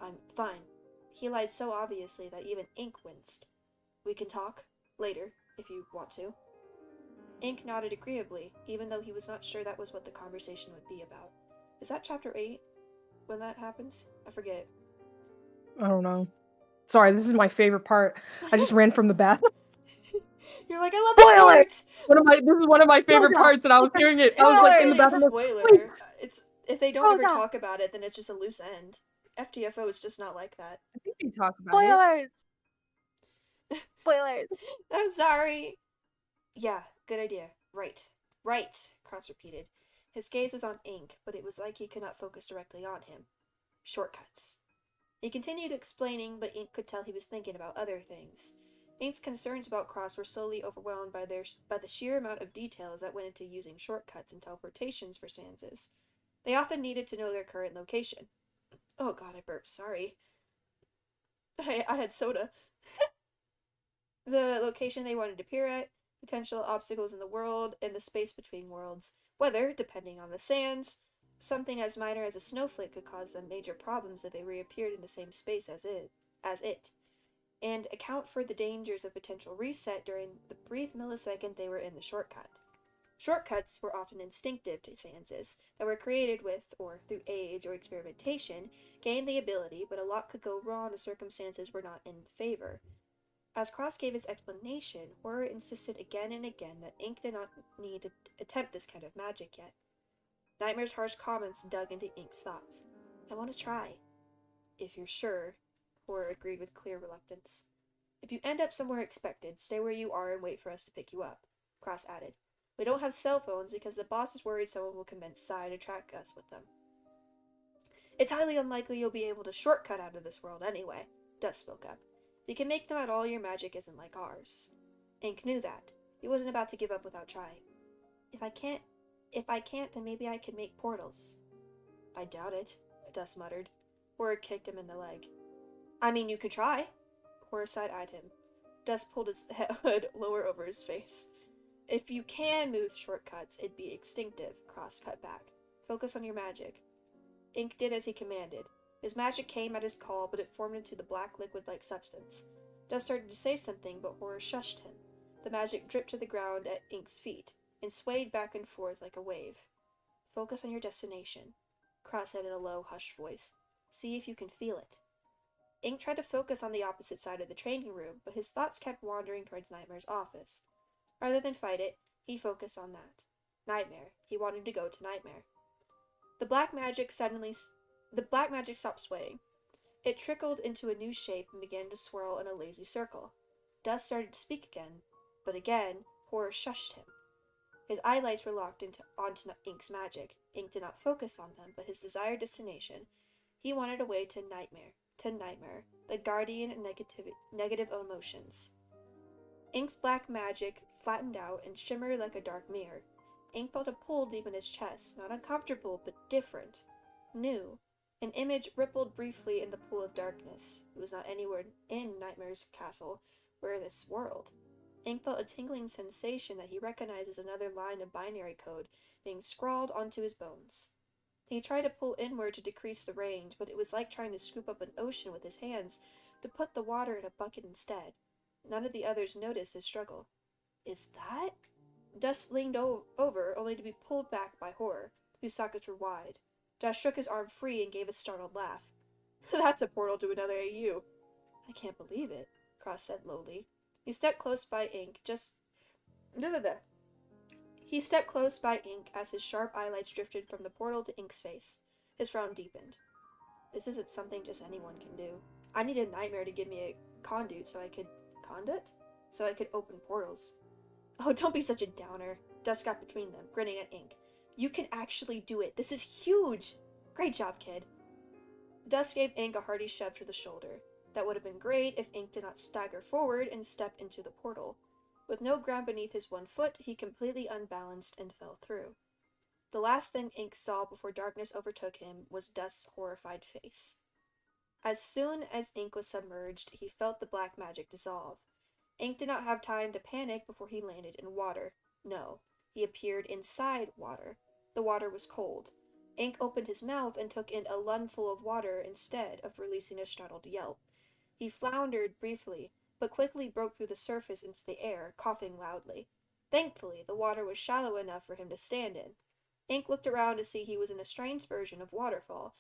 I'm fine. He lied so obviously that even Ink winced. We can talk later, if you want to. Ink nodded agreeably, even though he was not sure that was what the conversation would be about. Is that chapter 8? When that happens? I forget. I don't know. Sorry, this is my favorite part. I just ran from the bath. You're like, I love this part! This is one of my favorite parts, and I was hearing it. I was like in the bathroom. Spoiler. It's if they don't ever talk about it, then it's just a loose end. FTFO is just not like that. I think they talk about it. Spoilers. I'm sorry. Yeah, good idea. Right. Cross repeated. His gaze was on Ink, but it was like he could not focus directly on him. Shortcuts. He continued explaining, but Ink could tell he was thinking about other things. Ink's concerns about Cross were slowly overwhelmed by the sheer amount of details that went into using shortcuts and teleportations for Sanses. They often needed to know their current location. Oh god, I burped, sorry. I had soda. The location they wanted to peer at, potential obstacles in the world, and the space between worlds. Whether, depending on the sands, something as minor as a snowflake could cause them major problems if they reappeared in the same space as it, and account for the dangers of potential reset during the brief millisecond they were in the shortcut. Shortcuts were often instinctive to Sanses, that were created with, or through age or experimentation, gained the ability, but a lot could go wrong if circumstances were not in favor. As Cross gave his explanation, Horror insisted again and again that Ink did not need to attempt this kind of magic yet. Nightmare's harsh comments dug into Ink's thoughts. I want to try. If you're sure, Horror agreed with clear reluctance. If you end up somewhere expected, stay where you are and wait for us to pick you up, Cross added. We don't have cell phones because the boss is worried someone will convince Sai to track us with them. It's highly unlikely you'll be able to shortcut out of this world anyway, Dust spoke up. If you can make them at all, your magic isn't like ours. Ink knew that. He wasn't about to give up without trying. If I can't, then maybe I can make portals. I doubt it, Dust muttered. Horror kicked him in the leg. I mean, you could try. Horror side-eyed him. Dust pulled his hood lower over his face. If you can move shortcuts, it'd be instinctive, Cross cut back. Focus on your magic. Ink did as he commanded. His magic came at his call, but it formed into the black liquid-like substance. Dust started to say something, but Horror shushed him. The magic dripped to the ground at Ink's feet, and swayed back and forth like a wave. Focus on your destination, Cross said in a low, hushed voice. See if you can feel it. Ink tried to focus on the opposite side of the training room, but his thoughts kept wandering towards Nightmare's office. Rather than fight it, he focused on that. Nightmare. He wanted to go to Nightmare. The black magic stopped swaying. It trickled into a new shape and began to swirl in a lazy circle. Dust started to speak again, but again, Horror shushed him. His eyelights were locked onto Ink's magic. Ink did not focus on them, but his desired destination. He wanted a way to Nightmare, the guardian of negative emotions. Ink's black magic flattened out and shimmered like a dark mirror. Ink felt a pull deep in his chest, not uncomfortable, but different. New. An image rippled briefly in the pool of darkness. It was not anywhere in Nightmare's castle, or this world. Ink felt a tingling sensation that he recognized as another line of binary code being scrawled onto his bones. He tried to pull inward to decrease the range, but it was like trying to scoop up an ocean with his hands to put the water in a bucket instead. None of the others noticed his struggle. Is that? Dust leaned over, only to be pulled back by Horror, whose sockets were wide. Dust shook his arm free and gave a startled laugh. That's a portal to another AU. I can't believe it, Cross said lowly. He stepped close by Ink, He stepped close by Ink as his sharp eyelights drifted from the portal to Ink's face. His frown deepened. This isn't something just anyone can do. I need a Nightmare to give me a conduit so I could open portals. Oh, don't be such a downer, Dust got between them, grinning at Ink. You can actually do it. This is huge. Great job, kid. Dust gave Ink a hearty shove to the shoulder. That would have been great if Ink did not stagger forward and step into the portal. With no ground beneath his 1 foot, he completely unbalanced and fell through. The last thing Ink saw before darkness overtook him was Dust's horrified face. As soon as Ink was submerged, he felt the black magic dissolve. Ink did not have time to panic before he landed in water. No, he appeared inside water. The water was cold. Ink opened his mouth and took in a lungful of water instead of releasing a startled yelp. He floundered briefly, but quickly broke through the surface into the air, coughing loudly. Thankfully, the water was shallow enough for him to stand in. Ink looked around to see he was in a strange version of waterfall.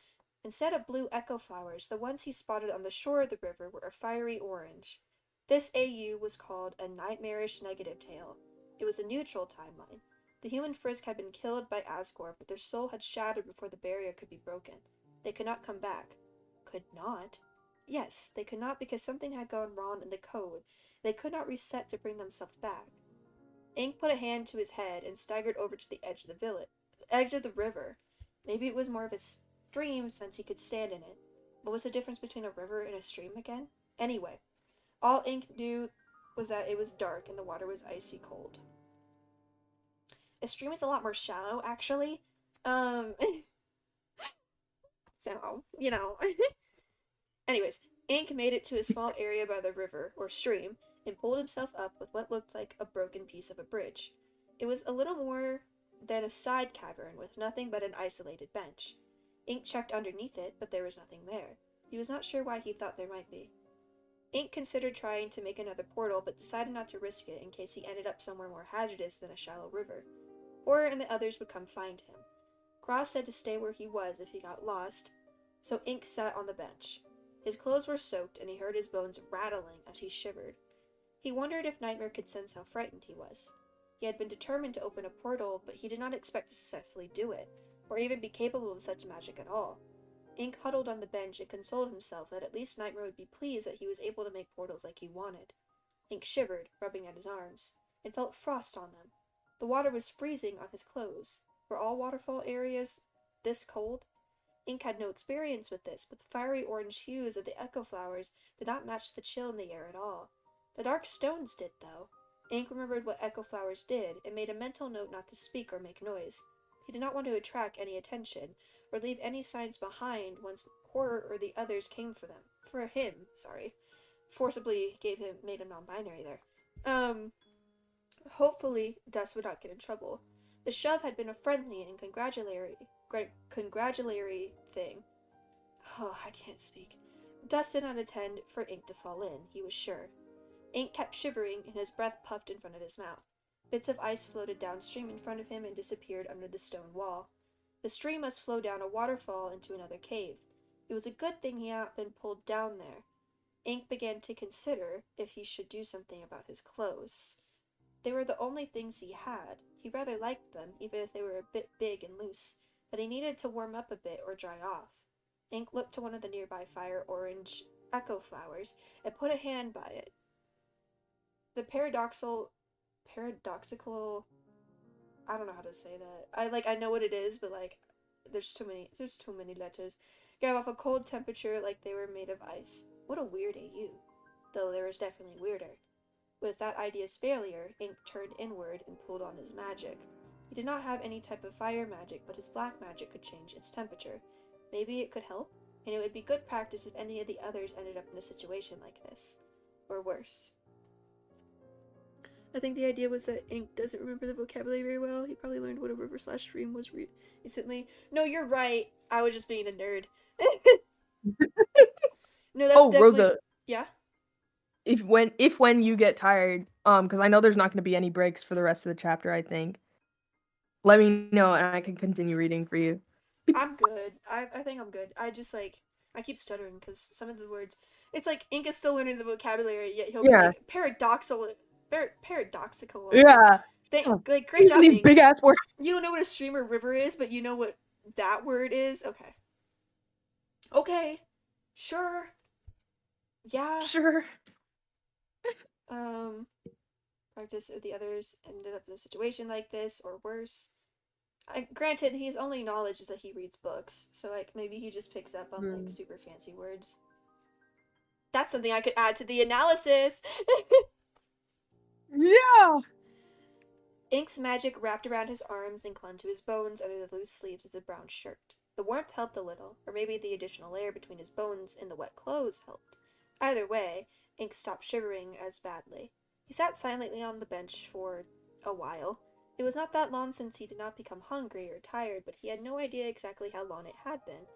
Instead of blue echo flowers, the ones he spotted on the shore of the river were a fiery orange. This AU was called a nightmarish negative tale. It was a neutral timeline. The human Frisk had been killed by Asgore, but their soul had shattered before the barrier could be broken. They could not come back. Could not? Yes, they could not because something had gone wrong in the code. They could not reset to bring themselves back. Ink put a hand to his head and staggered over to the edge of the river. Maybe it was more of a stream since he could stand in it. What was the difference between a river and a stream again? Anyway, all Ink knew was that it was dark and the water was icy cold. A stream is a lot more shallow, actually. So, you know. Anyways, Ink made it to a small area by the river, or stream, and pulled himself up with what looked like a broken piece of a bridge. It was a little more than a side cavern with nothing but an isolated bench. Ink checked underneath it, but there was nothing there. He was not sure why he thought there might be. Ink considered trying to make another portal, but decided not to risk it in case he ended up somewhere more hazardous than a shallow river. Horror and the others would come find him. Cross said to stay where he was if he got lost, so Ink sat on the bench. His clothes were soaked, and he heard his bones rattling as he shivered. He wondered if Nightmare could sense how frightened he was. He had been determined to open a portal, but he did not expect to successfully do it, or even be capable of such magic at all. Ink huddled on the bench and consoled himself that at least Nightmare would be pleased that he was able to make portals like he wanted. Ink shivered, rubbing at his arms, and felt frost on them. The water was freezing on his clothes. Were all waterfall areas this cold? Ink had no experience with this, but the fiery orange hues of the echo flowers did not match the chill in the air at all. The dark stones did, though. Ink remembered what echo flowers did, and made a mental note not to speak or make noise. He did not want to attract any attention, or leave any signs behind once Horror or the others came for them. For him, sorry. Forcibly made him non-binary there. Hopefully, Dust would not get in trouble. The shove had been a friendly and congratulatory thing. Oh, I can't speak. Dust did not intend for Ink to fall in, he was sure. Ink kept shivering, and his breath puffed in front of his mouth. Bits of ice floated downstream in front of him and disappeared under the stone wall. The stream must flow down a waterfall into another cave. It was a good thing he had been pulled down there. Ink began to consider if he should do something about his clothes. They were the only things he had. He rather liked them, even if they were a bit big and loose, but he needed to warm up a bit or dry off. Ink looked to one of the nearby fire orange echo flowers and put a hand by it. The paradoxical, I don't know how to say that. I know what it is, but there's too many letters. Gave off a cold temperature like they were made of ice. What a weird AU. Though there was definitely weirder. With that idea's failure, Ink turned inward and pulled on his magic. He did not have any type of fire magic, but his black magic could change its temperature. Maybe it could help, and it would be good practice if any of the others ended up in a situation like this. Or worse. I think the idea was that Ink doesn't remember the vocabulary very well. He probably learned what a river/stream was recently. No, you're right. I was just being a nerd. No, that's definitely... Rosa. Yeah? If when you get tired, because I know there's not going to be any breaks for the rest of the chapter, I think. Let me know and I can continue reading for you. I'm good. I think I'm good. I just I keep stuttering because some of the words, it's like Ink is still learning the vocabulary, yet he'll be like paradoxical. Yeah. Great job, these Ink. big ass words. You don't know what a stream or river is, but you know what that word is? Okay. Okay. Sure. Yeah. Sure. Probably practice if the others ended up in a situation like this, or worse. Granted, his only knowledge is that he reads books, so like maybe he just picks up on like super fancy words. That's something I could add to the analysis! Yeah! Ink's magic wrapped around his arms and clung to his bones under the loose sleeves of his brown shirt. The warmth helped a little, or maybe the additional layer between his bones and the wet clothes helped. Either way, Ink stopped shivering as badly. He sat silently on the bench for a while. It was not that long since he did not become hungry or tired, but he had no idea exactly how long it had been.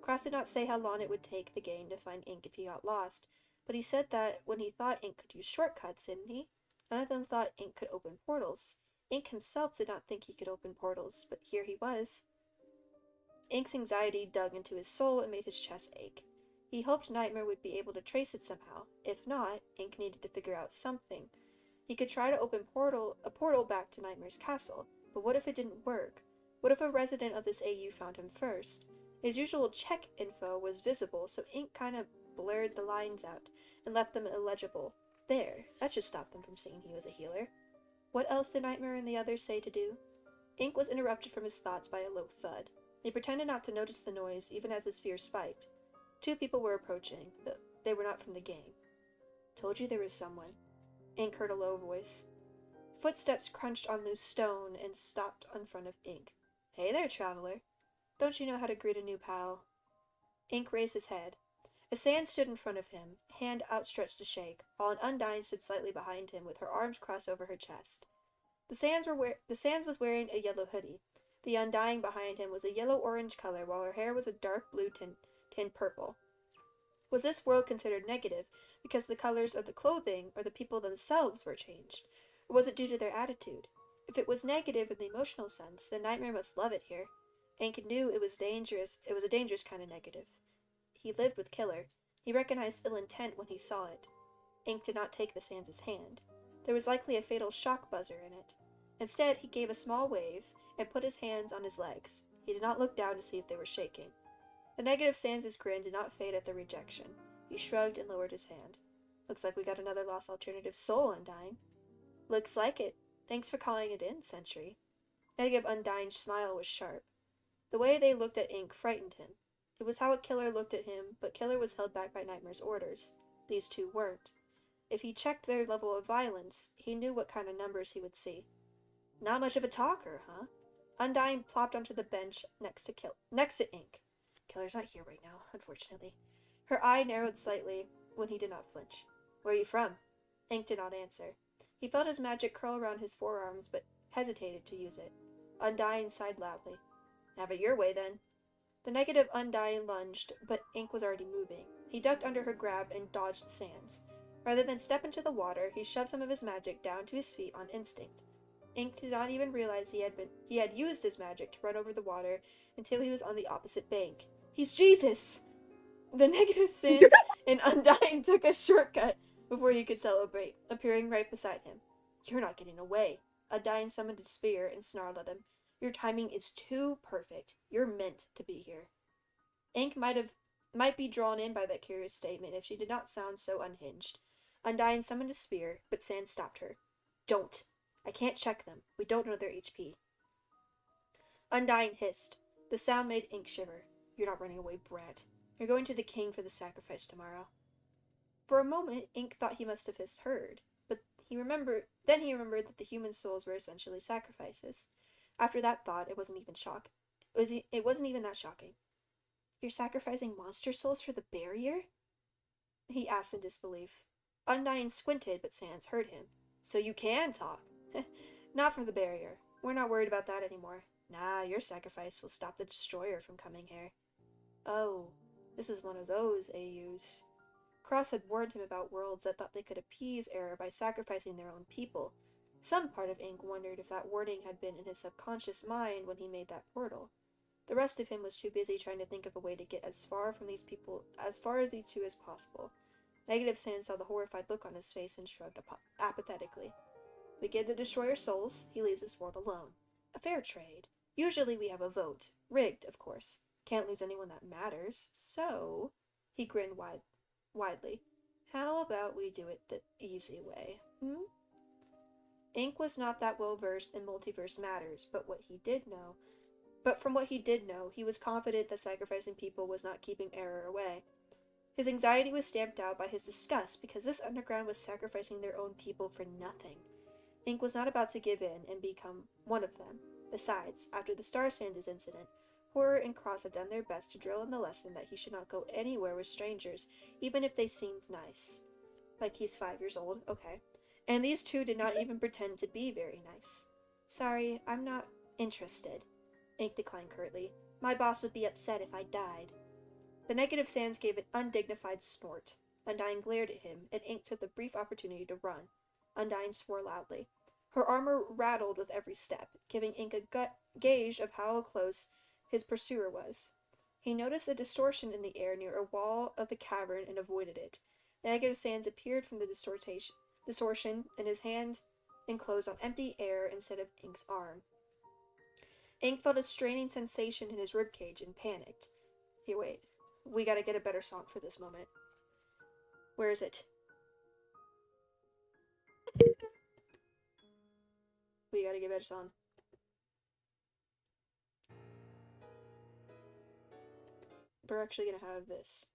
Cross did not say how long it would take the gang to find Ink if he got lost, but he said that when he thought Ink could use shortcuts, didn't he? None of them thought Ink could open portals. Ink himself did not think he could open portals, but here he was. Ink's anxiety dug into his soul and made his chest ache. He hoped Nightmare would be able to trace it somehow. If not, Ink needed to figure out something. He could try to open a portal back to Nightmare's castle, but what if it didn't work? What if a resident of this AU found him first? His usual check info was visible, so Ink kind of blurred the lines out and left them illegible. There, that should stop them from saying he was a healer. What else did Nightmare and the others say to do? Ink was interrupted from his thoughts by a low thud. He pretended not to notice the noise, even as his fear spiked. Two people were approaching. They were not from the gang. Told you there was someone. Ink heard a low voice. Footsteps crunched on loose stone and stopped in front of Ink. Hey there, traveler. Don't you know how to greet a new pal? Ink raised his head. A Sand stood in front of him, hand outstretched to shake, while an Undyne stood slightly behind him with her arms crossed over her chest. The Sands was wearing a yellow hoodie. The Undyne behind him was a yellow-orange color, while her hair was a dark blue tint purple. Was this world considered negative because the colors of the clothing or the people themselves were changed? Or was it due to their attitude? If it was negative in the emotional sense, then Nightmare must love it here. Ink knew it was dangerous. It was a dangerous kind of negative. He lived with Killer. He recognized ill intent when he saw it. Ink did not take the Sands' hand. There was likely a fatal shock buzzer in it. Instead, he gave a small wave and put his hands on his legs. He did not look down to see if they were shaking. The negative Sands' grin did not fade at the rejection. He shrugged and lowered his hand. Looks like we got another lost alternative soul, Undyne. Looks like it. Thanks for calling it in, Sentry. Negative Undyne's smile was sharp. The way they looked at Ink frightened him. It was how a Killer looked at him, but Killer was held back by Nightmare's orders. These two weren't. If he checked their level of violence, he knew what kind of numbers he would see. Not much of a talker, huh? Undyne plopped onto the bench next to Ink. Killer's not here right now, unfortunately. Her eye narrowed slightly when he did not flinch. Where are you from? Ink did not answer. He felt his magic curl around his forearms, but hesitated to use it. Undyne sighed loudly. Have it your way, then. The negative Undyne lunged, but Ink was already moving. He ducked under her grab and dodged the Sands. Rather than step into the water, he shoved some of his magic down to his feet on instinct. Ink did not even realize he had used his magic to run over the water until he was on the opposite bank. He's Jesus! The negative Sands and Undyne took a shortcut before he could celebrate, appearing right beside him. You're not getting away. Undyne summoned his spear and snarled at him. Your timing is too perfect. You're meant to be here. Ink might be drawn in by that curious statement if she did not sound so unhinged. Undyne summoned a spear, but Sand stopped her. Don't. I can't check them. We don't know their HP. Undyne hissed. The sound made Ink shiver. You're not running away, brat. You're going to the king for the sacrifice tomorrow. For a moment, Ink thought he must have misheard, but he remembered that the human souls were essentially sacrifices. After that thought, it wasn't even that shocking. You're sacrificing monster souls for the barrier? He asked in disbelief. Undyne squinted, but Sans heard him. So you can talk. Not for the barrier. We're not worried about that anymore. Nah, your sacrifice will stop the destroyer from coming here. Oh, this was one of those AUs. Cross had warned him about worlds that thought they could appease error by sacrificing their own people. Some part of Ink wondered if that warning had been in his subconscious mind when he made that portal. The rest of him was too busy trying to think of a way to get as far as these two as possible. Negative Sand saw the horrified look on his face and shrugged apathetically. We give the destroyer souls, he leaves this world alone. A fair trade. Usually we have a vote. Rigged, of course. Can't lose anyone that matters. So, he grinned widely. How about we do it the easy way, Ink was not that well versed in multiverse matters, but from what he did know, he was confident that sacrificing people was not keeping error away. His anxiety was stamped out by his disgust because this underground was sacrificing their own people for nothing. Ink was not about to give in and become one of them. Besides, after the Star Sanders incident, Horror and Cross had done their best to drill in the lesson that he should not go anywhere with strangers, even if they seemed nice. Like he's 5 years old, okay. And these two did not even pretend to be very nice. Sorry, I'm not interested. Ink declined curtly. My boss would be upset if I died. The negative Sans gave an undignified snort. Undyne glared at him, and Ink took the brief opportunity to run. Undyne swore loudly. Her armor rattled with every step, giving Ink a gauge of how close his pursuer was. He noticed a distortion in the air near a wall of the cavern and avoided it. The negative Sans appeared from the distortion, and his hand enclosed on empty air instead of Ink's arm. Ink felt a straining sensation in his ribcage and panicked. Here, wait. We gotta get a better song for this moment. Where is it? We gotta get a better song. We're actually gonna have this.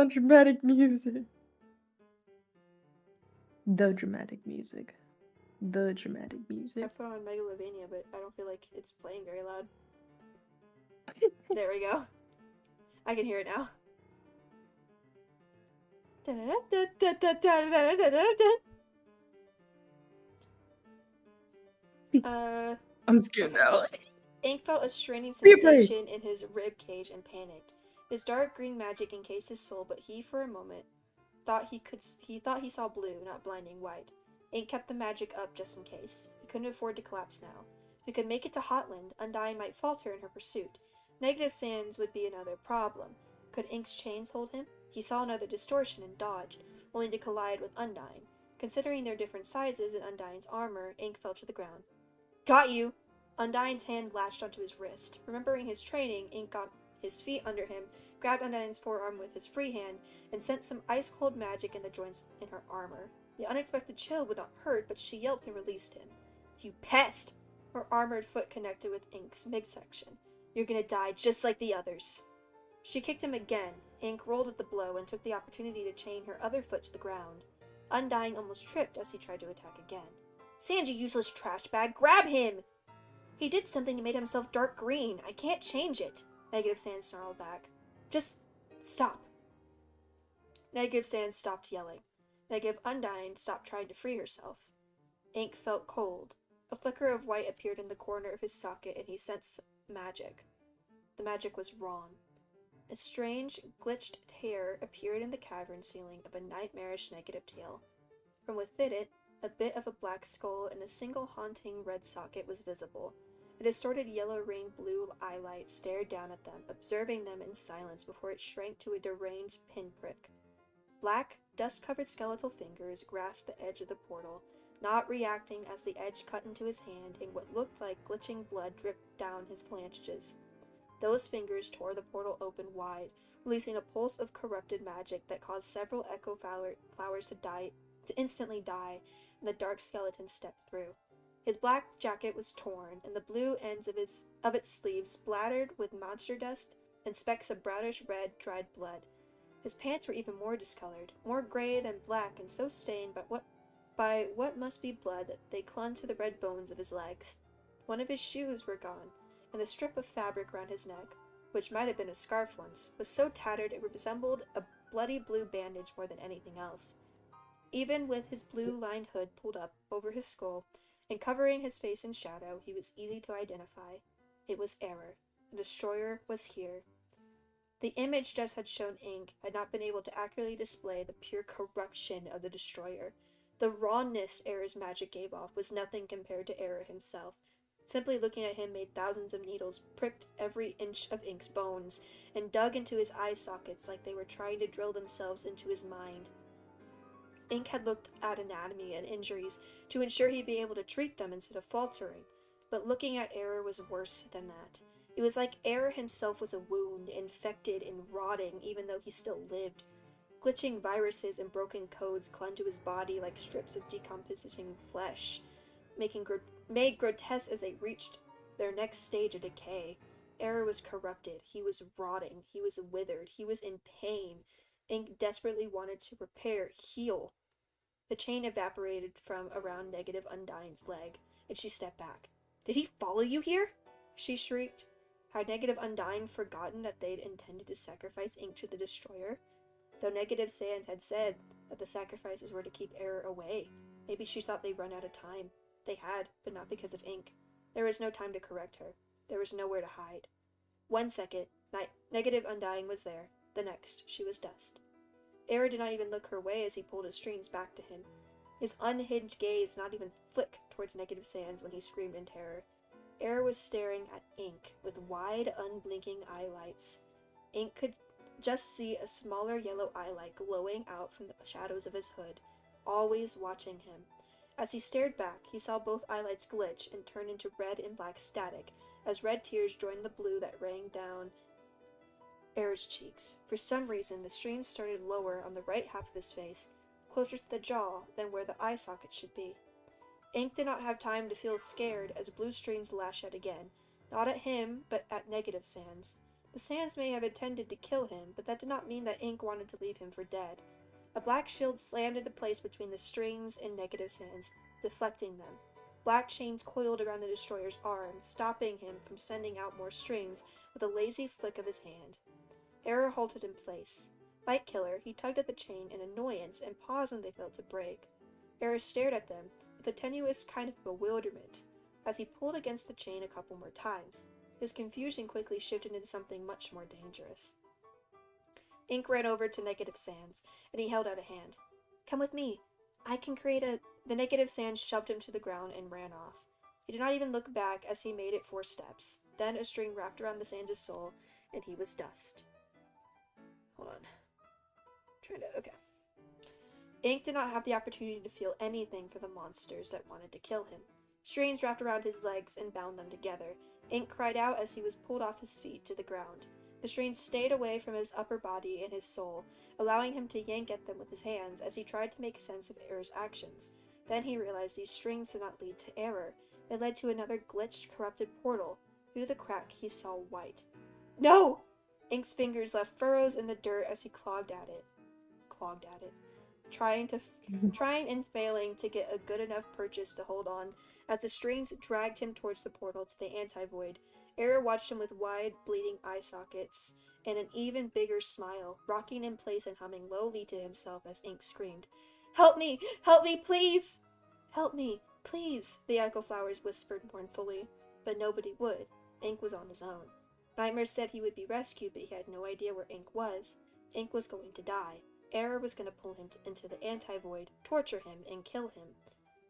Dramatic music. The dramatic music. The dramatic music. I put on Megalovania, but I don't feel like it's playing very loud. There we go. I can hear it now. I'm scared now. Ink felt a straining sensation in his rib cage and panicked. His dark green magic encased his soul, but he, for a moment, thought he saw blue, not blinding white. Ink kept the magic up just in case. He couldn't afford to collapse now. If he could make it to Hotland, Undyne might falter in her pursuit. Negative Sans would be another problem. Could Ink's chains hold him? He saw another distortion and dodged, only to collide with Undyne. Considering their different sizes and Undyne's armor, Ink fell to the ground. Got you! Undyne's hand latched onto his wrist. Remembering his training, Ink got his feet under him, grabbed Undyne's forearm with his free hand, and sent some ice-cold magic in the joints in her armor. The unexpected chill would not hurt, but she yelped and released him. You pest! Her armored foot connected with Ink's midsection. You're gonna die just like the others. She kicked him again. Ink rolled at the blow and took the opportunity to chain her other foot to the ground. Undyne almost tripped as he tried to attack again. Sans, you useless trash bag, grab him! He did something to make himself dark green. I can't change it. Negative Sans snarled back. Just stop. Negative Sans stopped yelling. Negative Undyne stopped trying to free herself. Ink felt cold. A flicker of white appeared in the corner of his socket and he sensed magic. The magic was wrong. A strange, glitched tear appeared in the cavern ceiling of a nightmarish negative tail. From within it, a bit of a black skull and a single haunting red socket was visible. A distorted yellow-ringed blue eyelight stared down at them, observing them in silence before it shrank to a deranged pinprick. Black, dust-covered skeletal fingers grasped the edge of the portal, not reacting as the edge cut into his hand and what looked like glitching blood dripped down his phalanges. Those fingers tore the portal open wide, releasing a pulse of corrupted magic that caused several echo flowers to instantly die, and the dark skeleton stepped through. His black jacket was torn, and the blue ends of its sleeves splattered with monster dust and specks of brownish-red dried blood. His pants were even more discolored, more gray than black, and so stained by what must be blood that they clung to the red bones of his legs. One of his shoes were gone, and the strip of fabric round his neck, which might have been a scarf once, was so tattered it resembled a bloody blue bandage more than anything else. Even with his blue-lined hood pulled up over his skull and covering his face in shadow, he was easy to identify. It was Error. The destroyer was here. The image Jess had shown Ink had not been able to accurately display the pure corruption of the destroyer. The rawness Error's magic gave off was nothing compared to Error himself. Simply looking at him made thousands of needles pricked every inch of Ink's bones and dug into his eye sockets like they were trying to drill themselves into his mind. Ink had looked at anatomy and injuries to ensure he'd be able to treat them instead of faltering, but looking at Error was worse than that. It was like Error himself was a wound, infected and rotting even though he still lived. Glitching viruses and broken codes clung to his body like strips of decomposing flesh, made grotesque as they reached their next stage of decay. Error was corrupted, he was rotting, he was withered, he was in pain. Ink desperately wanted to repair, heal. The chain evaporated from around Negative Undying's leg, and she stepped back. Did he follow you here? She shrieked. Had Negative Undying forgotten that they'd intended to sacrifice Ink to the Destroyer? Though Negative Sans had said that the sacrifices were to keep Error away, maybe she thought they'd run out of time. They had, but not because of Ink. There was no time to correct her. There was nowhere to hide. 1 second, Negative Undying was there. The next, she was dust. Error did not even look her way as he pulled his strings back to him. His unhinged gaze not even flicked towards Negative Sans when he screamed in terror. Error was staring at Ink with wide, unblinking eyelights. Ink could just see a smaller yellow eyelight glowing out from the shadows of his hood, always watching him. As he stared back, he saw both eyelights glitch and turn into red and black static, as red tears joined the blue that rang down Error's cheeks. For some reason, the stream started lower on the right half of his face, closer to the jaw than where the eye socket should be. Ink did not have time to feel scared as blue streams lashed out again, not at him, but at Negative Sans. The Sans may have intended to kill him, but that did not mean that Ink wanted to leave him for dead. A black shield slammed into place between the strings and Negative Sans, deflecting them. Black chains coiled around the Destroyer's arm, stopping him from sending out more strings with a lazy flick of his hand. Error halted in place. Like Killer, he tugged at the chain in annoyance and paused when they failed to break. Error stared at them with a tenuous kind of bewilderment as he pulled against the chain a couple more times. His confusion quickly shifted into something much more dangerous. Ink ran over to Negative Sans, and he held out a hand. "Come with me. I can create a—" The Negative Sans shoved him to the ground and ran off. He did not even look back as he made it 4 steps. Then a string wrapped around the Sans' soul, and he was dust. Hold on. Okay. Ink did not have the opportunity to feel anything for the monsters that wanted to kill him. Strings wrapped around his legs and bound them together. Ink cried out as he was pulled off his feet to the ground. The strings stayed away from his upper body and his soul, allowing him to yank at them with his hands as he tried to make sense of Error's actions. Then he realized these strings did not lead to Error. They led to another glitched, corrupted portal. Through the crack, he saw white. No! Ink's fingers left furrows in the dirt as he clogged at it. Trying and failing to get a good enough purchase to hold on, as the strings dragged him towards the portal to the anti-void. Error watched him with wide, bleeding eye sockets and an even bigger smile, rocking in place and humming lowly to himself as Ink screamed, "Help me! Help me, please! Help me, please!" the Echo Flowers whispered mournfully. But nobody would. Ink was on his own. Nightmare said he would be rescued, but he had no idea where Ink was. Ink was going to die. Error was going to pull him into the anti-void, torture him, and kill him.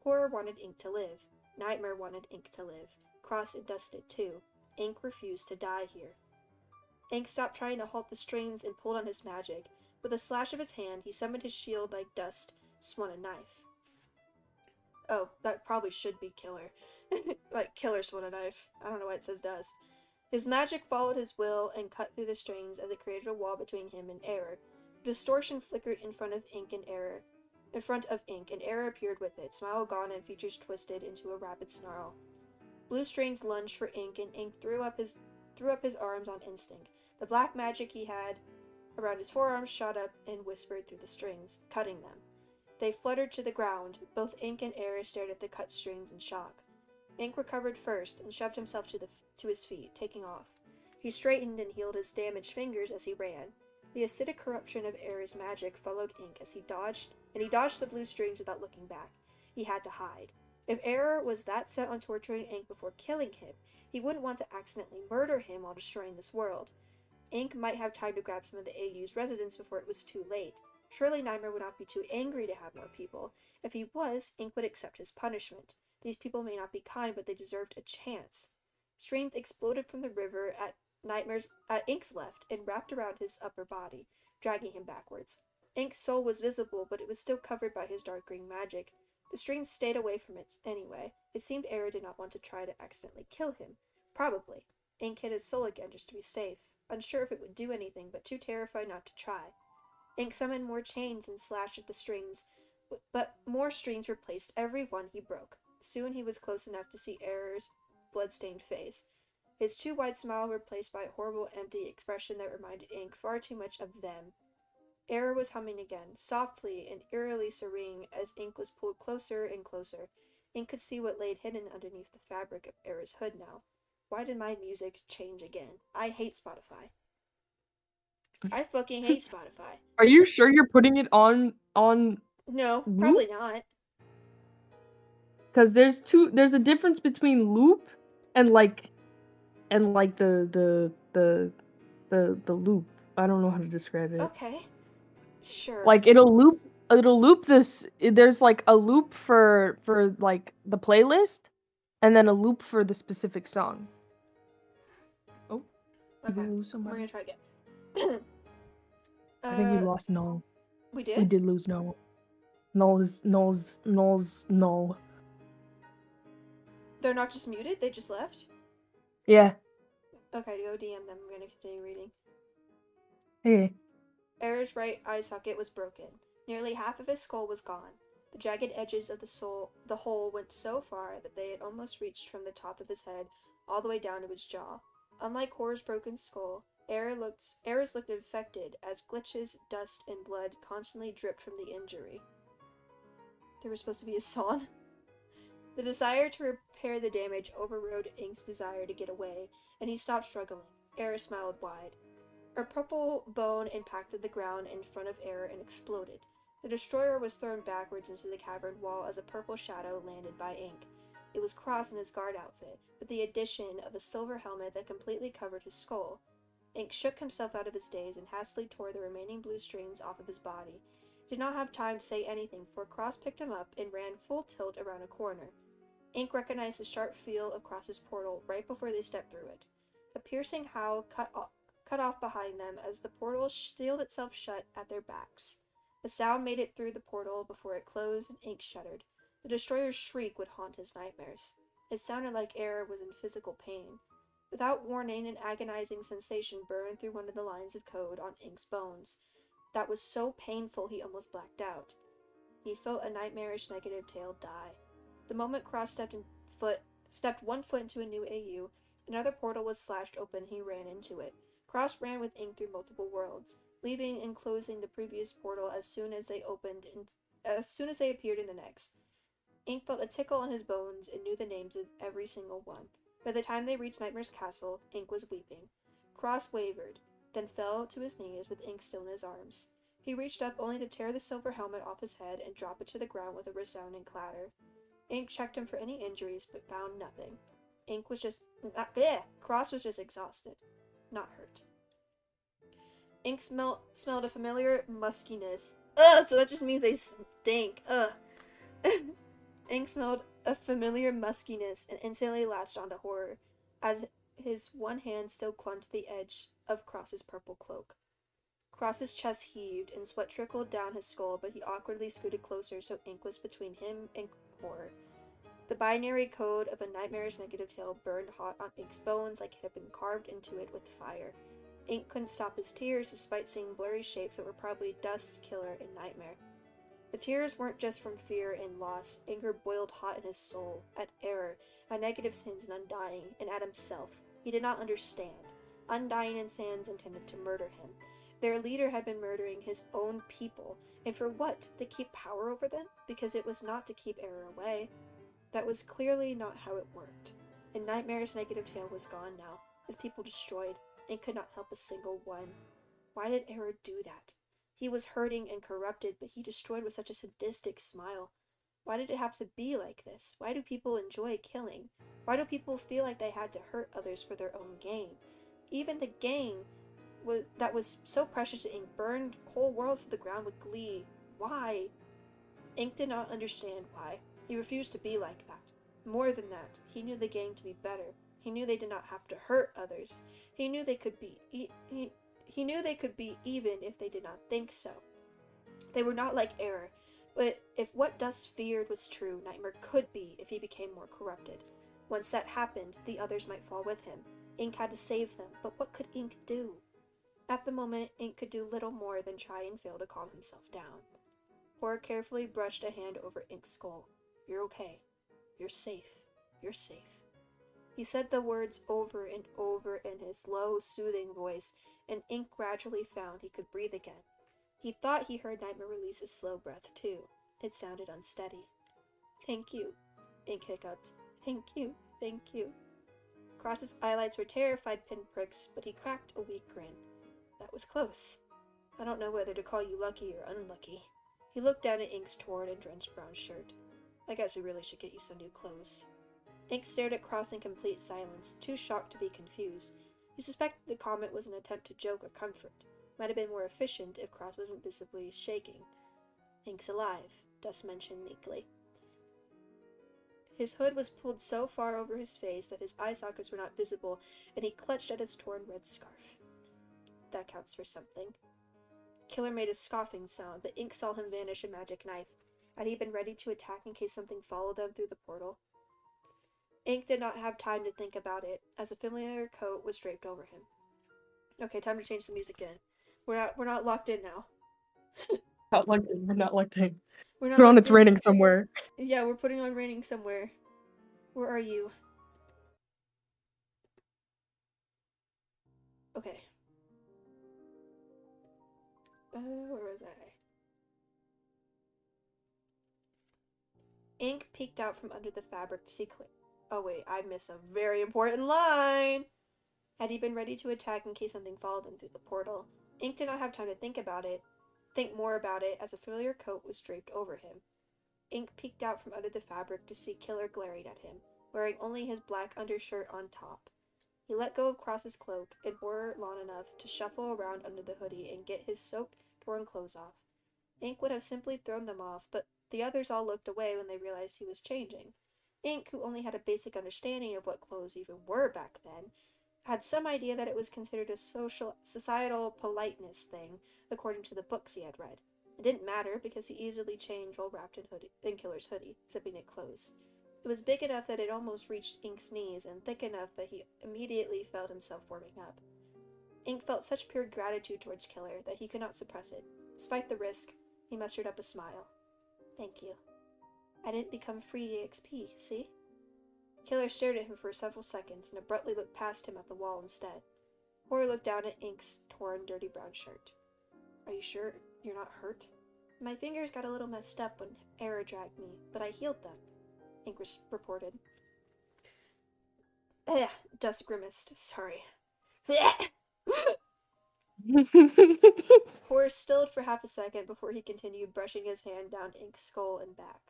Horror wanted Ink to live. Nightmare wanted Ink to live. Cross and dusted too. Ink refused to die here. Ink stopped trying to halt the strings and pulled on his magic. With a slash of his hand, he summoned his shield like dust, swung a knife. Oh, that probably should be Killer. Like Killer swung a knife. I don't know why it says dust. His magic followed his will and cut through the strings as it created a wall between him and Error. Distortion flickered in front of Ink, and Error appeared with it, smile gone and features twisted into a rapid snarl. Blue strings lunged for Ink, and Ink threw up his arms on instinct. The black magic he had around his forearms shot up and whispered through the strings, cutting them. They fluttered to the ground. Both Ink and Error stared at the cut strings in shock. Ink recovered first and shoved himself to his feet, taking off. He straightened and healed his damaged fingers as he ran. The acidic corruption of Error's magic followed Ink as he dodged the blue strings without looking back. He had to hide. If Error was that set on torturing Ink before killing him, he wouldn't want to accidentally murder him while destroying this world. Ink might have time to grab some of the AU's residents before it was too late. Surely Nightmare would not be too angry to have more people. If he was, Ink would accept his punishment. These people may not be kind, but they deserved a chance. Streams exploded from the river at Ink's left and wrapped around his upper body, dragging him backwards. Ink's soul was visible, but it was still covered by his dark green magic. The strings stayed away from it anyway. It seemed Error did not want to try to accidentally kill him. Probably. Ink hid his soul again just to be safe, unsure if it would do anything, but too terrified not to try. Ink summoned more chains and slashed at the strings, but more strings replaced every one he broke. Soon he was close enough to see Error's blood-stained face, his too wide smile replaced by a horrible, empty expression that reminded Ink far too much of them. Error was humming again, softly and eerily serene as Ink was pulled closer and closer. Ink could see what lay hidden underneath the fabric of Error's hood now. Why did my music change again? I hate Spotify. I fucking hate Spotify. Are you sure you're putting it on No, loop? probably not. Because there's a difference between loop and like the loop. I don't know how to describe it. Okay. Sure. Like it'll loop this. There's like a loop for like the playlist, and then a loop for the specific song. Oh, did we lose somebody? We're gonna try again. I think we lost Null. We did? We did lose Null. Null's Null. They're not just muted? They just left? Yeah. Okay, go DM them. I'm gonna continue reading. Hey. Error's right eye socket was broken. Nearly half of his skull was gone. The jagged edges of the hole went so far that they had almost reached from the top of his head all the way down to his jaw. Unlike Horror's broken skull, Error's looked infected as glitches, dust, and blood constantly dripped from the injury. There was supposed to be a song. The desire to repair the damage overrode Ink's desire to get away, and he stopped struggling. Error smiled wide. A purple bone impacted the ground in front of Error and exploded. The destroyer was thrown backwards into the cavern wall as a purple shadow landed by Ink. It was Cross in his guard outfit, with the addition of a silver helmet that completely covered his skull. Ink shook himself out of his daze and hastily tore the remaining blue strings off of his body. He did not have time to say anything, for Cross picked him up and ran full tilt around a corner. Ink recognized the sharp feel of Cross's portal right before they stepped through it. A piercing howl cut off behind them as the portal sealed itself shut at their backs. The sound made it through the portal before it closed and Ink shuddered. The destroyer's shriek would haunt his nightmares. It sounded like Error was in physical pain. Without warning, an agonizing sensation burned through one of the lines of code on Ink's bones. That was so painful he almost blacked out. He felt a nightmarish negative tail die. The moment Cross stepped one foot into a new AU, another portal was slashed open and he ran into it. Cross ran with Ink through multiple worlds, leaving and closing the previous portal as soon as they appeared in the next. Ink felt a tickle on his bones and knew the names of every single one. By the time they reached Nightmare's castle, Ink was weeping. Cross wavered, then fell to his knees with Ink still in his arms. He reached up only to tear the silver helmet off his head and drop it to the ground with a resounding clatter. Ink checked him for any injuries, but found nothing. Cross was just exhausted, not hurt. Ink smelled a familiar muskiness. Ugh, so that just means they stink. Ugh. Ink smelled a familiar muskiness and instantly latched onto Horror, as his one hand still clung to the edge of Cross's purple cloak. Cross's chest heaved and sweat trickled down his skull, but he awkwardly scooted closer so Ink was between him and Horror. The binary code of a nightmarish negative tail burned hot on Ink's bones like it had been carved into it with fire. Ink couldn't stop his tears despite seeing blurry shapes that were probably Dust, Killer, and Nightmare. The tears weren't just from fear and loss. Anger boiled hot in his soul, at Error, at negative sins and Undying, and at himself. He did not understand. Undying and Sans intended to murder him. Their leader had been murdering his own people, and for what? To keep power over them? Because it was not to keep Error away. That was clearly not how it worked. And Nightmare's negative tail was gone now, his people destroyed, and could not help a single one. Why did Error do that? He was hurting and corrupted, but he destroyed with such a sadistic smile. Why did it have to be like this? Why do people enjoy killing? Why do people feel like they had to hurt others for their own gain? Even the gain that was so precious to Ink burned whole worlds to the ground with glee. Why? Ink did not understand why. He refused to be like that. More than that, he knew the gain to be better. He knew they did not have to hurt others. He knew they could be He knew they could be even if they did not think so. They were not like Error, but if what Dust feared was true, Nightmare could be if he became more corrupted. Once that happened, the others might fall with him. Ink had to save them, but what could Ink do? At the moment, Ink could do little more than try and fail to calm himself down. Horror carefully brushed a hand over Ink's skull. You're okay. You're safe. You're safe. He said the words over and over in his low, soothing voice, and Ink gradually found he could breathe again. He thought he heard Nightmare release a slow breath, too. It sounded unsteady. Thank you, Ink hiccuped. Thank you, thank you. Across his eyelids were terrified pinpricks, but he cracked a weak grin. That was close. I don't know whether to call you lucky or unlucky. He looked down at Ink's torn and drenched brown shirt. I guess we really should get you some new clothes. Ink stared at Cross in complete silence, too shocked to be confused. He suspected the comment was an attempt to joke or comfort. Might have been more efficient if Cross wasn't visibly shaking. Ink's alive, Dust mentioned meekly. His hood was pulled so far over his face that his eye sockets were not visible, and he clutched at his torn red scarf. That counts for something. Killer made a scoffing sound, but Ink saw him vanish a magic knife. Had he been ready to attack in case something followed them through the portal? Ink did not have time to think about it, as a familiar coat was draped over him. Okay, time to change the music again. We're not locked in now. Not locked in. We're not locked in. We're not Put on locked It's in. Raining Somewhere. Yeah, we're putting on Raining Somewhere. Where are you? Okay. Where was I? Ink peeked out from under the fabric to see Clint. Oh wait, I missed a very important line! Had he been ready to attack in case something followed him through the portal? Ink did not have time to think more about it, as a familiar coat was draped over him. Ink peeked out from under the fabric to see Killer glaring at him, wearing only his black undershirt on top. He let go of Cross's cloak and wore it long enough to shuffle around under the hoodie and get his soaked, torn clothes off. Ink would have simply thrown them off, but the others all looked away when they realized he was changing. Ink, who only had a basic understanding of what clothes even were back then, had some idea that it was considered a societal politeness thing, according to the books he had read. It didn't matter, because he easily changed while wrapped in Killer's hoodie, zipping it close. It was big enough that it almost reached Ink's knees, and thick enough that he immediately felt himself warming up. Ink felt such pure gratitude towards Killer that he could not suppress it. Despite the risk, he mustered up a smile. Thank you. I didn't become free EXP, see? Killer stared at him for several seconds and abruptly looked past him at the wall instead. Horror looked down at Ink's torn, dirty brown shirt. Are you sure you're not hurt? My fingers got a little messed up when Error dragged me, but I healed them, Ink reported. Dust grimaced. Sorry. Horror stilled for half a second before he continued brushing his hand down Ink's skull and back.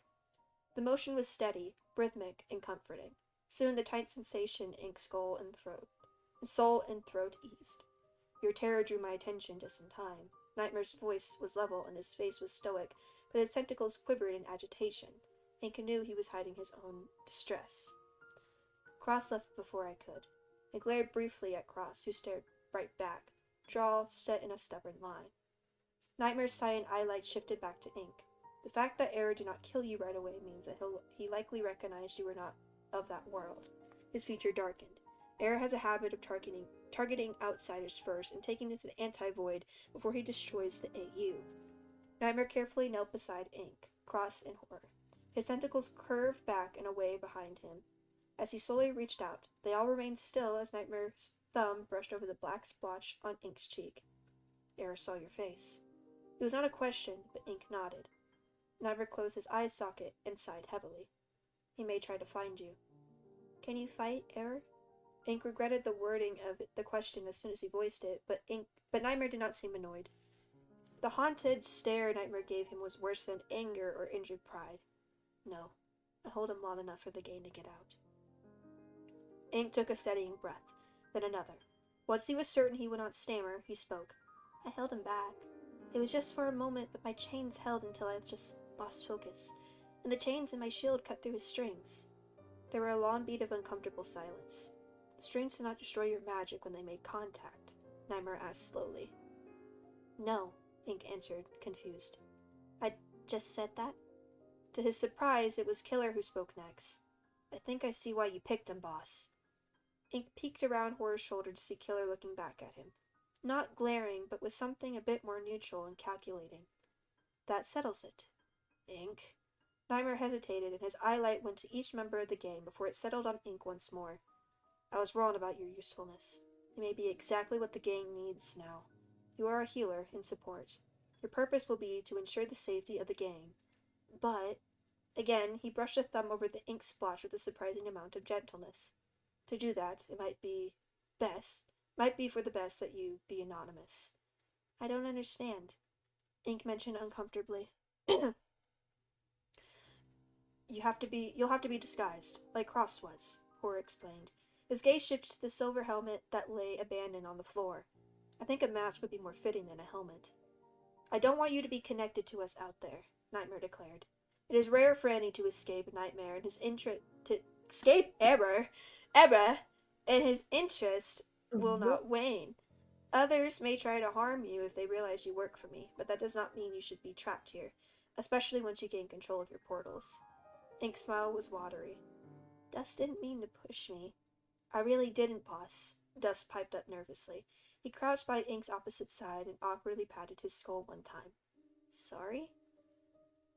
The motion was steady, rhythmic, and comforting. Soon the tight sensation in Ink's soul and throat eased. Your terror drew my attention just in time. Nightmare's voice was level and his face was stoic, but his tentacles quivered in agitation. Ink knew he was hiding his own distress. Cross left before I could. I glared briefly at Cross, who stared right back, jaw set in a stubborn line. Nightmare's cyan eyelight shifted back to Ink. The fact that Error did not kill you right away means that he likely recognized you were not of that world. His feature darkened. Error has a habit of targeting outsiders first and taking them to the anti-void before he destroys the AU. Nightmare carefully knelt beside Ink, Cross, and Horror. His tentacles curved back and away behind him. As he slowly reached out, they all remained still as Nightmare's thumb brushed over the black splotch on Ink's cheek. Error saw your face. It was not a question, but Ink nodded. Nightmare closed his eye socket and sighed heavily. He may try to find you. Can you fight, Error? Ink regretted the wording of the question as soon as he voiced it, but Nightmare did not seem annoyed. The haunted stare Nightmare gave him was worse than anger or injured pride. No, I hold him long enough for the game to get out. Ink took a steadying breath, then another. Once he was certain he would not stammer, he spoke. I held him back. It was just for a moment, but my chains held until I just lost focus, and the chains in my shield cut through his strings. There were a long beat of uncomfortable silence. The strings did not destroy your magic when they made contact, Nightmare asked slowly. No, Ink answered, confused. I just said that? To his surprise, it was Killer who spoke next. I think I see why you picked him, boss. Ink peeked around Horror's shoulder to see Killer looking back at him. Not glaring, but with something a bit more neutral and calculating. That settles it. Ink. Nightmare hesitated, and his eyelight went to each member of the gang before it settled on Ink once more. I was wrong about your usefulness. You may be exactly what the gang needs now. You are a healer in support. Your purpose will be to ensure the safety of the gang. But, again, he brushed a thumb over the ink splotch with a surprising amount of gentleness. To do that, it might be for the best that you be anonymous. I don't understand, Ink mentioned uncomfortably. You'll have to be disguised, like Cross was, Horror explained. His gaze shifted to the silver helmet that lay abandoned on the floor. I think a mask would be more fitting than a helmet. I don't want you to be connected to us out there, Nightmare declared. It is rare for any to escape Nightmare, and his interest will not wane. Others may try to harm you if they realize you work for me, but that does not mean you should be trapped here, especially once you gain control of your portals. Ink's smile was watery. Dust didn't mean to push me. I really didn't, boss, Dust piped up nervously. He crouched by Ink's opposite side and awkwardly patted his skull one time. Sorry?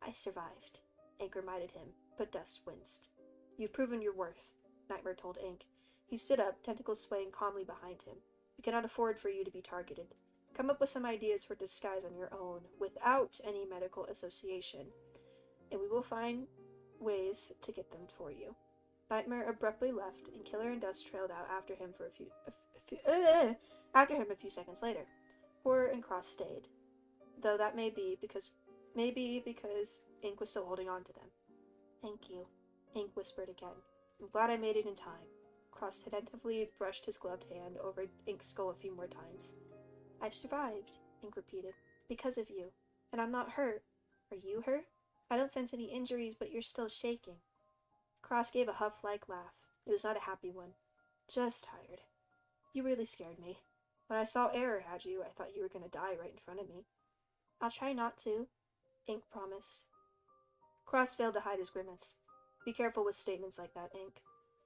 I survived, Ink reminded him, but Dust winced. You've proven your worth, Nightmare told Ink. He stood up, tentacles swaying calmly behind him. We cannot afford for you to be targeted. Come up with some ideas for disguise on your own, without any medical association, and we will find ways to get them for you. Nightmare abruptly left, and Killer and Dust trailed out after him a few seconds later. Horror and Cross stayed, though that may be because Ink was still holding on to them. Thank you, Ink whispered again. I'm glad I made it in time. Cross attentively brushed his gloved hand over Ink's skull a few more times. I've survived, Ink repeated, because of you, and I'm not hurt. Are you hurt? I don't sense any injuries, but you're still shaking. Cross gave a huff-like laugh. It was not a happy one. Just tired. You really scared me. When I saw Error had you, I thought you were going to die right in front of me. I'll try not to, Ink promised. Cross failed to hide his grimace. Be careful with statements like that, Ink.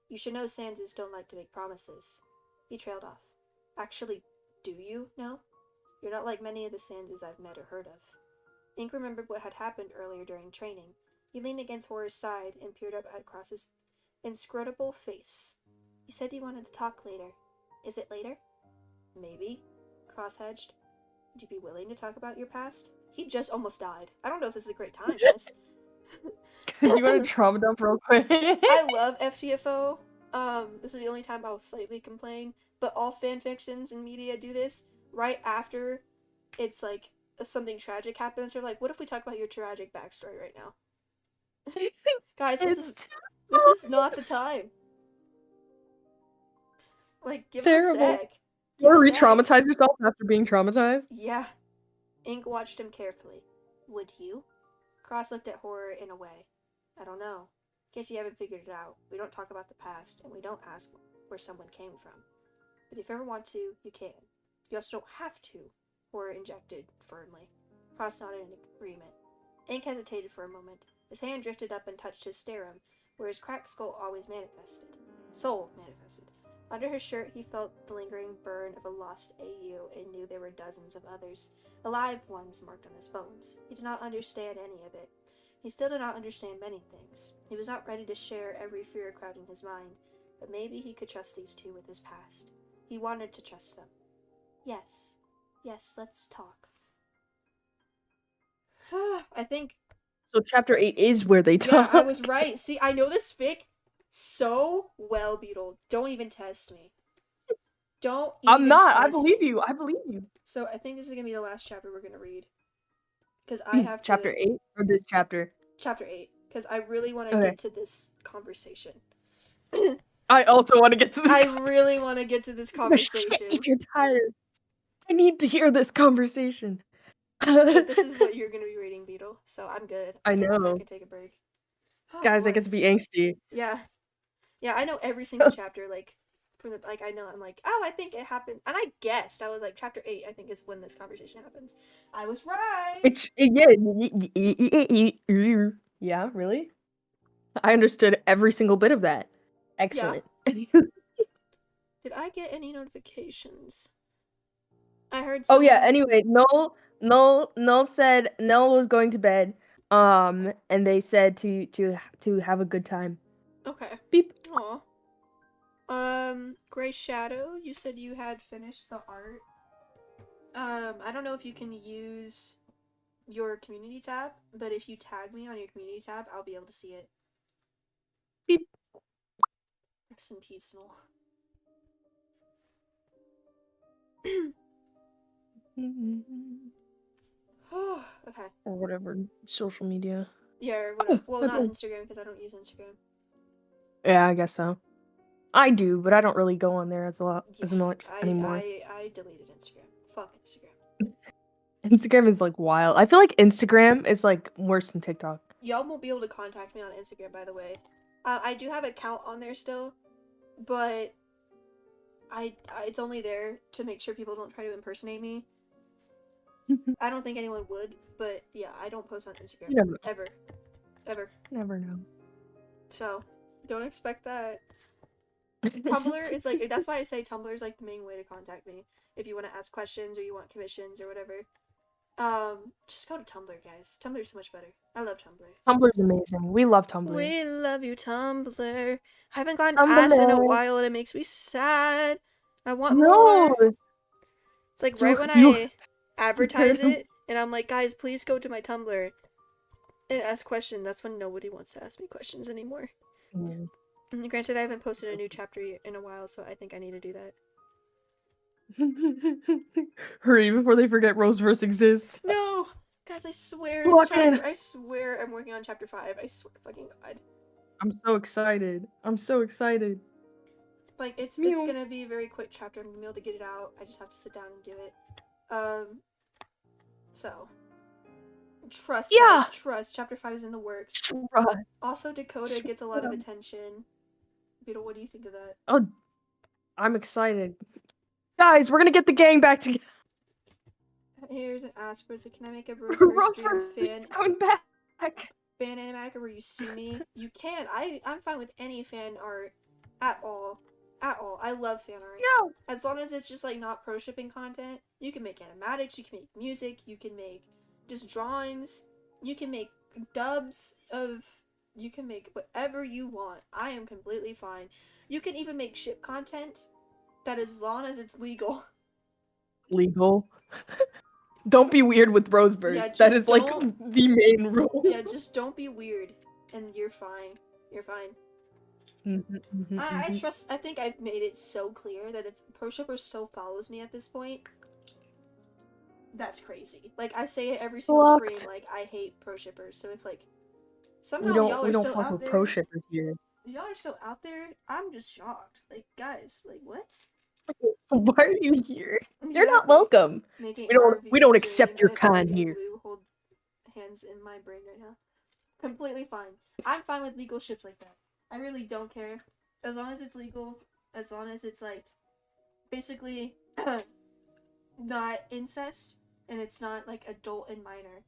You should know Sanses don't like to make promises. He trailed off. Actually, do you know? You're not like many of the Sanses I've met or heard of. Ink remembered what had happened earlier during training. He leaned against Horror's side and peered up at Cross's inscrutable face. You said you wanted to talk later. Is it later? Maybe, Cross hedged. Would you be willing to talk about your past? He just almost died. I don't know if this is a great time, guys. Because you want to trauma dump real quick. I love FTFO. This is the only time I'll slightly complain, but all fanfictions and media do this right after it's like something tragic happens. They're like, what if we talk about your tragic backstory right now? Guys, this is not the time. Like, give it a sec. You want to re-traumatize yourself after being traumatized? Yeah. Ink watched him carefully. Would you? Cross looked at Horror in a way. I don't know. Guess you haven't figured it out. We don't talk about the past, and we don't ask where someone came from. But if you ever want to, you can. You also don't have to, Horror injected firmly. Cross nodded in agreement. Ink hesitated for a moment. His hand drifted up and touched his sternum, where his cracked skull always manifested. Soul manifested. Under his shirt, he felt the lingering burn of a lost AU and knew there were dozens of others, alive ones marked on his bones. He did not understand any of it. He still did not understand many things. He was not ready to share every fear crowding his mind, but maybe he could trust these two with his past. He wanted to trust them. Yes, let's talk. I think... So chapter 8 is where they talk. Yeah, I was right. See, I know this fic so well, Beetle. Don't even test me. Don't even I'm not. test I believe me. you. I believe you. So I think this is going to be the last chapter we're going to read. Because I have Chapter 8 or this chapter? Chapter 8. Because I really want to get to this conversation. I also want to get to this. I really want to get to this conversation. If you're tired, I need to hear this conversation. This is what you're going to be reading, Beetle. So I'm good. I know. I can take a break. Oh, Guys, boy. I get to be angsty. Yeah. Yeah, I know every single chapter, like, from the, like, I know, I'm like, oh, I think it happened, and I guessed, I was like, chapter 8, I think, is when this conversation happens. I was right! Yeah, really? I understood every single bit of that. Excellent. Yeah. Did I get any notifications? I heard Oh yeah, someone- anyway, Null said Null was going to bed. And they said to have a good time. Okay. Beep. Aw. Gray Shadow, you said you had finished the art. I don't know if you can use your community tab, but if you tag me on your community tab, I'll be able to see it. Beep. Rest in peace, Null. Okay. Or whatever, social media. Yeah, or whatever. Well, not Instagram, because I don't use Instagram. Yeah, I guess so. I do, but I don't really go on there as much anymore. I deleted Instagram. Fuck Instagram. Instagram is like wild. I feel like Instagram is like worse than TikTok. Y'all won't be able to contact me on Instagram, by the way. I do have an account on there still, but it's only there to make sure people don't try to impersonate me. I don't think anyone would, but yeah, I don't post on Instagram. Ever. Never know. So, don't expect that. Tumblr is like, that's why I say Tumblr is like the main way to contact me. If you want to ask questions or you want commissions or whatever. Just go to Tumblr, guys. Tumblr is so much better. I love Tumblr. Tumblr's amazing. We love Tumblr. We love you, Tumblr. I haven't gotten asked in a while and it makes me sad. I want more. It's like right when I advertise it and I'm like, guys, please go to my Tumblr and ask questions. That's when nobody wants to ask me questions anymore. Yeah. And granted, I haven't posted a new chapter in a while, so I think I need to do that. Hurry before they forget Roseverse exists. No! Guys, I swear, I swear I'm working on chapter 5. I swear to fucking God. I'm so excited. I'm so excited. Like, it's gonna be a very quick chapter. I'm gonna be able to get it out. I just have to sit down and do it. So. Trust, yeah! Guys, trust. Chapter 5 is in the works. Trust. Also, Dakota gets a lot of attention. Beetle, what do you think of that? Oh, I'm excited. Guys, we're gonna get the gang back together. Here's an ask, so can I make a Roseverse dream fan? Coming back. Fan animatic where you see me? You can. I'm fine with any fan art at all. At all. I love fan art. Yeah. As long as it's just like not pro shipping content. You can make animatics, you can make music, you can make just drawings, you can make dubs of, you can make whatever you want. I am completely fine. You can even make ship content that as long as it's legal. Legal? Don't be weird with Roseverse. Yeah, that is like the main rule. Yeah, just don't be weird and you're fine. You're fine. I think I've made it so clear that if Pro Shipper still follows me at this point, that's crazy. Like, I say it every single stream, like, I hate Pro Shippers, so if, like, somehow y'all are still out there... Pro Shippers here. Y'all are still out there, I'm just shocked. Like, guys, like, what? Why are you here? You're not welcome. We don't accept your kind here. We hold hands in my brain right now. Completely fine. I'm fine with legal ships like that. I really don't care. As long as it's legal, as long as it's, like, basically not incest, and it's not, like, adult and minor.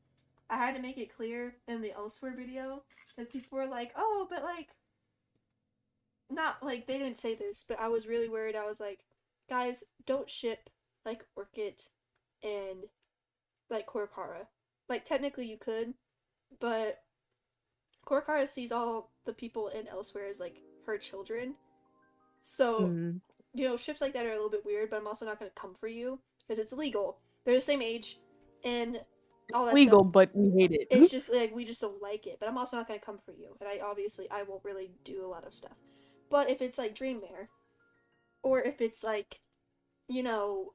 I had to make it clear in the Elsewhere video, because people were like, oh, but, like, not, like, they didn't say this, but I was really worried. I was like, guys, don't ship, like, Orchid and, like, Korokara. Like, technically you could, but Korokara sees all the people in Elsewhere as, like, her children. So, you know, ships like that are a little bit weird, but I'm also not going to come for you, because it's illegal. They're the same age, and all that legal, stuff. But we hate it. It's just, like, we just don't like it, but I'm also not going to come for you, and I won't really do a lot of stuff. But if it's, like, Dreammare, or if it's, like, you know,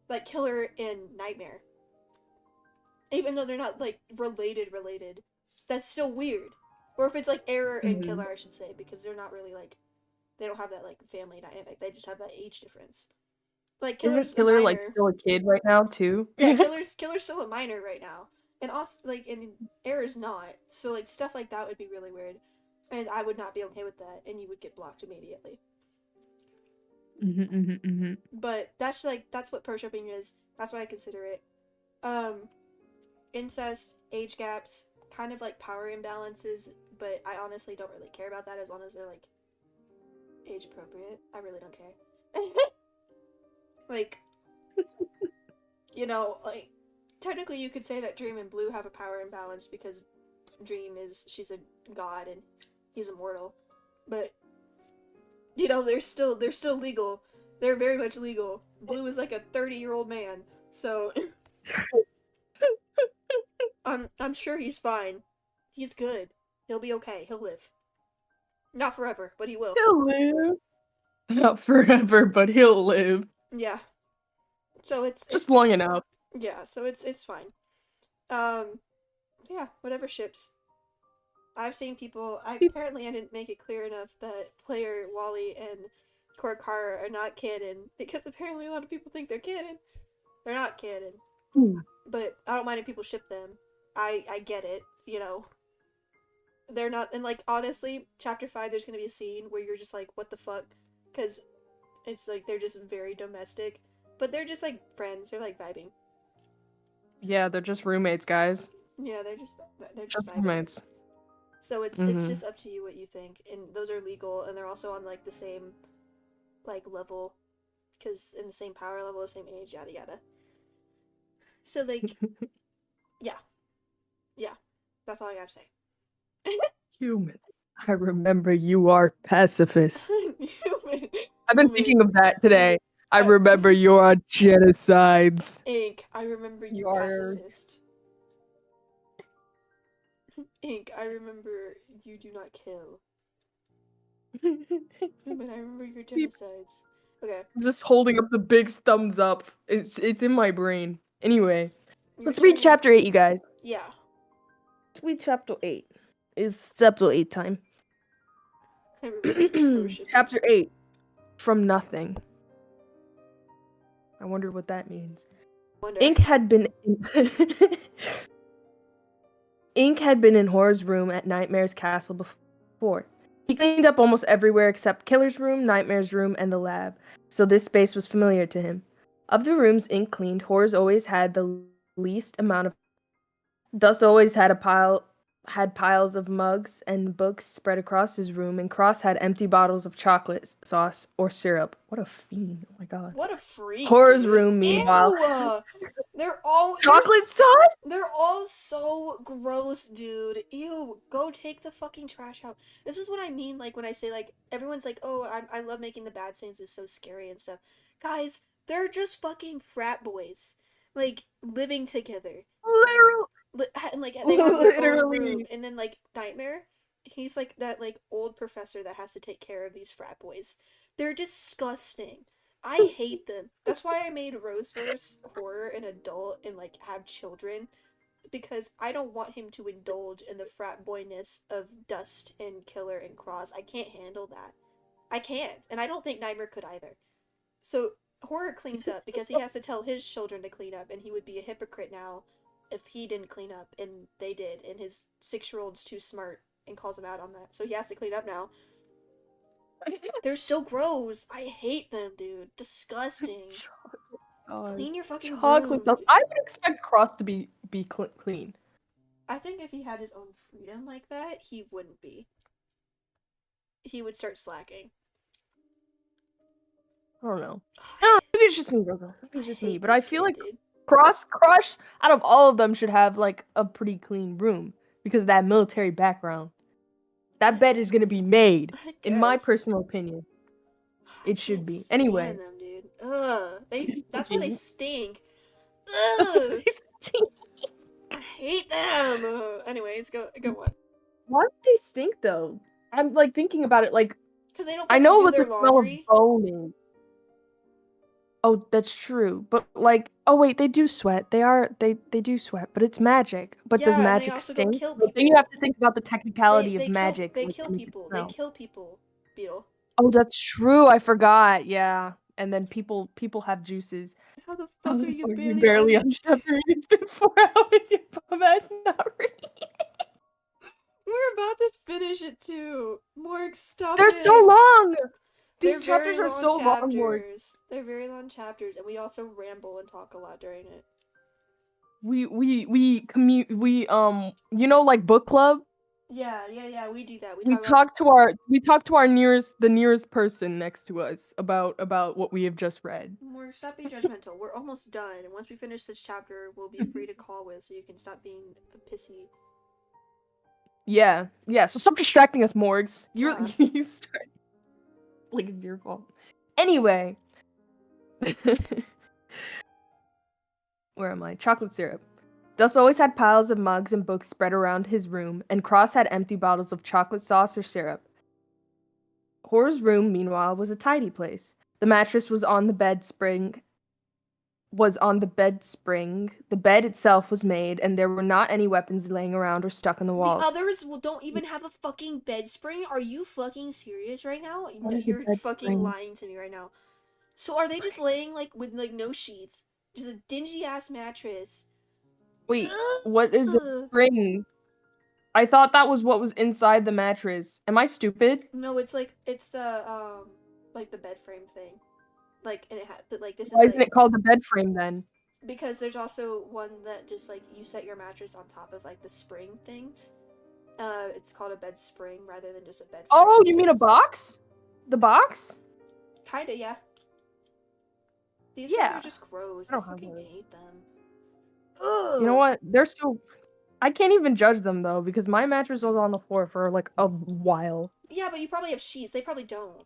like, Killer and Nightmare, even though they're not, like, related, that's still weird. Or if it's, like, Error and Killer, I should say, because they're not really, like, they don't have that, like, family dynamic, they just have that age difference. Like, Isn't Killer, like, still a kid right now, too? Yeah, Killer's still a minor right now. And also, like, and Error's not. So, like, stuff like that would be really weird. And I would not be okay with that, and you would get blocked immediately. But that's, like, that's what pro shipping is. That's what I consider it. Incest, age gaps, kind of, like, power imbalances, but I honestly don't really care about that as long as they're, like, age appropriate. I really don't care. Like, you know, like, technically you could say that Dream and Blue have a power imbalance because Dream she's a god and he's immortal. But, you know, they're still legal. They're very much legal. Blue is like a 30-year-old man, so I'm sure he's fine. He's good. He'll be okay. He'll live. Not forever, but he will. He'll live. Not forever, but he'll live. Yeah. So it's Just long enough. Yeah, so it's fine. Yeah, whatever ships. I've seen people. Apparently I didn't make it clear enough that player Wally and Korkara are not canon because apparently a lot of people think they're canon. They're not canon. But I don't mind if people ship them. I get it, you know. They're not, and like honestly, chapter 5 there's gonna be a scene where you're just like, what the fuck? Because it's like they're just very domestic, but they're just like friends. They're like vibing. Yeah, they're just roommates, guys. Yeah, they're just vibing. Roommates. So it's just up to you what you think, and those are legal, and they're also on like the same like level, because in the same power level, the same age, yada yada. So like, yeah, that's all I gotta say. Human. I remember you are pacifist. Human. I've been thinking of that today. I remember you're genocides. Ink, I remember you pacifist. Ink, I remember you do not kill. Human, I remember your genocides. Okay. I'm just holding up the big thumbs up. It's in my brain. Anyway, let's read chapter 8, you guys. Yeah. Let's read chapter 8. It's chapter 8 time. Chapter 8. From nothing. I wonder what that means. Ink had been in Horror's room at Nightmare's castle before. He cleaned up almost everywhere except Killer's room, Nightmare's room, and the lab, so this space was familiar to him. Of the rooms Ink cleaned, Horror's always had the least amount of dust. Always had piles of mugs and books spread across his room, and Cross had empty bottles of chocolate sauce or syrup. What a fiend! Oh my god! What a freak! Horror's dude. room, meanwhile, they're all chocolate sauce. They're all so gross, dude. Ew! Go take the fucking trash out. This is what I mean, like when I say like everyone's like, oh, I love making the bad scenes. It's so scary and stuff. Guys, they're just fucking frat boys, like living together. Literally. And like they have their own room, and then like Nightmare, he's like that like old professor that has to take care of these frat boys. They're disgusting. I hate them. That's why I made Roseverse horror an adult and like have children, because I don't want him to indulge in the frat boyness of Dust and Killer and Cross. I can't handle that. I can't, and I don't think Nightmare could either. So Horror cleans up because he has to tell his children to clean up, and he would be a hypocrite now if he didn't clean up, and they did, and his 6-year-old's too smart and calls him out on that, so he has to clean up now. They're so gross. I hate them, dude. Disgusting. Clean your fucking room. I would expect Cross to be clean. I think if he had his own freedom like that, he wouldn't be. He would start slacking. I don't know. No, maybe it's just me, Rosa. Maybe it's just me, but I feel like dude. Cross, out of all of them, should have like a pretty clean room because of that military background. That bed is gonna be made, in my personal opinion. It should be. Anyway. Them, dude. Ugh. That's why they stink. That's why they stink. I hate them. Anyways, go on. Why do they stink though? I'm like thinking about it, like because they don't. I know do what their the smell of bone is. Oh, that's true. But like, oh wait, they do sweat. They do sweat, but it's magic. But does magic stink? Then you have to think about the technicality of magic. They kill people. They kill people. Beetle. Oh, that's true. I forgot. Yeah. And then people have juices. How the fuck are you barely on chapter 8? It's been 4 hours. Your bum ass not reading. We're about to finish it too. Morg, stop. They're so long. These chapters are so long, Morg. They're very long chapters, and we also ramble and talk a lot during it. We you know, like book club. Yeah, we do that. We talk to our nearest person next to us about what we have just read. Stop being judgmental. We're almost done, and once we finish this chapter, we'll be free to call with, so you can stop being pissy. Yeah. So stop distracting us, Morgs. You start like it's your fault. Anyway. Where am I? Chocolate syrup. Dust always had piles of mugs and books spread around his room, and Cross had empty bottles of chocolate sauce or syrup. Horror's room, meanwhile, was a tidy place. The mattress was on the bed spring. The bed itself was made, and there were not any weapons laying around or stuck in the walls. The others don't even have a fucking bed spring? Are you fucking serious right now? You're fucking lying to me right now. So are they just laying, like, with, like, no sheets? Just a dingy-ass mattress. Wait, what is a spring? I thought that was what was inside the mattress. Am I stupid? No, it's the bed frame thing. Like, and this Why is, isn't it called the bed frame then? Because there's also one that just, like, you set your mattress on top of, like, the spring things. It's called a bed spring rather than just a bed frame. Oh, you mean a box? The box? Kinda, yeah. These guys are just gross. I fucking hate them. Ugh. You know what? They're so... I can't even judge them, though, because my mattress was on the floor for, like, a while. Yeah, but you probably have sheets. They probably don't.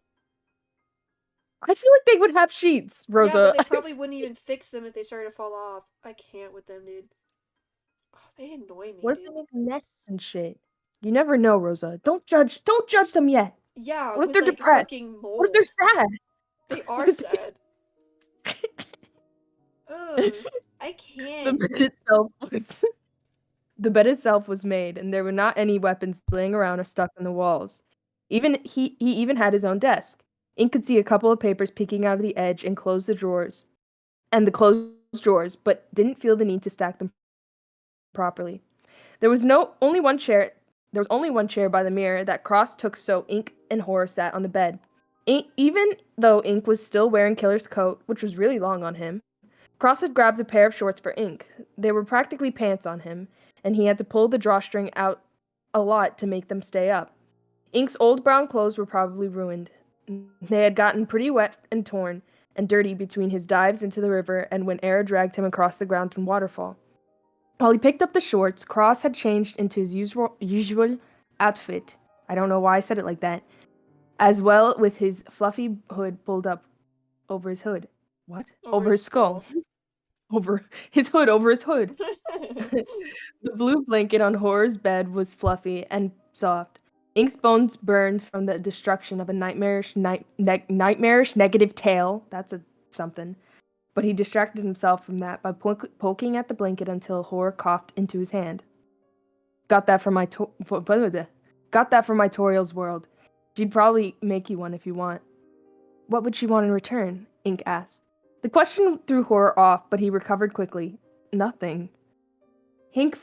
I feel like they would have sheets, Rosa. Yeah, but they probably wouldn't even fix them if they started to fall off. I can't with them, dude. Oh, they annoy me, What if they make nests and shit? You never know, Rosa. Don't judge them yet. Yeah, what if they're depressed? What if they're sad? They are sad. Ugh, I can't. The bed itself was made, and there were not any weapons laying around or stuck in the walls. He even had his own desk. Ink could see a couple of papers peeking out of the edge and closed drawers, but didn't feel the need to stack them properly. There was only one chair by the mirror that Cross took, so Ink and Horror sat on the bed. Even though Ink was still wearing Killer's coat, which was really long on him, Cross had grabbed a pair of shorts for Ink. They were practically pants on him, and he had to pull the drawstring out a lot to make them stay up. Ink's old brown clothes were probably ruined. They had gotten pretty wet and torn and dirty between his dives into the river and when air dragged him across the ground in waterfall. While he picked up the shorts, Cross had changed into his usual outfit. I don't know why I said it like that. As well, with his fluffy hood pulled up over his hood. What? Over his skull. Over his hood. The blue blanket on Horror's bed was fluffy and soft. Ink's bones burned from the destruction of a nightmarish negative tale. That's something. But he distracted himself from that by poking at the blanket until Horror coughed into his hand. Got that from my Toriel's world. She'd probably make you one if you want. What would she want in return? Ink asked. The question threw Horror off, but he recovered quickly. Nothing. Ink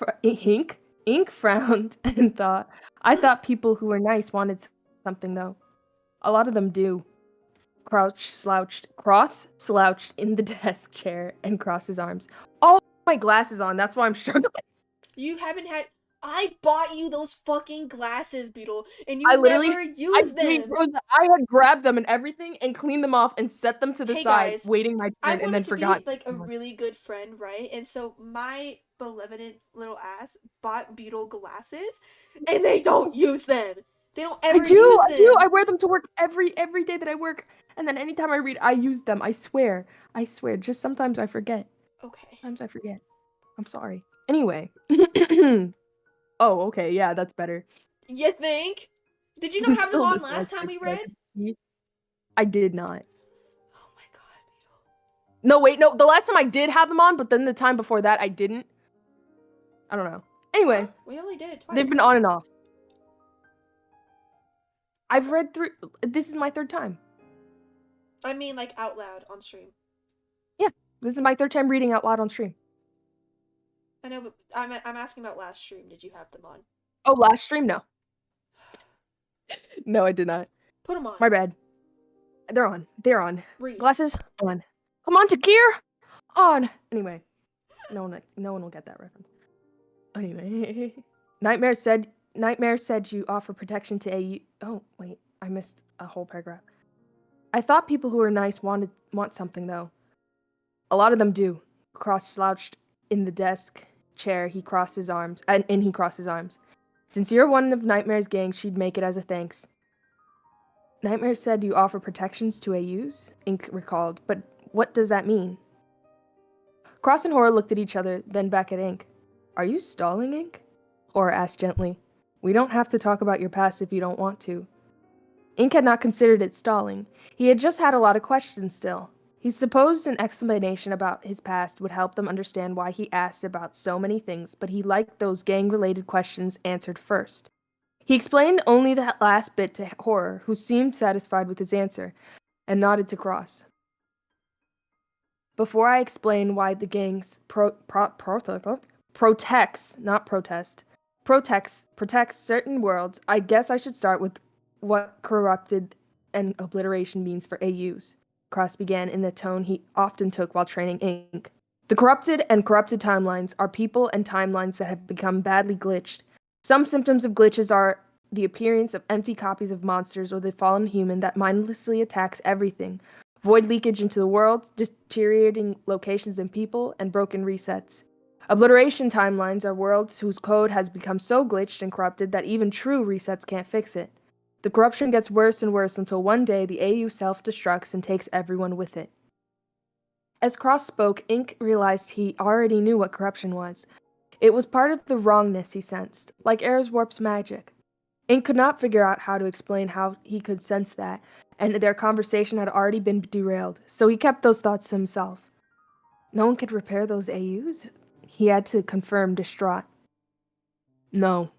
frowned and thought, I thought people who were nice wanted something, though. A lot of them do. Cross slouched in the desk chair and crossed his arms. All my glasses on, that's why I'm struggling. You haven't had... I bought you those fucking glasses, Beetle, and you never used them. I had grabbed them and everything and cleaned them off and set them to the side, waiting my turn, and then forgot. I wanted to be, like, a really good friend, right? And so my benevolent little ass bought Beetle glasses, and they don't use them. They don't ever use them. I do. I wear them to work every day that I work, and then anytime I read, I use them. I swear. Just sometimes I forget. Okay. Sometimes I forget. I'm sorry. Anyway. Oh, okay, yeah, that's better. You think? Did you not have them on last time we read? I did not. Oh my god, Beetle. No, wait, no, the last time I did have them on, but then the time before that I didn't. I don't know. Anyway. We only did it twice. They've been on and off. I've read through... This is my third time. I mean, like, out loud on stream. Yeah, this is my third time reading out loud on stream. I know, but I'm asking about last stream. Did you have them on? Oh, last stream? No. No, I did not. Put them on. My bad. They're on. They're on. Read. Glasses on. Come on, Takir! On! Anyway. No one will get that reference. Anyway. Nightmare said Nightmare said you offer protection to AU. Oh, wait, I missed a whole paragraph. I thought people who are nice want something, though. A lot of them do. Cross slouched in the desk chair, he crossed his arms. Since you're one of Nightmare's gang, she'd make it as a thanks. Nightmare said you offer protections to AUs? Ink recalled, but what does that mean? Cross and Horror looked at each other, then back at Ink. Are you stalling, Ink? Horror asked gently. We don't have to talk about your past if you don't want to. Ink had not considered it stalling. He had just had a lot of questions still. He supposed an explanation about his past would help them understand why he asked about so many things, but he liked those gang-related questions answered first. He explained only that last bit to Horror, who seemed satisfied with his answer, and nodded to Cross. Before I explain why the gang's protects certain worlds, I guess I should start with what corrupted and obliteration means for AUs. Cross began in the tone he often took while training Ink. The corrupted and corrupted timelines are people and timelines that have become badly glitched. Some symptoms of glitches are the appearance of empty copies of monsters or the fallen human that mindlessly attacks everything, void leakage into the world, deteriorating locations and people, and broken resets. Obliteration timelines are worlds whose code has become so glitched and corrupted that even true resets can't fix it. The corruption gets worse and worse until one day the AU self-destructs and takes everyone with it. As Cross spoke, Ink realized he already knew what corruption was. It was part of the wrongness he sensed, like Air's Warp's magic. Ink could not figure out how to explain how he could sense that, and their conversation had already been derailed, so he kept those thoughts to himself. No one could repair those AUs? He had to confirm, distraught. No.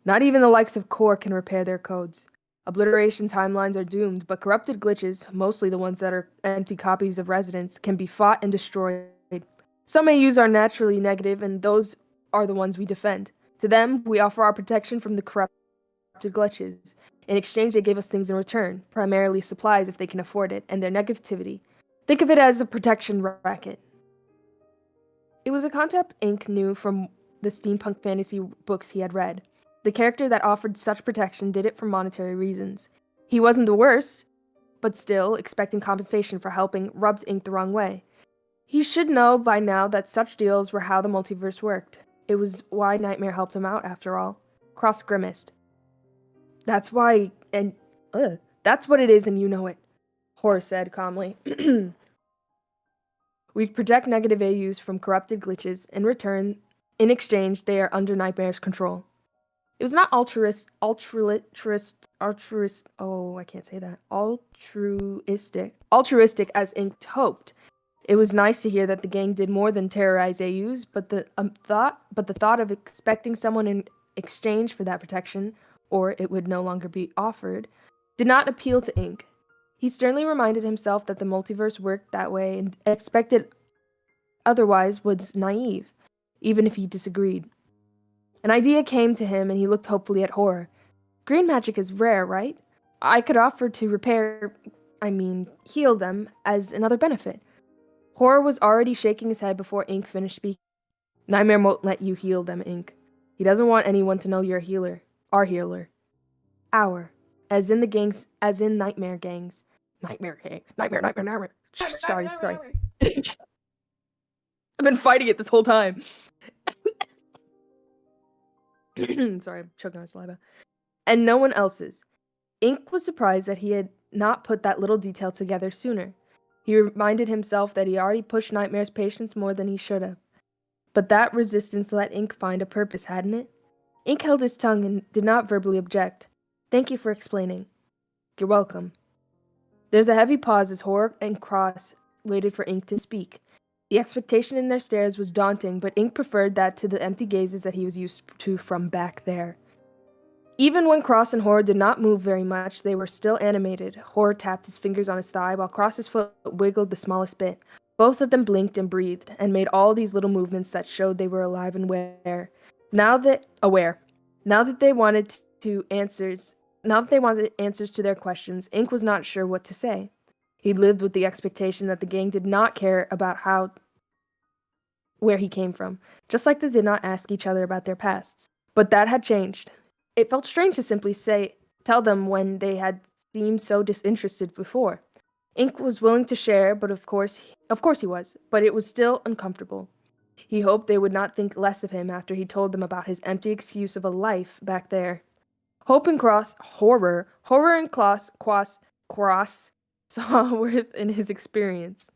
Not even the likes of Core can repair their codes. Obliteration timelines are doomed, but corrupted glitches, mostly the ones that are empty copies of residents, can be fought and destroyed. Some AUs are naturally negative, and those are the ones we defend. To them, we offer our protection from the corrupted glitches. In exchange, they give us things in return, primarily supplies if they can afford it, and their negativity. Think of it as a protection racket. It was a concept Ink knew from the steampunk fantasy books he had read. The character that offered such protection did it for monetary reasons. He wasn't the worst, but still, expecting compensation for helping rubbed Ink the wrong way. He should know by now that such deals were how the multiverse worked. It was why Nightmare helped him out, after all. Cross grimaced. That's why, and that's what it is, and you know it, Horror said calmly. We protect negative AUs from corrupted glitches. In exchange, they are under Nightmare's control. It was not altruistic as Ink hoped. It was nice to hear that the gang did more than terrorize AUs, but the thought of expecting someone in exchange for that protection, or it would no longer be offered, did not appeal to Ink. He sternly reminded himself that the multiverse worked that way and expected otherwise was naive, even if he disagreed. An idea came to him and he looked hopefully at Horror. Green magic is rare, right? I could offer to heal them as another benefit. Horror was already shaking his head before Ink finished speaking. Nightmare won't let you heal them, Ink. He doesn't want anyone to know you're a healer. Our healer. Our. As in Nightmare gangs. Nightmare. Sorry. I've been fighting it this whole time. Sorry, I'm choking on saliva. And no one else's. Ink was surprised that he had not put that little detail together sooner. He reminded himself that he already pushed Nightmare's patience more than he should have. But that resistance let Ink find a purpose, hadn't it? Ink held his tongue and did not verbally object. Thank you for explaining. You're welcome. There's a heavy pause as Horror and Cross waited for Ink to speak. The expectation in their stares was daunting, but Ink preferred that to the empty gazes that he was used to from back there. Even when Cross and Horror did not move very much, they were still animated. Horror tapped his fingers on his thigh, while Cross's foot wiggled the smallest bit. Both of them blinked and breathed, and made all these little movements that showed they were alive and aware. Now that they wanted answers to their questions, Ink was not sure what to say. He lived with the expectation that the gang did not care about where he came from, just like they did not ask each other about their pasts. But that had changed. It felt strange to simply tell them when they had seemed so disinterested before. Ink was willing to share, but of course he was, but it was still uncomfortable. He hoped they would not think less of him after he told them about his empty excuse of a life back there. Horror and Cross saw worth in his experience.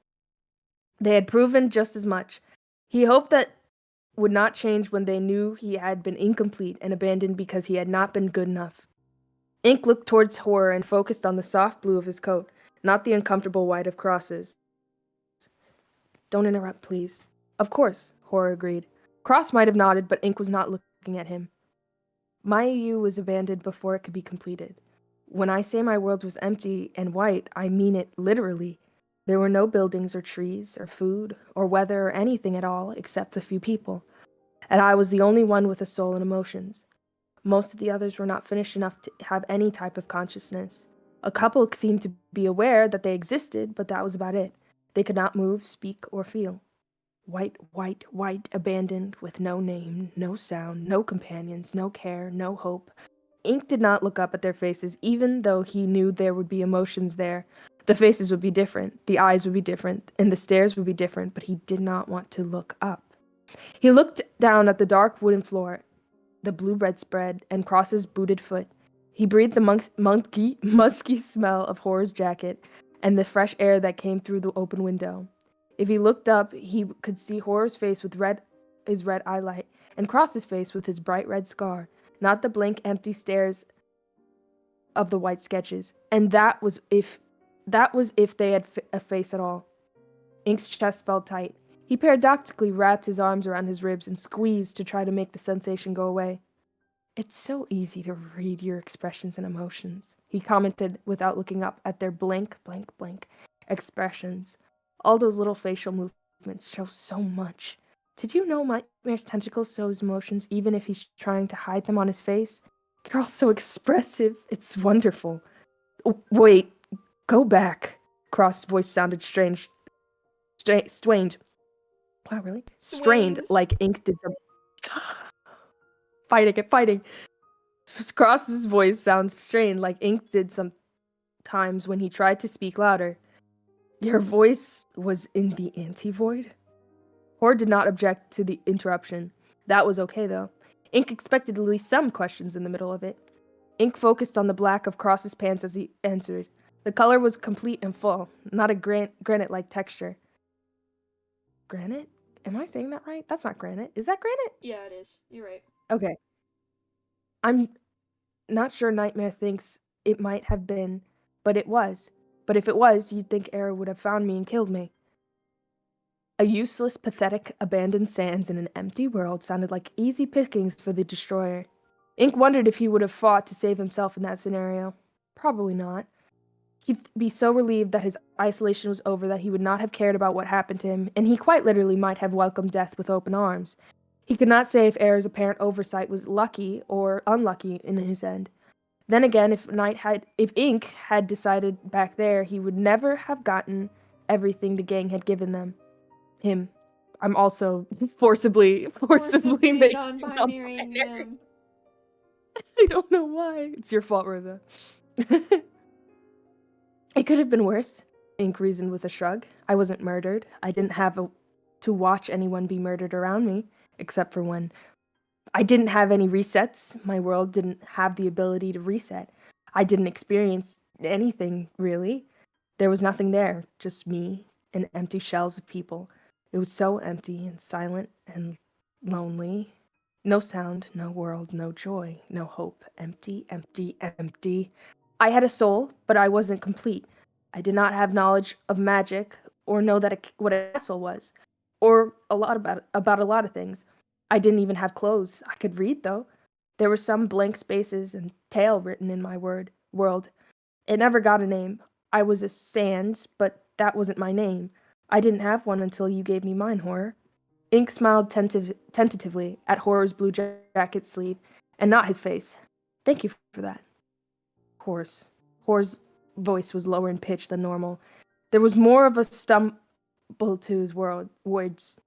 They had proven just as much. He hoped that would not change when they knew he had been incomplete and abandoned because he had not been good enough. Ink looked towards Horror and focused on the soft blue of his coat, not the uncomfortable white of Cross's. Don't interrupt, please. Of course, Horror agreed. Cross might have nodded, but Ink was not looking at him. My EU was abandoned before it could be completed. When I say my world was empty and white, I mean it literally. There were no buildings or trees or food or weather or anything at all except a few people. And I was the only one with a soul and emotions. Most of the others were not finished enough to have any type of consciousness. A couple seemed to be aware that they existed, but that was about it. They could not move, speak, or feel. White, white, white, abandoned, with no name, no sound, no companions, no care, no hope. Ink did not look up at their faces, even though he knew there would be emotions there. The faces would be different, the eyes would be different, and the stares would be different, but he did not want to look up. He looked down at the dark wooden floor, the blue bedspread, and Cross's booted foot. He breathed the musky smell of Horror's jacket and the fresh air that came through the open window. If he looked up, he could see Horror's face with his red eyelight, and Cross's face with his bright red scar, not the blank, empty stares of the white sketches. And that was if they had a face at all. Ink's chest felt tight. He paradoxically wrapped his arms around his ribs and squeezed to try to make the sensation go away. It's so easy to read your expressions and emotions, he commented without looking up at their blank expressions. All those little facial movements show so much. Did you know Nightmare's tentacles show his emotions even if he's trying to hide them on his face? You're all so expressive. It's wonderful. Oh, wait, go back. Cross's voice sounded strained. Wow, really? Strained, Swings. like Ink did some... Fighting. Cross's voice sounds strained, like Ink did sometimes when he tried to speak louder. Your voice was in the anti-void? Horror did not object to the interruption. That was okay, though. Ink expected at least some questions in the middle of it. Ink focused on the black of Cross's pants as he answered. The color was complete and full, not a granite-like texture. Granite? Am I saying that right? That's not granite. Is that granite? Yeah, it is. You're right. Okay. I'm not sure Nightmare thinks it might have been, but it was. But if it was, you'd think Era would have found me and killed me. A useless, pathetic, abandoned sands in an empty world sounded like easy pickings for the destroyer. Ink wondered if he would have fought to save himself in that scenario. Probably not. He'd be so relieved that his isolation was over that he would not have cared about what happened to him, and he quite literally might have welcomed death with open arms. He could not say if Era's apparent oversight was lucky or unlucky in his end. Then again, if Ink had decided back there, he would never have gotten everything the gang had given him. I'm also forcibly making non-binarying him. I don't know why. It's your fault, Rosa. It could have been worse, Ink reasoned with a shrug. I wasn't murdered. I didn't have to watch anyone be murdered around me, except for when I didn't have any resets. My world didn't have the ability to reset. I didn't experience anything, really. There was nothing there, just me and empty shells of people. It was so empty and silent and lonely. No sound, no world, no joy, no hope. Empty, empty, empty. I had a soul, but I wasn't complete. I did not have knowledge of magic or know what a castle was, or a lot about a lot of things. I didn't even have clothes. I could read, though. There were some blank spaces and tale written in my world. It never got a name. I was a Sands, but that wasn't my name. I didn't have one until you gave me mine, Horror. Ink smiled tentatively at Horror's blue jacket sleeve, and not his face. Thank you for that. Horror's voice was lower in pitch than normal. There was more of a stumble to his words.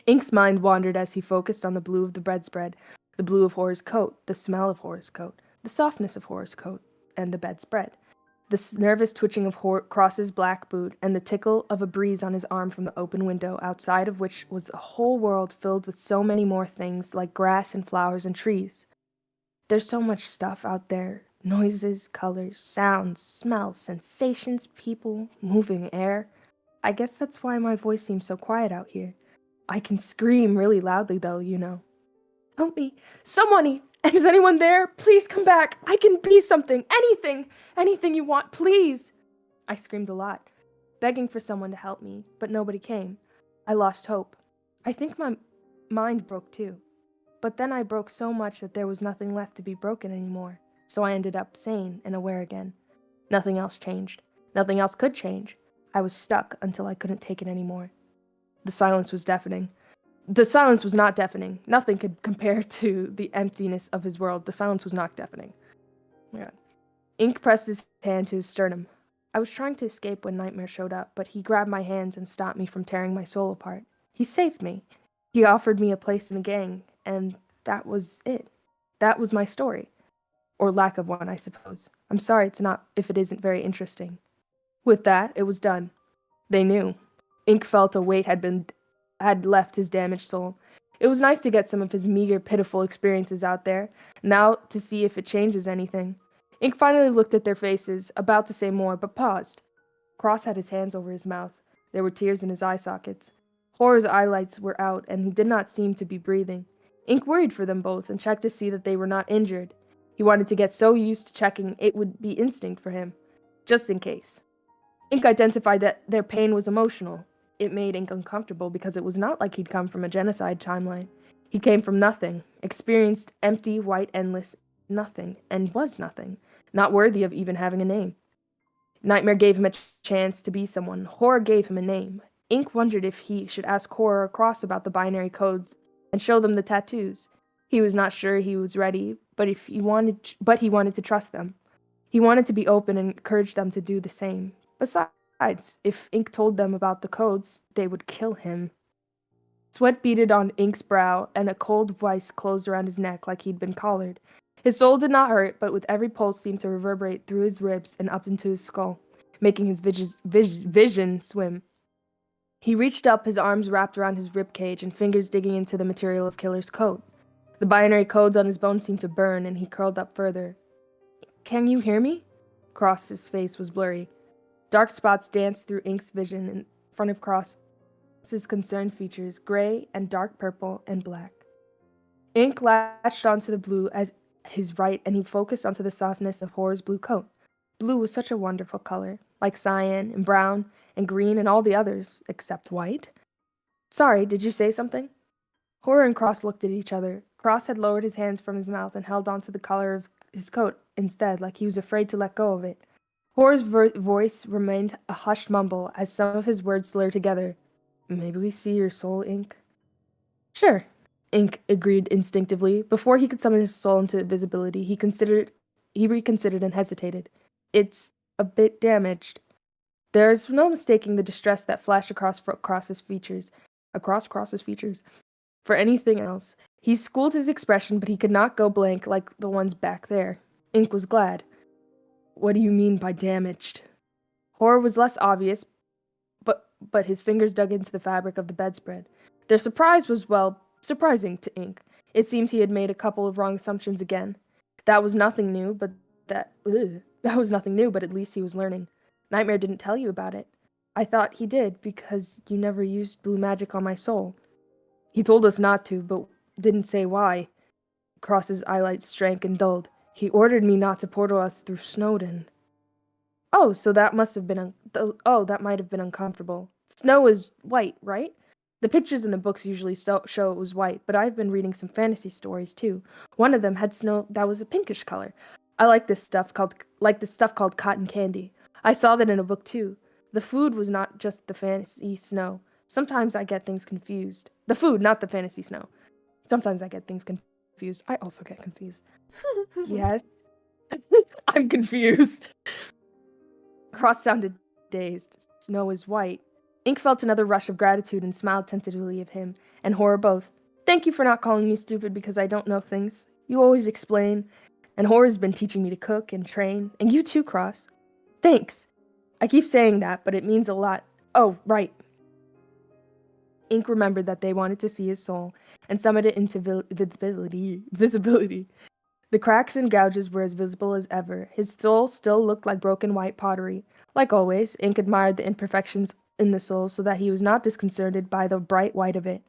Ink's mind wandered as he focused on the blue of the bedspread, the blue of Horror's coat, the smell of Horror's coat, the softness of Horror's coat, and the bedspread. The nervous twitching of Cross's black boot, and the tickle of a breeze on his arm from the open window, outside of which was a whole world filled with so many more things, like grass and flowers and trees. There's so much stuff out there. Noises, colors, sounds, smells, sensations, people, moving air. I guess that's why my voice seems so quiet out here. I can scream really loudly, though, you know. Help me! Somebody! Is anyone there? Please come back! I can be something! Anything! Anything you want, please! I screamed a lot, begging for someone to help me, but nobody came. I lost hope. I think my mind broke too. But then I broke so much that there was nothing left to be broken anymore, so I ended up sane and aware again. Nothing else changed. Nothing else could change. I was stuck until I couldn't take it anymore. The silence was deafening. The silence was not deafening. Nothing could compare to the emptiness of his world. The silence was not deafening. Oh my God. Ink pressed his hand to his sternum. I was trying to escape when Nightmare showed up, but he grabbed my hands and stopped me from tearing my soul apart. He saved me. He offered me a place in the gang, and that was it. That was my story. Or lack of one, I suppose. I'm sorry if it isn't very interesting. With that, it was done. They knew. Ink felt a weight had left his damaged soul. It was nice to get some of his meager, pitiful experiences out there, now to see if it changes anything. Ink finally looked at their faces, about to say more, but paused. Cross had his hands over his mouth. There were tears in his eye sockets. Horror's eyelights were out, and he did not seem to be breathing. Ink worried for them both and checked to see that they were not injured. He wanted to get so used to checking it would be instinct for him, just in case. Ink identified that their pain was emotional. It made Ink uncomfortable because it was not like he'd come from a genocide timeline. He came from nothing, experienced empty, white, endless nothing, and was nothing, not worthy of even having a name. Nightmare gave him a chance to be someone. Horror gave him a name. Ink wondered if he should ask Horror or Cross about the binary codes and show them the tattoos. He was not sure he was ready, but he wanted to trust them. He wanted to be open and encourage them to do the same. Besides, if Ink told them about the codes, they would kill him. Sweat beaded on Ink's brow, and a cold vice closed around his neck like he'd been collared. His soul did not hurt, but with every pulse seemed to reverberate through his ribs and up into his skull, making his vision swim. He reached up, his arms wrapped around his ribcage and fingers digging into the material of Killer's coat. The binary codes on his bones seemed to burn, and he curled up further. Can you hear me? Cross's face was blurry. Dark spots danced through Ink's vision in front of Cross's concerned features, gray and dark purple and black. Ink latched onto the blue as his right, and he focused onto the softness of Horror's blue coat. Blue was such a wonderful color, like cyan and brown and green and all the others, except white. Sorry, did you say something? Horror and Cross looked at each other. Cross had lowered his hands from his mouth and held onto the collar of his coat instead, like he was afraid to let go of it. Horror's voice remained a hushed mumble as some of his words slurred together. Maybe we see your soul, Ink? Sure, Ink agreed instinctively. Before he could summon his soul into visibility, he reconsidered and hesitated. It's a bit damaged. There's no mistaking the distress that flashed across Cross's features. For anything else. He schooled his expression, but he could not go blank like the ones back there. Ink was glad. What do you mean by damaged? Horror was less obvious, but his fingers dug into the fabric of the bedspread. Their surprise was, surprising to Ink. It seemed he had made a couple of wrong assumptions again. That was nothing new, but at least he was learning. Nightmare didn't tell you about it. I thought he did, because you never used blue magic on my soul. He told us not to, but didn't say why. Cross's eyelids shrank and dulled. He ordered me not to portal us through Snowden. Oh, so that might have been uncomfortable. Snow is white, right? The pictures in the books usually show it was white, but I've been reading some fantasy stories too. One of them had snow that was a pinkish color. I like this stuff called cotton candy. I saw that in a book too. The food was not just the fantasy snow. Sometimes I get things confused. The food, not the fantasy snow. Sometimes I get things confused. I also get confused. Yes. I'm confused. Cross sounded dazed. Snow is white. Ink felt another rush of gratitude and smiled tentatively at him, and Horror both. Thank you for not calling me stupid because I don't know things. You always explain, and Horror's been teaching me to cook and train, and you too, Cross. Thanks. I keep saying that, but it means a lot. Oh, right. Ink remembered that they wanted to see his soul, and summoned it into visibility. The cracks and gouges were as visible as ever. His soul still looked like broken white pottery. Like always, Ink admired the imperfections in the soul so that he was not disconcerted by the bright white of it.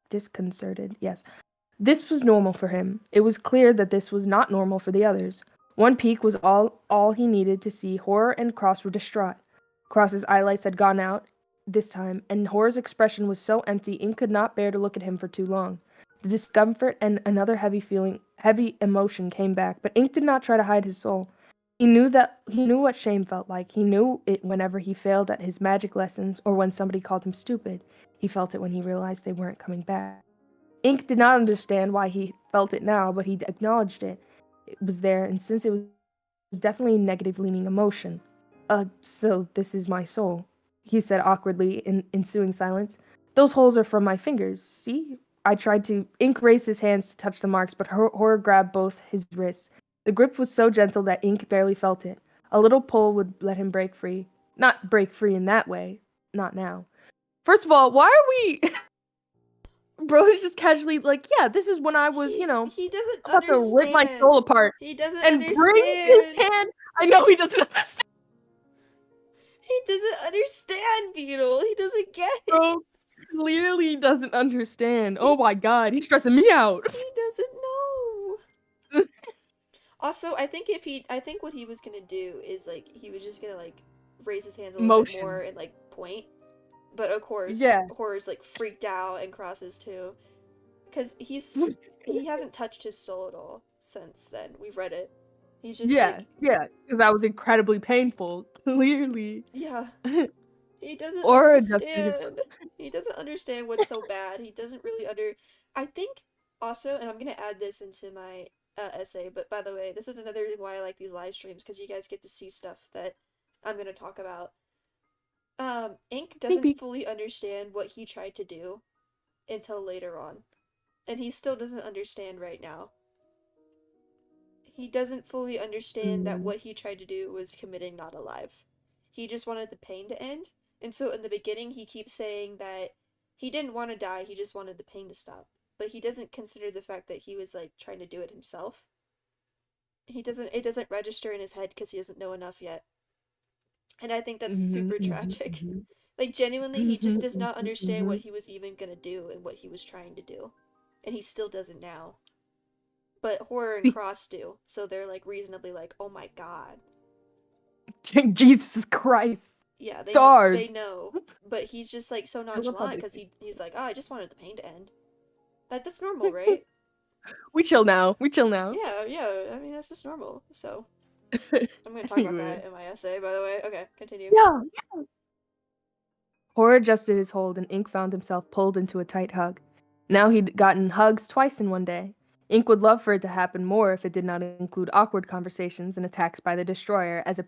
Disconcerted, yes. This was normal for him. It was clear that this was not normal for the others. One peek was all he needed to see. Horror and Cross were distraught. Cross's eyelights had gone out this time, and Horror's expression was so empty Ink could not bear to look at him for too long. The discomfort and another heavy emotion came back, but Ink did not try to hide his soul. He knew what shame felt like. He knew it whenever he failed at his magic lessons or when somebody called him stupid. He felt it when he realized they weren't coming back. Ink did not understand why he felt it now, but he acknowledged it. It was there, and since it was definitely a negative-leaning emotion. So this is my soul, he said awkwardly in ensuing silence. Those holes are from my fingers, see? I tried to. Ink raised his hands to touch the marks, but Horror grabbed both his wrists. The grip was so gentle that Ink barely felt it. A little pull would let him break free. Not break free in that way. Not now. First of all, why are we... Bro is just casually like, yeah, this is when I was, he doesn't about understand. to rip my soul apart. He doesn't and understand. bring his hand. I know he doesn't understand. He doesn't understand, Beetle. He doesn't get it. Bro clearly doesn't understand. Oh my god, he's stressing me out. He doesn't know. Also, I think what he was gonna do is like he was just gonna like raise his hands a little bit more and like point. But of course, Horror's like freaked out and Crosses too, because he hasn't touched his soul at all since then. We've read it. He's just because that was incredibly painful. Clearly, he doesn't understand. He doesn't understand what's so bad. He doesn't really I think also, and I'm gonna add this into my essay. But by the way, this is another reason why I like these live streams, because you guys get to see stuff that I'm gonna talk about. Ink doesn't fully understand what he tried to do until later on. And he still doesn't understand right now. He doesn't fully understand that what he tried to do was committing not alive. He just wanted the pain to end. And so in the beginning he keeps saying that he didn't want to die, he just wanted the pain to stop. But he doesn't consider the fact that he was like trying to do it himself. It doesn't register in his head because he doesn't know enough yet. And I think that's super tragic. Like, genuinely, he just does not understand what he was even gonna do and what he was trying to do. And he still doesn't now. But Horror and Cross do. So they're, like, reasonably like, oh my god. Jesus Christ. Yeah, Stars. They know. But he's just, like, so nonchalant because he's like, oh, I just wanted the pain to end. That's normal, right? We chill now. Yeah. I mean, that's just normal. So... I'm gonna talk about that in my essay, by the way. Okay, continue. Yeah. Horror adjusted his hold, and Ink found himself pulled into a tight hug. Now he'd gotten hugs twice in one day. Ink would love for it to happen more if it did not include awkward conversations and attacks by the Destroyer as a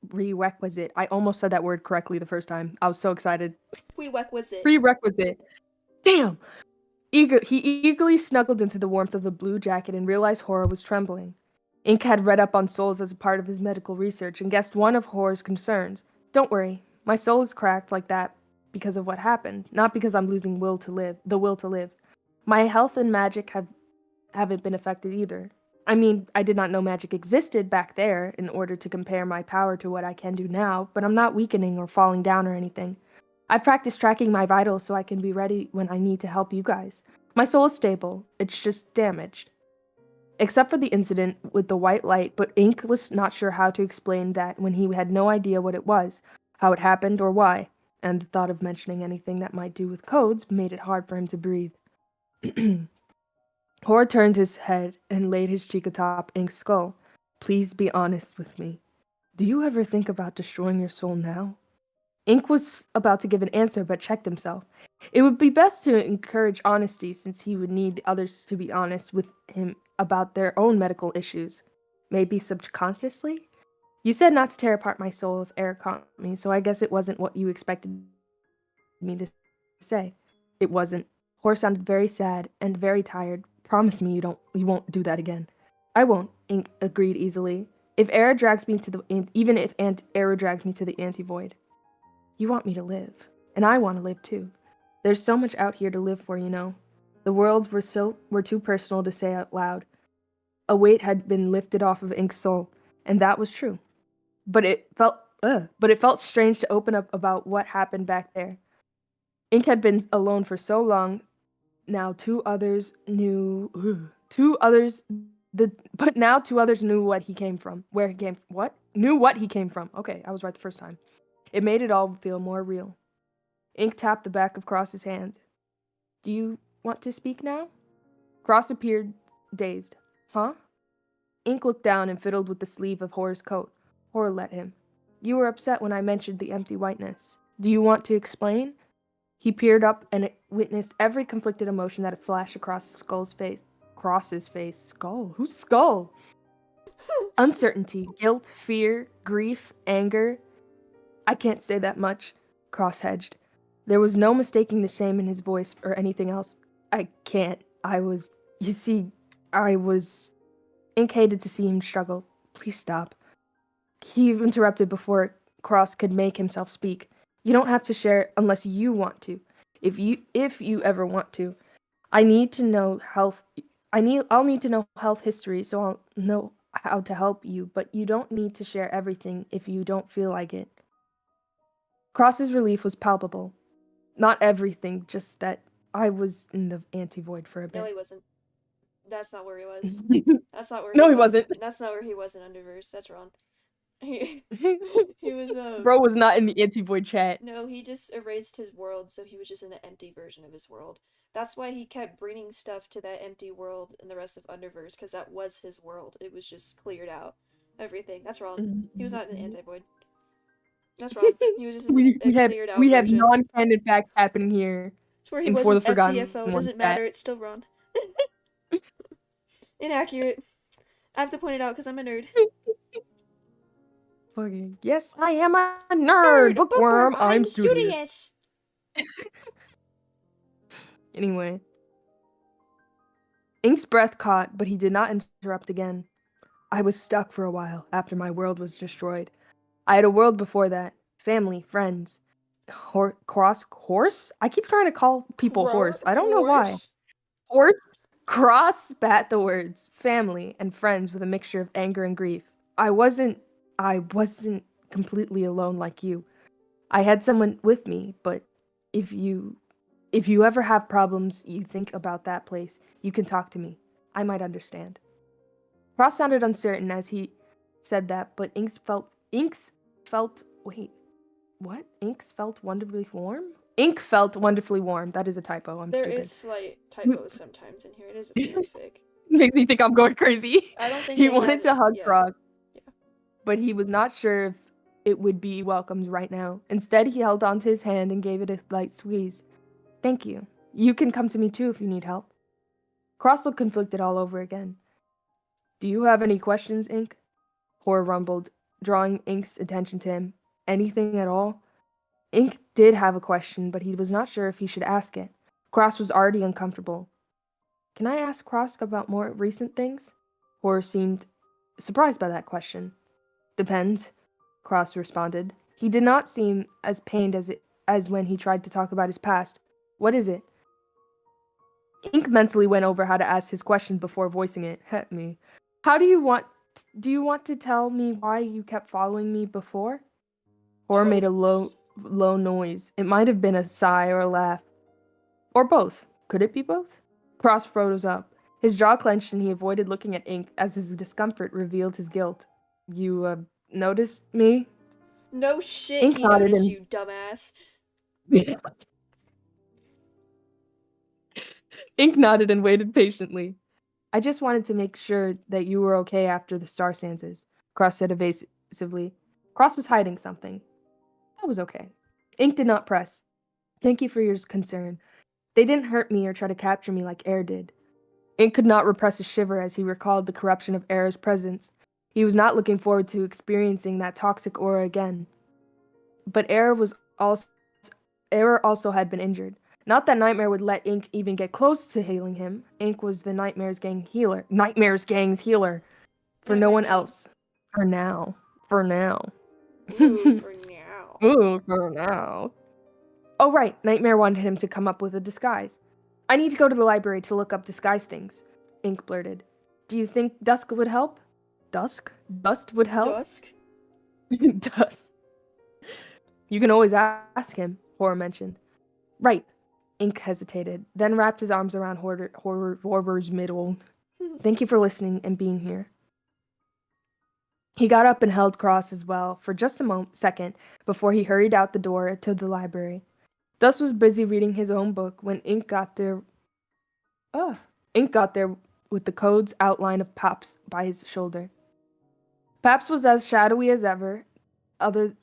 prerequisite. I almost said that word correctly the first time. I was so excited. Prerequisite. Damn! He eagerly snuggled into the warmth of the blue jacket and realized Horror was trembling. Ink had read up on souls as a part of his medical research and guessed one of Horror's concerns. Don't worry, my soul is cracked like that because of what happened, not because I'm losing the will to live. My health and magic haven't been affected either. I mean, I did not know magic existed back there in order to compare my power to what I can do now, but I'm not weakening or falling down or anything. I've practiced tracking my vitals so I can be ready when I need to help you guys. My soul is stable, it's just damaged. Except for the incident with the white light, but Ink was not sure how to explain that when he had no idea what it was, how it happened, or why, and the thought of mentioning anything that might do with codes made it hard for him to breathe. Horror turned his head and laid his cheek atop Ink's skull. Please be honest with me. Do you ever think about destroying your soul now? Ink was about to give an answer, but checked himself. It would be best to encourage honesty, since he would need others to be honest with him about their own medical issues. Maybe subconsciously? You said not to tear apart my soul if Eric caught me, so I guess it wasn't what you expected me to say. It wasn't. Horse sounded very sad and very tired. Promise me you won't do that again. I won't, Ink agreed easily. If Era drags me to the even if Era drags me to the anti-void. You want me to live, and I want to live too. There's so much out here to live for, you know. The worlds were too personal to say out loud. A weight had been lifted off of Ink's soul, and that was true. But it felt strange to open up about what happened back there. Ink had been alone for so long. Now two others knew what he came from. Knew what he came from. Okay, I was right the first time. It made it all feel more real. Ink tapped the back of Cross's hand. Do you want to speak now? Cross appeared dazed. Huh? Ink looked down and fiddled with the sleeve of Horror's coat. Horror let him. You were upset when I mentioned the empty whiteness. Do you want to explain? He peered up and witnessed every conflicted emotion that had flashed across Cross's face. Skull? Whose skull? Uncertainty, guilt, fear, grief, anger. I can't say that much, Cross hedged. There was no mistaking the shame in his voice or anything else. I can't. Ink hated to see him struggle. Please stop. He interrupted before Cross could make himself speak. You don't have to share unless you want to. If you ever want to. I'll need to know health history so I'll know how to help you, but you don't need to share everything if you don't feel like it. Cross's relief was palpable. Not everything, just that I was in the anti-void for a bit. No, he wasn't. That's not where he was. That's not where No, he he wasn't. That's not where he was in Underverse. That's wrong. He was Bro was not in the anti-void chat. No, he just erased his world, so he was just in an empty version of his world. That's why he kept bringing stuff to that empty world in the rest of Underverse, because that was his world. It was just cleared out. Everything. That's wrong. He was not in the anti-void. That's wrong. He was just in a cleared out version. We have non-canon facts happening here. It's where he was in FTFO. Doesn't matter. It's still wrong. Inaccurate. I have to point it out because I'm a nerd. Fucking yes, I am a nerd. Bookworm. I'm studious. Anyway, Ink's breath caught, but he did not interrupt again. I was stuck for a while after my world was destroyed. I had a world before that. Family, friends. Horse? I keep trying to call people horse. I don't know why. Horse? Cross spat the words family and friends with a mixture of anger and grief. I wasn't completely alone like you. I had someone with me, but if you ever have problems, you think about that place, you can talk to me. I might understand. Cross sounded uncertain as he said that, but Inks felt wonderfully warm? Ink felt wonderfully warm. That is a typo. I'm stupid. There is slight typos sometimes in here. It is a fanfic. Makes me think I'm going crazy. I don't think he wanted to hug yeah. Cross, but he was not sure if it would be welcomed right now. Instead, he held onto his hand and gave it a light squeeze. Thank you. You can come to me too if you need help. Cross looked conflicted all over again. Do you have any questions, Ink? Horror rumbled, drawing Ink's attention to him. Anything at all? Ink did have a question, but he was not sure if he should ask it. Cross was already uncomfortable. Can I ask Cross about more recent things? Horror seemed surprised by that question. Depends, Cross responded. He did not seem as pained as when he tried to talk about his past. What is it? Ink mentally went over how to ask his question before voicing it. Hit me. Do you want to tell me why you kept following me before? Horror made a low noise. It might have been a sigh or a laugh. Or both. Could it be both? Cross froze up. His jaw clenched and he avoided looking at Ink as his discomfort revealed his guilt. You, noticed me? No shit, Ink he noticed, you dumbass. Ink nodded and waited patiently. I just wanted to make sure that you were okay after the star seances, Cross said evasively. Cross was hiding something. I was okay. Ink did not press. Thank you for your concern. They didn't hurt me or try to capture me like Air did. Ink could not repress a shiver as he recalled the corruption of Air's presence. He was not looking forward to experiencing that toxic aura again. But Air also had been injured. Not that Nightmare would let Ink even get close to healing him. Ink was the Nightmare's gang's healer. For no one else. For now. Ooh, for now. Ooh, for now. Oh, right. Nightmare wanted him to come up with a disguise. I need to go to the library to look up disguise things, Ink blurted. Do you think Dusk would help? Dusk? Dust would help? Dusk? Dust. You can always ask him, Horror mentioned. Right. Ink hesitated, then wrapped his arms around Horror's middle. Thank you for listening and being here. He got up and held Cross as well for just a second before he hurried out the door to the library. Dust was busy reading his own book when Ink got there. Ink got there with the code's outline of Paps by his shoulder. Paps was as shadowy as ever, other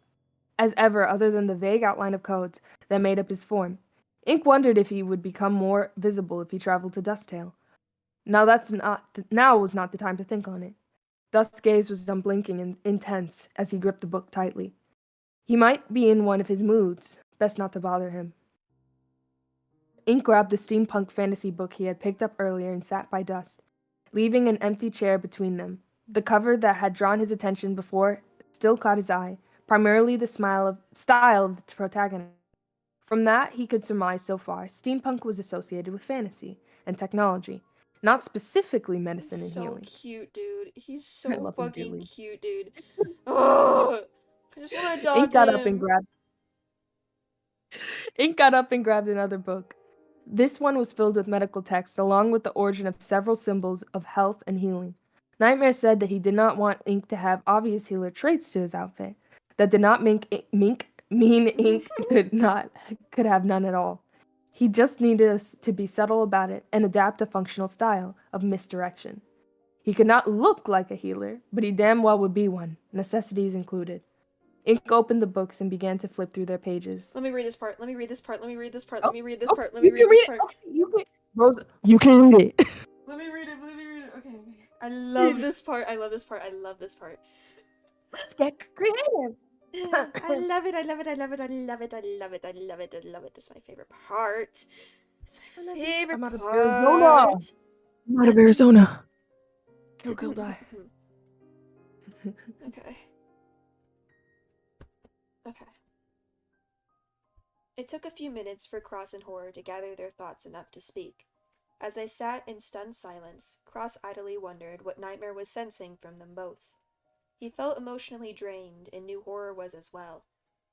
than the vague outline of codes that made up his form. Ink wondered if he would become more visible if he traveled to Dusttail. Now was not the time to think on it. Dust's gaze was unblinking and intense as he gripped the book tightly. He might be in one of his moods. Best not to bother him. Ink grabbed the steampunk fantasy book he had picked up earlier and sat by Dust, leaving an empty chair between them. The cover that had drawn his attention before still caught his eye, primarily the style of the protagonist. From that, he could surmise so far, steampunk was associated with fantasy and technology, not specifically medicine and healing. So cute, dude. He's so fucking cute, dude. Oh, I just want to adopt Ink got up and grabbed another book. This one was filled with medical texts, along with the origin of several symbols of health and healing. Nightmare said that he did not want Ink to have obvious healer traits to his outfit. That did not mean Ink could have none at all. He just needed us to be subtle about it and adapt a functional style of misdirection. He could not look like a healer, but he damn well would be one, necessities included. Ink opened the books and began to flip through their pages. Let me read this part. You can read it. Rosa, Okay. I love this part. Let's get creative. I love it. It's my favorite part. I'm out of Arizona. Kill, die. Okay. It took a few minutes for Cross and Horror to gather their thoughts enough to speak. As they sat in stunned silence, Cross idly wondered what Nightmare was sensing from them both. He felt emotionally drained and knew Horror was as well,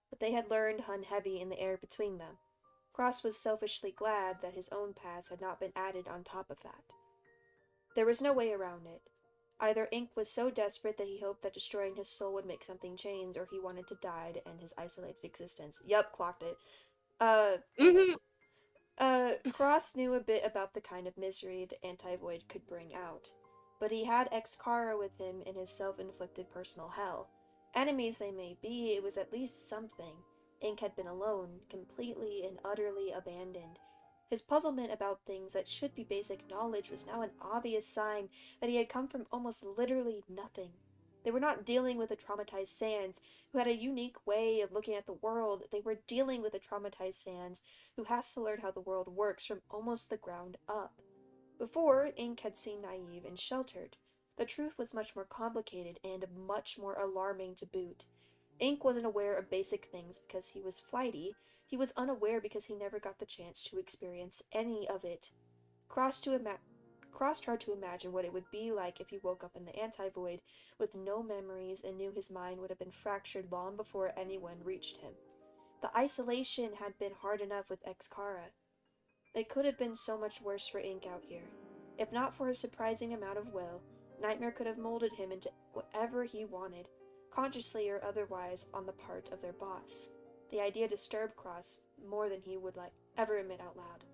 but they had learned hung heavy in the air between them. Cross was selfishly glad that his own past had not been added on top of that. There was no way around it. Either Ink was so desperate that he hoped that destroying his soul would make something change, or he wanted to die to end his isolated existence. Yup, clocked it. Cross knew a bit about the kind of misery the anti-void could bring out, but he had Excara with him in his self-inflicted personal hell. Enemies they may be, it was at least something. Ink had been alone, completely and utterly abandoned. His puzzlement about things that should be basic knowledge was now an obvious sign that he had come from almost literally nothing. They were not dealing with a traumatized Sans who had a unique way of looking at the world. They were dealing with a traumatized Sans who has to learn how the world works from almost the ground up. Before, Ink had seemed naive and sheltered. The truth was much more complicated and much more alarming to boot. Ink wasn't aware of basic things because he was flighty. He was unaware because he never got the chance to experience any of it. Cross tried to imagine what it would be like if he woke up in the anti-void with no memories and knew his mind would have been fractured long before anyone reached him. The isolation had been hard enough with Excara. It could have been so much worse for Ink out here. If not for his surprising amount of will, Nightmare could have molded him into whatever he wanted, consciously or otherwise on the part of their boss. The idea disturbed Cross more than he would ever admit out loud.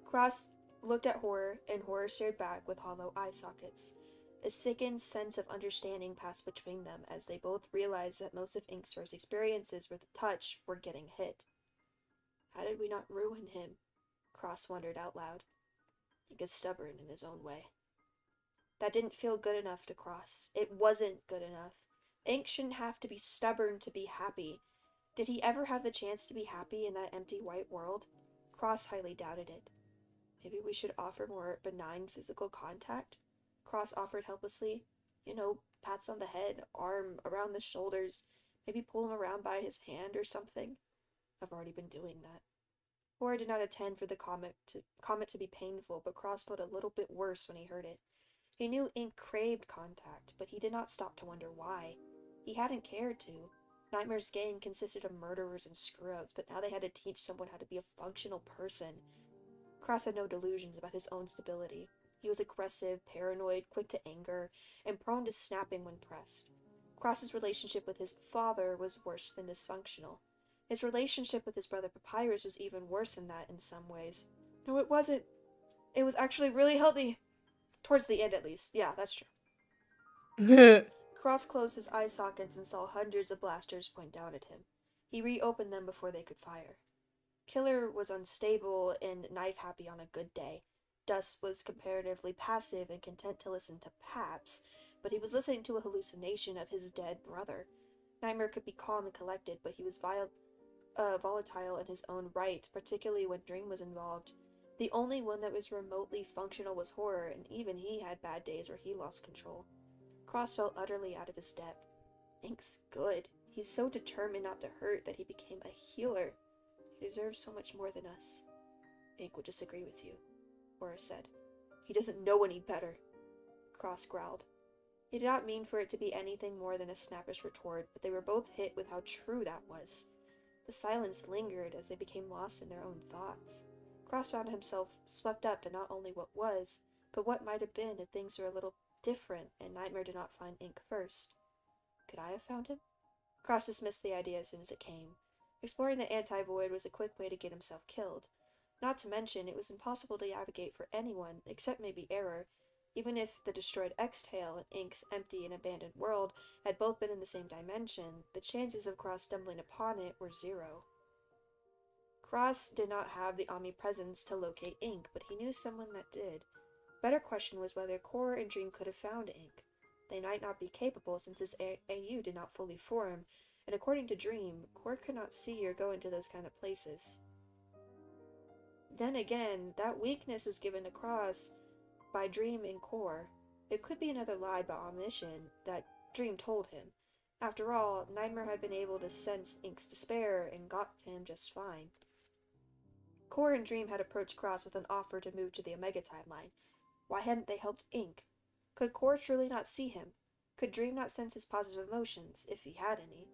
Cross looked at Horror, and Horror stared back with hollow eye sockets. A sickened sense of understanding passed between them as they both realized that most of Ink's first experiences with touch were getting hit. How did we not ruin him? Cross wondered out loud. Ink is stubborn in his own way. That didn't feel good enough to Cross. It wasn't good enough. Ink shouldn't have to be stubborn to be happy. Did he ever have the chance to be happy in that empty white world? Cross highly doubted it. Maybe we should offer more benign physical contact? Cross offered helplessly. You know, pats on the head, arm around the shoulders, maybe pull him around by his hand or something. I've already been doing that. Cora did not intend for the comment to be painful, but Cross felt a little bit worse when he heard it. He knew Ink craved contact, but he did not stop to wonder why. He hadn't cared to. Nightmare's gang consisted of murderers and screw-ups, but now they had to teach someone how to be a functional person. Cross had no delusions about his own stability. He was aggressive, paranoid, quick to anger, and prone to snapping when pressed. Cross's relationship with his father was worse than dysfunctional. His relationship with his brother Papyrus was even worse than that in some ways. No, it wasn't. It was actually really healthy. Towards the end, at least. Yeah, that's true. Cross closed his eye sockets and saw hundreds of blasters point down at him. He reopened them before they could fire. Killer was unstable and knife-happy on a good day. Dust was comparatively passive and content to listen to Paps, but he was listening to a hallucination of his dead brother. Nightmare could be calm and collected, but he was volatile in his own right, particularly when Dream was involved. The only one that was remotely functional was Horror, and even he had bad days where he lost control. Cross felt utterly out of his depth. Ink's good. He's so determined not to hurt that he became a healer. He deserves so much more than us. Ink would disagree with you, Horror said. He doesn't know any better. Cross growled. He did not mean for it to be anything more than a snappish retort, but they were both hit with how true that was. The silence lingered as they became lost in their own thoughts. Cross found himself swept up to not only what was, but what might have been if things were a little different and Nightmare did not find Ink first. Could I have found him? Cross dismissed the idea as soon as it came. Exploring the anti-void was a quick way to get himself killed. Not to mention, it was impossible to navigate for anyone, except maybe Error. Even if the destroyed exhale and Ink's empty and abandoned world had both been in the same dimension, the chances of Cross stumbling upon it were 0. Cross did not have the omnipresence to locate Ink, but he knew someone that did. The better question was whether Core and Dream could have found Ink. They might not be capable since his AU did not fully form, and according to Dream, Core could not see or go into those kind of places. Then again, that weakness was given to Cross by Dream and Core. It could be another lie by omission that Dream told him. After all, Nightmare had been able to sense Ink's despair and got to him just fine. Core and Dream had approached Cross with an offer to move to the Omega timeline. Why hadn't they helped Ink? Could Core truly not see him? Could Dream not sense his positive emotions, if he had any?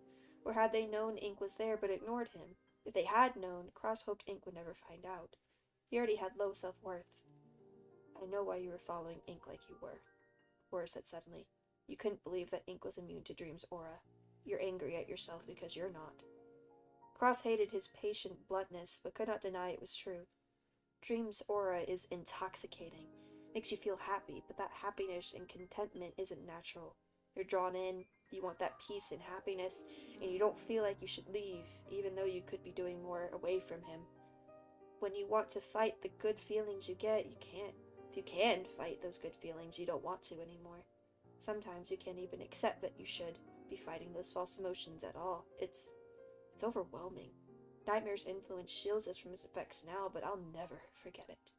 Or had they known Ink was there but ignored him? If they had known, Cross hoped Ink would never find out. He already had low self-worth. I know why you were following Ink like you were, Horror said suddenly. You couldn't believe that Ink was immune to Dream's aura. You're angry at yourself because you're not. Cross hated his patient bluntness, but could not deny it was true. Dream's aura is intoxicating. Makes you feel happy, but that happiness and contentment isn't natural. You're drawn in, you want that peace and happiness, and you don't feel like you should leave, even though you could be doing more away from him. When you want to fight the good feelings you get, you can't. If you can fight those good feelings, you don't want to anymore. Sometimes you can't even accept that you should be fighting those false emotions at all. It's overwhelming. Nightmare's influence shields us from its effects now, but I'll never forget it.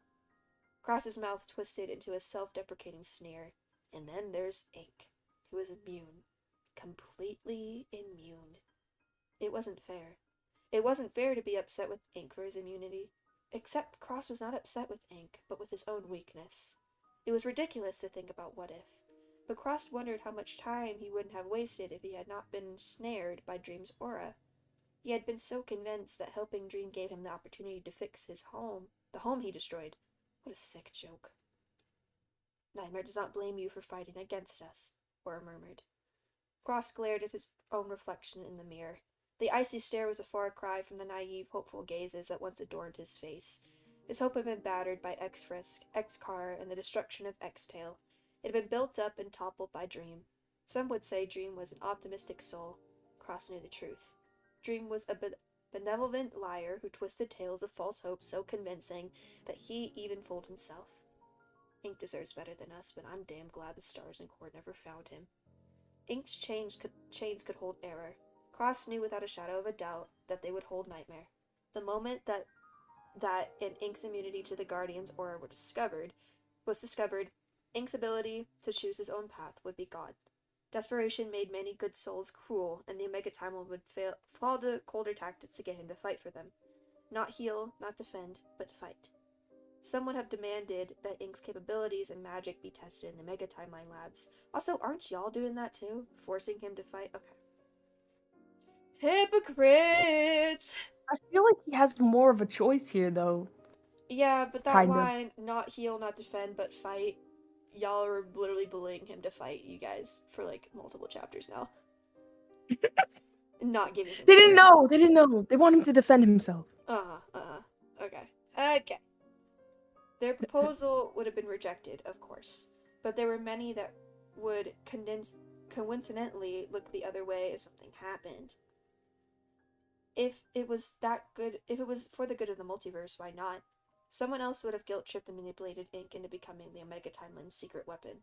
Cross's mouth twisted into a self-deprecating sneer. And then there's Ink, who is immune. Completely immune. It wasn't fair. It wasn't fair to be upset with Ink for his immunity. Except Cross was not upset with Ink, but with his own weakness. It was ridiculous to think about what if, but Cross wondered how much time he wouldn't have wasted if he had not been snared by Dream's aura. He had been so convinced that helping Dream gave him the opportunity to fix his home, the home he destroyed. What a sick joke. Nightmare does not blame you for fighting against us, Horror murmured. Cross glared at his own reflection in the mirror. The icy stare was a far cry from the naive, hopeful gazes that once adorned his face. His hope had been battered by X-Frisk, X-Car, and the destruction of X-Tail. It had been built up and toppled by Dream. Some would say Dream was an optimistic soul. Cross knew the truth. Dream was a benevolent liar who twisted tales of false hopes so convincing that he even fooled himself. Ink deserves better than us, but I'm damn glad the stars and Cord never found him. Ink's chains could hold Error. Cross knew without a shadow of a doubt that they would hold Nightmare. The moment that that an Ink's immunity to the Guardian's aura was discovered, Ink's ability to choose his own path would be gone. Desperation made many good souls cruel, and the Omega Timeline would fall to colder tactics to get him to fight for them. Not heal, not defend, but fight. Some would have demanded that Ink's capabilities and magic be tested in the Omega Timeline labs. Also, aren't y'all doing that too? Forcing him to fight? Okay. Hypocrites! I feel like he has more of a choice here, though. Yeah, but that Kinda. line, not heal, not defend, but fight, y'all are literally bullying him to fight you guys for, like, multiple chapters now. Not giving him They didn't know! They didn't know! They want him to defend himself. Okay. Their proposal would have been rejected, of course, but there were many that would coincidentally look the other way if something happened. If it was for the good of the multiverse, why not? Someone else would have guilt-tripped and manipulated Ink into becoming the Omega Timeline's secret weapon.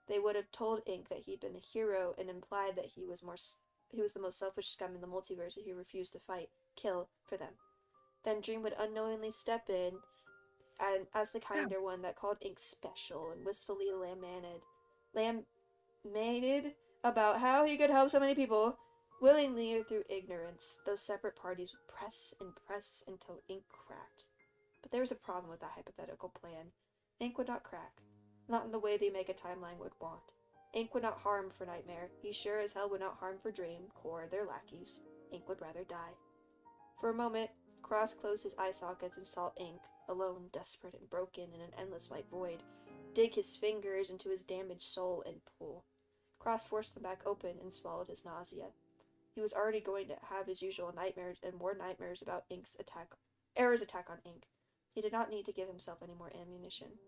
They would have told Ink that he'd been a hero and implied that he was the most selfish scum in the multiverse if he refused to kill for them. Then Dream would unknowingly step in and as the kinder one that called Ink special and wistfully lamented about how he could help so many people. Willingly or through ignorance, those separate parties would press and press until Ink cracked. But there was a problem with that hypothetical plan. Ink would not crack. Not in the way the Omega Timeline would want. Ink would not harm for Nightmare. He sure as hell would not harm for Dream, Core, their lackeys. Ink would rather die. For a moment, Cross closed his eye sockets and saw Ink, alone, desperate and broken in an endless white void, dig his fingers into his damaged soul and pull. Cross forced them back open and swallowed his nausea. He was already going to have his usual nightmares and more nightmares about Error's attack on Ink. He did not need to give himself any more ammunition.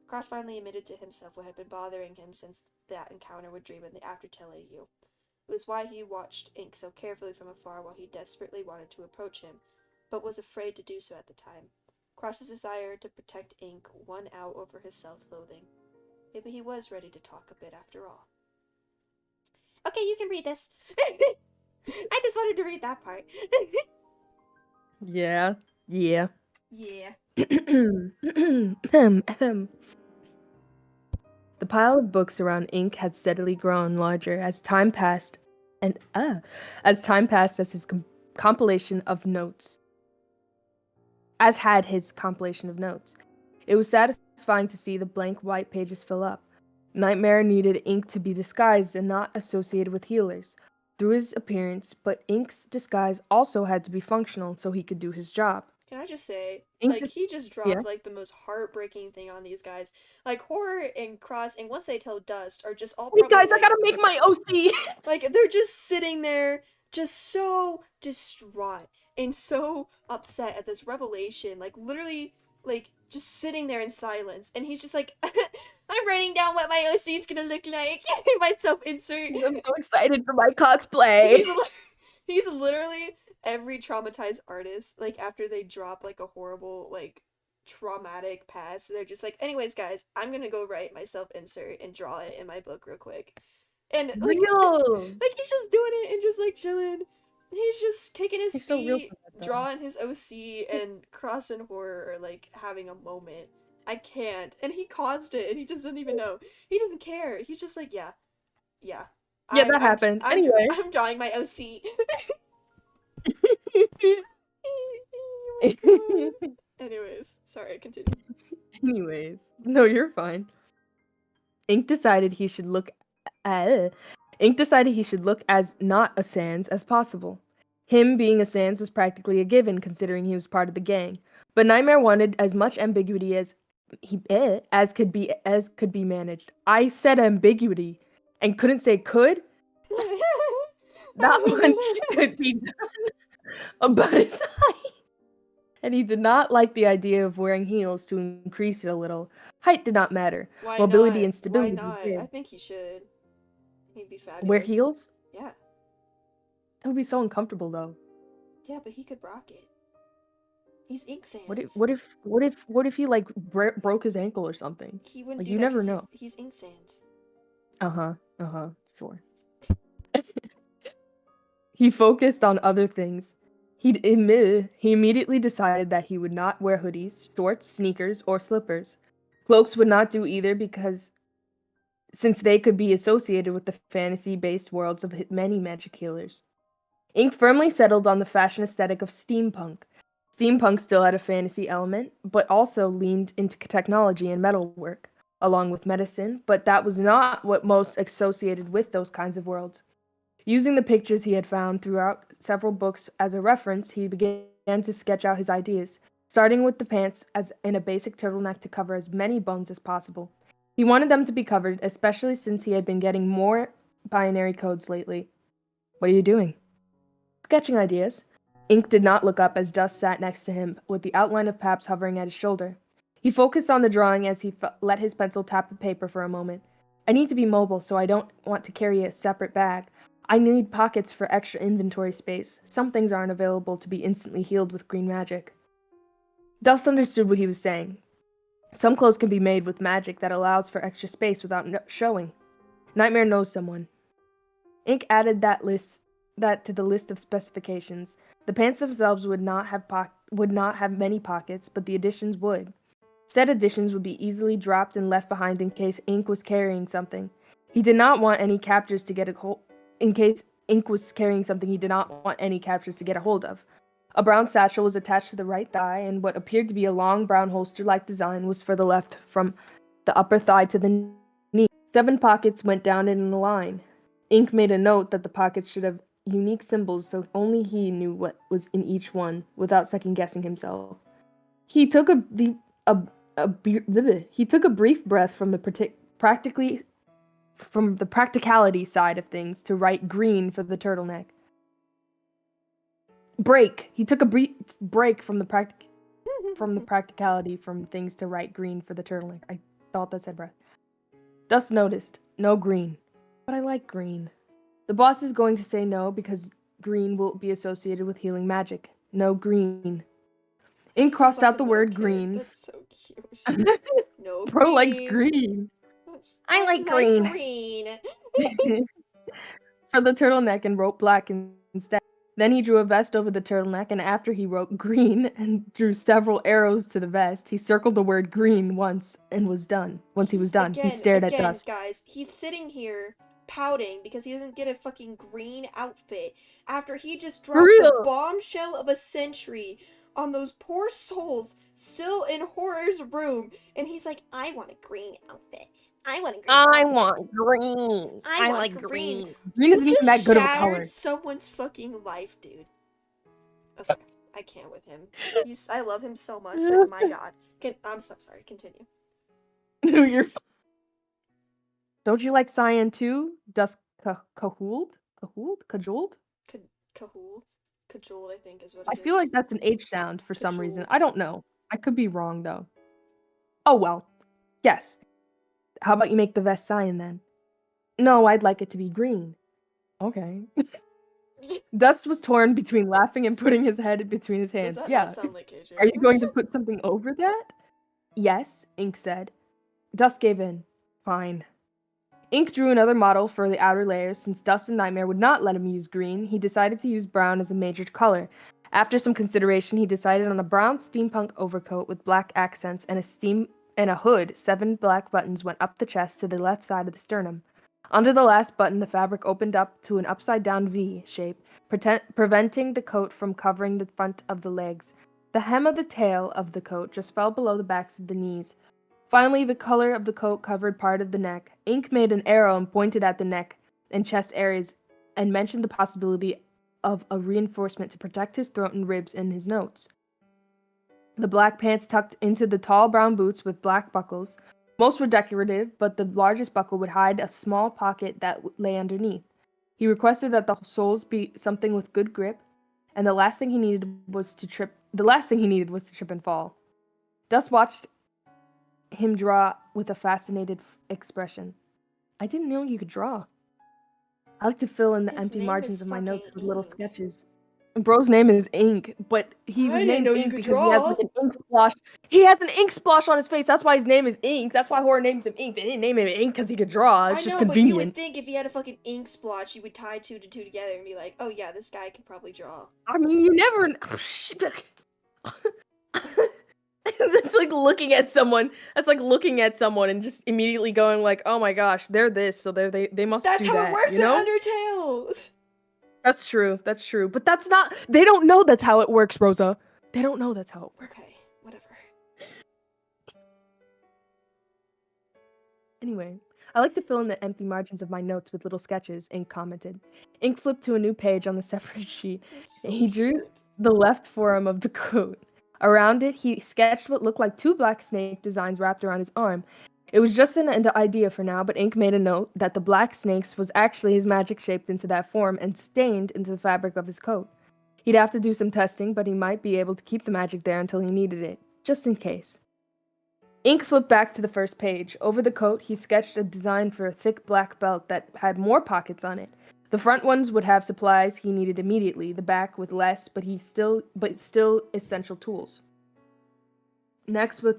Cross finally admitted to himself what had been bothering him since that encounter with Dream in the Aftertale AU. It was why he watched Ink so carefully from afar while he desperately wanted to approach him, but was afraid to do so at the time. Cross's desire to protect Ink won out over his self-loathing. Maybe he was ready to talk a bit after all. Okay, you can read this. I just wanted to read that part. Yeah. Yeah. The pile of books around Ink had steadily grown larger as time passed, as his compilation of notes. As had his compilation of notes. It was satisfying to see the blank white pages fill up. Nightmare needed Ink to be disguised and not associated with healers through his appearance, but Ink's disguise also had to be functional so he could do his job. Can I just say, Ink he just dropped, the most heartbreaking thing on these guys. Horror and Cross, and once they tell Dust, are just all Wait, guys, I gotta make my OC! they're just sitting there, just so distraught and so upset at this revelation, literally, just sitting there in silence, and he's just like, I'm writing down what my OC is gonna look like. My self-insert. I'm so excited for my cosplay! He's literally every traumatized artist, after they drop, a horrible, traumatic past, they're just like, anyways, guys, I'm gonna go write my self-insert and draw it in my book real quick. And, Real! He's just doing it and just, chilling. He's just kicking his feet, so real drawing his OC, and Cross and Horror are, having a moment. I can't. And he caused it, and he doesn't even know. He doesn't care. He's just like, yeah. Yeah, that happened. Anyway. I'm drawing my OC. Anyways, sorry, continue. Anyways, no, you're fine. Ink decided he should look as not a Sans as possible. Him being a Sans was practically a given, considering he was part of the gang. But Nightmare wanted as much ambiguity as could be managed. I said ambiguity and couldn't say could. Not much could be done about his height. And he did not like the idea of wearing heels to increase it a little. Height did not matter. Why Mobility not? and stability Why not? did. I think he should. He'd be fabulous. Wear heels? Yeah. It would be so uncomfortable though. Yeah, but he could rock it. He's Ink Sans. What if he broke his ankle or something? He wouldn't do you that never 'cause know. He's Ink Sans. Sure. He focused on other things. He immediately decided that he would not wear hoodies, shorts, sneakers, or slippers. Cloaks would not do either since they could be associated with the fantasy-based worlds of many magic healers. Ink firmly settled on the fashion aesthetic of steampunk. Steampunk still had a fantasy element, but also leaned into technology and metalwork, along with medicine, but that was not what most associated with those kinds of worlds. Using the pictures he had found throughout several books as a reference, he began to sketch out his ideas, starting with the pants as in a basic turtleneck to cover as many bones as possible. He wanted them to be covered, especially since he had been getting more binary codes lately. What are you doing? Sketching ideas. Ink did not look up as Dust sat next to him, with the outline of Paps hovering at his shoulder. He focused on the drawing as he let his pencil tap the paper for a moment. I need to be mobile, so I don't want to carry a separate bag. I need pockets for extra inventory space. Some things aren't available to be instantly healed with green magic. Dust understood what he was saying. Some clothes can be made with magic that allows for extra space without showing. Nightmare knows someone. Ink added that to the list of specifications. The pants themselves would not have many pockets, but the additions would. Said additions would be easily dropped and left behind in case Ink was carrying something. He did not want any captors to get a hold. In case Ink was carrying something he did not want any captors to get a hold of. A brown satchel was attached to the right thigh, and what appeared to be a long brown holster-like design was for the left from the upper thigh to the knee. 7 pockets went down in a line. Ink made a note that the pockets should have unique symbols so only he knew what was in each one, without second-guessing himself. He took a brief breath from the practicality side of things to write green for the turtleneck. He took a brief break from the practicality from things to write green for the turtleneck. I thought that said breath. Dust noticed. No green. But I like green. The boss is going to say no because green will be associated with healing magic. No green. Ink crossed out the word green. That's so cute. No Bro green. likes green. I like green. For the turtleneck and wrote black instead. Then he drew a vest over the turtleneck, and after he wrote green and drew several arrows to the vest, he circled the word green once and was done. Once he was done, he stared at Dust. Guys, he's sitting here pouting because he doesn't get a fucking green outfit after he just dropped the bombshell of a century on those poor souls still in Horror's room, and he's like, I want a green outfit. I want green. I want green. I like green. Green isn't even that good of a color. Shattered someone's fucking life, dude. Okay, I can't with him. I love him so much, but my god. I'm so sorry. Continue. No, you're fine. Don't you like cyan too? Dust cajoled? Cajoled, I think is what it is. I feel like that's an H sound for some reason. I don't know. I could be wrong though. Oh well. Yes. How about you make the vest cyan then? No, I'd like it to be green. Okay. Dust was torn between laughing and putting his head between his hands. Does that Yeah. not sound like AJ? Are you going to put something over that? Yes, Ink said. Dust gave in. Fine. Ink drew another model for the outer layers. Since Dust and Nightmare would not let him use green, he decided to use brown as a major color. After some consideration, he decided on a brown steampunk overcoat with black accents and a hood. 7 black buttons went up the chest to the left side of the sternum. Under the last button, the fabric opened up to an upside-down V shape, preventing the coat from covering the front of the legs. The hem of the tail of the coat just fell below the backs of the knees. Finally, the color of the coat covered part of the neck. Ink made an arrow and pointed at the neck and chest areas and mentioned the possibility of a reinforcement to protect his throat and ribs in his notes. The black pants tucked into the tall brown boots with black buckles. Most were decorative, but the largest buckle would hide a small pocket that lay underneath. He requested that the soles be something with good grip, and the last thing he needed was to trip and fall. Dust watched him draw with a fascinated expression. I didn't know you could draw. I like to fill in the empty margins of my notes with little sketches. Bro's name is Ink, but he was I didn't named know you Ink could because he has draw. like an ink splash. He has an ink splash on his face. That's why his name is Ink. That's why horror named him Ink. They didn't name him Ink because he could draw. It's I just know, but you would convenient. think if he had a fucking ink splotch, you would tie two to two together and be like, oh yeah, this guy can probably draw. I mean, you never. It's like looking at someone. That's like looking at someone and just immediately going like, "Oh my gosh, they're this, so they must That's do how that." it works you know? in Undertale! That's true. That's true. But that's not. They don't know that's how it works, Rosa. They don't know that's how it works. Okay, whatever. Anyway, I like to fill in the empty margins of my notes with little sketches, Ink commented. Ink flipped to a new page on the separate sheet. So He drew cute. the left forearm of the coat. Around it, he sketched what looked like 2 black snake designs wrapped around his arm. It was just an idea for now, but Ink made a note that the black snakes was actually his magic shaped into that form and stained into the fabric of his coat. He'd have to do some testing, but he might be able to keep the magic there until he needed it, just in case. Ink flipped back to the first page. Over the coat, he sketched a design for a thick black belt that had more pockets on it. The front ones would have supplies he needed immediately, the back with less, but still essential tools. Next were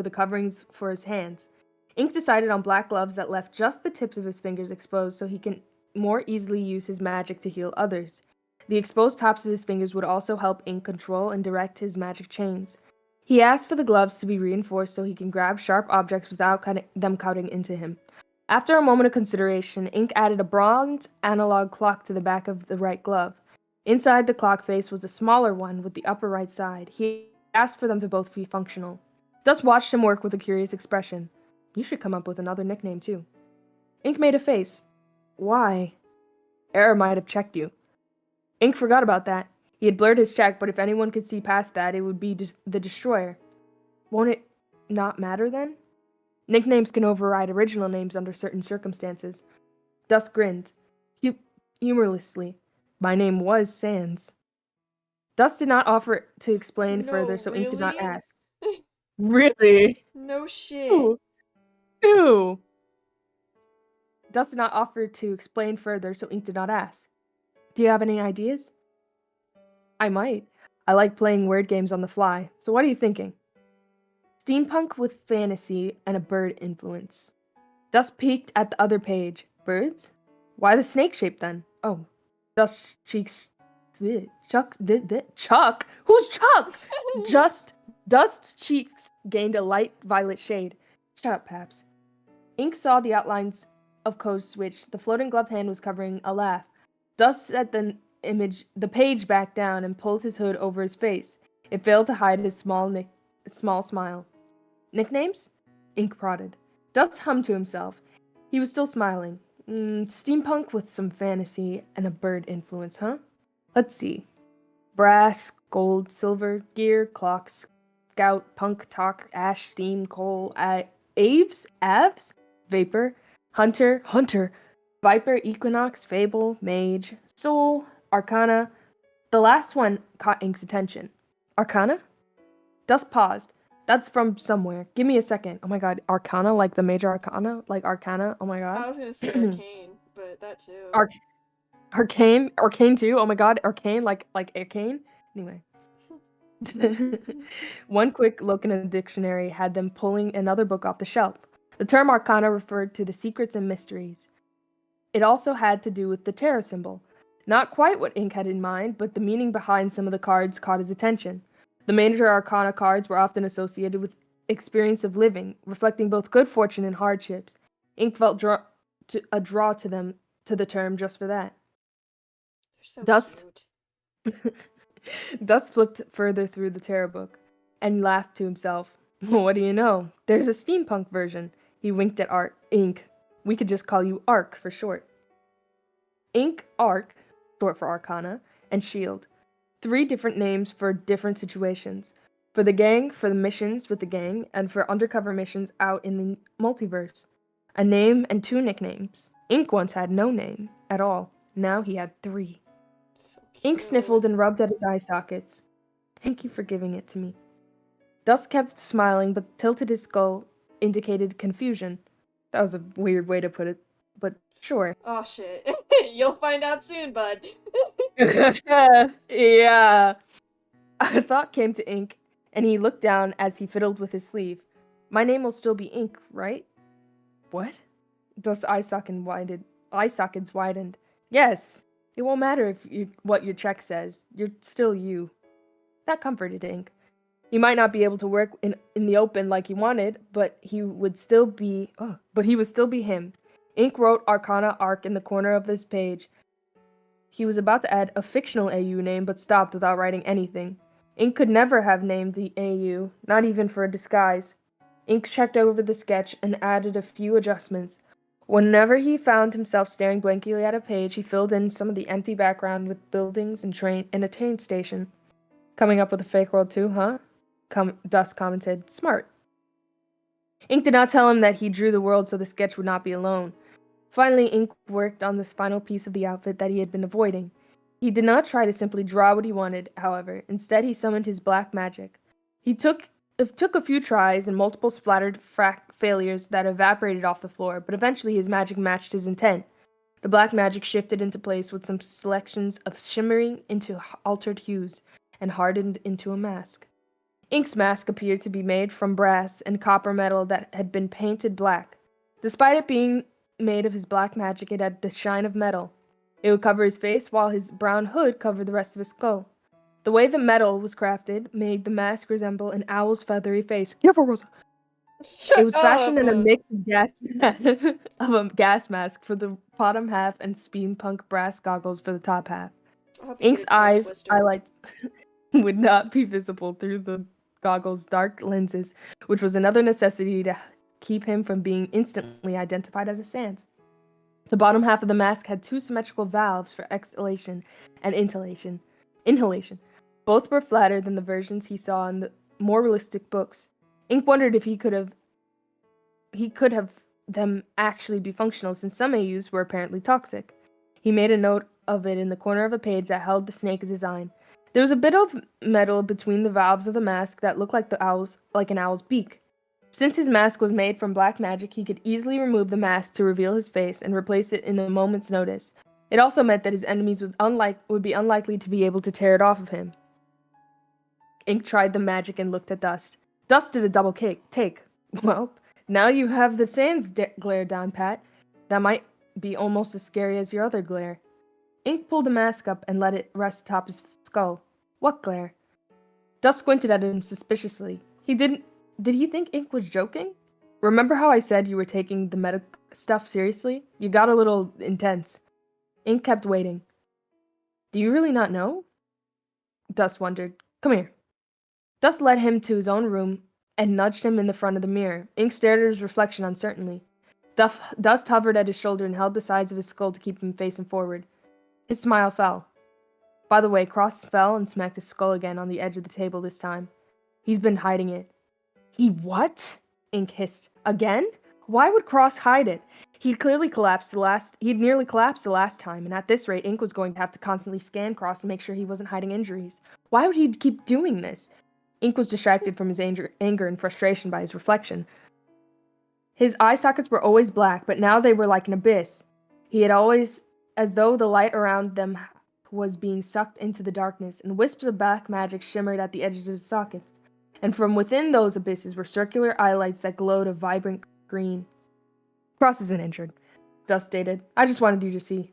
the coverings for his hands. Ink decided on black gloves that left just the tips of his fingers exposed so he can more easily use his magic to heal others. The exposed tops of his fingers would also help Ink control and direct his magic chains. He asked for the gloves to be reinforced so he can grab sharp objects without them cutting into him. After a moment of consideration, Ink added a bronze analog clock to the back of the right glove. Inside the clock face was a smaller one with the upper right side. He asked for them to both be functional. Dust watched him work with a curious expression. You should come up with another nickname, too. Ink made a face. Why? Error might have checked you. Ink forgot about that. He had blurred his check, but if anyone could see past that, it would be the Destroyer. Won't it not matter, then? Nicknames can override original names under certain circumstances. Dust grinned, humorlessly. My name was Sans. Dust did not offer to explain further, so Ink did not ask. Really? No shit. Ew. Dust did not offer to explain further, so Ink did not ask. Do you have any ideas? I might. I like playing word games on the fly, so what are you thinking? Steampunk with fantasy and a bird influence. Dust peeked at the other page. Birds? Why the snake shape then? Oh. Dust cheeks. Chuck? Who's Chuck? Dust's cheeks gained a light violet shade. Shut up, Paps. Ink saw the outlines of Co's switch. The floating glove hand was covering a laugh. Dust set the page back down and pulled his hood over his face. It failed to hide his small smile. Nicknames? Ink prodded. Dust hummed to himself. He was still smiling. Steampunk with some fantasy and a bird influence, huh? Let's see. Brass, gold, silver, gear, clocks, scout, punk, talk, ash, steam, coal, aves, vapor, hunter, viper, equinox, fable, mage, soul, arcana. The last one caught Ink's attention. Arcana? Dust paused. That's from somewhere. Give me a second. Oh my god, Arcana, like the major arcana? Like Arcana? Oh my god. I was gonna say Arcane, but that too. Arcane too? Oh my god, Arcane, like Arcane? Anyway. One quick look in a dictionary had them pulling another book off the shelf. The term Arcana referred to the secrets and mysteries. It also had to do with the tarot symbol. Not quite what Ink had in mind, but the meaning behind some of the cards caught his attention. The major arcana cards were often associated with experience of living, reflecting both good fortune and hardships. Ink felt a draw to the term just for that. They're so cute. Dust flipped further through the tarot book and laughed to himself. What do you know? There's a steampunk version. He winked at Ink. We could just call you Arc for short. Ink, Arc, short for Arcana, and Shield. 3 different names for different situations. For the gang, for the missions with the gang, and for undercover missions out in the multiverse. A name and 2 nicknames. Ink once had no name at all. Now he had 3. So Ink sniffled and rubbed at his eye sockets. Thank you for giving it to me. Dust kept smiling, but tilted his skull indicated confusion. That was a weird way to put it, but sure. Oh shit. You'll find out soon, bud. Yeah. A thought came to Ink, and he looked down as he fiddled with his sleeve. My name will still be Ink, right? What? Dust's eye sockets widened. Yes. It won't matter what your check says. You're still you. That comforted Ink. He might not be able to work in the open like he wanted, but he would still be him. Ink wrote Arcana Arc in the corner of this page. He was about to add a fictional AU name, but stopped without writing anything. Ink could never have named the AU, not even for a disguise. Ink checked over the sketch and added a few adjustments. Whenever he found himself staring blankly at a page, he filled in some of the empty background with buildings and a train station. Coming up with a fake world too, huh? Dust commented. Smart. Ink did not tell him that he drew the world so the sketch would not be alone. Finally, Ink worked on this final piece of the outfit that he had been avoiding. He did not try to simply draw what he wanted, however. Instead, he summoned his black magic. It took a few tries and multiple splattered failures that evaporated off the floor, but eventually his magic matched his intent. The black magic shifted into place with some selections of shimmering into altered hues and hardened into a mask. Ink's mask appeared to be made from brass and copper metal that had been painted black. Despite it being made of his black magic, it had the shine of metal. It would cover his face while his brown hood covered the rest of his skull. The way the metal was crafted made the mask resemble an owl's feathery face. Careful, Rosa! It was fashioned in a mix of a gas mask for the bottom half and steampunk brass goggles for the top half. Ink's highlights would not be visible through the goggles' dark lenses, which was another necessity to keep him from being instantly identified as a sans. The bottom half of the mask had two symmetrical valves for exhalation and inhalation. Both were flatter than the versions he saw in the more realistic books. Ink wondered if he could have them actually be functional, since some AUs were apparently toxic. He made a note of it in the corner of a page that held the snake design. There was a bit of metal between the valves of the mask that looked like an owl's beak. Since his mask was made from black magic, he could easily remove the mask to reveal his face and replace it in a moment's notice. It also meant that his enemies would be unlikely to be able to tear it off of him. Ink tried the magic and looked at Dust. Dust did a double take. Well, now you have the sans glare down pat. That might be almost as scary as your other glare. Ink pulled the mask up and let it rest atop his skull. What glare? Dust squinted at him suspiciously. Did he think Ink was joking? Remember how I said you were taking the meta stuff seriously? You got a little intense. Ink kept waiting. Do you really not know? Dust wondered. Come here. Dust led him to his own room and nudged him in the front of the mirror. Ink stared at his reflection uncertainly. Dust hovered at his shoulder and held the sides of his skull to keep him facing forward. His smile fell. By the way, Cross fell and smacked his skull again on the edge of the table this time. He's been hiding it. He what? Ink hissed. Again? Why would Cross hide it? He'd nearly collapsed the last time, and at this rate, Ink was going to have to constantly scan Cross and make sure he wasn't hiding injuries. Why would he keep doing this? Ink was distracted from his anger and frustration by his reflection. His eye sockets were always black, but now they were like an abyss. He had always, as though the light around them was being sucked into the darkness, and wisps of black magic shimmered at the edges of his sockets. And from within those abysses were circular eyelights that glowed a vibrant green. Cross isn't injured, Dust stated. I just wanted you to see.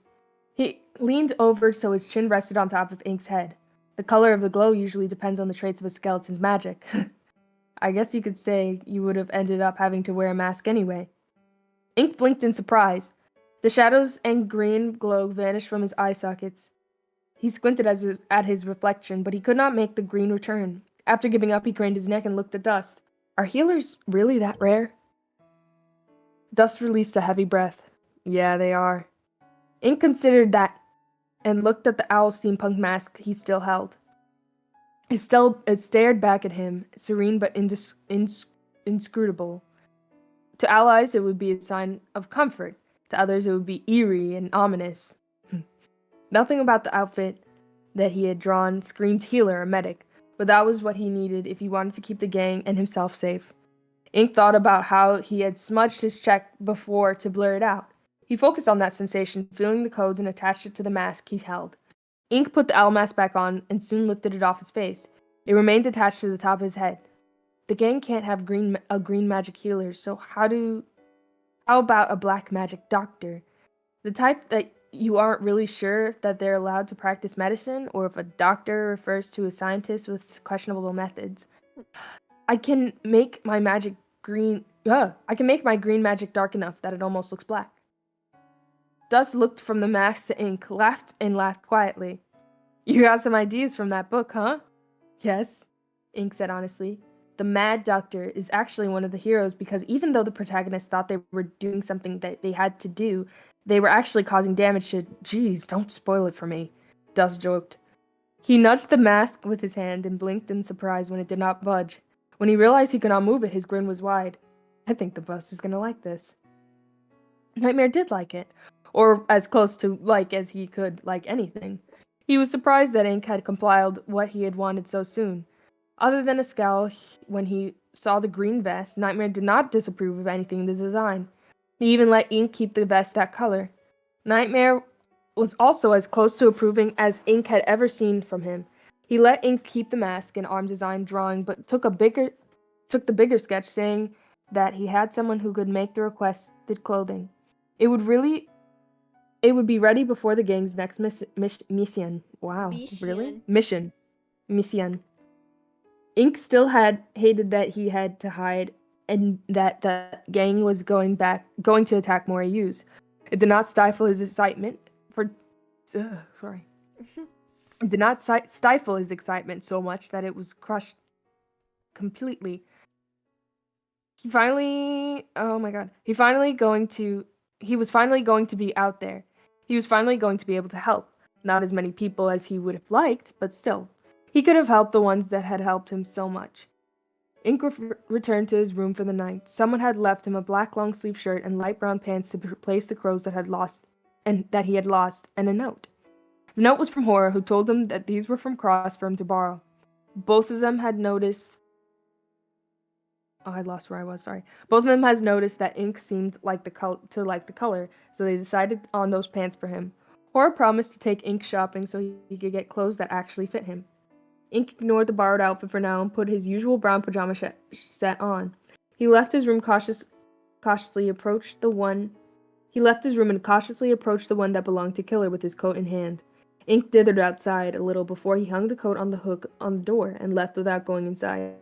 He leaned over so his chin rested on top of Ink's head. The color of the glow usually depends on the traits of a skeleton's magic. I guess you could say you would have ended up having to wear a mask anyway. Ink blinked in surprise. The shadows and green glow vanished from his eye sockets. He squinted at his reflection, but he could not make the green return. After giving up, he craned his neck and looked at Dust. Are healers really that rare? Dust released a heavy breath. Yeah, they are. Ink considered that and looked at the owl steampunk mask he still held. It stared back at him, serene but inscrutable. To allies, it would be a sign of comfort. To others, it would be eerie and ominous. Nothing about the outfit that he had drawn screamed healer or medic, but that was what he needed if he wanted to keep the gang and himself safe. Ink thought about how he had smudged his check before to blur it out. He focused on that sensation, feeling the codes, and attached it to the mask he held. Ink put the owl mask back on and soon lifted it off his face. It remained attached to the top of his head. The gang can't have a green magic healer, so how about a black magic doctor? The type that you aren't really sure that they're allowed to practice medicine, or if a doctor refers to a scientist with questionable methods. I can make my green magic dark enough that it almost looks black. Dust looked from the mask to Ink, laughed quietly. You got some ideas from that book, huh? Yes, Ink said honestly. The Mad Doctor is actually one of the heroes because even though the protagonists thought they were doing something that they had to do, they were actually causing damage to... Geez, don't spoil it for me, Dust joked. He nudged the mask with his hand and blinked in surprise when it did not budge. When he realized he could not move it, his grin was wide. I think the bus is gonna like this. Nightmare did like it, or as close to like as he could like anything. He was surprised that Ink had compiled what he had wanted so soon. Other than a scowl when he saw the green vest, Nightmare did not disapprove of anything in the design. He even let Ink keep the vest that color. Nightmare was also as close to approving as Ink had ever seen from him. He let Ink keep the mask and arm design drawing, but took the bigger sketch, saying that he had someone who could make the requested clothing. It would be ready before the gang's next mission. Wow, really? Mission. Ink still had hated that he had to hide and that the gang was going to attack more AUs. It did not stifle his excitement It did not stifle his excitement so much that it was crushed completely. He was finally going to be out there. He was finally going to be able to help. Not as many people as he would have liked, but still. He could have helped the ones that had helped him so much. Ink returned to his room for the night. Someone had left him a black long-sleeve shirt and light brown pants to replace the clothes that he had lost, and a note. The note was from Horror, who told him that these were from Cross for him to borrow. Both of them had noticed... Oh, I lost where I was, sorry. Both of them had noticed that Ink seemed like the color, so they decided on those pants for him. Horror promised to take Ink shopping so he could get clothes that actually fit him. Ink ignored the borrowed outfit for now and put his usual brown pajama set on. He left his room and cautiously approached the one that belonged to Killer with his coat in hand. Ink dithered outside a little before he hung the coat on the hook on the door and left without going inside.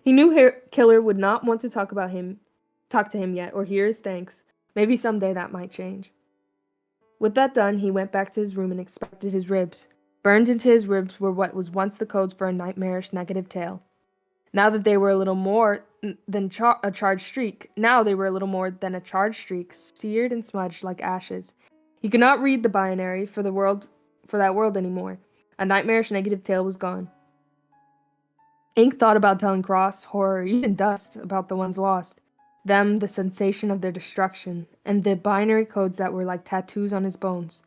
He knew Killer would not want to talk to him yet or hear his thanks. Maybe someday that might change. With that done, he went back to his room and inspected his ribs. Burned into his ribs were what was once the codes for a nightmarish negative tale. Now that they were a little more than a charged streak, seared and smudged like ashes. He could not read the binary for that world anymore. A nightmarish negative tale was gone. Ink thought about telling Cross, Horror, even Dust about the ones lost. Them, the sensation of their destruction, and the binary codes that were like tattoos on his bones.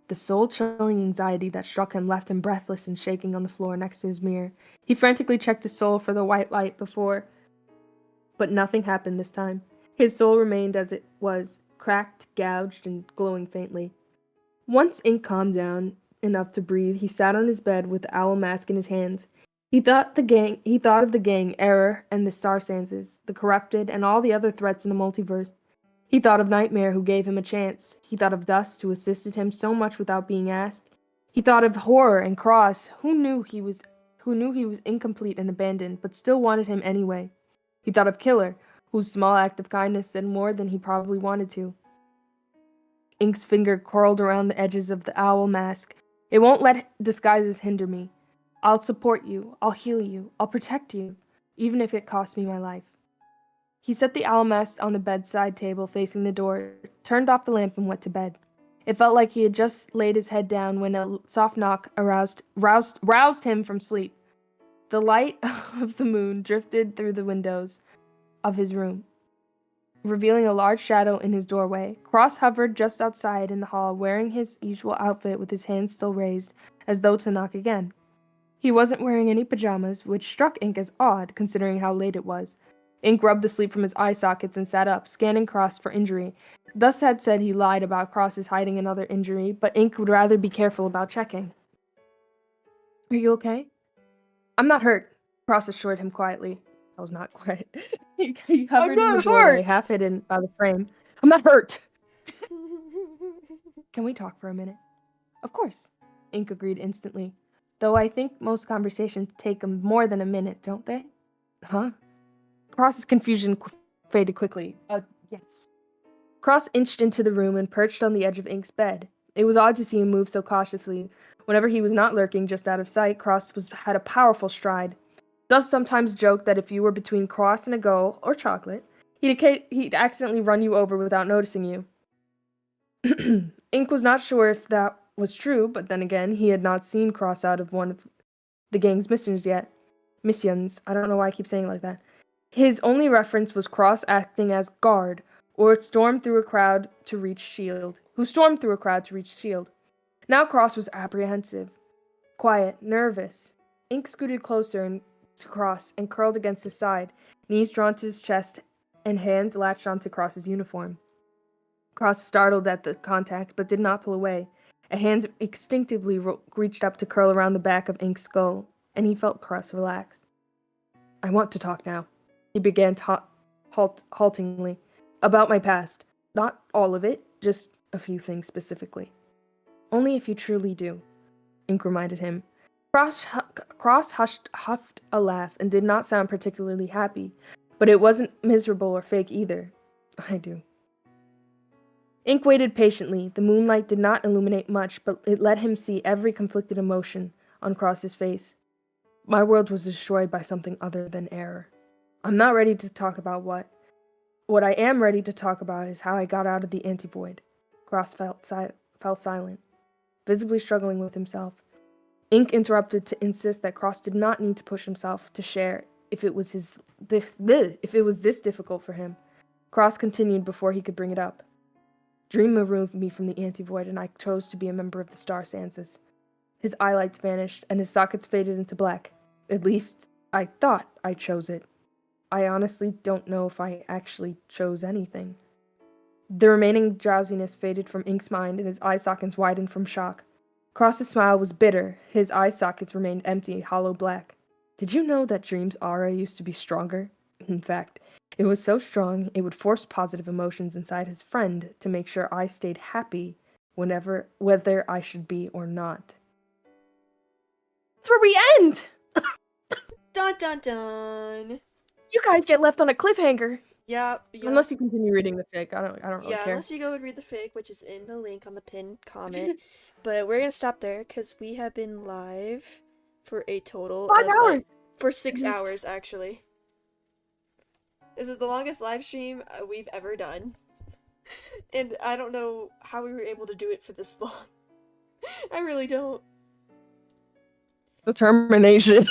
The soul-chilling anxiety that struck him left him breathless and shaking on the floor next to his mirror. He frantically checked his soul for the white light but nothing happened this time. His soul remained as it was, cracked, gouged, and glowing faintly. Once Ink calmed down enough to breathe, he sat on his bed with the owl mask in his hands. He thought of the gang, Error, and the Starsances, the Corrupted, and all the other threats in the multiverse. He thought of Nightmare, who gave him a chance. He thought of Dust, who assisted him so much without being asked. He thought of Horror and Cross, who knew he was incomplete and abandoned, but still wanted him anyway. He thought of Killer, whose small act of kindness said more than he probably wanted to. Ink's finger curled around the edges of the owl mask. It won't let disguises hinder me. I'll support you. I'll heal you. I'll protect you, even if it costs me my life. He set the owl mask on the bedside table facing the door, turned off the lamp, and went to bed. It felt like he had just laid his head down when a soft knock roused him from sleep. The light of the moon drifted through the windows of his room, revealing a large shadow in his doorway. Cross hovered just outside in the hall, wearing his usual outfit with his hands still raised, as though to knock again. He wasn't wearing any pajamas, which struck Ink as odd, considering how late it was. Ink rubbed the sleep from his eye sockets and sat up, scanning Cross for injury. Thus had said he lied about Cross's hiding another injury, but Ink would rather be careful about checking. Are you okay? I'm not hurt, Cross assured him quietly. I was not quiet. He hovered in the doorway, half hidden by the frame. I'm not hurt! Can we talk for a minute? Of course, Ink agreed instantly. Though I think most conversations take more than a minute, don't they? Huh? Cross's confusion faded quickly. Yes. Cross inched into the room and perched on the edge of Ink's bed. It was odd to see him move so cautiously. Whenever he was not lurking just out of sight, Cross had a powerful stride. Thus sometimes joked that if you were between Cross and a goal, or chocolate, he'd accidentally run you over without noticing you. Ink was not sure if that was true, but then again, he had not seen Cross out of one of the gang's missions yet. Missions. I don't know why I keep saying it like that. His only reference was Cross acting as guard, or stormed through a crowd to reach Shield. Now Cross was apprehensive, quiet, nervous. Ink scooted closer to Cross and curled against his side, knees drawn to his chest and hands latched onto Cross's uniform. Cross startled at the contact, but did not pull away. A hand instinctively reached up to curl around the back of Ink's skull, and he felt Cross relax. I want to talk now, he began haltingly, about my past. Not all of it, just a few things specifically. Only if you truly do, Ink reminded him. Cross huffed a laugh and did not sound particularly happy, but it wasn't miserable or fake either. I do. Ink waited patiently. The moonlight did not illuminate much, but it let him see every conflicted emotion on Cross's face. My world was destroyed by something other than error. I'm not ready to talk about what. What I am ready to talk about is how I got out of the anti-void. Cross fell silent, visibly struggling with himself. Ink interrupted to insist that Cross did not need to push himself to share if it was this difficult for him. Cross continued before he could bring it up. Dream removed me from the anti-void, and I chose to be a member of the Star Sanses. His eyelights vanished, and his sockets faded into black. At least, I thought I chose it. I honestly don't know if I actually chose anything. The remaining drowsiness faded from Ink's mind, and his eye sockets widened from shock. Cross's smile was bitter. His eye sockets remained empty, hollow black. Did you know that Dream's aura used to be stronger? In fact, it was so strong, it would force positive emotions inside his friend to make sure I stayed happy whether I should be or not. That's where we end! Dun dun dun! You guys get left on a cliffhanger. Yep. Unless you continue reading the fic. I don't really care. Unless you go and read the fic, which is in the link on the pinned comment. But we're gonna stop there because we have been live for a total 5 hours! For 6 hours, actually. This is the longest live stream we've ever done. And I don't know how we were able to do it for this long. I really don't. The termination.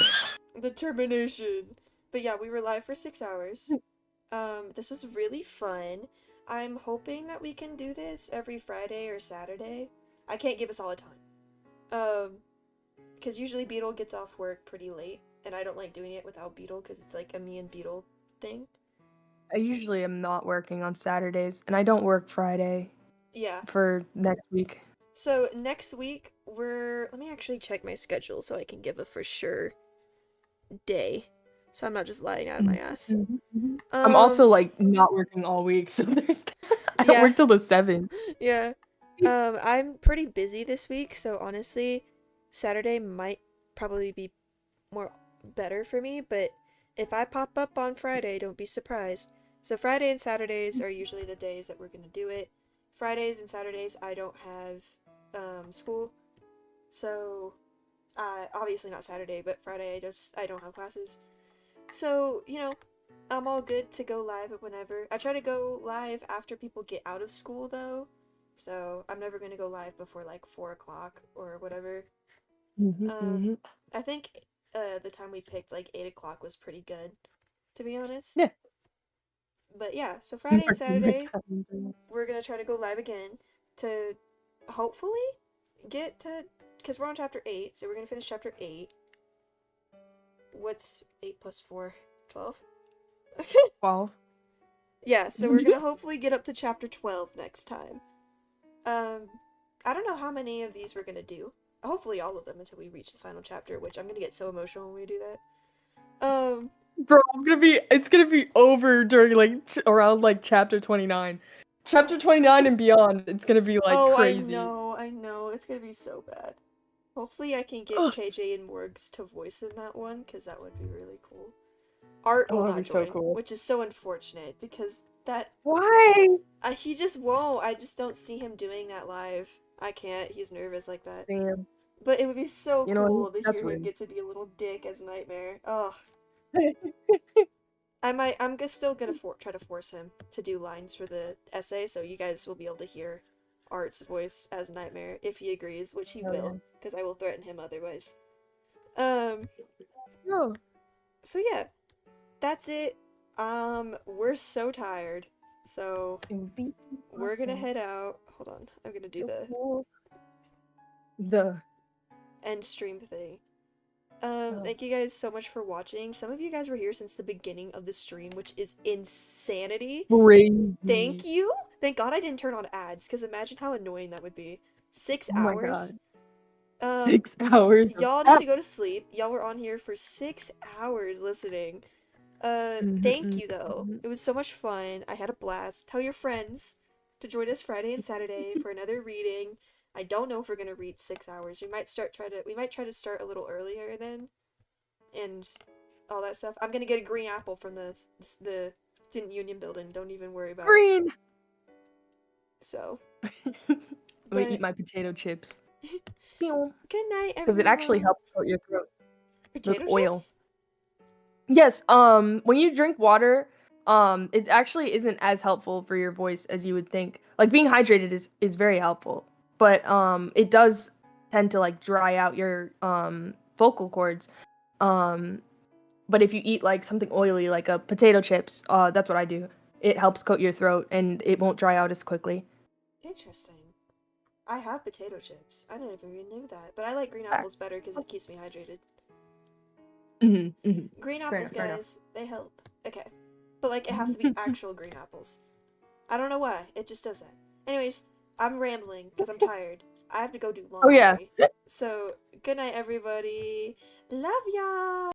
But yeah, we were live for 6 hours. This was really fun. I'm hoping that we can do this every Friday or Saturday. I can't give us all a ton. Because usually Beetle gets off work pretty late, and I don't like doing it without Beetle because it's like a me and Beetle thing. I usually am not working on Saturdays, and I don't work Friday. Yeah. For next week. So next week, let me actually check my schedule so I can give a for sure day. So I'm not just lying out of my ass. I'm also like not working all week, so there's that. I don't work till the 7th. Yeah. I'm pretty busy this week, so honestly, Saturday might probably be better for me, but if I pop up on Friday, don't be surprised. So Friday and Saturdays are usually the days that we're gonna do it. Fridays and Saturdays I don't have school, so obviously not Saturday, but Friday I don't have classes. So, you know, I'm all good to go live whenever. I try to go live after people get out of school though, so I'm never gonna go live before like 4 o'clock or whatever. I think the time we picked, like 8 o'clock, was pretty good, to be honest. Yeah. But yeah, so Friday and Saturday, we're gonna try to go live again to hopefully get to, because we're on chapter 8, so we're gonna finish chapter 8. What's 8 plus 4? 12? 12. Yeah, so we're gonna hopefully get up to chapter 12 next time. I don't know how many of these we're gonna do. Hopefully all of them until we reach the final chapter, which I'm gonna get so emotional when we do that. Bro, it's gonna be over during like around like chapter 29. Chapter 29 and beyond, it's gonna be like crazy. I know, it's gonna be so bad. Hopefully I can get KJ and Morgs to voice in that one, because that would be really cool. Art will not join, so cool. which is so unfortunate, because that... Why? He just won't. I just don't see him doing that live. I can't. He's nervous like that. Damn. But it would be so cool to hear him weird. get to be a little dick as Nightmare. Ugh. I'm still gonna try to force him to do lines for the essay, so you guys will be able to hear Art's voice as Nightmare if he agrees, which he will, because I will threaten him otherwise. No. So yeah, that's it. We're so tired, so we're gonna head out. Hold on, I'm gonna do the end stream thing. Thank you guys so much for watching. Some of you guys were here since the beginning of the stream, which is insanity. Crazy. Thank you. Thank God I didn't turn on ads, because imagine how annoying that would be. 6 hours. My God. 6 hours. Y'all need to go to sleep. Y'all were on here for 6 hours listening. Thank you though. It was so much fun. I had a blast. Tell your friends to join us Friday and Saturday for another reading. I don't know if we're gonna read 6 hours. We might try to start a little earlier then, and all that stuff. I'm gonna get a green apple from the Student Union building. Don't even worry about green. It. So. I'm gonna eat my potato chips. Good night, everyone. Because it actually helps coat your throat. Potato oil. chips? Yes. When you drink water, it actually isn't as helpful for your voice as you would think. Like being hydrated is very helpful. But it does tend to like dry out your vocal cords. But if you eat like something oily like a potato chips, that's what I do. It helps coat your throat and it won't dry out as quickly. Interesting. I have potato chips. I never even knew that. But I like green apples better because it keeps me hydrated. Green apples, guys, they help. Okay. But like it has to be actual green apples. I don't know why. It just does that. Anyways, I'm rambling because I'm tired. I have to go do laundry. Oh yeah. So, good night, everybody. Love y'all.